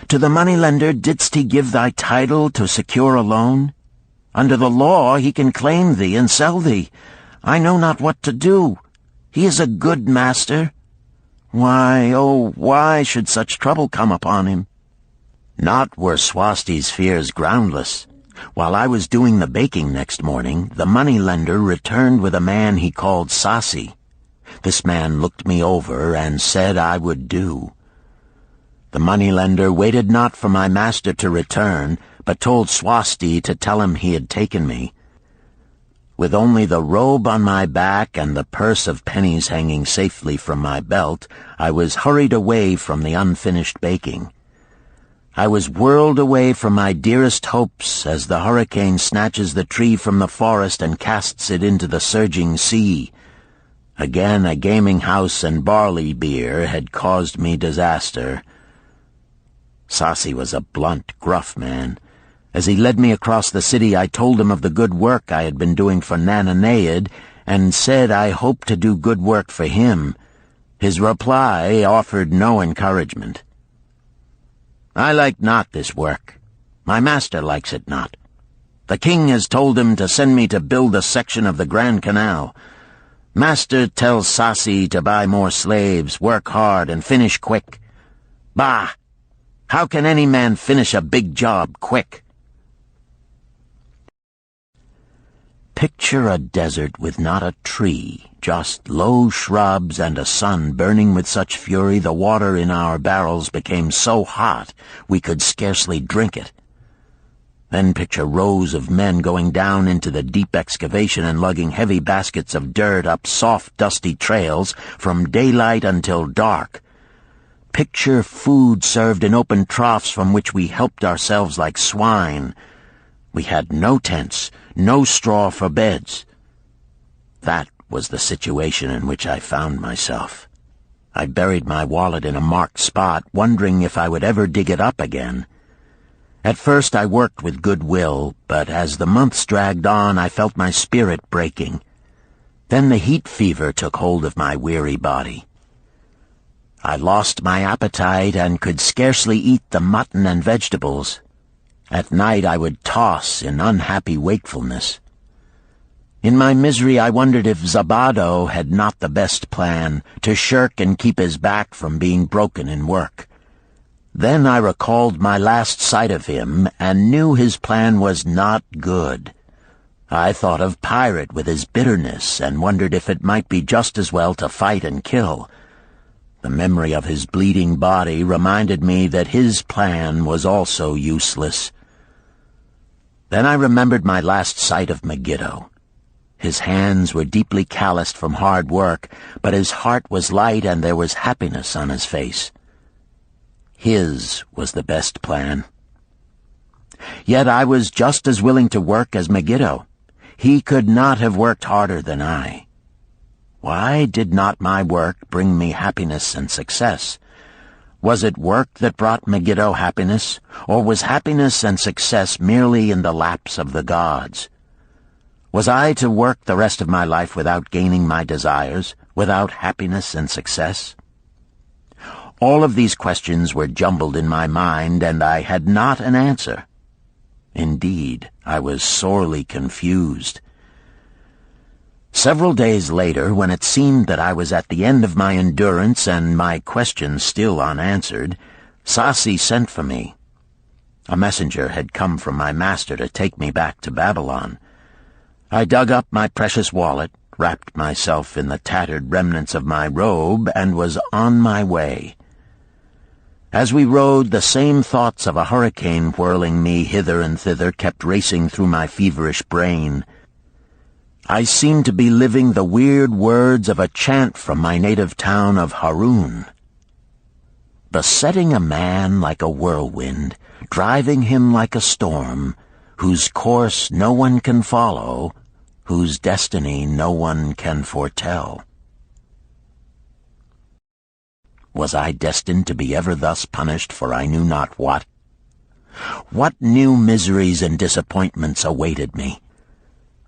To the moneylender didst he give thy title to secure a loan? Under the law he can claim thee and sell thee. I know not what to do. He is a good master. Why, oh, why should such trouble come upon him? Not were Swasti's fears groundless. While I was doing the baking next morning, the moneylender returned with a man he called Sasi. This man looked me over and said I would do. The moneylender waited not for my master to return, but told Swasti to tell him he had taken me. With only the robe on my back and the purse of pennies hanging safely from my belt, I was hurried away from the unfinished baking. I was whirled away from my dearest hopes as the hurricane snatches the tree from the forest and casts it into the surging sea. Again a gaming house and barley beer had caused me disaster. Sasi was a blunt, gruff man. As he led me across the city, I told him of the good work I had been doing for Nananeid, and said I hoped to do good work for him. His reply offered no encouragement. I like not this work. My master likes it not. The king has told him to send me to build a section of the Grand Canal. Master tells Sasi to buy more slaves, work hard, and finish quick. Bah! How can any man finish a big job quick? Picture a desert with not a tree, just low shrubs and a sun burning with such fury the water in our barrels became so hot we could scarcely drink it. Then picture rows of men going down into the deep excavation and lugging heavy baskets of dirt up soft, dusty trails from daylight until dark. Picture food served in open troughs from which we helped ourselves like swine. We had no tents, no straw for beds. That was the situation in which I found myself. I buried my wallet in a marked spot, wondering if I would ever dig it up again. At first I worked with good will, but as the months dragged on I felt my spirit breaking. Then the heat fever took hold of my weary body. I lost my appetite and could scarcely eat the mutton and vegetables. At night I would toss in unhappy wakefulness. In my misery I wondered if Zabado had not the best plan, to shirk and keep his back from being broken in work. Then I recalled my last sight of him and knew his plan was not good. I thought of Pirate with his bitterness and wondered if it might be just as well to fight and kill. The memory of his bleeding body reminded me that his plan was also useless. Then I remembered my last sight of Megiddo. His hands were deeply calloused from hard work, but his heart was light and there was happiness on his face. His was the best plan. Yet I was just as willing to work as Megiddo. He could not have worked harder than I. Why did not my work bring me happiness and success? Was it work that brought Megiddo happiness, or was happiness and success merely in the laps of the gods? Was I to work the rest of my life without gaining my desires, without happiness and success? All of these questions were jumbled in my mind, and I had not an answer. Indeed, I was sorely confused. Several days later, when it seemed that I was at the end of my endurance and my questions still unanswered, Sasi sent for me. A messenger had come from my master to take me back to Babylon. I dug up my precious wallet, wrapped myself in the tattered remnants of my robe, and was on my way. As we rode, the same thoughts of a hurricane whirling me hither and thither kept racing through my feverish brain. I seemed to be living the weird words of a chant from my native town of Harun. Besetting a man like a whirlwind, driving him like a storm, whose course no one can follow, whose destiny no one can foretell. Was I destined to be ever thus punished for I knew not what? What new miseries and disappointments awaited me?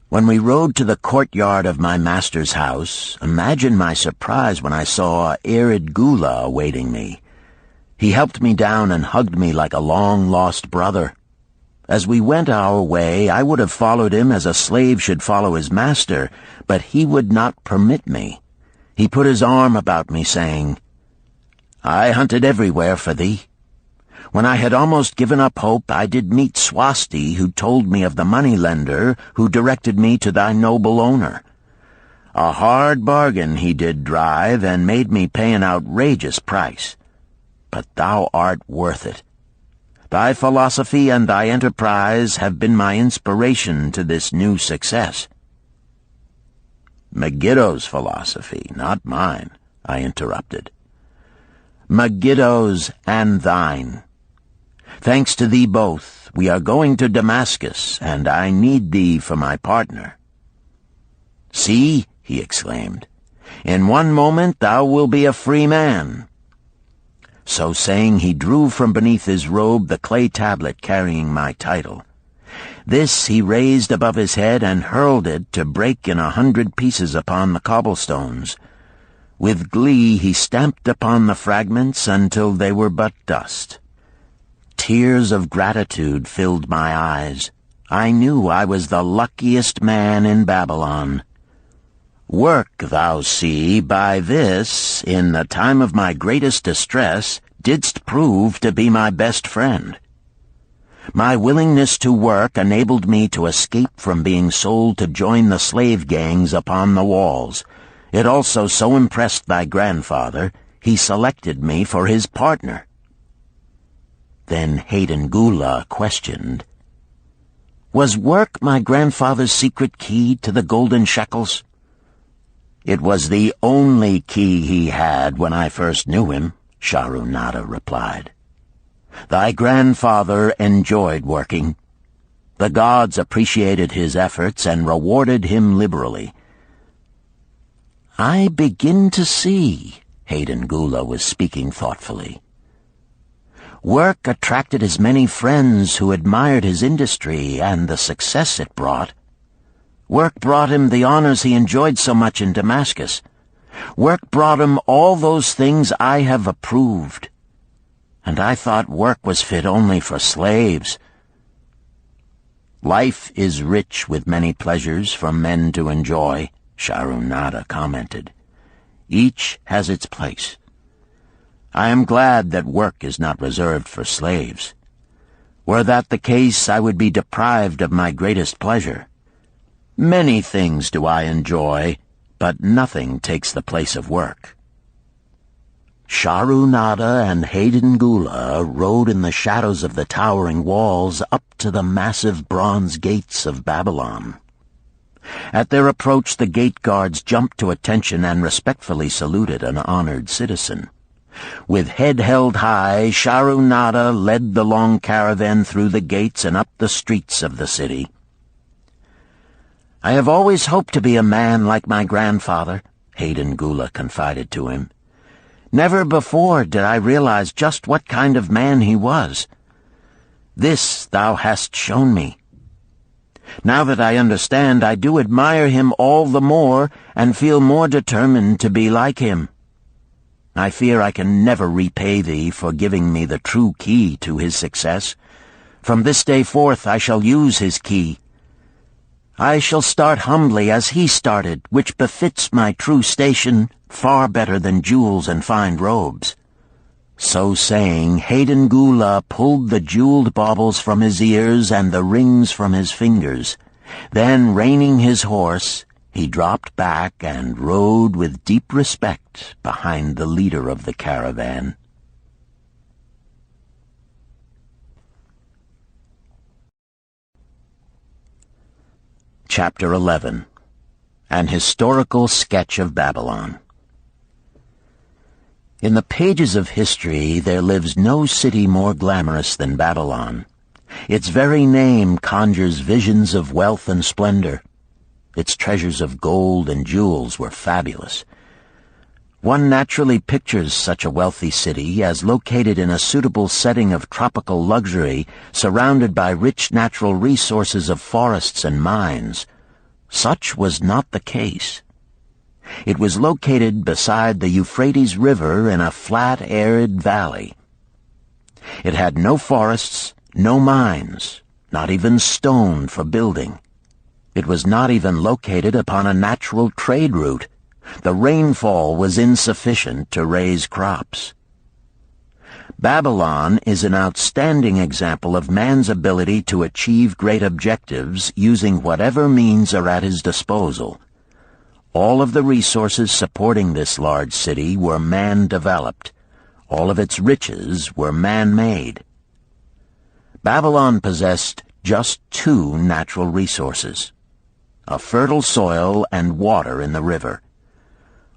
When we rode to the courtyard of my master's house, imagine my surprise when I saw Arid Gula awaiting me. He helped me down and hugged me like a long-lost brother. As we went our way, I would have followed him as a slave should follow his master, but he would not permit me. He put his arm about me, saying, "I hunted everywhere for thee. When I had almost given up hope, I did meet Swasti, who told me of the money-lender who directed me to thy noble owner. A hard bargain he did drive, and made me pay an outrageous price. But thou art worth it. Thy philosophy and thy enterprise have been my inspiration to this new success." "Megiddo's philosophy, not mine," I interrupted. "Megiddo's and thine. Thanks to thee both, we are going to Damascus, and I need thee for my partner." "See," he exclaimed, "in one moment thou wilt be a free man." So saying, he drew from beneath his robe the clay tablet carrying my title. This he raised above his head and hurled it to break in 100 pieces upon the cobblestones. With glee he stamped upon the fragments until they were but dust. Tears of gratitude filled my eyes. I knew I was the luckiest man in Babylon. "Work, thou see, by this, in the time of my greatest distress, didst prove to be my best friend. My willingness to work enabled me to escape from being sold to join the slave gangs upon the walls. It also so impressed thy grandfather, he selected me for his partner." Then Hayden Gula questioned, "Was work my grandfather's secret key to the golden shekels?" "It was the only key he had when I first knew him," Sharunada replied. "Thy grandfather enjoyed working. The gods appreciated his efforts and rewarded him liberally." "I begin to see," Hayden Gula was speaking thoughtfully. "Work attracted his many friends who admired his industry and the success it brought. Work brought him the honors he enjoyed so much in Damascus. Work brought him all those things I have approved. And I thought work was fit only for slaves." "Life is rich with many pleasures for men to enjoy," Sharunada commented. "Each has its place. I am glad that work is not reserved for slaves. Were that the case, I would be deprived of my greatest pleasure. Many things do I enjoy, but nothing takes the place of work." Sharunada and Hayden Gula rode in the shadows of the towering walls up to the massive bronze gates of Babylon. At their approach, the gate guards jumped to attention and respectfully saluted an honored citizen. With head held high, Sharunada led the long caravan through the gates and up the streets of the city. "I have always hoped to be a man like my grandfather," Hayden Gula confided to him. "Never before did I realize just what kind of man he was. This thou hast shown me. Now that I understand, I do admire him all the more and feel more determined to be like him. I fear I can never repay thee for giving me the true key to his success. From this day forth I shall use his key. I shall start humbly as he started, which befits my true station far better than jewels and fine robes." So saying, Hayden Gula pulled the jeweled baubles from his ears and the rings from his fingers. Then, reining his horse, he dropped back and rode with deep respect behind the leader of the caravan. Chapter 11. An Historical Sketch of Babylon. In the pages of history there lives no city more glamorous than Babylon. Its very name conjures visions of wealth and splendor. Its treasures of gold and jewels were fabulous. One naturally pictures such a wealthy city as located in a suitable setting of tropical luxury, surrounded by rich natural resources of forests and mines. Such was not the case. It was located beside the Euphrates River in a flat, arid valley. It had no forests, no mines, not even stone for building. It was not even located upon a natural trade route. The rainfall was insufficient to raise crops. Babylon is an outstanding example of man's ability to achieve great objectives using whatever means are at his disposal. All of the resources supporting this large city were man-developed. All of its riches were man-made. Babylon possessed just two natural resources: a fertile soil and water in the river.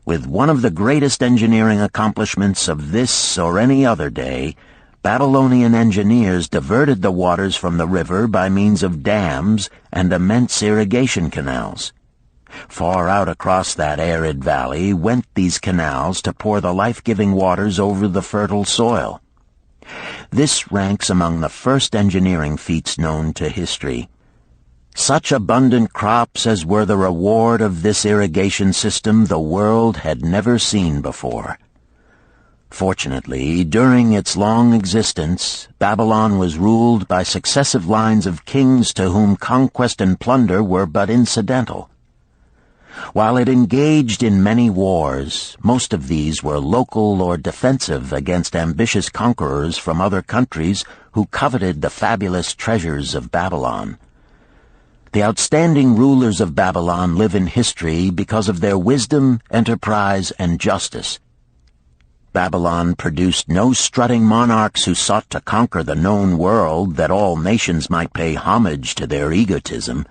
With one of the greatest engineering accomplishments of this or any other day, Babylonian engineers diverted the waters from the river by means of dams and immense irrigation canals. Far out across that arid valley went these canals to pour the life-giving waters over the fertile soil. This ranks among the first engineering feats known to history. Such abundant crops as were the reward of this irrigation system the world had never seen before. Fortunately, during its long existence, Babylon was ruled by successive lines of kings to whom conquest and plunder were but incidental. While it engaged in many wars, most of these were local or defensive against ambitious conquerors from other countries who coveted the fabulous treasures of Babylon. The outstanding rulers of Babylon live in history because of their wisdom, enterprise, and justice. Babylon produced no strutting monarchs who sought to conquer the known world that all nations might pay homage to their egotism.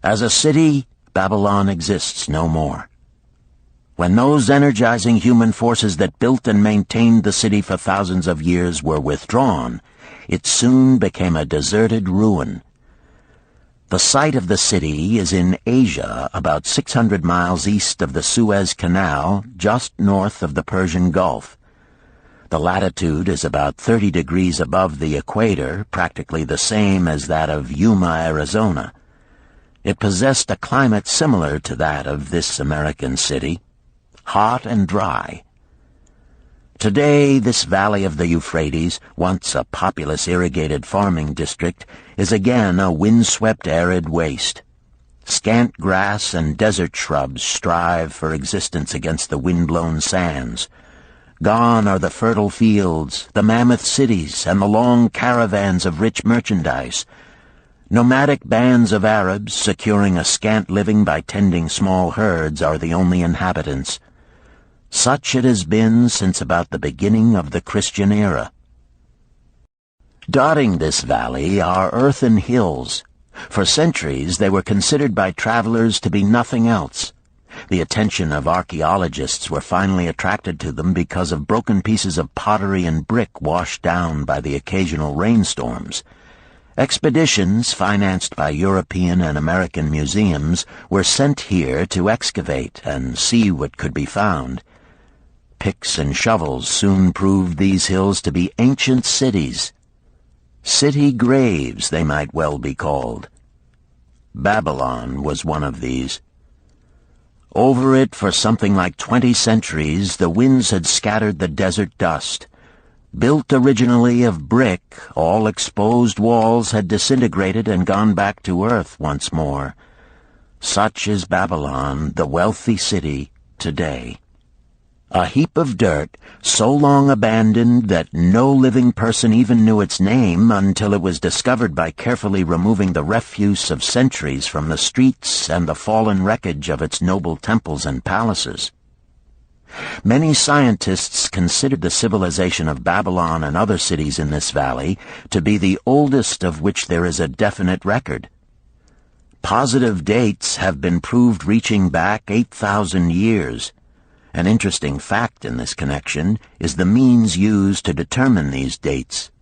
As a city, Babylon exists no more. When those energizing human forces that built and maintained the city for thousands of years were withdrawn, it soon became a deserted ruin. The site of the city is in Asia, about 600 miles east of the Suez Canal, just north of the Persian Gulf. The latitude is about 30 degrees above the equator, practically the same as that of Yuma, Arizona. It possessed a climate similar to that of this American city, hot and dry. Today, this valley of the Euphrates, once a populous irrigated farming district, is again a windswept arid waste. Scant grass and desert shrubs strive for existence against the wind-blown sands. Gone are the fertile fields, the mammoth cities, and the long caravans of rich merchandise. Nomadic bands of Arabs, securing a scant living by tending small herds, are the only inhabitants. Such it has been since about the beginning of the Christian era. Dotting this valley are earthen hills. For centuries they were considered by travelers to be nothing else. The attention of archaeologists were finally attracted to them because of broken pieces of pottery and brick washed down by the occasional rainstorms. Expeditions, financed by European and American museums, were sent here to excavate and see what could be found. Picks and shovels soon proved these hills to be ancient cities. City graves, they might well be called. Babylon was one of these. Over it for something like 20 centuries, the winds had scattered the desert dust. Built originally of brick, all exposed walls had disintegrated and gone back to earth once more. Such is Babylon, the wealthy city, today. A heap of dirt, so long abandoned that no living person even knew its name until it was discovered by carefully removing the refuse of centuries from the streets and the fallen wreckage of its noble temples and palaces. Many scientists considered the civilization of Babylon and other cities in this valley to be the oldest of which there is a definite record. Positive dates have been proved reaching back 8,000 years. An interesting fact in this connection is the means used to determine these dates.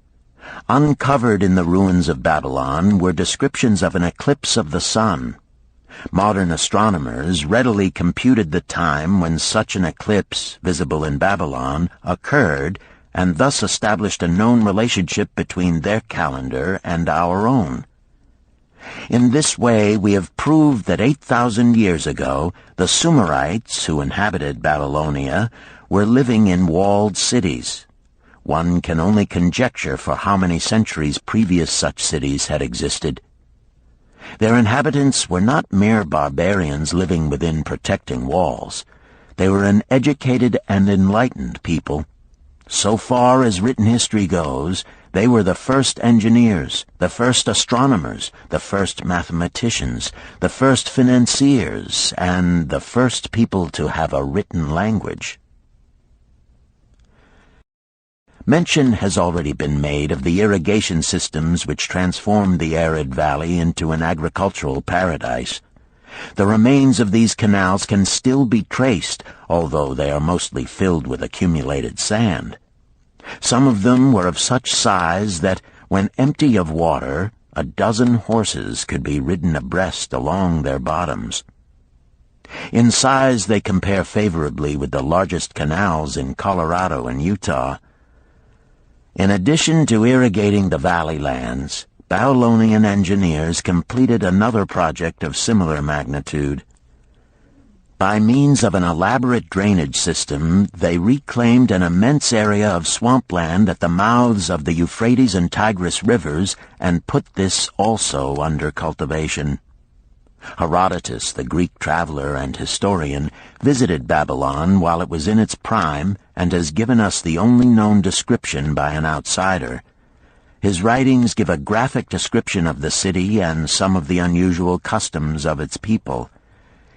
Uncovered in the ruins of Babylon were descriptions of an eclipse of the sun. Modern astronomers readily computed the time when such an eclipse, visible in Babylon, occurred, and thus established a known relationship between their calendar and our own. In this way, we have proved that 8,000 years ago, the Sumerites, who inhabited Babylonia, were living in walled cities. one can only conjecture for how many centuries previous such cities had existed. Their inhabitants were not mere barbarians living within protecting walls. They were an educated and enlightened people. So far as written history goes, they were the first engineers, the first astronomers, the first mathematicians, the first financiers, and the first people to have a written language. Mention has already been made of the irrigation systems which transformed the arid valley into an agricultural paradise. The remains of these canals can still be traced, although they are mostly filled with accumulated sand. Some of them were of such size that, when empty of water, a dozen horses could be ridden abreast along their bottoms. In size they compare favorably with the largest canals in Colorado and Utah. In addition to irrigating the valley lands, Babylonian engineers completed another project of similar magnitude. By means of an elaborate drainage system, they reclaimed an immense area of swampland at the mouths of the Euphrates and Tigris rivers and put this also under cultivation. Herodotus, the Greek traveler and historian, visited Babylon while it was in its prime and has given us the only known description by an outsider. His writings give a graphic description of the city and some of the unusual customs of its people.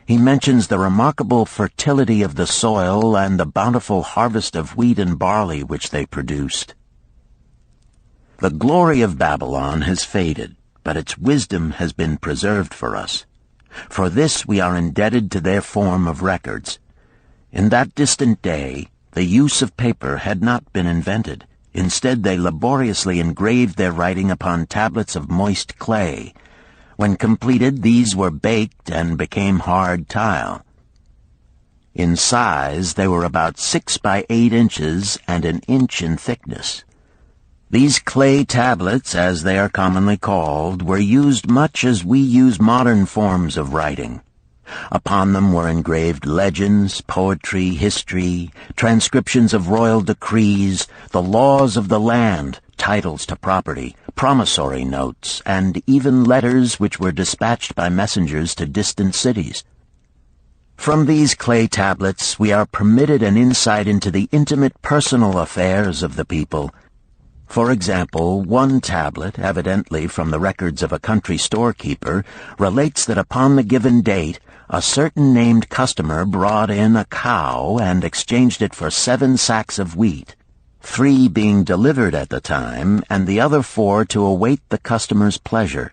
He mentions the remarkable fertility of the soil and the bountiful harvest of wheat and barley which they produced. The glory of Babylon has faded, but its wisdom has been preserved for us. For this we are indebted to their form of records. In that distant day, the use of paper had not been invented. Instead, they laboriously engraved their writing upon tablets of moist clay. When completed, these were baked and became hard tile. In size, they were about 6 by 8 inches and an inch in thickness. These clay tablets, as they are commonly called, were used much as we use modern forms of writing. Upon them were engraved legends, poetry, history, transcriptions of royal decrees, the laws of the land, titles to property, promissory notes, and even letters which were dispatched by messengers to distant cities. From these clay tablets we are permitted an insight into the intimate personal affairs of the people. For example, one tablet, evidently from the records of a country storekeeper, relates that upon the given date, a certain named customer brought in a cow and exchanged it for 7 sacks of wheat, 3 being delivered at the time, and the other 4 to await the customer's pleasure.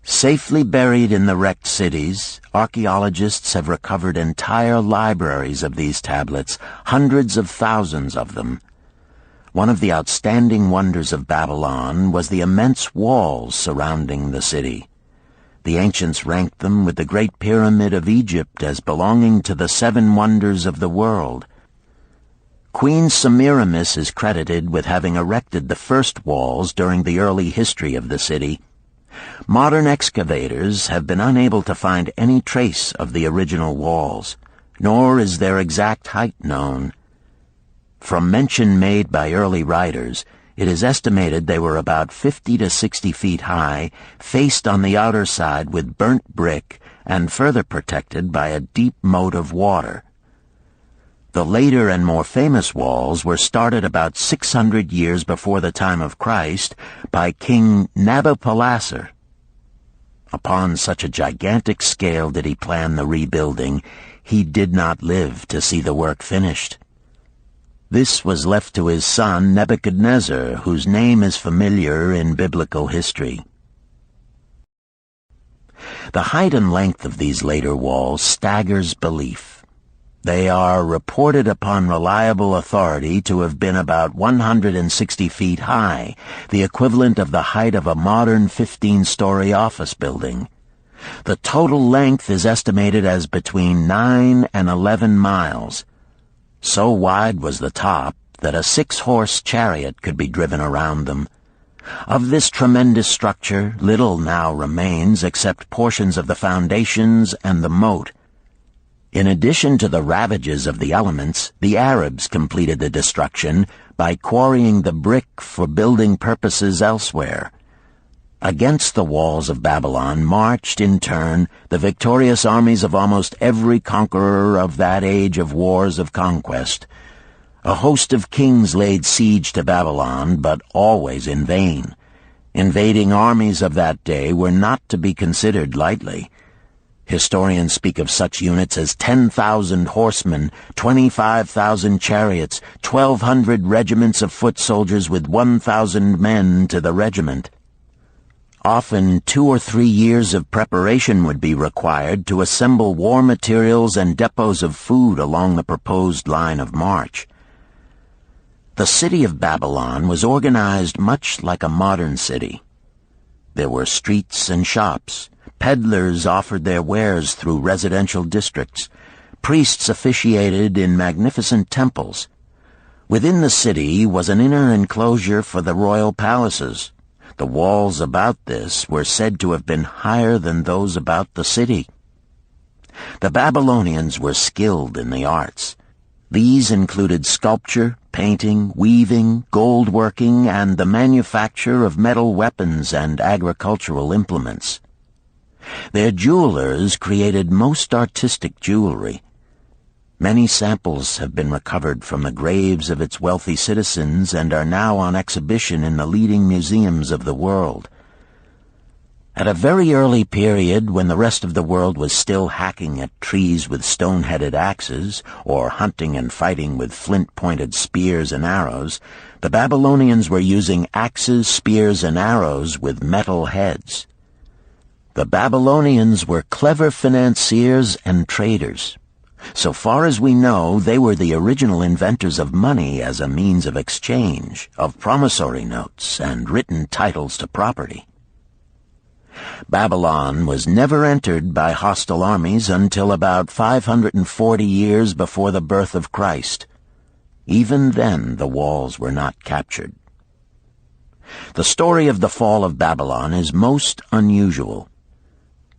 Safely buried in the wrecked cities, archaeologists have recovered entire libraries of these tablets, hundreds of thousands of them. One of the outstanding wonders of Babylon was the immense walls surrounding the city. The ancients ranked them with the Great Pyramid of Egypt as belonging to the 7 wonders of the world. Queen Semiramis is credited with having erected the first walls during the early history of the city. Modern excavators have been unable to find any trace of the original walls, nor is their exact height known. From mention made by early writers, it is estimated they were about 50 to 60 feet high, faced on the outer side with burnt brick, and further protected by a deep moat of water. The later and more famous walls were started about 600 years before the time of Christ by King Nabopolassar. Upon such a gigantic scale did he plan the rebuilding, he did not live to see the work finished. This was left to his son Nebuchadnezzar, whose name is familiar in biblical history. The height and length of these later walls staggers belief. They are reported upon reliable authority to have been about 160 feet high, the equivalent of the height of a modern 15-story office building. The total length is estimated as between 9 and 11 miles. So wide was the top that a 6-horse chariot could be driven around them. Of this tremendous structure, little now remains except portions of the foundations and the moat. In addition to the ravages of the elements, the Arabs completed the destruction by quarrying the brick for building purposes elsewhere. Against the walls of Babylon marched, in turn, the victorious armies of almost every conqueror of that age of wars of conquest. A host of kings laid siege to Babylon, but always in vain. Invading armies of that day were not to be considered lightly. Historians speak of such units as 10,000 horsemen, 25,000 chariots, 1,200 regiments of foot soldiers with 1,000 men to the regiment. Often 2 or 3 years of preparation would be required to assemble war materials and depots of food along the proposed line of march. The city of Babylon was organized much like a modern city. There were streets and shops. Peddlers offered their wares through residential districts. Priests officiated in magnificent temples. Within the city was an inner enclosure for the royal palaces. The walls about this were said to have been higher than those about the city. The Babylonians were skilled in the arts. These included sculpture, painting, weaving, gold working, and the manufacture of metal weapons and agricultural implements. Their jewelers created most artistic jewelry. Many samples have been recovered from the graves of its wealthy citizens and are now on exhibition in the leading museums of the world. At a very early period, when the rest of the world was still hacking at trees with stone-headed axes, or hunting and fighting with flint-pointed spears and arrows, the Babylonians were using axes, spears, and arrows with metal heads. The Babylonians were clever financiers and traders. So far as we know, they were the original inventors of money as a means of exchange, of promissory notes, and written titles to property. Babylon was never entered by hostile armies until about 540 years before the birth of Christ. Even then, the walls were not captured. The story of the fall of Babylon is most unusual.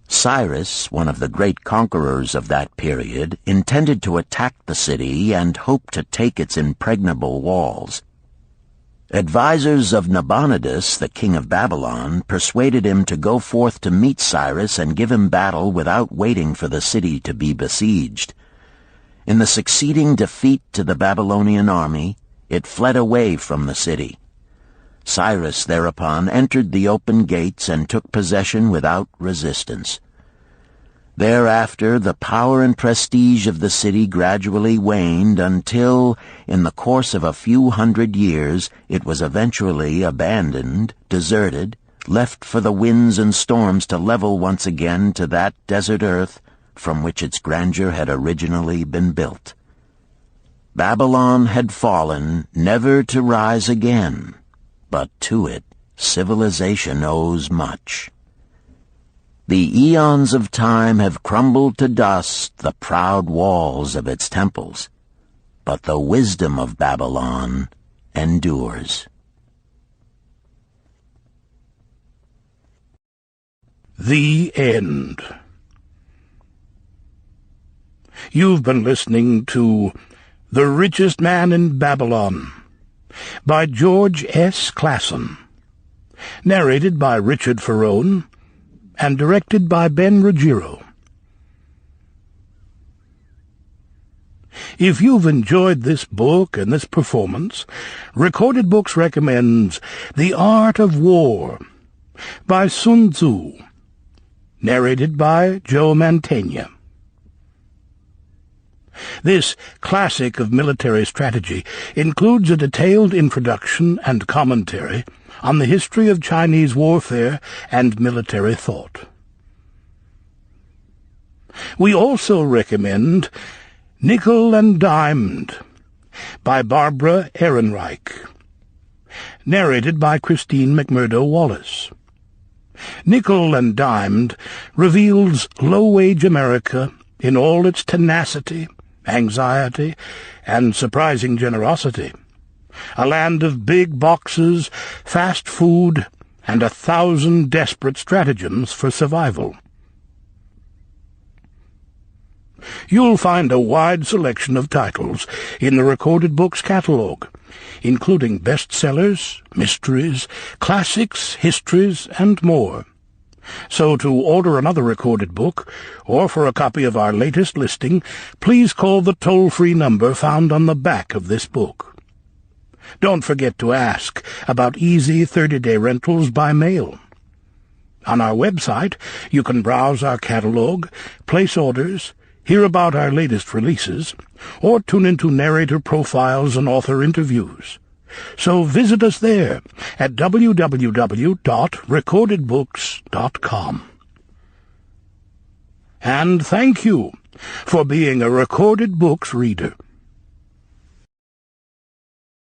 Cyrus, one of the great conquerors of that period, intended to attack the city and hoped to take its impregnable walls. Advisors of Nabonidus, the king of Babylon, persuaded him to go forth to meet Cyrus and give him battle without waiting for the city to be besieged. In the succeeding defeat to the Babylonian army, it fled away from the city. Cyrus thereupon entered the open gates and took possession without resistance. Thereafter, the power and prestige of the city gradually waned until, in the course of a few hundred years, it was eventually abandoned, deserted, left for the winds and storms to level once again to that desert earth from which its grandeur had originally been built. Babylon had fallen, never to rise again. But to it, civilization owes much. The eons of time have crumbled to dust the proud walls of its temples, but the wisdom of Babylon endures. The End. You've been listening to The Richest Man in Babylon by George S. Clason, narrated by Richard Ferrone, and directed by Ben Ruggiero. If you've enjoyed this book and this performance, Recorded Books recommends The Art of War by Sun Tzu, narrated by Joe Mantegna. This classic of military strategy includes a detailed introduction and commentary on the history of Chinese warfare and military thought. We also recommend Nickel and Dimed by Barbara Ehrenreich, narrated by Christine McMurdo Wallace. Nickel and Dimed reveals low-wage America in all its tenacity, anxiety, and surprising generosity. A land of big boxes, fast food, and 1,000 desperate stratagems for survival. You'll find a wide selection of titles in the Recorded Books catalog, including bestsellers, mysteries, classics, histories, and more. So to order another recorded book, or for a copy of our latest listing, please call the toll-free number found on the back of this book. Don't forget to ask about easy 30-day rentals by mail. On our website, you can browse our catalog, place orders, hear about our latest releases, or tune into narrator profiles and author interviews. So visit us there at www.recordedbooks.com. And thank you for being a Recorded Books reader.